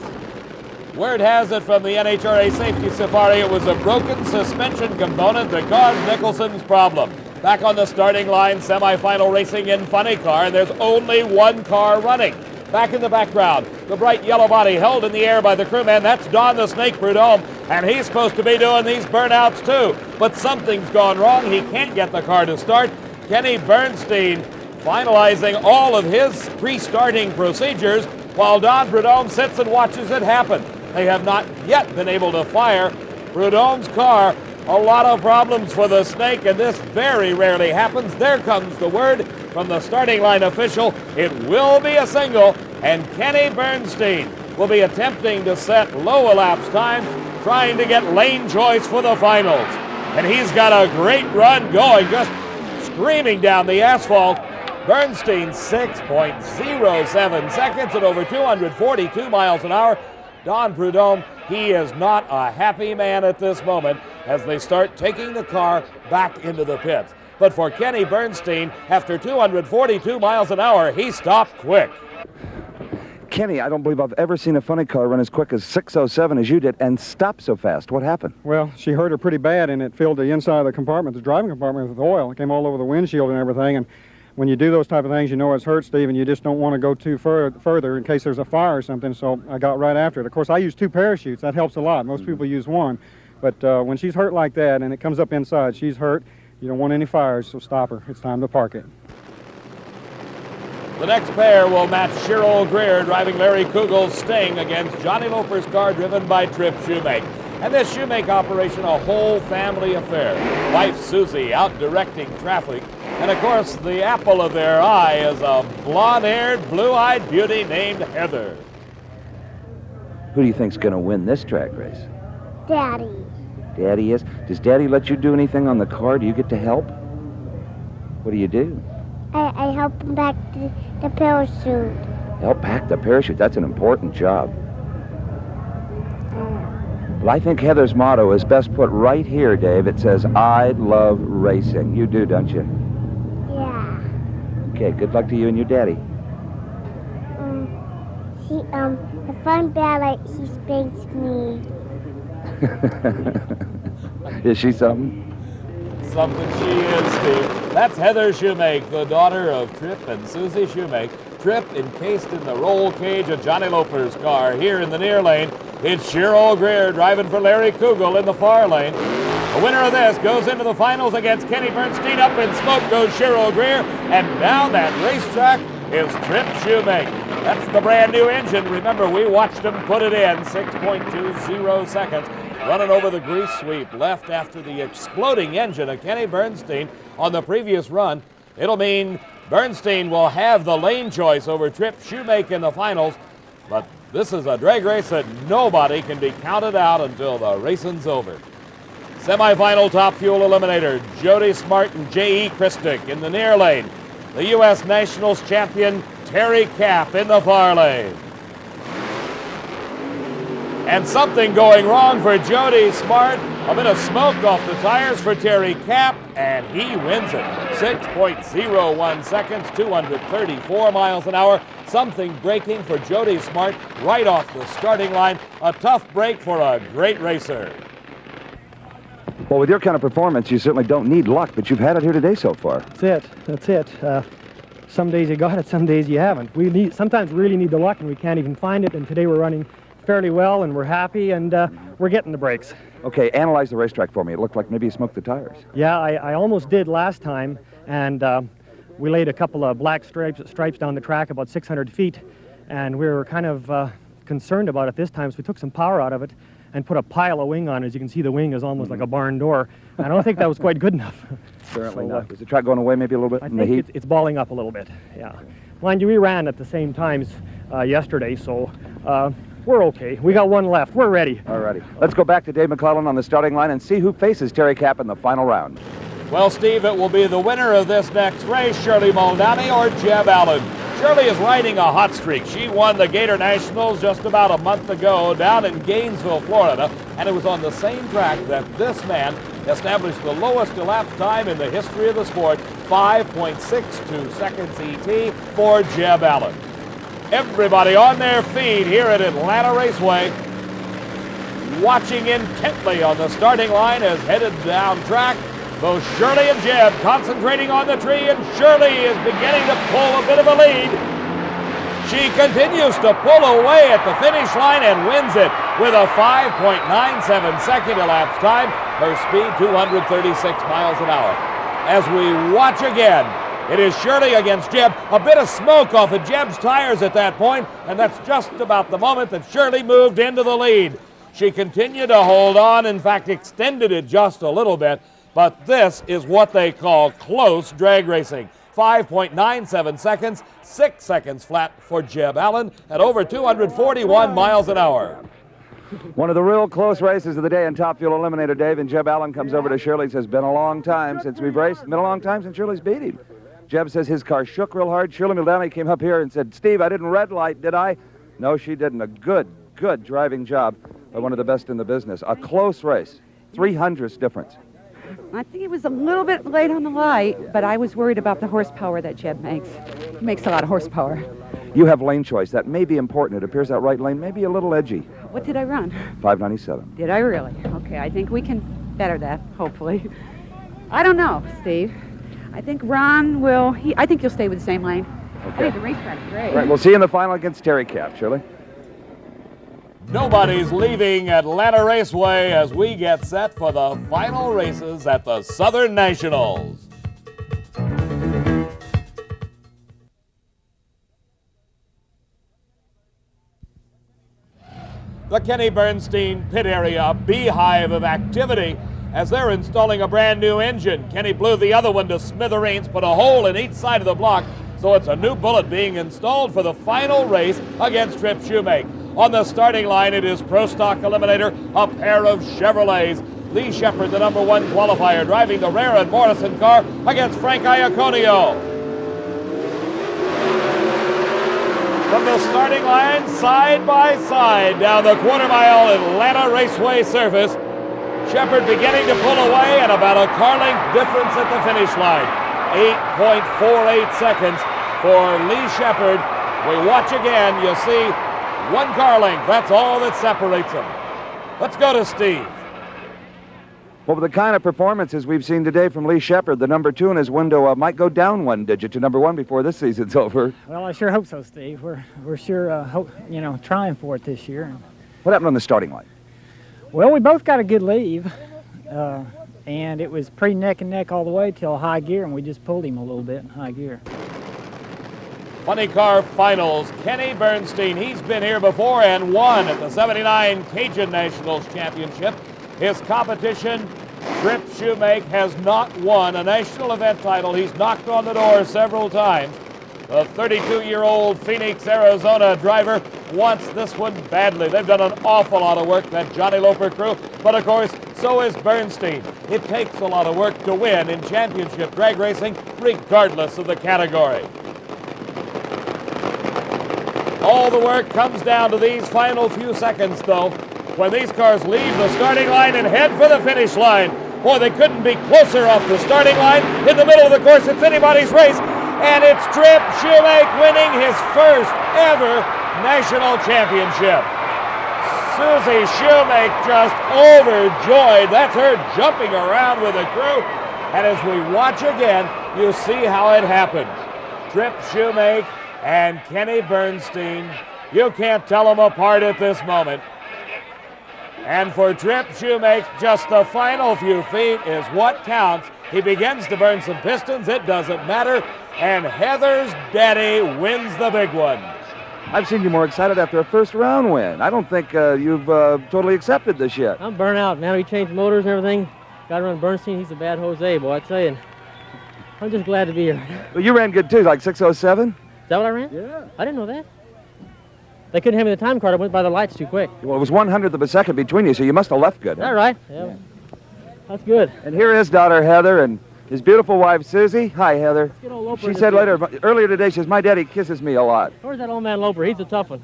Word has it from the NHRA Safety Safari, it was a broken suspension component that caused Nicholson's problem. Back on the starting line, semifinal racing in funny car, and there's only one car running. Back in the background, the bright yellow body held in the air by the crewman. That's Don the Snake Prudhomme, and he's supposed to be doing these burnouts too. But something's gone wrong. He can't get the car to start. Kenny Bernstein finalizing all of his pre-starting procedures while Don Prudhomme sits and watches it happen. They have not yet been able to fire Prudhomme's car. A lot of problems for the Snake, and this very rarely happens. There comes the word from the starting line official. It will be a single, and Kenny Bernstein will be attempting to set low elapsed time, trying to get lane choice for the finals. And he's got a great run going, just screaming down the asphalt. Bernstein 6.07 seconds at over 242 miles an hour. Don Prudhomme, he is not a happy man at this moment as they start taking the car back into the pits. But for Kenny Bernstein, after 242 miles an hour, he stopped quick. Kenny, I don't believe I've ever seen a funny car run as quick as 6:07 as you did and stop so fast. What happened? Well, she hurt her pretty bad, and it filled the inside of the compartment, the driving compartment, with oil. It came all over the windshield and everything, and when you do those type of things, you know it's hurt, Steve, and you just don't want to go too further in case there's a fire or something, so I got right after it. Of course, I use 2 parachutes. That helps a lot. Most people use 1. But when she's hurt like that and it comes up inside, she's hurt. You don't want any fires, so stop her. It's time to park it. The next pair will match Cheryl Greer driving Larry Kugel's Sting against Johnny Loper's car driven by Trip Shoemake. And this Shoemake operation, a whole family affair. Wife Susie out directing traffic. And of course, the apple of their eye is a blonde-haired, blue-eyed beauty named Heather. Who do you think's going to win this track race? Daddy. Daddy is? Does Daddy let you do anything on the car? Do you get to help? What do you do? I help him back the parachute. Help pack the parachute. That's an important job. Well, I think Heather's motto is best put right here, Dave. It says, I love racing. You do, don't you? Yeah. Okay, good luck to you and your daddy. The fun ballet, she spanks me. Is she something? something she is, Steve. That's Heather Shoemake, the daughter of Trip and Susie Shoemake. Trip encased in the roll cage of Johnny Loper's car here in the near lane. It's Cheryl Greer driving for Larry Kugel in the far lane. The winner of this goes into the finals against Kenny Bernstein. Up in smoke goes Cheryl Greer, and down that racetrack is Trip Shoemake. That's the brand new engine. Remember, we watched him put it in 6.20 seconds, running over the grease sweep left after the exploding engine of Kenny Bernstein on the previous run. It'll mean Bernstein will have the lane choice over Trip Shoemake in the finals, but this is a drag race that nobody can be counted out until the racing's over. Semifinal Top Fuel Eliminator, Jody Smart and J.E. Christick in the near lane. The U.S. Nationals champion, Terry Kapp in the far lane. And something going wrong for Jody Smart. A bit of smoke off the tires for Terry Kapp, and he wins it. 6.01 seconds, 234 miles an hour. Something breaking for Jody Smart right off the starting line. A tough break for a great racer. Well, with your kind of performance, you certainly don't need luck, but you've had it here today so far. That's it. Some days you got it, some days you haven't. We sometimes really need the luck, and we can't even find it, and today we're running fairly well, and we're happy, and we're getting the breaks. Okay, analyze the racetrack for me. It looked like maybe you smoked the tires. Yeah, I almost did last time, and we laid a couple of black stripes down the track about 600 feet, and we were kind of concerned about it this time, so we took some power out of it and put a pile of wing on it. As you can see, the wing is almost like a barn door. I don't think that was quite good enough. Certainly not. Is the track going away maybe a little bit I in the heat? think it's balling up a little bit, yeah. Mind you, we ran at the same times yesterday, so we're okay. We got one left. We're ready. All righty. Let's go back to Dave McClellan on the starting line and see who faces Terry Kapp in the final round. Well, Steve, it will be the winner of this next race, Shirley Muldowney or Jeb Allen. Shirley is riding a hot streak. She won the Gator Nationals just about a month ago down in Gainesville, Florida, and it was on the same track that this man established the lowest elapsed time in the history of the sport, 5.62 seconds ET for Jeb Allen. Everybody on their feet here at Atlanta Raceway, watching intently on the starting line as headed down track. Both Shirley and Jeb concentrating on the tree, and Shirley is beginning to pull a bit of a lead. She continues to pull away at the finish line and wins it with a 5.97 second elapsed time. Her speed, 236 miles an hour. As we watch again, it is Shirley against Jeb. A bit of smoke off of Jeb's tires at that point, and that's just about the moment that Shirley moved into the lead. She continued to hold on, in fact, extended it just a little bit. But this is what they call close drag racing. 5.97 seconds, 6 seconds flat for Jeb Allen at over 241 miles an hour. One of the real close races of the day in Top Fuel Eliminator, Dave, and Jeb Allen comes over to Shirley and says, been a long time since we've raced. Been a long time since Shirley's beat him. Jeb says his car shook real hard. Shirley Muldowney came up here and said, Steve, I didn't red light, did I? No, she didn't. A good driving job by one of the best in the business. A close race, 300ths difference. I think it was a little bit late on the light, but I was worried about the horsepower that Jeb makes. He makes a lot of horsepower. You have lane choice. That may be important. It appears that right lane may be a little edgy. What did I run? 597. Did I really? Okay, I think we can better that, hopefully. I don't know, Steve. I think Ron will, I think you'll stay with the same lane. Okay. I think the racetrack's great. Right, we'll see you in the final against Terry Kapp, Shirley. Nobody's leaving Atlanta Raceway as we get set for the final races at the Southern Nationals. The Kenny Bernstein pit area, a beehive of activity as they're installing a brand new engine. Kenny blew the other one to smithereens, put a hole in each side of the block, so it's a new bullet being installed for the final race against Trip Shoemake. On the starting line, it is Pro Stock Eliminator, a pair of Chevrolets. Lee Shepard, the #1 qualifier, driving the Rare and Morrison car against Frank Iaconio. From the starting line, side by side, down the quarter-mile Atlanta Raceway surface, Shepard beginning to pull away, and about a car length difference at the finish line. 8.48 seconds for Lee Shepard. We watch again, you see 1 car length. That's all that separates them. Let's go to Steve. Well, with the kind of performances we've seen today from Lee Shepard, the number 2 in his window might go down 1 digit to number 1 before this season's over. Well, I sure hope so, Steve. We're sure trying for it this year. What happened on the starting line? Well, we both got a good leave, and it was pretty neck and neck all the way till high gear, and we just pulled him a little bit in high gear. Funny car finals. Kenny Bernstein, he's been here before and won at the 79 Cajun Nationals Championship. His competition, Trip Shoemake, has not won a national event title. He's knocked on the door several times. The 32-year-old Phoenix, Arizona driver wants this one badly. They've done an awful lot of work, that Johnny Loper crew, but of course, so is Bernstein. It takes a lot of work to win in championship drag racing, regardless of the category. All the work comes down to these final few seconds, though, when these cars leave the starting line and head for the finish line. Boy, they couldn't be closer off the starting line. In the middle of the course, it's anybody's race, and it's Trip Shoemake winning his first ever national championship. Susie Shoemake just overjoyed. That's her jumping around with the crew. And as we watch again, you see how it happened. Trip Shoemake and Kenny Bernstein, you can't tell them apart at this moment. And for Trip Shoemake, just the final few feet is what counts. He begins to burn some pistons, it doesn't matter, and Heather's daddy wins the big one. I've seen you more excited after a first round win. I don't think you've totally accepted this yet. I'm burnt out. Now we changed motors and everything. Got to run Bernstein. He's a bad Jose, boy, I tell you. I'm just glad to be here. Well, you ran good too, like 6:07? Is that what I ran? Yeah. I didn't know that. They couldn't have me the time card. I went by the lights too quick. Well, it was 1/100th of a second between you, so you must have left good. Is that right? Yeah. That's good. And here is daughter Heather and his beautiful wife Susie. Hi, Heather. She said earlier today, she says, my daddy kisses me a lot. Where's that old man Loper? He's a tough one.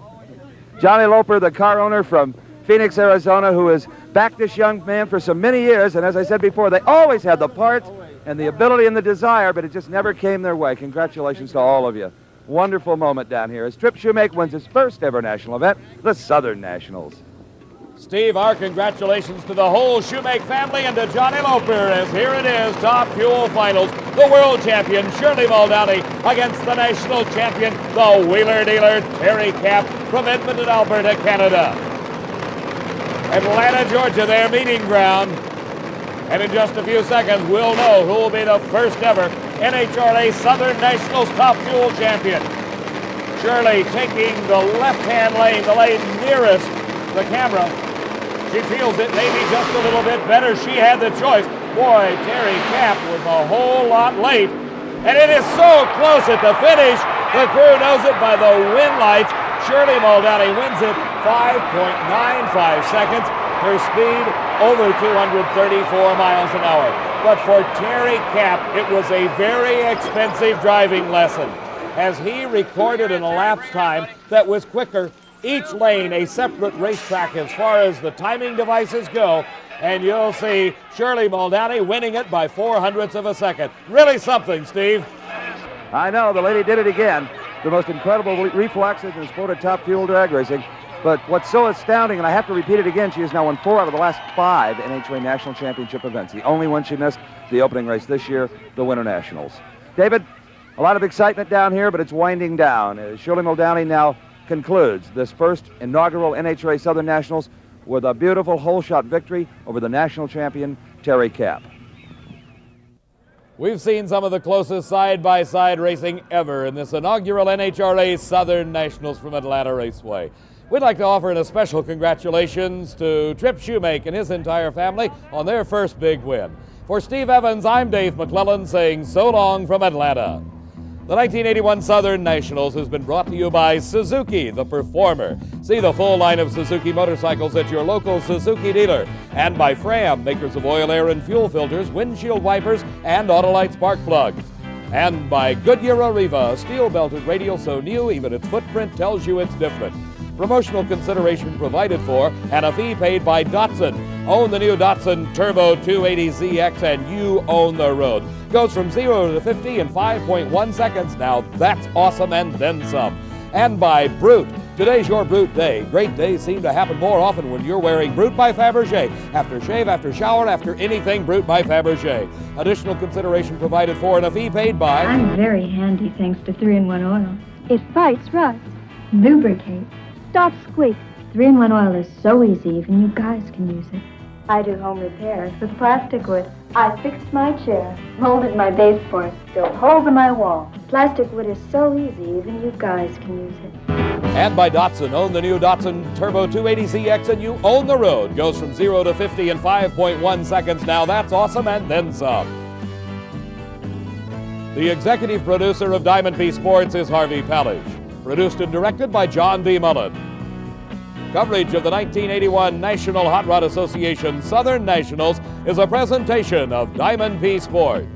Johnny Loper, the car owner from Phoenix, Arizona, who has backed this young man for so many years. And as I said before, they always had the parts and the ability and the desire, but it just never came their way. Congratulations to all of you. Wonderful moment down here as Trip Shoemake wins his first ever national event, the Southern Nationals. Steve, our congratulations to the whole Shoemake family and to Johnny Loper, as here it is, Top Fuel Finals. The world champion, Shirley Muldowney, against the national champion, the wheeler-dealer, Terry Cap from Edmonton, Alberta, Canada. Atlanta, Georgia, their meeting ground. And in just a few seconds, we'll know who will be the first ever NHRA Southern Nationals Top Fuel champion. Shirley taking the left-hand lane, the lane nearest the camera. She feels it maybe just a little bit better. She had the choice. Boy, Terry Cap was a whole lot late. And it is so close at the finish. The crew knows it by the wind lights. Shirley Muldowney wins it 5.95 seconds. Her speed over 234 miles an hour. But for Terry Cap, it was a very expensive driving lesson, as he recorded an elapsed time that was quicker. Each lane a separate racetrack as far as the timing devices go, and you'll see Shirley Muldowney winning it by 0.04 of a second. Really something, Steve. I know, the lady did it again. The most incredible reflexes in the sport of Top Fuel drag racing. But what's so astounding, and I have to repeat it again, she has now won 4 out of the last 5 NHRA National Championship events. The only one she missed, the opening race this year, the Winter Nationals. David, a lot of excitement down here, but it's winding down. Shirley Muldowney now concludes this first inaugural NHRA Southern Nationals with a beautiful hole-shot victory over the national champion, Terry Cap. We've seen some of the closest side-by-side racing ever in this inaugural NHRA Southern Nationals from Atlanta Raceway. We'd like to offer an especial congratulations to Trip Shoemake and his entire family on their first big win. For Steve Evans, I'm Dave McClellan saying so long from Atlanta. The 1981 Southern Nationals has been brought to you by Suzuki, the Performer. See the full line of Suzuki motorcycles at your local Suzuki dealer. And by Fram, makers of oil, air, and fuel filters, windshield wipers, and Autolite spark plugs. And by Goodyear Arriva, a steel-belted radial so new even its footprint tells you it's different. Promotional consideration provided for and a fee paid by Datsun. Own the new Datsun Turbo 280ZX and you own the road. Goes from 0 to 50 in 5.1 seconds. Now that's awesome and then some. And by Brute. Today's your Brute Day. Great days seem to happen more often when you're wearing Brute by Fabergé. After shave, after shower, after anything, Brute by Fabergé. Additional consideration provided for and a fee paid by... I'm very handy thanks to 3-in-1 oil. It fights rust, lubricates, stops squeaks. 3-in-1 oil is so easy, even you guys can use it. I do home repairs with plastic wood. I fixed my chair, molded my baseboard, built holes in my wall. Plastic wood is so easy, even you guys can use it. And by Datsun. Own the new Datsun Turbo 280ZX and you own the road. Goes from 0 to 50 in 5.1 seconds. Now that's awesome and then some. The executive producer of Diamond P Sports is Harvey Palish. Produced and directed by John D. Mullen. Coverage of the 1981 National Hot Rod Association Southern Nationals is a presentation of Diamond P Sports.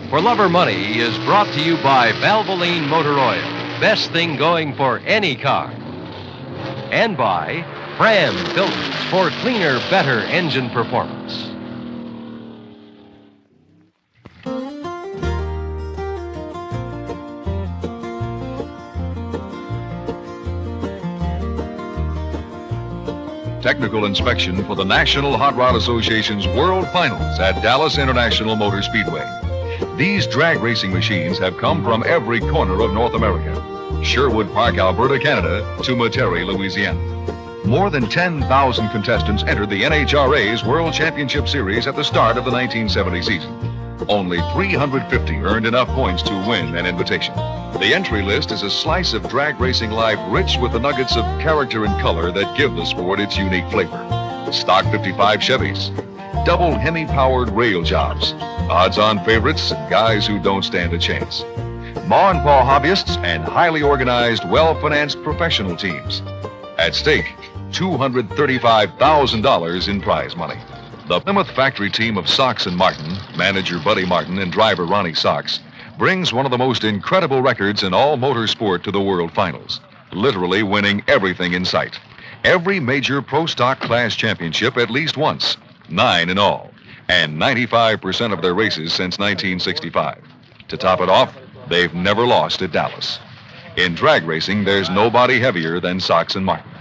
For Love or Money is brought to you by Valvoline Motor Oil, best thing going for any car. And by Fram Filters for cleaner, better engine performance. Technical inspection for the National Hot Rod Association's World Finals at Dallas International Motor Speedway. These drag racing machines have come from every corner of North America. Sherwood Park, Alberta, Canada, to Metairie, Louisiana. More than 10,000 contestants entered the NHRA's World Championship Series at the start of the 1970 season. Only 350 earned enough points to win an invitation. The entry list is a slice of drag racing life rich with the nuggets of character and color that give the sport its unique flavor. Stock 55 Chevys, double Hemi-powered rail jobs, odds-on favorites, and guys who don't stand a chance. Ma and Pa hobbyists and highly organized, well-financed professional teams. At stake, $235,000 in prize money. The Plymouth factory team of Sox and Martin, manager Buddy Martin and driver Ronnie Sox, brings one of the most incredible records in all motorsport to the World Finals, literally winning everything in sight. Every major Pro Stock Class championship at least once, 9 in all, and 95% of their races since 1965. To top it off, they've never lost at Dallas. In drag racing, there's nobody heavier than Sox and Martin.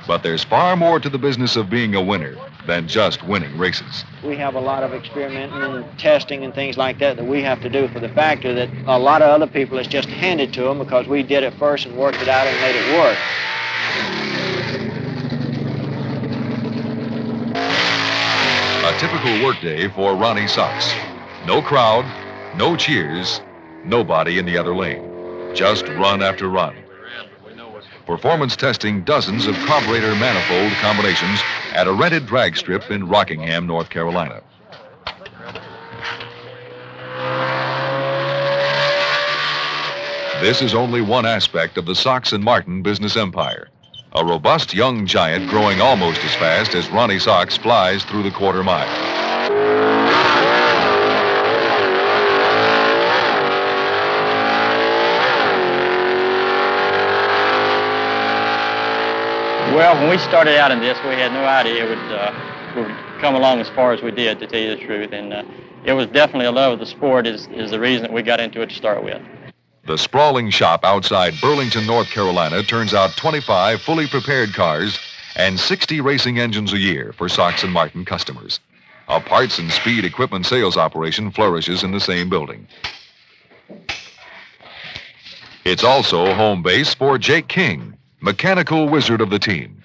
But there's far more to the business of being a winner than just winning races. We have a lot of experimenting and testing and things like that we have to do for the factory that a lot of other people it's just handed to them because we did it first and worked it out and made it work. A typical workday for Ronnie Sox. No crowd, no cheers, nobody in the other lane. Just run after run. Performance testing dozens of carburetor manifold combinations at a rented drag strip in Rockingham, North Carolina. This is only one aspect of the Sox and Martin business empire. A robust young giant growing almost as fast as Ronnie Sox flies through the quarter mile. Well, when we started out in this, we had no idea it would come along as far as we did, to tell you the truth. And it was definitely a love of the sport is the reason that we got into it to start with. The sprawling shop outside Burlington, North Carolina turns out 25 fully prepared cars and 60 racing engines a year for Sox and Martin customers. A parts and speed equipment sales operation flourishes in the same building. It's also home base for Jake King, mechanical wizard of the team,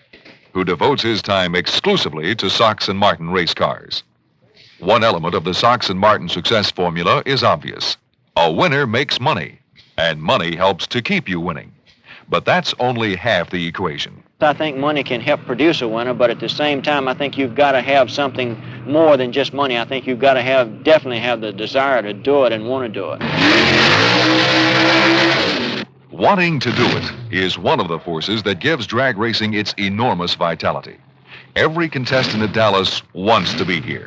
who devotes his time exclusively to Sox and Martin race cars. One element of the Sox and Martin success formula is obvious. A winner makes money, and money helps to keep you winning. But that's only half the equation. I think money can help produce a winner, but at the same time, I think you've got to have something more than just money. I think you've got to definitely have the desire to do it and want to do it. Wanting to do it is one of the forces that gives drag racing its enormous vitality. Every contestant at Dallas wants to be here.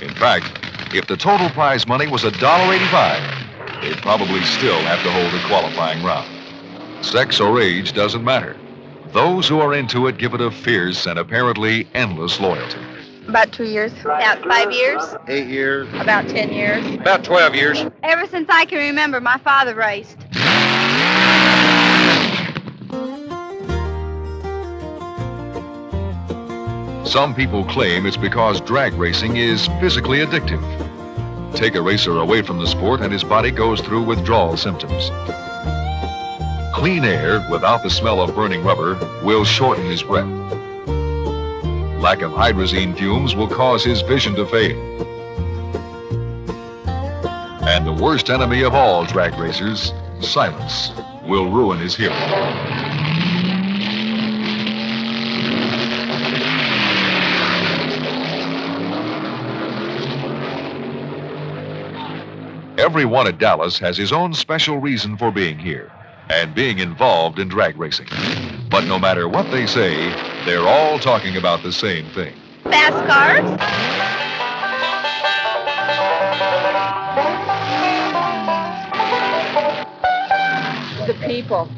In fact, if the total prize money was $1.85, they'd probably still have to hold a qualifying round. Sex or age doesn't matter. Those who are into it give it a fierce and apparently endless loyalty. About 2 years. About 5 years. 8 years. About 10 years. About 12 years. Ever since I can remember, my father raced. Some people claim it's because drag racing is physically addictive. Take a racer away from the sport and his body goes through withdrawal symptoms. Clean air without the smell of burning rubber will shorten his breath. Lack of hydrazine fumes will cause his vision to fade. And the worst enemy of all drag racers, silence, will ruin his hearing. Everyone at Dallas has his own special reason for being here and being involved in drag racing. But no matter what they say, they're all talking about the same thing. Fast cars. The people.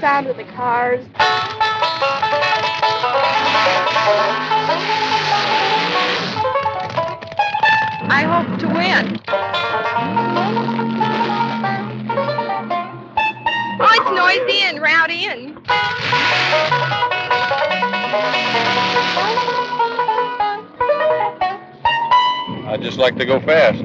Sound of the cars. I hope to win. Oh, it's noisy and rowdy and... I just like to go fast.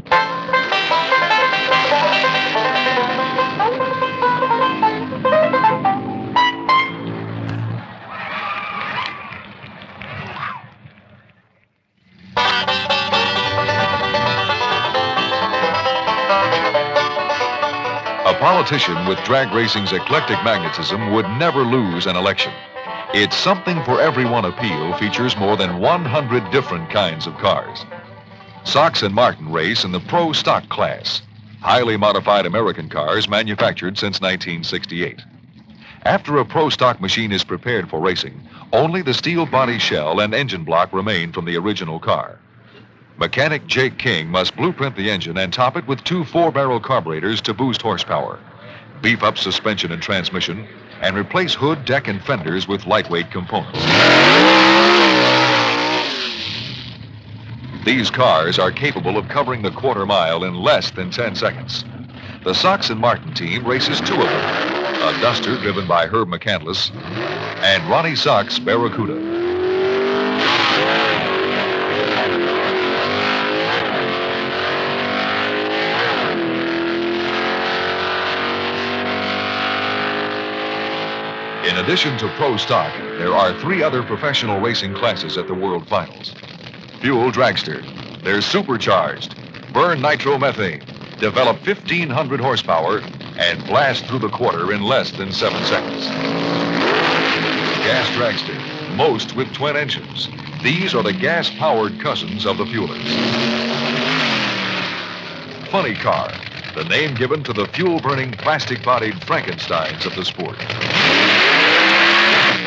A politician with drag racing's eclectic magnetism would never lose an election. It's Something for Everyone appeal features more than 100 different kinds of cars. Sox and Martin race in the Pro Stock class, highly modified American cars manufactured since 1968. After a Pro Stock machine is prepared for racing, only the steel body shell and engine block remain from the original car. Mechanic Jake King must blueprint the engine and top it with 2 4-barrel carburetors to boost horsepower, beef up suspension and transmission, and replace hood, deck, and fenders with lightweight components. These cars are capable of covering the quarter mile in less than 10 seconds. The Sox and Martin team races 2 of them, a Duster driven by Herb McCandless and Ronnie Sock's Barracuda. In addition to Pro Stock, there are 3 other professional racing classes at the World Finals. Fuel Dragster. They're supercharged, burn nitromethane, develop 1,500 horsepower, and blast through the quarter in less than 7 seconds. Gas Dragster. Most with twin engines. These are the gas-powered cousins of the Fuelers. Funny Car. The name given to the fuel-burning, plastic-bodied Frankensteins of the sport.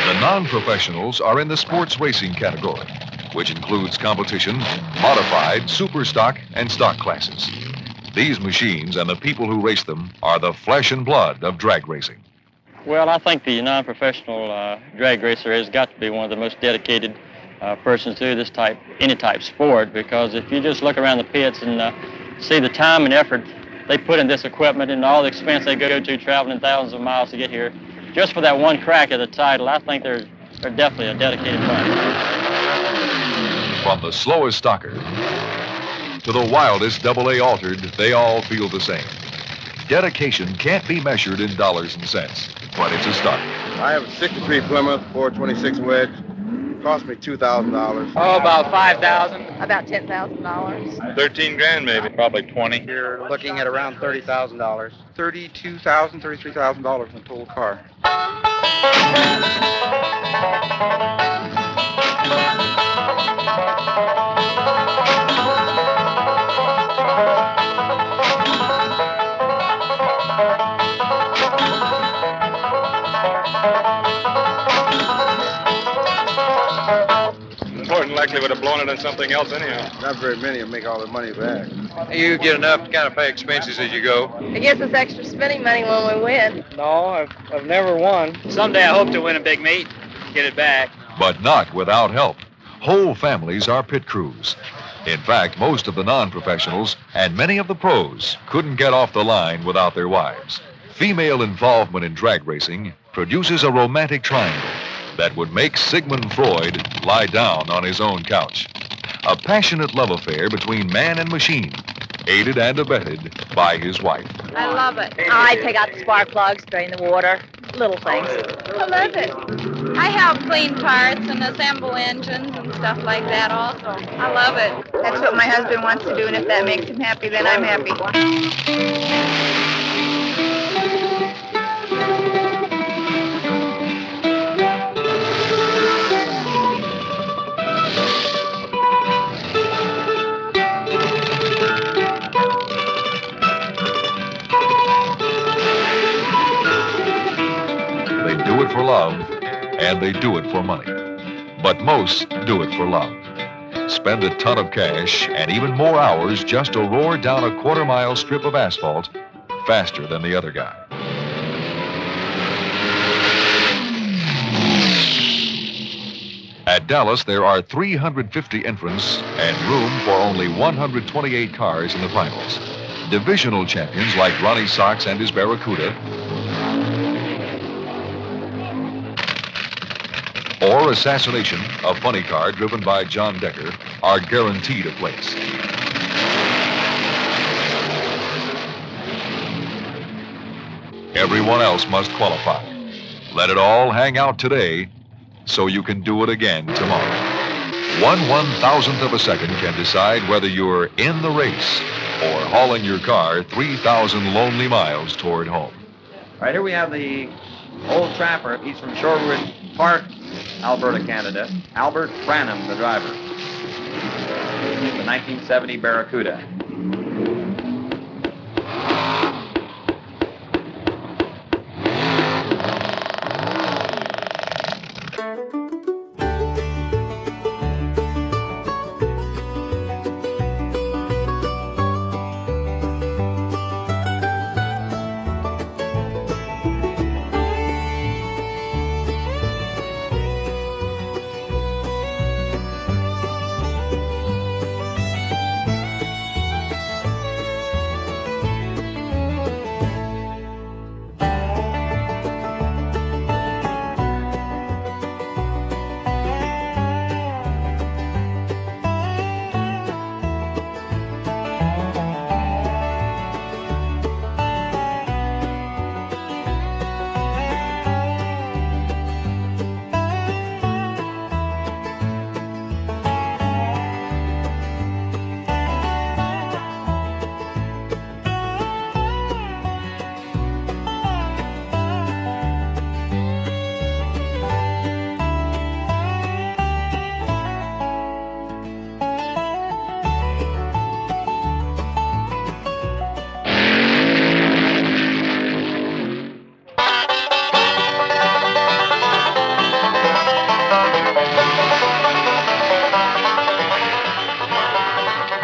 The non-professionals are in the sports racing category, which includes competition, modified, super stock, and stock classes. These machines and the people who race them are the flesh and blood of drag racing. Well, I think the non-professional drag racer has got to be one of the most dedicated persons to this type, any type sport, because if you just look around the pits and see the time and effort they put in this equipment and all the expense they go to traveling thousands of miles to get here, just for that one crack at the title, I think they're definitely a dedicated bunch. From the slowest stocker to the wildest AA altered, they all feel the same. Dedication can't be measured in dollars and cents, but it's a start. I have a 63 Plymouth 426 wedge. Cost me $2,000. Oh, about $5,000. About $10,000. 13 grand maybe. Probably 20. You're looking at around $30,000. $32,000, $33,000 in the total car. likely would have blown it on something else anyhow. Not very many will make all their money back. You get enough to kind of pay expenses as you go. It gives us extra spending money when we win. No, I've never won. Someday I hope to win a big meet, get it back. But not without help. Whole families are pit crews. In fact, most of the non-professionals and many of the pros couldn't get off the line without their wives. Female involvement in drag racing produces a romantic triangle that would make Sigmund Freud lie down on his own couch. A passionate love affair between man and machine, aided and abetted by his wife. I love it. I take out the spark plugs, drain the water, little things. I love it. I help clean parts and assemble engines and stuff like that also. I love it. That's what my husband wants to do, and if that makes him happy, then I'm happy. They do it for love, and they do it for money. But most do it for love. Spend a ton of cash and even more hours just to roar down a quarter-mile strip of asphalt faster than the other guy. At Dallas, there are 350 entrants and room for only 128 cars in the finals. Divisional champions like Ronnie Sox and his Barracuda, or Assassination, a funny car driven by John Decker, are guaranteed a place. Everyone else must qualify. Let it all hang out today so you can do it again tomorrow. 1/1000th of a second can decide whether you're in the race or hauling your car 3,000 lonely miles toward home. All right, here we have the old trapper. He's from Shorewood Park, Alberta, Canada. Albert Branham, the driver. The 1970 Barracuda.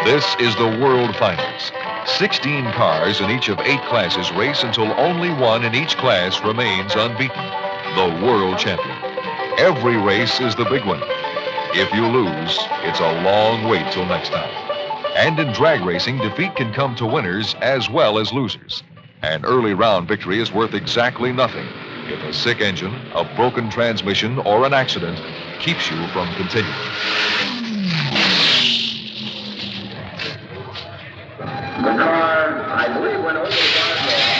This is the World Finals. 16 cars in each of 8 classes race until only one in each class remains unbeaten, the world champion. Every race is the big one. If you lose, it's a long wait till next time. And in drag racing, defeat can come to winners as well as losers. An early round victory is worth exactly nothing if a sick engine, a broken transmission, or an accident keeps you from continuing. The car, I believe, went over the guardrail.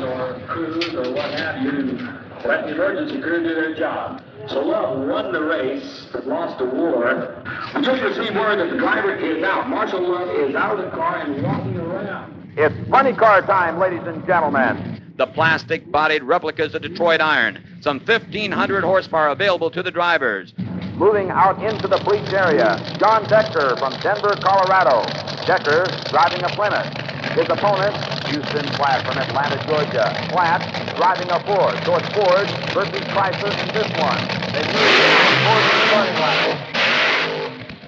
Or crews or what have you, let the emergency crew do their job. So Love won the race, but lost the war. We just received word that the driver is out. Marshall Love is out of the car and walking around. It's funny car time, ladies and gentlemen. The plastic-bodied replicas of Detroit Iron. Some 1,500 horsepower available to the drivers. Moving out into the breach area, John Decker from Denver, Colorado. Decker driving a Plymouth. His opponent, Houston Platt from Atlanta, Georgia. Platt driving a Ford. So it's Ford versus Chrysler in this one. They use Ford in the starting line.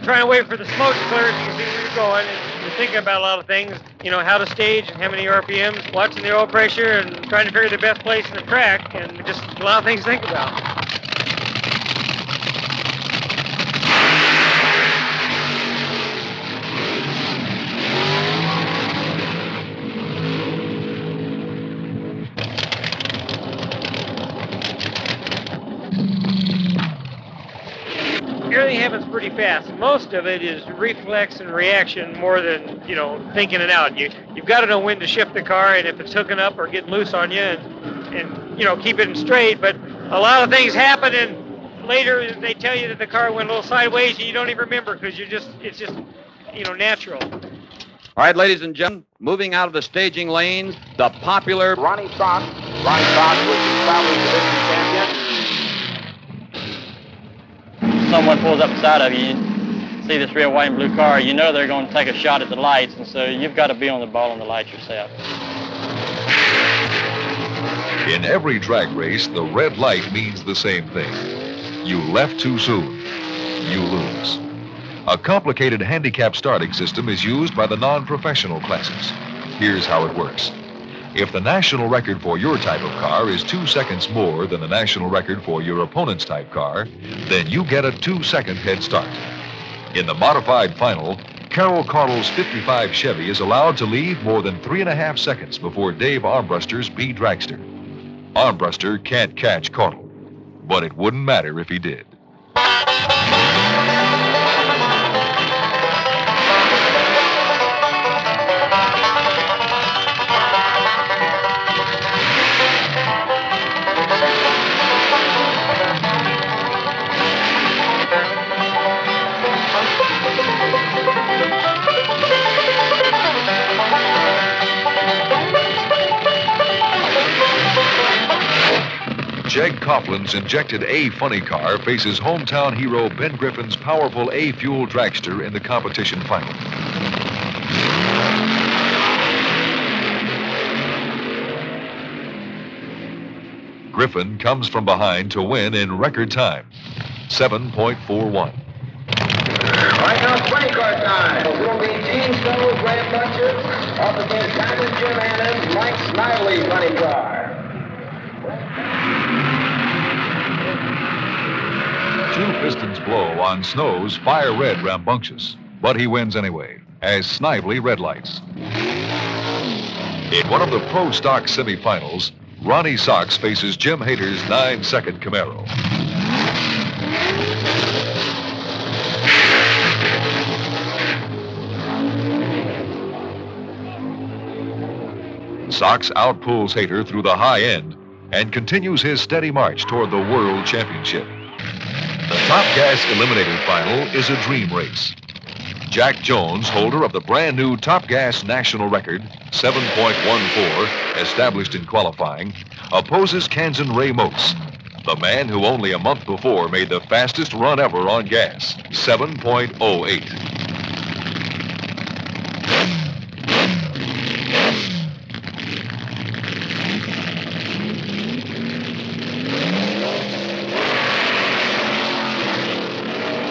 Trying to wait for the smoke to clear so you can see where you're going. And you're thinking about a lot of things, you know, how to stage and how many RPMs, watching the oil pressure and trying to figure the best place in the track, and just a lot of things to think about. Everything happens pretty fast. Most of it is reflex and reaction more than, you know, thinking it out. You've got to know when to shift the car and if it's hooking up or getting loose on you and you know, keep it straight. But a lot of things happen and later they tell you that the car went a little sideways and you don't even remember because it's just, you know, natural. All right, ladies and gentlemen, moving out of the staging lanes, the popular Ronnie Sox. Ronnie Sox was the traveling division champion. Someone pulls up beside of you, see this red, white, and blue car, you know they're going to take a shot at the lights, and so you've got to be on the ball on the lights yourself. In every drag race, the red light means the same thing. You left too soon, you lose. A complicated handicap starting system is used by the non-professional classes. Here's how it works. If the national record for your type of car is 2 seconds more than the national record for your opponent's type car, then you get a 2-second head start. In the modified final, Carol Caudle's 55 Chevy is allowed to leave more than 3.5 seconds before Dave Armbruster's B dragster. Armbruster can't catch Caudle, but it wouldn't matter if he did. Jeg Coughlin's injected A funny car faces hometown hero Ben Griffin's powerful A fuel dragster in the competition final. Griffin comes from behind to win in record time, 7.41. Right now, 20 car time. Will be Gene Snow, Graham Bunches, up against Diamond Jim Annan's Mike Snively funny car. Two pistons blow on Snow's fire red rambunctious, but he wins anyway, as Snively red lights. In one of the pro stock semifinals, Ronnie Sox faces Jim Hader's 9-second Camaro. Sox outpulls Hader through the high end and continues his steady march toward the World Championship. The Top Gas Eliminator Final is a dream race. Jack Jones, holder of the brand new Top Gas national record, 7.14, established in qualifying, opposes Kansan Ray Mose, the man who only a month before made the fastest run ever on gas, 7.08.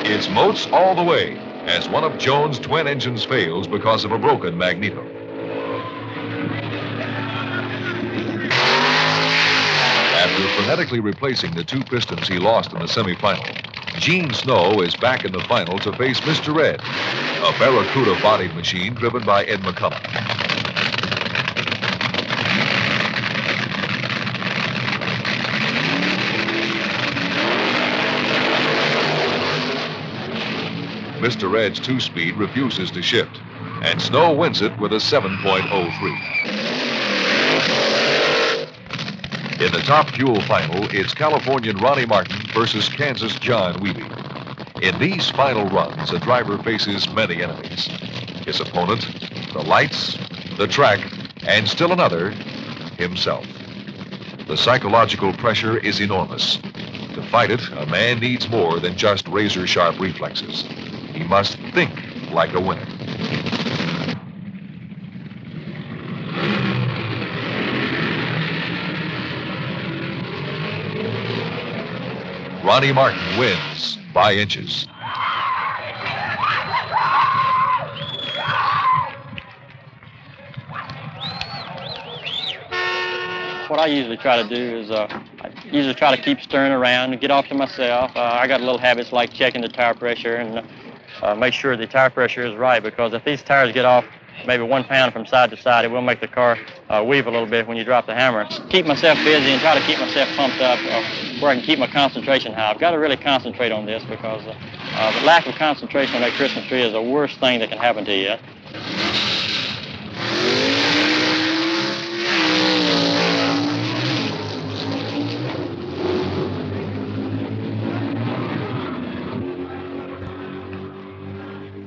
It's Motes all the way, as one of Jones' twin engines fails because of a broken magneto. After frenetically replacing the two pistons he lost in the semifinal, Gene Snow is back in the final to face Mr. Red, a Barracuda-bodied machine driven by Ed McCullough. Mr. Red's two-speed refuses to shift, and Snow wins it with a 7.03. In the top fuel final, it's Californian Ronnie Martin versus Kansas John Wiebe. In these final runs, a driver faces many enemies. His opponent, the lights, the track, and still another, himself. The psychological pressure is enormous. To fight it, a man needs more than just razor-sharp reflexes. He must think like a winner. Ronnie Martin wins by inches. What I usually try to do is I usually try to keep stirring around and get off to myself. I got little habits like checking the tire pressure and make sure the tire pressure is right, because if these tires get off maybe 1 pound from side to side, it will make the car weave a little bit when you drop the hammer. Keep myself busy and try to keep myself pumped up where I can keep my concentration high. I've got to really concentrate on this, because the lack of concentration on that Christmas tree is the worst thing that can happen to you.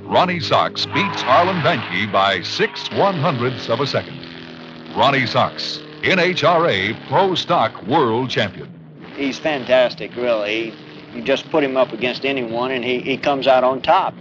Ronnie Sox beats Harlan Banke by 6/100ths of a second. Ronnie Sox, NHRA Pro Stock World Champion. He's fantastic, really. You just put him up against anyone and he comes out on top.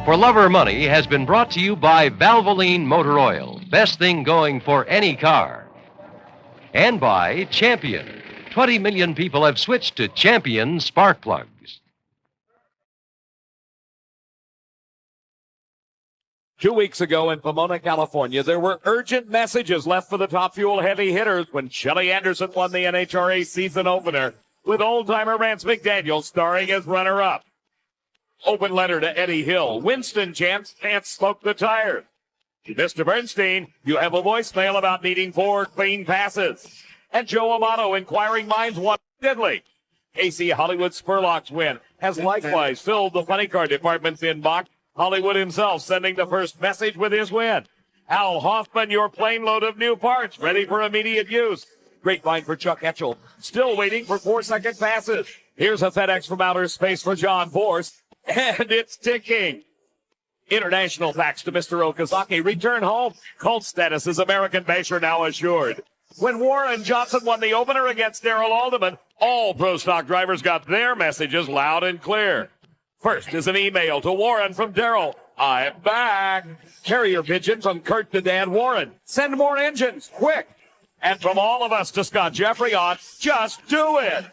For Love or Money has been brought to you by Valvoline Motor Oil, best thing going for any car. And by Champion. 20 million people have switched to Champion spark plugs. 2 weeks ago in Pomona, California, there were urgent messages left for the Top Fuel heavy hitters when Shelly Anderson won the NHRA season opener, with old-timer Rance McDaniel starring as runner-up. Open letter to Eddie Hill. Winston Chance can't smoke the tires. Mr. Bernstein, you have a voicemail about needing 4 clean passes. And Joe Amato, inquiring minds want Diddley. Casey Hollywood Spurlock's win has likewise filled the funny car department's inbox. Hollywood himself sending the first message with his win. Al Hoffman, your plane load of new parts ready for immediate use. Grapevine for Chuck Etchell, still waiting for 4-second passes. Here's a FedEx from outer space for John Force. And it's ticking. International fax to Mr. Okazaki. Return home. Cult status is American Basher now assured. When Warren Johnson won the opener against Darrell Alderman, all Pro Stock drivers got their messages loud and clear. First is an email to Warren from Darrell. I'm back. Carrier pigeon from Kurt to Dan Warren. Send more engines, quick. And from all of us to Scott Jeffrey on Just Do It.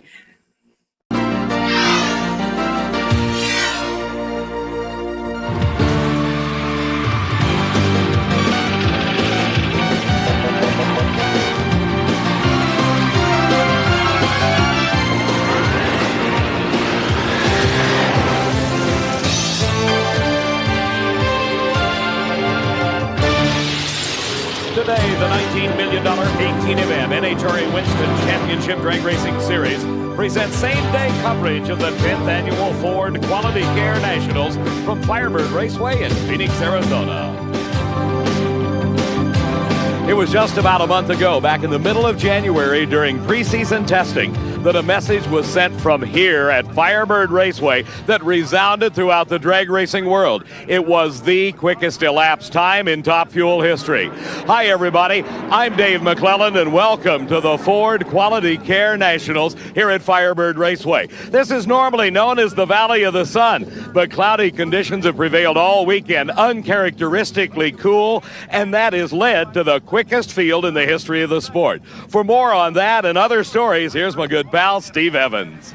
Today, the $19 million 18-event NHRA Winston Championship Drag Racing Series presents same-day coverage of the 10th Annual Ford Quality Care Nationals from Firebird Raceway in Phoenix, Arizona. It was just about a month ago, back in the middle of January during preseason testing, that a message was sent from here at Firebird Raceway that resounded throughout the drag racing world. It was the quickest elapsed time in Top Fuel history. Hi, everybody. I'm Dave McClellan, and welcome to the Ford Quality Care Nationals here at Firebird Raceway. This is normally known as the Valley of the Sun, but cloudy conditions have prevailed all weekend, uncharacteristically cool, and that has led to the quickest field in the history of the sport. For more on that and other stories, here's my good pal, Steve Evans.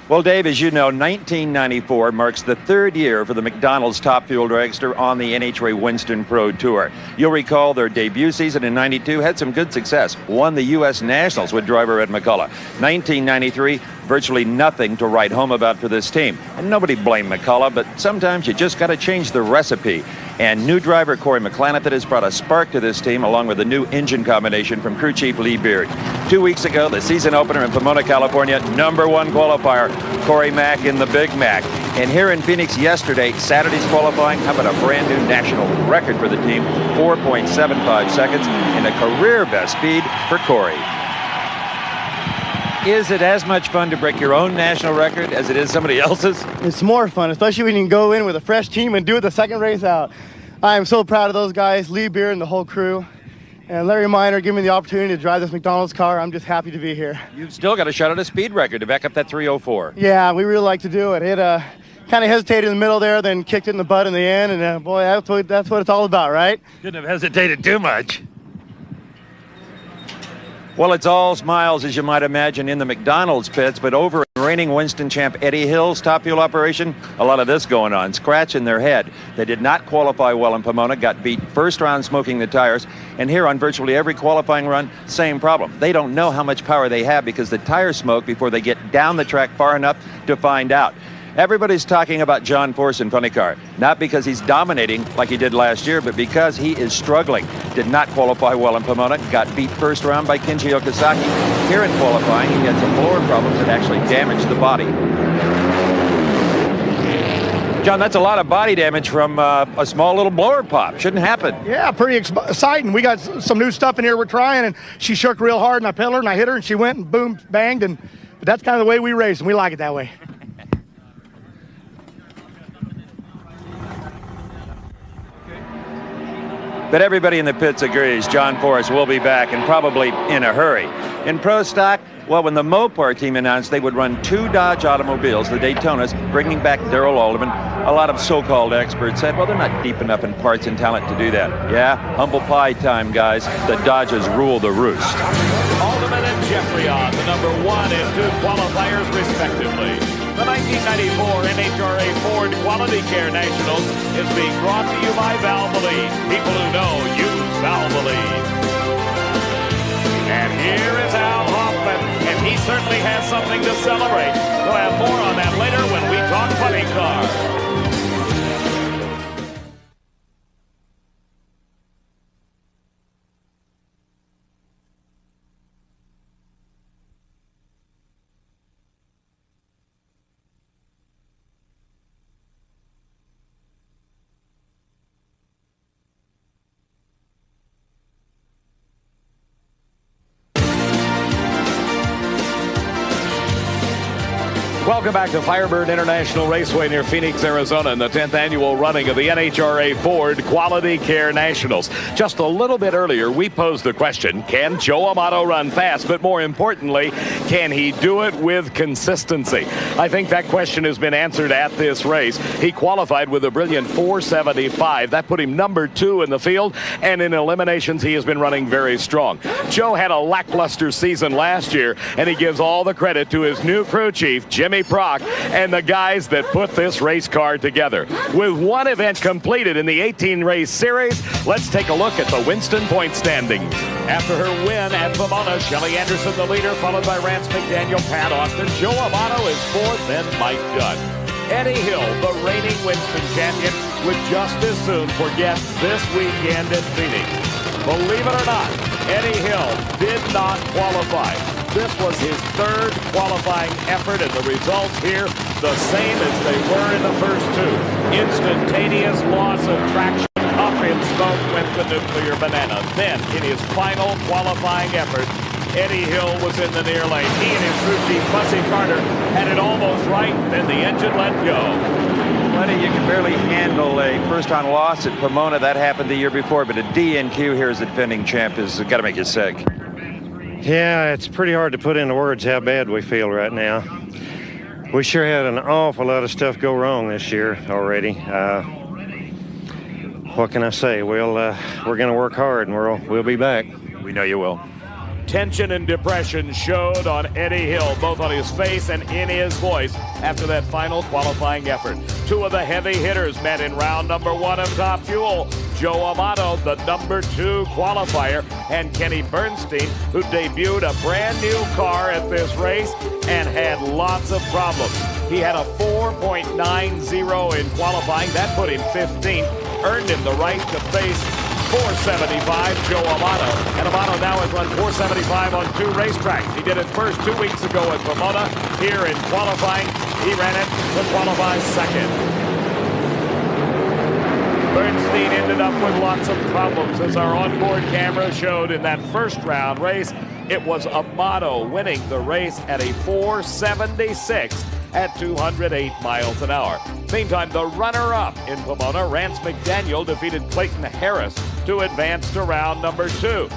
Well, Dave, as you know, 1994 marks the third year for the McDonald's Top Fuel Dragster on the NHRA Winston Pro Tour. You'll recall their debut season in '92 had some good success. Won the U.S. Nationals with driver Ed McCullough. 1993, virtually nothing to write home about for this team. And nobody blamed McCullough, but sometimes you just got to change the recipe. And new driver Corey McClanahan has brought a spark to this team, along with a new engine combination from crew chief Lee Beard. 2 weeks ago, the season opener in Pomona, California, #1 qualifier, Corey Mack in the Big Mac. And here in Phoenix yesterday, Saturday's qualifying, how about a brand new national record for the team, 4.75 seconds, and a career best speed for Corey. Is it as much fun to break your own national record as it is somebody else's? It's more fun, especially when you can go in with a fresh team and do it the second race out. I am so proud of those guys, Lee Beard and the whole crew. And Larry Miner giving me the opportunity to drive this McDonald's car. I'm just happy to be here. You've still got a shot at a speed record to back up that 304. Yeah, we really like to do it. It kind of hesitated in the middle there, then kicked it in the butt in the end. And boy, that's what it's all about, right? Couldn't have hesitated too much. Well, it's all smiles, as you might imagine, in the McDonald's pits, but over in reigning Winston champ Eddie Hill's Top Fuel operation, a lot of this going on. Scratch in their head. They did not qualify well in Pomona, got beat first round smoking the tires, and here on virtually every qualifying run, same problem. They don't know how much power they have because the tires smoke before they get down the track far enough to find out. Everybody's talking about John Force in Funny Car, not because he's dominating like he did last year, but because he is struggling. Did not qualify well in Pomona, got beat first round by Kenji Okazaki. Here in qualifying, he had some blower problems that actually damaged the body. John, that's a lot of body damage from a small little blower pop. Shouldn't happen. Yeah, pretty exciting. We got some new stuff in here we're trying, and she shook real hard, and I pedaled her, and I hit her, and she went and boom, banged, but that's kind of the way we race, and we like it that way. But everybody in the pits agrees John Force will be back, and probably in a hurry. In Pro Stock, well, when the Mopar team announced they would run 2 Dodge automobiles, the Daytonas, bringing back Darrell Alderman, a lot of so-called experts said, well, they're not deep enough in parts and talent to do that. Yeah, humble pie time, guys. The Dodges rule the roost. Alderman and Jeffrey on the #1 and 2 qualifiers, respectively. The 1994 NHRA Ford Quality Care Nationals is being brought to you by Valvoline. People who know use Valvoline. And here is Al Hoffman, and he certainly has something to celebrate. We'll have more on that later when we talk Funny Car. Welcome back to Firebird International Raceway near Phoenix, Arizona, in the 10th annual running of the NHRA Ford Quality Care Nationals. Just a little bit earlier, we posed the question, can Joe Amato run fast? But more importantly, can he do it with consistency? I think that question has been answered at this race. He qualified with a brilliant 475. That put him #2 in the field, and in eliminations, he has been running very strong. Joe had a lackluster season last year, and he gives all the credit to his new crew chief, Jimmy Prock, and the guys that put this race car together. With one event completed in the 18-race series, let's take a look at the Winston point standings. After her win at Pomona, Shelley Anderson the leader, followed by Rance McDaniel, Pat Austin. Joe Amato is 4th, then Mike Dunn. Eddie Hill, the reigning Winston champion, would just as soon forget this weekend at Phoenix. Believe it or not, Eddie Hill did not qualify. This was his 3rd qualifying effort, and the results here, the same as they were in the first 2. Instantaneous loss of traction, up in smoke went the nuclear banana. Then, in his final qualifying effort, Eddie Hill was in the near lane. He and his crew chief, Bussy Carter, had it almost right. Then the engine let go. Lenny, you can barely handle a first-round loss at Pomona. That happened the year before, but a DNQ here as the defending champ has got to make you sick. Yeah, it's pretty hard to put into words how bad we feel right now. We sure had an awful lot of stuff go wrong this year already. What can I say? We're going to work hard, and we'll be back. We know you will. Tension and depression showed on Eddie Hill, both on his face and in his voice, after that final qualifying effort. Two of the heavy hitters met in round number 1 of Top Fuel. Joe Amato, the number 2 qualifier, and Kenny Bernstein, who debuted a brand new car at this race and had lots of problems. He had a 4.90 in qualifying. That put him 15th, earned him the right to face 475 Joe Amato. And Amato now has run 475 on 2 racetracks. He did it first 2 weeks ago at Pomona. Here in qualifying, he ran it to qualify second. Bernstein ended up with lots of problems, as our onboard camera showed in that first round race. It was Amato winning the race at a 476 at 208 miles an hour. Meantime, the runner-up in Pomona, Rance McDaniel, defeated Clayton Harris to advance to round number 2.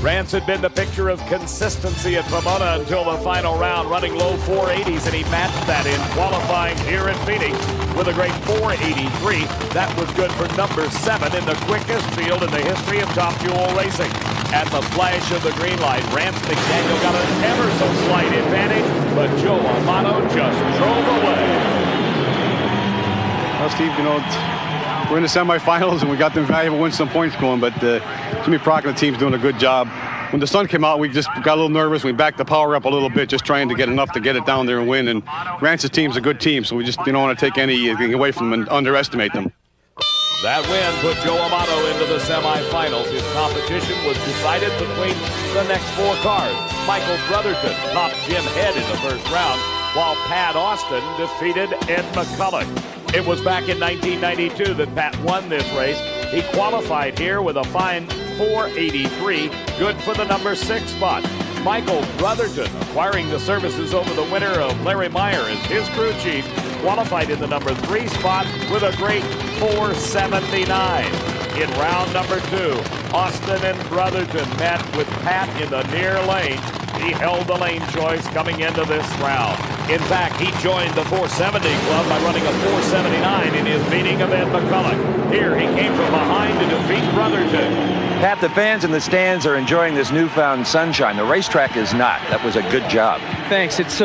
Rance had been the picture of consistency at Pomona until the final round, running low 480s, and he matched that in qualifying here in Phoenix with a great 483. That was good for number 7 in the quickest field in the history of Top Fuel racing. At the flash of the green light, Rance McDaniel got an ever so slight advantage, but Joe Amato just drove away. Well, Steve, you know, we're in the semifinals and we got them valuable win some points going, but Jimmy Prock and the team's doing a good job. When the sun came out, we just got a little nervous. We backed the power up a little bit, just trying to get enough to get it down there and win. And Rance's team's a good team, so we just don't want to take anything away from them and underestimate them. That win put Joe Amato into the semifinals. His competition was decided between the next 4 cars. Michael Brotherton topped Jim Head in the first round, while Pat Austin defeated Ed McCulloch. It was back in 1992 that Pat won this race. He qualified here with a fine 483, good for the number 6 spot. Michael Brotherton, acquiring the services over the winner of Larry Meyer as his crew chief, qualified in the number 3 spot with a great 479. In round number 2, Austin and Brotherton met with Pat in the near lane. He held the lane choice coming into this round. In fact, he joined the 470 club by running a 479 in his meeting of Ed McCulloch. Here, he came from behind to defeat Brotherton. Pat, the fans in the stands are enjoying this newfound sunshine. The racetrack is not. That was a good job. Thanks. It's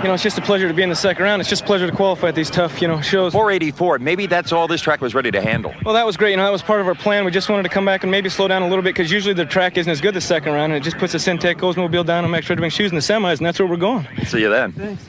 it's just a pleasure to be in the second round. It's just a pleasure to qualify at these tough, shows. 484. Maybe that's all this track was ready to handle. Well, that was great. That was part of our plan. We just wanted to come back and maybe slow down a little bit because usually the track isn't as good the second round, and it just puts the Syntec Oldsmobile down and makes sure to bring shoes in the semis, and that's where we're going. See you then. Thanks.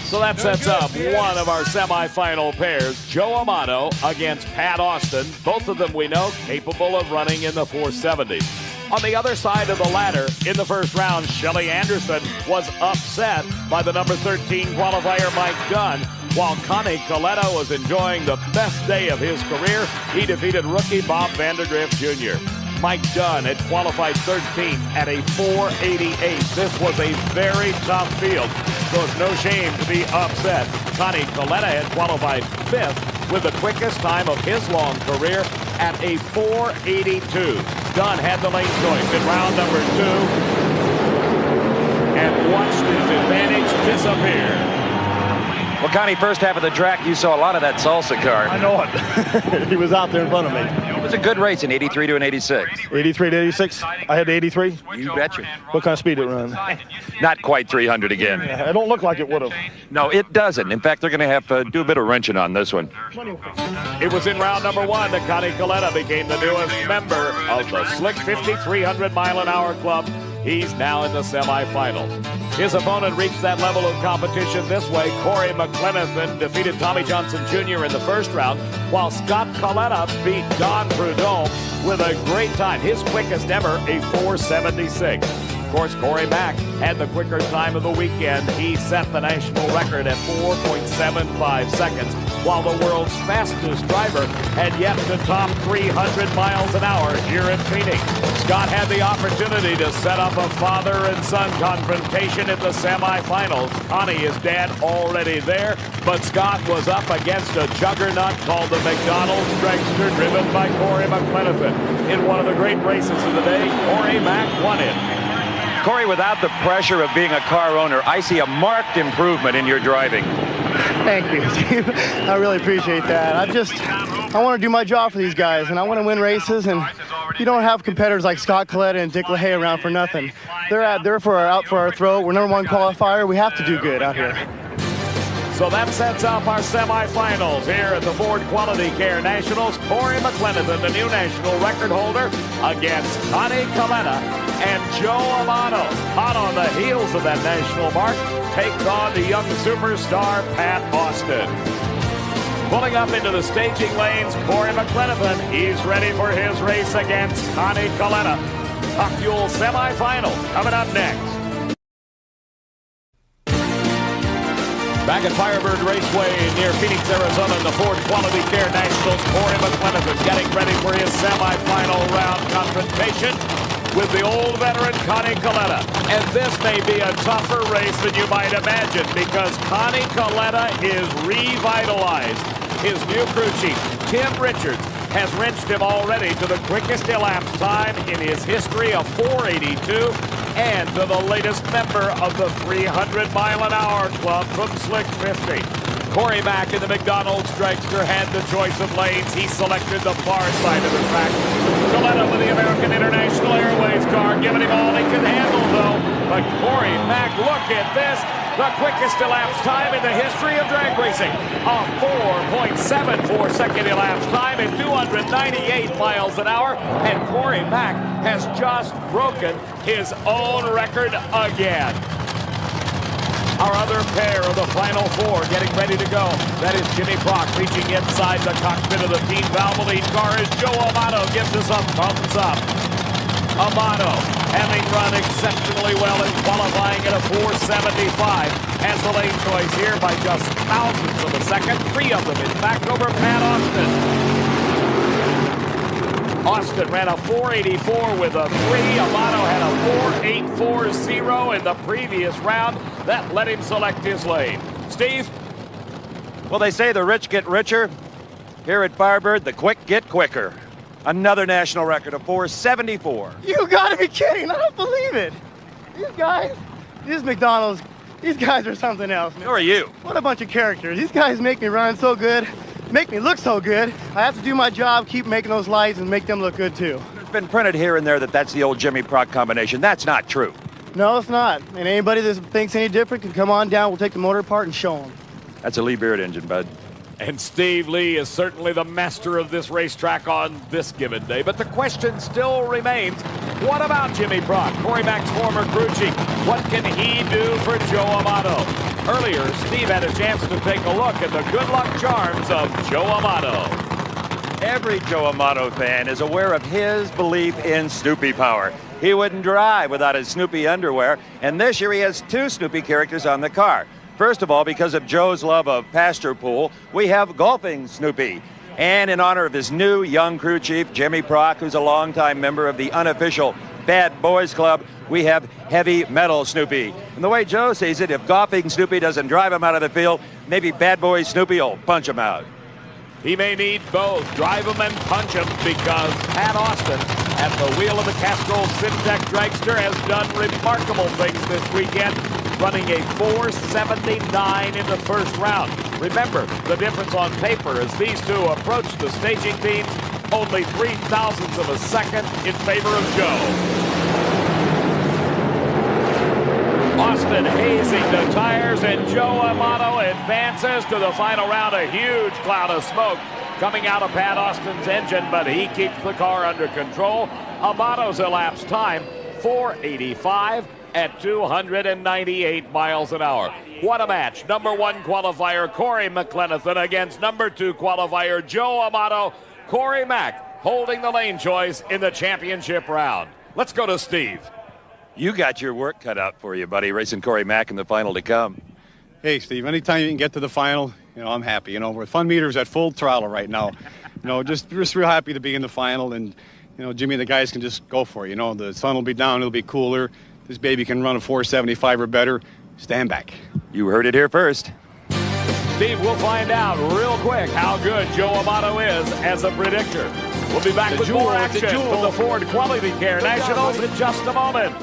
So that sets up one of our semifinal pairs, Joe Amato against Pat Austin. Both of them we know capable of running in the 470s. On the other side of the ladder, in the first round, Shelly Anderson was upset by the number 13 qualifier Mike Dunn. While Connie Coletta was enjoying the best day of his career, he defeated rookie Bob Vandergrift Jr. Mike Dunn had qualified 13th at a 488. This was a very tough field, so it's no shame to be upset. Connie Coletta had qualified 5th with the quickest time of his long career at a 482. Dunn had the lane choice in round number 2 and watched his advantage disappear. Well, Connie, first half of the track, you saw a lot of that salsa car. I know it. He was out there in front of me. It was a good race in 83 to an 86. 83 to 86? I had the 83? You betcha. What kind of speed it run? Not quite 300 again. It don't look like it would have. No, it doesn't. In fact, they're going to have to do a bit of wrenching on this one. It was in round number 1 that Connie Coletta became the newest member of the Slick 5300 mile an hour club. He's now in the semifinals. His opponent reached that level of competition this way. Corey McLenithan defeated Tommy Johnson Jr. in the first round, while Scott Coletta beat Don Prudhomme with a great time. His quickest ever, a 476. Of course, Corey Mack had the quicker time of the weekend. He set the national record at 4.75 seconds, while the world's fastest driver had yet to top 300 miles an hour here in Phoenix. Scott had the opportunity to set up a father and son confrontation in the semifinals. Connie, his dad, already there, but Scott was up against a juggernaut called the McDonald's Dragster, driven by Corey McLenithan. In one of the great races of the day, Corey Mack won it. Corey, without the pressure of being a car owner, I see a marked improvement in your driving. Thank you, Steve. I really appreciate that. I want to do my job for these guys, and I want to win races, and you don't have competitors like Scott Coletta and Dick LaHaye around for nothing. They're out for our throat. We're #1 qualifier. We have to do good out here. So that sets up our semifinals here at the Ford Quality Care Nationals. Corey McLenithan, the new national record holder, against Connie Coletta and Joe Amato. Hot on the heels of that national mark, takes on the young superstar Pat Austin. Pulling up into the staging lanes, Corey McLenithan. He's ready for his race against Connie Coletta. Top Fuel semifinal coming up next. Back at Firebird Raceway near Phoenix, Arizona, in the Ford Quality Care Nationals, Corey McLenithan getting ready for his semifinal round confrontation with the old veteran Connie Coletta. And this may be a tougher race than you might imagine because Connie Coletta is revitalized. His new crew chief, Tim Richards, has wrenched him already to the quickest elapsed time in his history of 482 and to the latest member of the 300-mile-an-hour club from Slick 50. Corey Mack in the McDonald's Dragster had the choice of lanes. He selected the far side of the track. Coletta with the American International Airways car, giving him all he could handle, though. But Corey Mack, look at this. The quickest elapsed time in the history of drag racing. A 4.74 second elapsed time at 298 miles an hour. And Corey Mack has just broken his own record again. Our other pair of the final four getting ready to go. That is Jimmy Brock reaching inside the cockpit of the Team Valvoline car as Joe Amato gives us a thumbs up. Amato, having run exceptionally well in qualifying at a 475, has the lane choice here by just thousandths of a second. 3 of them, in fact, over Pat Austin. Austin ran a 484 with a 3. Amato had a 4.840 in the previous round. That let him select his lane. Steve? Well, they say the rich get richer. Here at Firebird, the quick get quicker. Another national record of 474. You gotta be kidding. I don't believe it. These guys, these McDonald's, these guys are something else, man. Who are you? What a bunch of characters. These guys make me run so good, make me look so good. I have to do my job, keep making those lights, and make them look good, too. It's been printed here and there that that's the old Jimmy Prock combination. That's not true. No, it's not. And anybody that thinks any different can come on down. We'll take the motor apart and show them. That's a Lee Beard engine, bud. And Steve Lee is certainly the master of this racetrack on this given day. But the question still remains, what about Jimmy Brock, Corey Mack's former crew chief? What can he do for Joe Amato? Earlier, Steve had a chance to take a look at the good luck charms of Joe Amato. Every Joe Amato fan is aware of his belief in Snoopy power. He wouldn't drive without his Snoopy underwear, and this year he has 2 Snoopy characters on the car. First of all, because of Joe's love of pasture pool, we have golfing Snoopy. And in honor of his new young crew chief, Jimmy Prock, who's a longtime member of the unofficial Bad Boys Club, we have heavy metal Snoopy. And the way Joe sees it, if golfing Snoopy doesn't drive him out of the field, maybe Bad Boy Snoopy will punch him out. He may need both, drive him and punch him, because Pat Austin at the wheel of the Castrol Syntec Dragster has done remarkable things this weekend, running a 479 in the first round. Remember, the difference on paper as these two approach the staging teams, only 0.003 of a second in favor of Joe. Austin hazing the tires, and Joe Amato advances to the final round. A huge cloud of smoke coming out of Pat Austin's engine, but he keeps the car under control. Amato's elapsed time, 485 at 298 miles an hour. What a match. Number 1 qualifier Corey McLenithan against number 2 qualifier Joe Amato. Corey Mack holding the lane choice in the championship round. Let's go to Steve. You got your work cut out for you, buddy, racing Corey Mack in the final to come. Hey, Steve, anytime you can get to the final, I'm happy. We're Fun Meter's at full throttle right now. Just real happy to be in the final, and you know, Jimmy and the guys can just go for it. You know, the sun will be down, it'll be cooler. This baby can run a 475 or better. Stand back. You heard it here first. Steve, we'll find out real quick how good Joe Amato is as a predictor. We'll be back with more action from the Ford Quality Care Nationals in just a moment.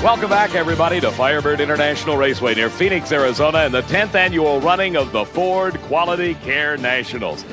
Welcome back, everybody, to Firebird International Raceway near Phoenix, Arizona, and the 10th annual running of the Ford Quality Care Nationals.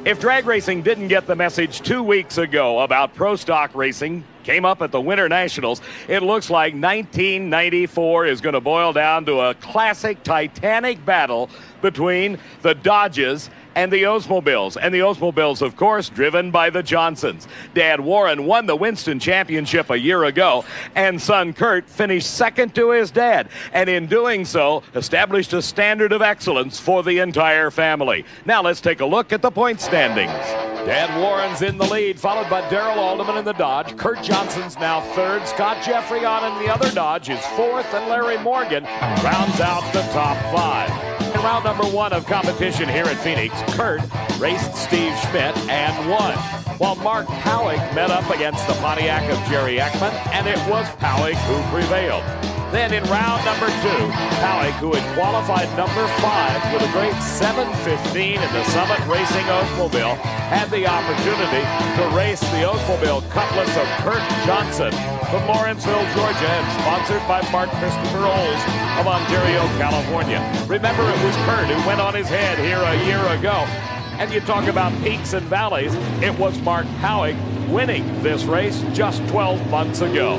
If drag racing didn't get the message 2 weeks ago about pro stock racing came up at the Winter Nationals, it looks like 1994 is going to boil down to a classic titanic battle between the Dodges and the Oldsmobiles. And the Oldsmobiles, of course, driven by the Johnsons. Dad Warren won the Winston Championship a year ago, and son Kurt finished second to his dad, and in doing so, established a standard of excellence for the entire family. Now let's take a look at the point standings. Dad Warren's in the lead, followed by Darrell Alderman in the Dodge. Kurt Johnson's now third. Scott Jeffrey on in the other Dodge is fourth, and Larry Morgan rounds out the top five. In round number one of competition here at Phoenix, Kurt raced Steve Schmidt and won, while Mark Powick met up against the Pontiac of Jerry Ekman, and it was Powick who prevailed. Then in round number two, Powick, who had qualified number 5 with a great 7:15 in the Summit Racing Oldsmobile, had the opportunity to race the Oldsmobile Cutlass of Kurt Johnson from Lawrenceville, Georgia, and sponsored by Mark Christopher Olds of Ontario, California. Remember, it was Kurt who went on his head here a year ago. And you talk about peaks and valleys, it was Mark Powick winning this race just 12 months ago.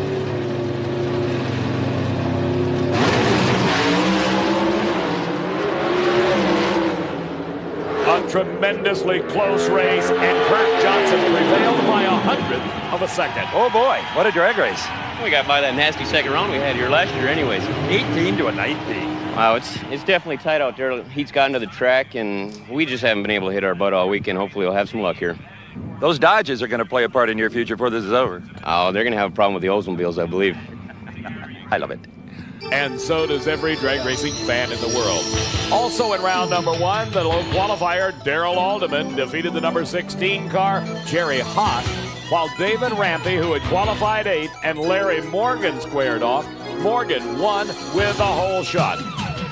A tremendously close race, and Kurt Johnson prevailed by 100th of a second. Oh boy, what a drag race. We got by that nasty second round we had here last year anyways. 18 to a 19. Wow, it's definitely tight out there. Heat's gotten to the track, and we just haven't been able to hit our butt all weekend. Hopefully we'll have some luck here. Those Dodges are going to play a part in your future before this is over. Oh, they're going to have a problem with the Oldsmobiles, I believe. I love it. And so does every drag racing fan in the world. Also in round number one, the low qualifier, Darrell Alderman, defeated the number 16 car, Jerry Haas, while David Rampy, who had qualified 8th, and Larry Morgan squared off. Morgan won with a whole shot.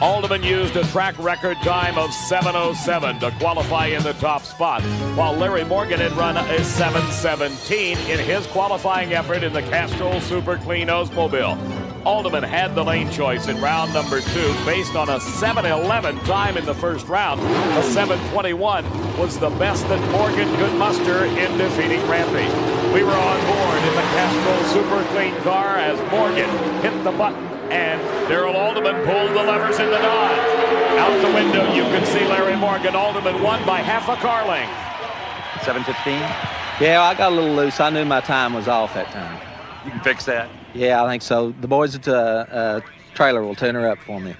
Alderman used a track record time of 7:07 to qualify in the top spot, while Larry Morgan had run a 7:17 in his qualifying effort in the Castrol Super Clean Oldsmobile. Alderman had the lane choice in round number 2 based on a 7:11 time in the first round. A 7:21 was the best that Morgan could muster in defeating Rampy. We were on board in the Castrol Super Clean car as Morgan hit the button and Darrell Alderman pulled the levers in the Dodge. Out the window, you can see Larry Morgan. Alderman won by half a car length. 7:15? Yeah, I got a little loose. I knew my time was off that time. You can fix that? Yeah, I think so. The boys at the trailer will tune her up for me.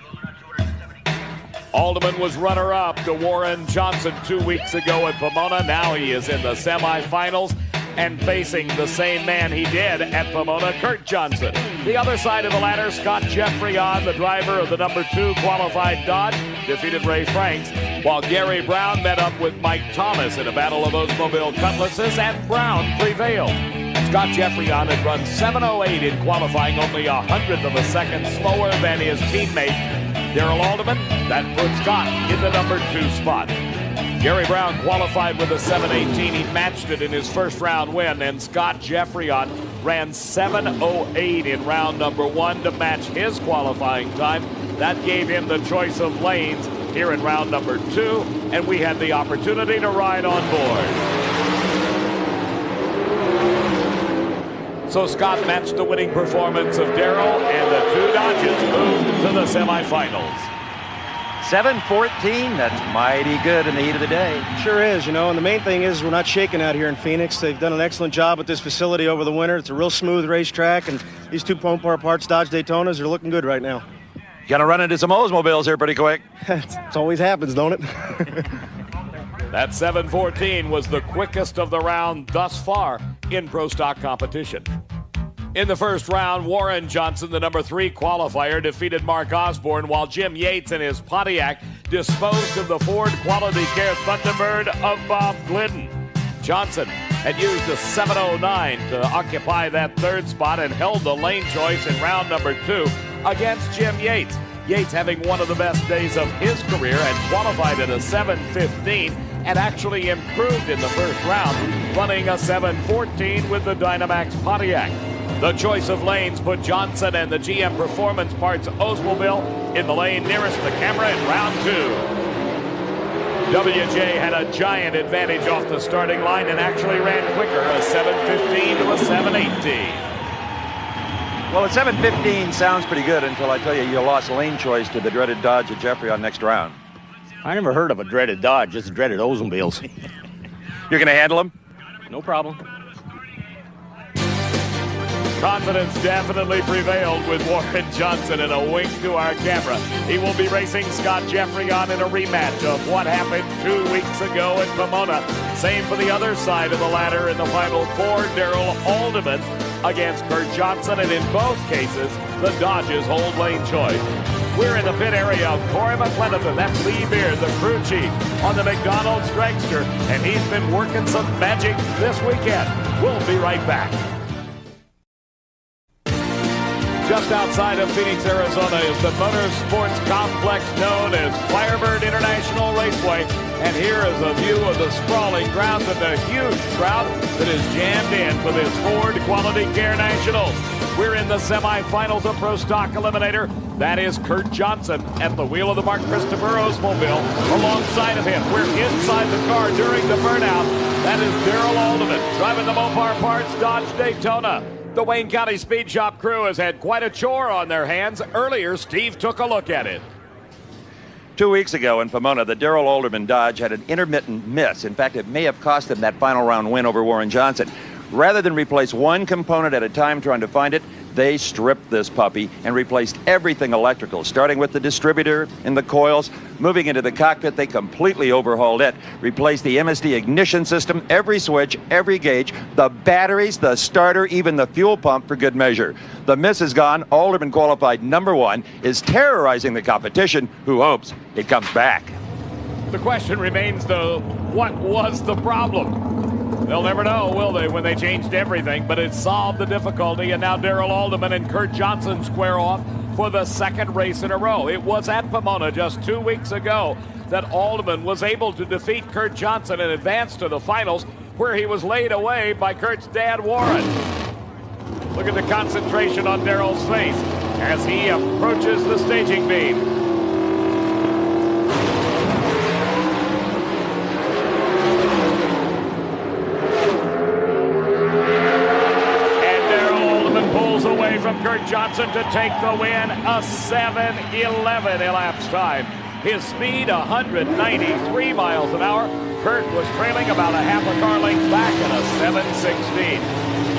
Alderman was runner-up to Warren Johnson 2 weeks ago at Pomona. Now he is in the semifinals and facing the same man he did at Pomona, Kurt Johnson. The other side of the ladder, Scott Jeffrey on, the driver of the number 2 qualified Dodge, defeated Ray Franks, while Gary Brown met up with Mike Thomas in a battle of Oldsmobile Cutlasses, and Brown prevailed. Scott Jeffrey on had run 7:08 in qualifying, only 100th of a second slower than his teammate Darrell Alderman. That put Scott in the number 2 spot. Gary Brown qualified with a 7:18. He matched it in his first round win, and Scott Jeffrey on ran 7:08 in round number 1 to match his qualifying time. That gave him the choice of lanes here in round number 2, and we had the opportunity to ride on board. So Scott matched the winning performance of Darrell, and the 2 Dodges moved to the semifinals. 7:14, that's mighty good in the heat of the day. Sure is, you know, and the main thing is we're not shaking out here in Phoenix. They've done an excellent job at this facility over the winter. It's a real smooth racetrack, and these 2 Mopar Parts Dodge Daytonas are looking good right now. Gonna run into some Oldsmobiles here pretty quick. It always happens, don't it? That 7:14 was the quickest of the round thus far in Pro Stock competition. In the first round, Warren Johnson, the number 3 qualifier, defeated Mark Osborne, while Jim Yates in his Pontiac disposed of the Ford Quality Care Thunderbird of Bob Glidden. Johnson had used a 7:09 to occupy that 3rd spot and held the lane choice in round number 2 against Jim Yates. Yates having one of the best days of his career and qualified at a 7:15 and actually improved in the first round, running a 7:14 with the Dynamax Pontiac. The choice of lanes put Johnson and the GM Performance Parts Oldsmobile in the lane nearest the camera in round 2. WJ had a giant advantage off the starting line and actually ran quicker, a 7:15 to a 7:18. Well, a 7:15 sounds pretty good until I tell you lost lane choice to the dreaded Dodge at Jeffrey on next round. I never heard of a dreaded Dodge, just dreaded Oldsmobiles. You're going to handle them? No problem. Confidence definitely prevailed with Warren Johnson, and a wink to our camera. He will be racing Scott Jeffrey on in a rematch of what happened 2 weeks ago in Pomona. Same for the other side of the ladder in the Final Four, Darrell Alderman against Kurt Johnson, and in both cases, the Dodges hold lane choice. We're in the pit area of Corey McLenathan, that's Lee Beard, the crew chief on the McDonald's dragster, and he's been working some magic this weekend. We'll be right back. Just outside of Phoenix, Arizona is the Motorsports complex known as Firebird International Raceway. And here is a view of the sprawling grounds and the huge crowd that is jammed in for this Ford Quality Care Nationals. We're in the semifinals of Pro Stock Eliminator. That is Kurt Johnson at the wheel of the Mark Christopher Oldsmobile. Alongside of him, we're inside the car during the burnout. That is Darrell Alderman driving the Mopar Parts Dodge Daytona. The Wayne County Speed Shop crew has had quite a chore on their hands. Earlier, Steve took a look at it. 2 weeks ago in Pomona, the Darrell Alderman Dodge had an intermittent miss. In fact, it may have cost him that final round win over Warren Johnson. Rather than replace one component at a time trying to find it, they stripped this puppy and replaced everything electrical, starting with the distributor and the coils. Moving into the cockpit, they completely overhauled it, replaced the MSD ignition system, every switch, every gauge, the batteries, the starter, even the fuel pump for good measure. The miss is gone. Alderman qualified number 1, is terrorizing the competition, who hopes it comes back. The question remains, though, what was the problem? They'll never know, will they, when they changed everything, but it solved the difficulty, and now Darrell Alderman and Kurt Johnson square off for the 2nd race in a row. It was at Pomona just 2 weeks ago that Alderman was able to defeat Kurt Johnson and advance to the finals, where he was laid away by Kurt's dad, Warren. Look at the concentration on Darrell's face as he approaches the staging beam. From Kurt Johnson to take the win, a 7:11 elapsed time. His speed, 193 miles an hour. Kurt was trailing about a half a car length back at a 7:16.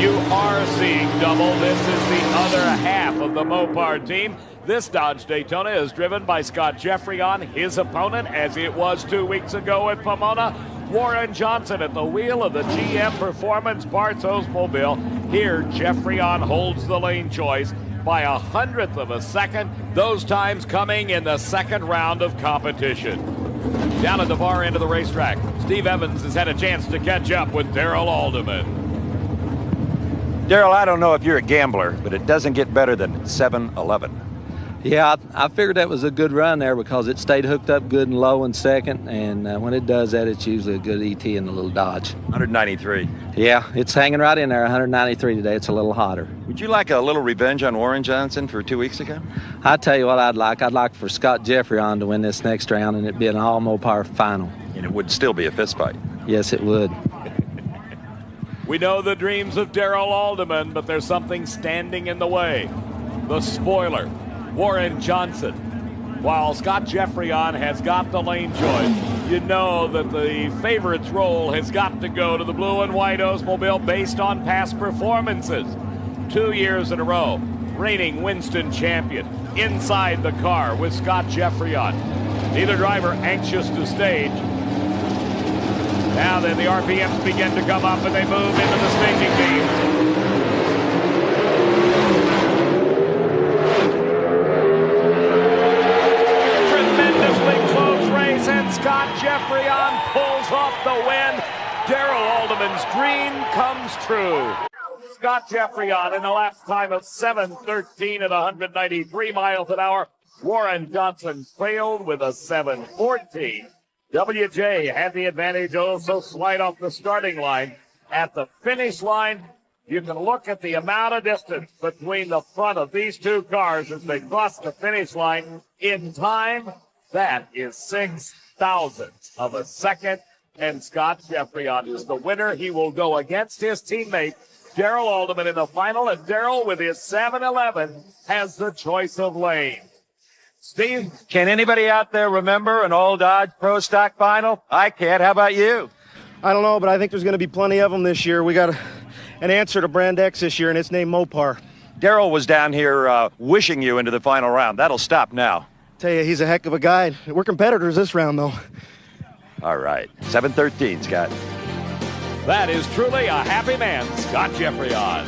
You are seeing double. This is the other half of the Mopar team. This Dodge Daytona is driven by Scott Jeffrey on his opponent, as it was 2 weeks ago at Pomona. Warren Johnson at the wheel of the GM Performance Parts Oldsmobile. Here, Jeffreyon holds the lane choice by 100th of a second, those times coming in the 2nd round of competition. Down at the far end of the racetrack, Steve Evans has had a chance to catch up with Darrell Alderman. Darrell, I don't know if you're a gambler, but it doesn't get better than 7:11. Yeah, I figured that was a good run there because it stayed hooked up good and low in 2nd, and when it does that, it's usually a good ET in the little Dodge. 193. Yeah, it's hanging right in there, 193 today. It's a little hotter. Would you like a little revenge on Warren Johnson for 2 weeks ago? I tell you what I'd like. I'd like for Scott Jeffrey on to win this next round, and it'd be an all-Mopar final. And it would still be a fist fight. Yes, it would. We know the dreams of Darrell Alderman, but there's something standing in the way. The spoiler, Warren Johnson. While Scott Jeffreyon has got the lane choice, you know that the favorite's role has got to go to the blue and white Oldsmobile based on past performances. 2 years in a row, reigning Winston champion, inside the car with Scott Jeffreyon. Neither driver anxious to stage. Now then, the RPMs begin to come up and they move into the staging beams. Darrell Alderman's dream comes true. Scott Jeffrey on in the last time of 7:13 at 193 miles an hour. Warren Johnson trailed with a 7:14. WJ had the advantage, also slide off the starting line. At the finish line, you can look at the amount of distance between the front of these two cars as they cross the finish line in time. That is 0.006 of a second. And Scott Jeffrey is the winner. He will go against his teammate, Darrell Alderman, in the final. And Darrell, with his 7-11, has the choice of lane. Steve? Can anybody out there remember an all Dodge Pro Stock final? I can't. How about you? I don't know, but I think there's going to be plenty of them this year. We got an answer to Brand X this year, and it's named Mopar. Darrell was down here wishing you into the final round. That'll stop now. Tell you, he's a heck of a guy. We're competitors this round, though. All right. 7:13, Scott. That is truly a happy man, Scott Jeffrey on.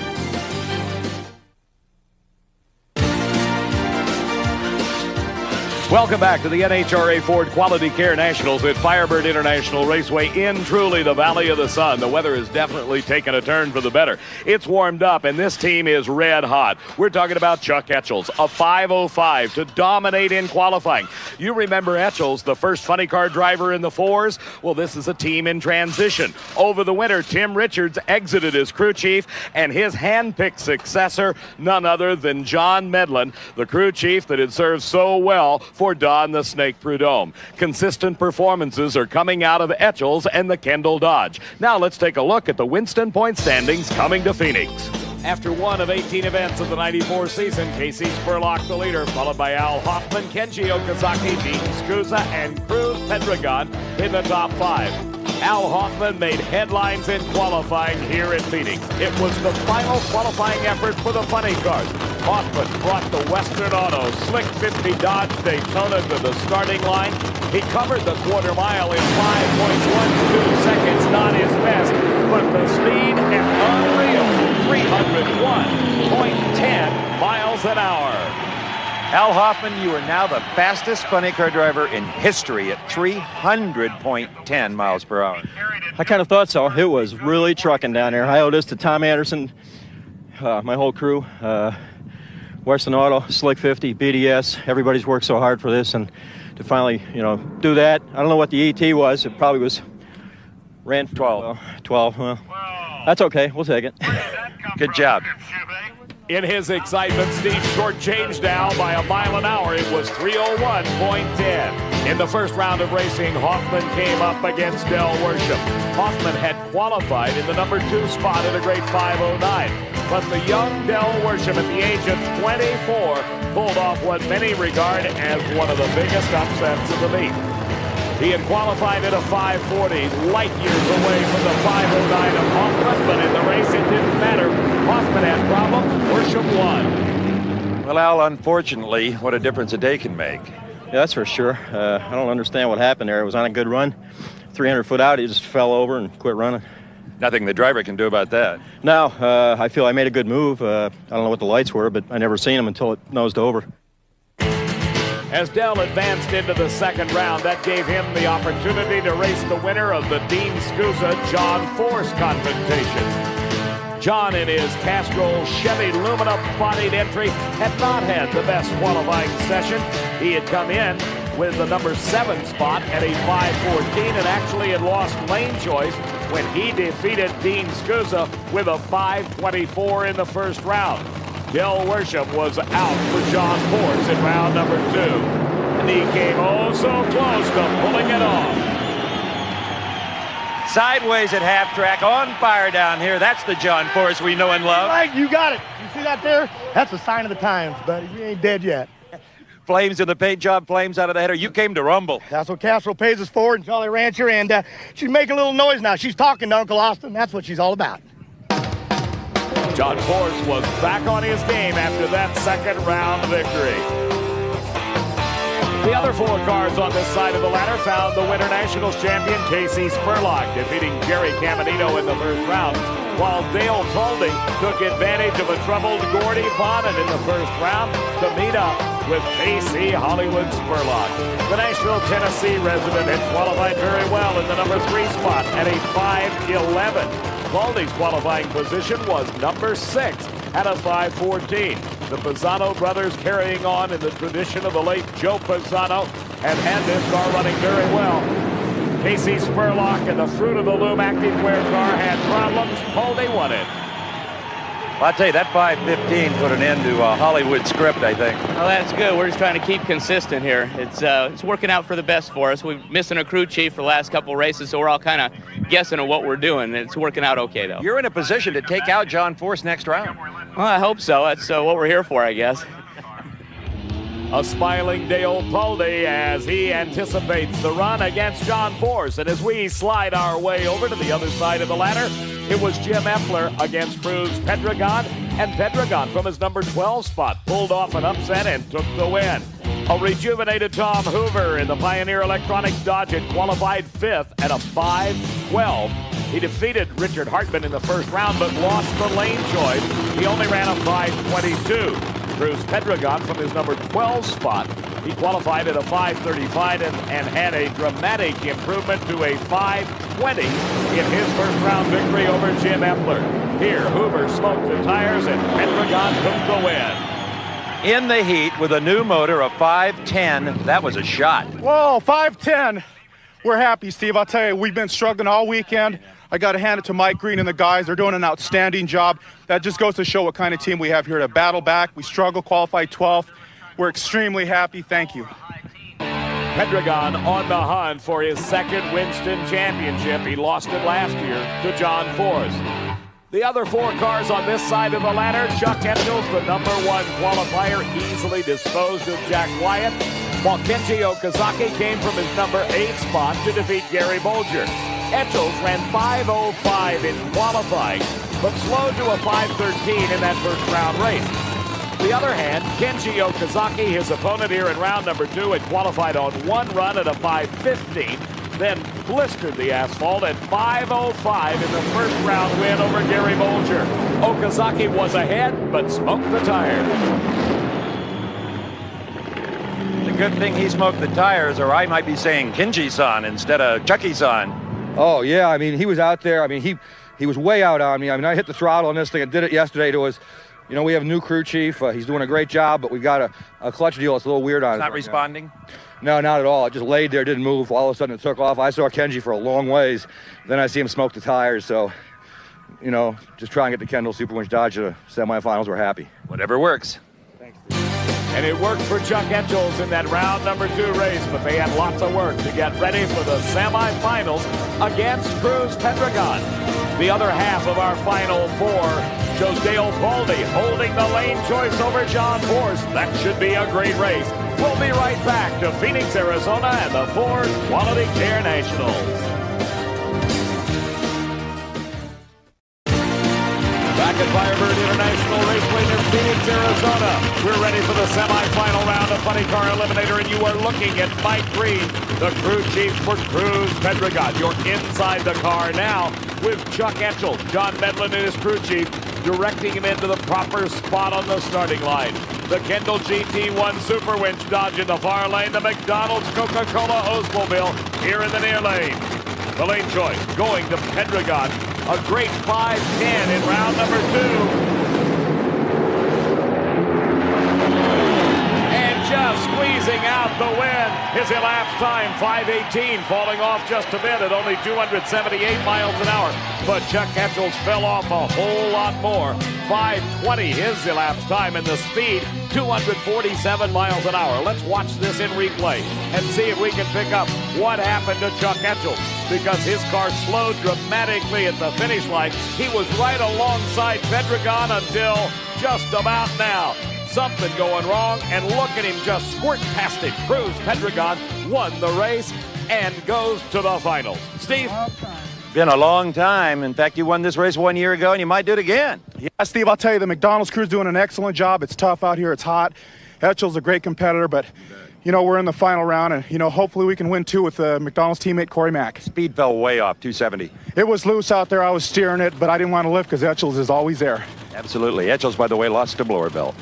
Welcome back to the NHRA Ford Quality Care Nationals at Firebird International Raceway in truly the Valley of the Sun. The weather has definitely taken a turn for the better. It's warmed up, and this team is red hot. We're talking about Chuck Etchells, a 5:05 to dominate in qualifying. You remember Etchells, the first funny car driver in the fours? Well, this is a team in transition. Over the winter, Tim Richards exited as crew chief, and his hand-picked successor, none other than John Medlin, the crew chief that had served so well for Don the Snake Prudhomme. Consistent performances are coming out of Etchells and the Kendall Dodge. Now let's take a look at the Winston Point standings coming to Phoenix. After one of 18 events of the 94 season, Casey Spurlock the leader, followed by Al Hoffman, Kenji Okazaki, Dean Scusa, and Cruz Pedregon in the top 5. Al Hoffman made headlines in qualifying here in Phoenix. It was the final qualifying effort for the funny cars. Hoffman brought the Western Auto Slick 50 Dodge Daytona to the starting line. He covered the quarter mile in 5.12 seconds, not his best, but the speed and unreal 301.10 miles an hour. Al Hoffman, you are now the fastest funny car driver in history at 300.10 miles per hour. I kind of thought so. It was really trucking down there. I owe this to Tom Anderson, my whole crew, Western Auto, Slick 50, BDS. Everybody's worked so hard for this, and to finally, do that. I don't know what the ET was. It probably was ran 12. 12. Well, that's okay. We'll take it. Good job. In his excitement, Steve shortchanged Al by a mile an hour. It was 301.10. In the first round of racing, Hoffman came up against Del Worsham. Hoffman had qualified in the number 2 spot at a great 5:09. But the young Del Worsham, at the age of 24, pulled off what many regard as one of the biggest upsets of the meet. He had qualified at a 5:40, light years away from the 5:09 of Hoffman, but in the race it didn't matter. Hoffman had problems, Worsham won. Well, Al, unfortunately, what a difference a day can make. Yeah, that's for sure. I don't understand what happened there. It was on a good run. 300 foot out, he just fell over and quit running. Nothing the driver can do about that. No, I feel I made a good move. I don't know what the lights were, but I never seen them until it nosed over. As Dell advanced into the second round, that gave him the opportunity to race the winner of the Dean Scusa-John Force confrontation. John, in his Castrol Chevy Lumina-bodied entry, had not had the best qualifying session. He had come in with the number 7 spot at a 5:14 and actually had lost lane choice when he defeated Dean Scusa with a 5:24 in the first round. Del Worsham was out for John Force in round number 2. And he came oh so close to pulling it off. Sideways at half track, on fire down here. That's the John Force we know and love. Right, you got it. You see that there? That's a sign of the times, buddy. You ain't dead yet. Flames in the paint job, flames out of the header. You came to rumble. That's what Castro pays us for in Jolly Rancher, and she's making a little noise now. She's talking to Uncle Austin. That's what she's all about. John Force was back on his game after that second round victory. The other 4 cars on this side of the ladder found the Winter Nationals champion Casey Spurlock, defeating Jerry Caminito in the first round, while Dale Toldy took advantage of a troubled Gordy Bonnet in the first round to meet up with Casey Hollywood Spurlock. The Nashville, Tennessee resident had qualified very well in the number 3 spot at a 5:11. Baldy's qualifying position was number 6 at a 5:14. The Pisano brothers, carrying on in the tradition of the late Joe Pisano, have had this car running very well. Casey Spurlock and the Fruit of the Loom activewear car had problems. Baldy won it. Well, I'll tell you, that 5:15 put an end to a Hollywood script, I think. Well, that's good. We're just trying to keep consistent here. It's working out for the best for us. We're missing a crew chief for the last couple races, so we're all kind of guessing at what we're doing. It's working out okay, though. You're in a position to take out John Force next round. Well, I hope so. That's what we're here for, I guess. A smiling Dale Baldy as he anticipates the run against John Force. And as we slide our way over to the other side of the ladder, it was Jim Epler against Cruz Pedregon. And Pedregon, from his number 12 spot, pulled off an upset and took the win. A rejuvenated Tom Hoover in the Pioneer Electronics Dodge had qualified 5th at a 5:12. He defeated Richard Hartman in the first round, but lost the lane choice. He only ran a 5:22. Cruz Pedregon, from his number 12 spot, he qualified at a 5:35 and had a dramatic improvement to a 5:20 in his first round victory over Jim Epler. Here, Hoover smoked the tires and Pedregon took the win. In the heat with a new motor of 510, that was a shot. Whoa, 510. We're happy, Steve. I'll tell you, we've been struggling all weekend. I got to hand it to Mike Green and the guys. They're doing an outstanding job. That just goes to show what kind of team we have here to battle back. We struggle, qualify 12th. We're extremely happy. Thank you. Pedregon on the hunt for his second Winston Championship. He lost it last year to John Force. The other 4 cars on this side of the ladder, Chuck Etchels, the number 1 qualifier, easily disposed of Jack Wyatt, while Kenji Okazaki came from his number 8 spot to defeat Gary Bolger. Etchels ran 5:05 in qualifying, but slowed to a 5:13 in that first round race. On the other hand, Kenji Okazaki, his opponent here in round number 2, had qualified on 1 run at a 5:15, then blistered the asphalt at 5:05 in the first round win over Gary Bolger. Okazaki was ahead, but smoked the tire. It's a good thing he smoked the tires, or I might be saying Kenji-san instead of Chucky-san. Oh, yeah, I mean, he was out there. I mean, he was way out on me. I mean, I hit the throttle on this thing. I did it yesterday to us. You know, we have a new crew chief. He's doing a great job, but we've got a clutch deal that's a little weird on it. Not responding? No, not at all. It just laid there, didn't move. All of a sudden, it took off. I saw Kenji for a long ways. Then I see him smoke the tires. So, you know, just try and get the Kendall Super Winch Dodge to semifinals. We're happy. Whatever works. And it worked for Chuck Etchels in that round number 2 race, but they had lots of work to get ready for the semifinals against Cruz Pedregon. The other half of our final 4 shows Dale Baldy holding the lane choice over John Force. That should be a great race. We'll be right back to Phoenix, Arizona and the Ford Quality Care Nationals. Back at Firebird International Raceway near Phoenix, Arizona. We're ready for the semifinal round of Funny Car Eliminator, and you are looking at Mike Green, the crew chief for Cruz Pedregon. You're inside the car now with Chuck Etchell, John Medlin and his crew chief, directing him into the proper spot on the starting line. The Kendall GT1 Super Winch Dodge in the far lane, the McDonald's Coca-Cola Oldsmobile here in the near lane. The lane choice going to Pedregon. A great 5:10 in round number 2. And just squeezing out the win. His elapsed time, 5:18, falling off just a bit at only 278 miles an hour. But Chuck Etchels fell off a whole lot more. 5:20 his elapsed time, and the speed, 247 miles an hour. Let's watch this in replay and see if we can pick up what happened to Chuck Etchels, because his car slowed dramatically at the finish line. He was right alongside Pedregon until just about now. Something going wrong, and look at him just squirt past it. Cruz Pedregon won the race and goes to the finals. Steve? Been a long time. In fact, you won this race 1 year ago, and you might do it again. Yeah, Steve, I'll tell you, the McDonald's crew's doing an excellent job. It's tough out here. It's hot. Etchel's a great competitor, but, you know, we're in the final round, and, you know, hopefully we can win, too, with McDonald's teammate Corey Mack. Speed fell way off, 270. It was loose out there. I was steering it, but I didn't want to lift because Etchel's is always there. Absolutely. Etchel's, by the way, lost a blower belt.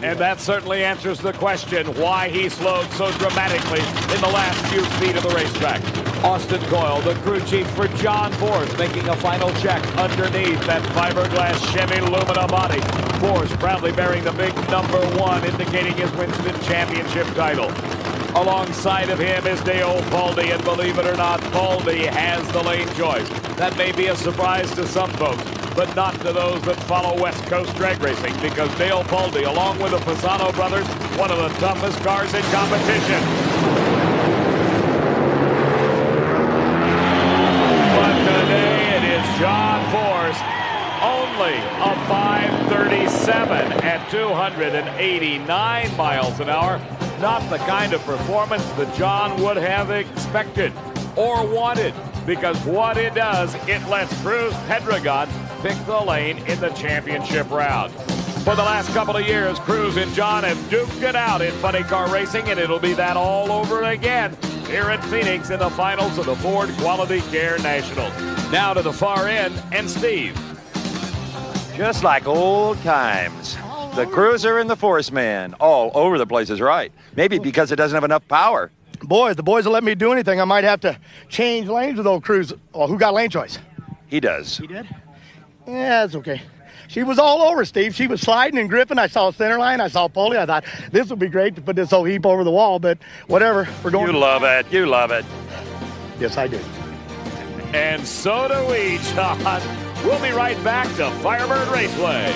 And that certainly answers the question why he slowed so dramatically in the last few feet of the racetrack. Austin Coyle, the crew chief for John Force, making a final check underneath that fiberglass Chevy Lumina body. Force proudly bearing the big number 1, indicating his Winston Championship title. Alongside of him is Dale Baldy, and believe it or not, Baldy has the lane choice. That may be a surprise to some folks, but not to those that follow West Coast drag racing, because Dale Baldy, along with the Fasano brothers, one of the toughest cars in competition. But today it is John Force, only a 537 at 289 miles an hour. Not the kind of performance that John would have expected or wanted, because what it does, it lets Cruz Pedregon pick the lane in the championship round. For the last couple of years, Cruz and John have duked it out in funny car racing, and it'll be that all over again here at Phoenix in the finals of the Ford Quality Care Nationals. Now to the far end, and Steve. Just like old times. The Cruiser and the Force Man all over the place is right. Maybe because it doesn't have enough power. Boys, the boys will let me do anything. I might have to change lanes with old Cruiser. Well, who got lane choice? He does. He did? Yeah, that's okay. She was all over, Steve. She was sliding and gripping. I saw center line. I saw Polly. I thought this would be great to put this whole heap over the wall, but whatever. We're going. You love it. You love it. Yes, I do. And so do we, John. We'll be right back to Firebird Raceway.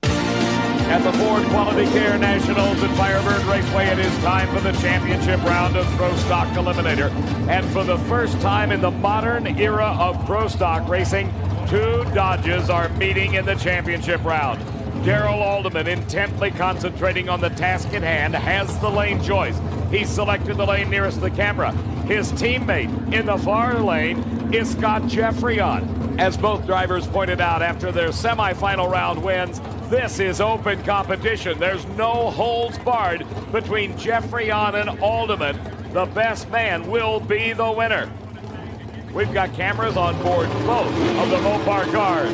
At the Ford Quality Care Nationals at Firebird Raceway, it is time for the championship round of Pro Stock Eliminator. And for the first time in the modern era of Pro Stock racing, 2 Dodges are meeting in the championship round. Darrell Alderman, intently concentrating on the task at hand, has the lane choice. He selected the lane nearest the camera. His teammate in the far lane is Scott Jeffreyon. As both drivers pointed out after their semifinal round wins, this is open competition. There's no holds barred between Jeffreyon and Alderman. The best man will be the winner. We've got cameras on board both of the Mopar cars.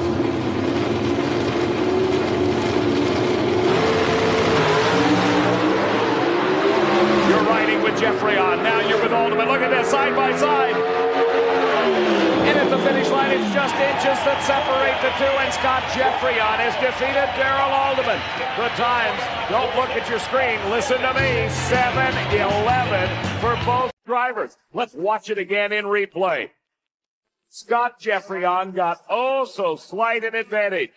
You're riding with Jeffreyon. Now you're with Alderman. Look at this, side by side. And at the finish line, it's just inches that separate the two, and Scott Jeffreyon has defeated Darrell Alderman. The times, don't look at your screen, listen to me, 7-11 for both drivers. Let's watch it again in replay. Scott Jeffreyon got oh so slight an advantage.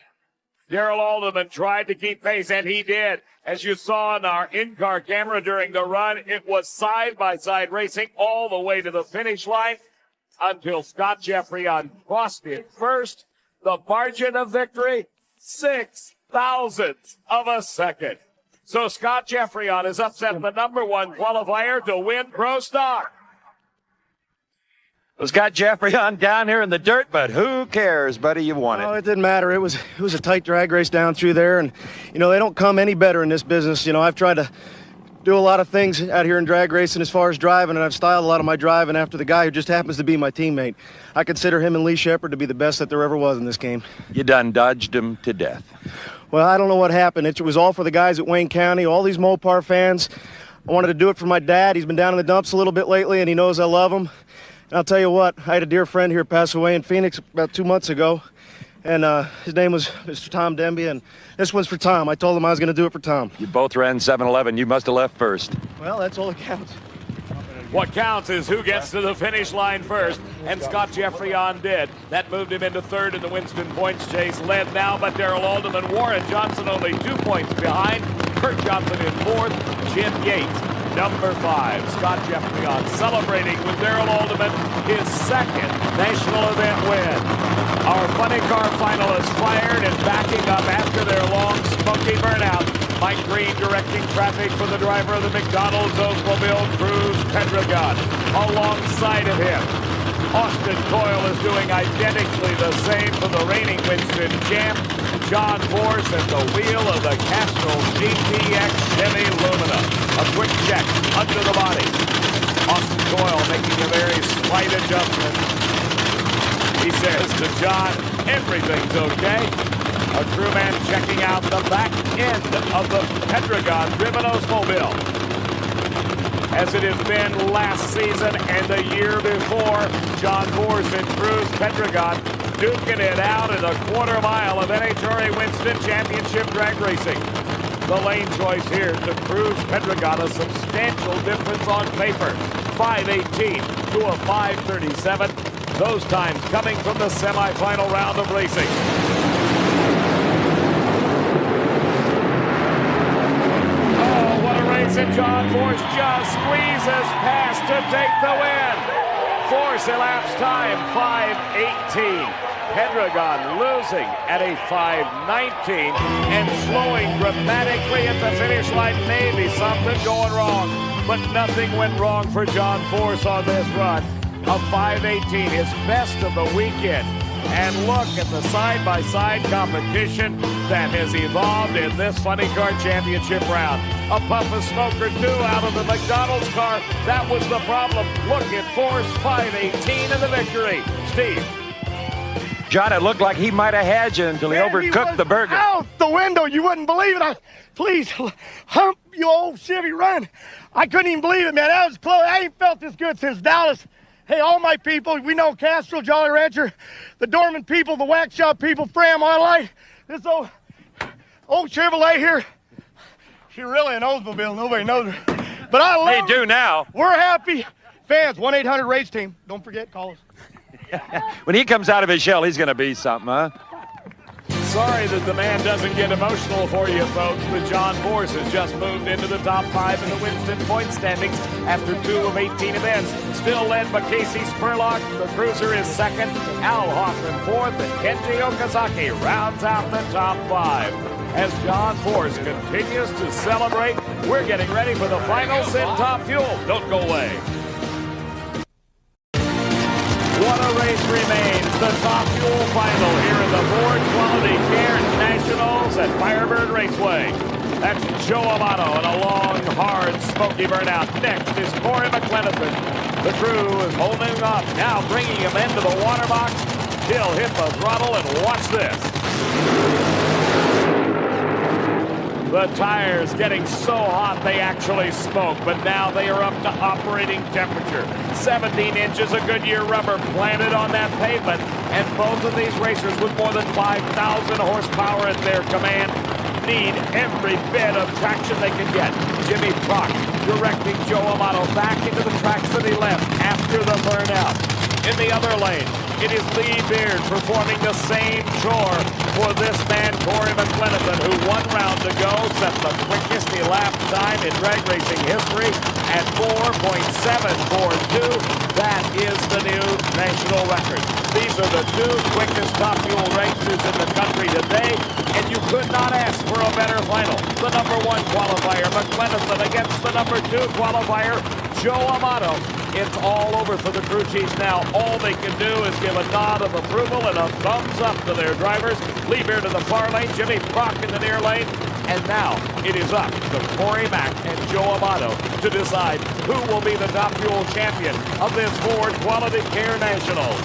Darrell Alderman tried to keep pace, and he did. As you saw on our in-car camera during the run, it was side-by-side racing all the way to the finish line, until Scott Jeffreyon crossed it first. The margin of victory, 0.006 of a second. So Scott Jeffreyon has upset the number 1 qualifier to win Pro Stock. Well, Scott Jeffreyon down here in the dirt, but who cares, buddy? You won it. Oh, it didn't matter. It was a tight drag race down through there, and they don't come any better in this business. I've tried to do a lot of things out here in drag racing as far as driving, and I've styled a lot of my driving after the guy who just happens to be my teammate. I consider him and Lee Shepard to be the best that there ever was in this game. You done dodged him to death. Well, I don't know what happened. It was all for the guys at Wayne County, all these Mopar fans. I wanted to do it for my dad. He's been down in the dumps a little bit lately, and he knows I love him. And I'll tell you what, I had a dear friend here pass away in Phoenix about 2 months ago, and his name was Mr. Tom Demby, and this one's for Tom. I told him I was going to do it for Tom. You both ran 7-11. You must have left first. Well, that's all that counts. What counts is who gets to the finish line first, and Scott Jeffreyon did. That moved him into third in the Winston points chase. Led now by Darrell Alderman. Warren Johnson only 2 points behind. Kurt Johnson in fourth. Jim Yates, number 5. Scott Jeffreyon celebrating with Darrell Alderman his second national event win. Our funny car finalists fired and backing up after their long smoky burnout. Mike Green directing traffic for the driver of the McDonald's Oldsmobile, Cruz Pedregon. Alongside of him, Austin Coyle is doing identically the same for the reigning Winston champ, John Force, at the wheel of the Castrol GTX Chevy Lumina. A quick check under the body. Austin Coyle making a very slight adjustment. He says to John, everything's okay. A crewman checking out the back end of the Pedragon-driven Oldsmobile. As it has been last season and the year before, John Force and Cruz Pedragon duking it out in a quarter mile of NHRA Winston Championship drag racing. The lane choice here to Cruz Pedragon, a substantial difference on paper. 5:18 to a 5:37. Those times coming from the semifinal round of racing. Oh, what a race, and John Force just squeezes past to take the win. Force elapsed time 5:18. Pedragon losing at a 5:19 and slowing dramatically at the finish line. Maybe something going wrong, but nothing went wrong for John Force on this run. A 5:18, his best of the weekend. And look at the side-by-side competition that has evolved in this Funny Car Championship round. A puff of smoke or two out of the McDonald's car. That was the problem. Look at Force, 5:18 in the victory. Steve. John, it looked like he might have had you until he overcooked the burger. Out the window, you wouldn't believe it. Please, hump you old Chevy run. I couldn't even believe it, man. That was close. I ain't felt this good since Dallas. Hey, all my people, we know Castro, Jolly Rancher, the Dorman people, the Wax Shop people, Fram, Light. This old Chevrolet here, she really an Oldsmobile. Nobody knows her. But I love her. They do now. We're happy. Fans, 1-800-RACE team. Don't forget, call us. When he comes out of his shell, he's going to be something, huh? Sorry that the man doesn't get emotional for you, folks, but John Force has just moved into the top 5 in the Winston point standings after 2 of 18 events. Still led by Casey Spurlock. The Cruiser is second, Al Hoffman fourth, and Kenji Okazaki rounds out the top 5. As John Force continues to celebrate, we're getting ready for the finals in Top Fuel. Don't go away. What a race remains. The Top Fuel final here in the Ford Quality Care Nationals at Firebird Raceway. That's Joe Amato in a long, hard, smoky burnout. Next is Corey McLenithan. The crew is holding up, now bringing him into the water box. He'll hit the throttle and watch this. The tires getting so hot they actually smoke, but now they are up to operating temperature. 17 inches of Goodyear rubber planted on that pavement, and both of these racers with more than 5,000 horsepower at their command need every bit of traction they can get. Jimmy Prock directing Joe Amato back into the tracks that he left after the burnout. In the other lane, it is Lee Beard performing the same chore for this man, Corey McLenithan, who 1 round to go set the quickest elapsed time in drag racing history at 4.742. That is the new national record. These are the 2 quickest Top Fuel racers in the country today, and you could not ask for a better final. The number 1 qualifier, McLenithan, against the number 2 qualifier, Joe Amato. It's all over for the crew chiefs now. All they can do is give a nod of approval and a thumbs up to their drivers. Lee Beard to the far lane, Jimmy Prock in the near lane. And now it is up to Corey Mack and Joe Amato to decide who will be the Top Fuel champion of this Ford Quality Care Nationals.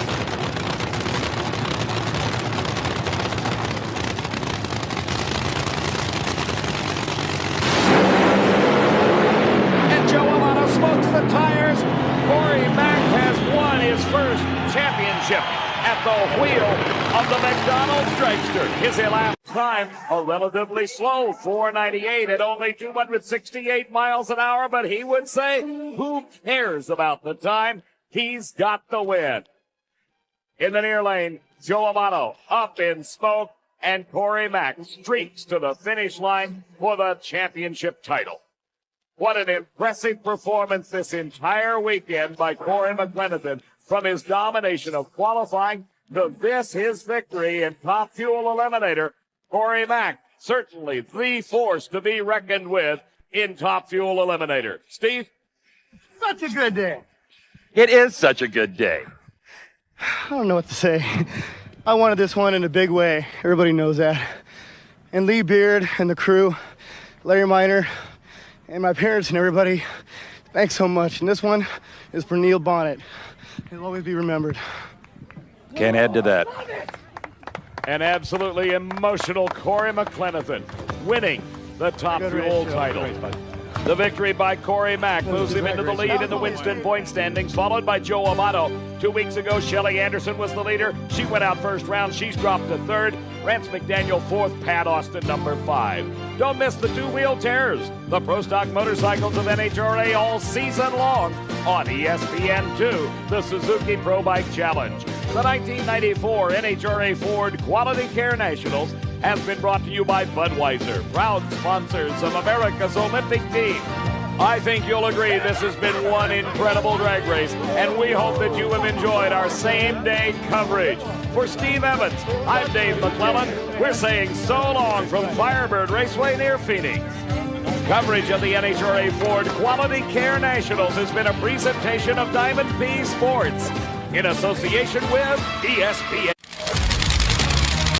Smokes the tires. Corey Mack has won his first championship at the wheel of the McDonald's dragster. His elapsed time, a relatively slow 498 at only 268 miles an hour, but he would say, who cares about the time? He's got the win. In the near lane, Joe Amato up in smoke, and Corey Mack streaks to the finish line for the championship title. What an impressive performance this entire weekend by Corey McLenithan, from his domination of qualifying to this, his victory in Top Fuel Eliminator. Corey Mack, certainly the force to be reckoned with in Top Fuel Eliminator. Steve? Such a good day. It is such a good day. I don't know what to say. I wanted this one in a big way. Everybody knows that. And Lee Beard and the crew, Larry Miner, and my parents and everybody, thanks so much. And this one is for Neil Bonnet. He'll always be remembered. Can't add to that. An absolutely emotional Corey McClenathan winning the Top Fuel title. The victory by Corey Mack moves him into the lead in the Winston point standings, followed by Joe Amato. 2 weeks ago, Shelly Anderson was the leader. She went out first round. She's dropped to third. Rance McDaniel fourth. Pat Austin number 5. Don't miss the two-wheel tears, the Pro Stock motorcycles of NHRA all season long on ESPN2, the Suzuki Pro Bike Challenge. The 1994 NHRA Ford Quality Care Nationals has been brought to you by Budweiser, proud sponsors of America's Olympic team. I think you'll agree this has been one incredible drag race, and we hope that you have enjoyed our same-day coverage. For Steve Evans, I'm Dave McClellan. We're saying so long from Firebird Raceway near Phoenix. Coverage of the NHRA Ford Quality Care Nationals has been a presentation of Diamond P Sports in association with ESPN.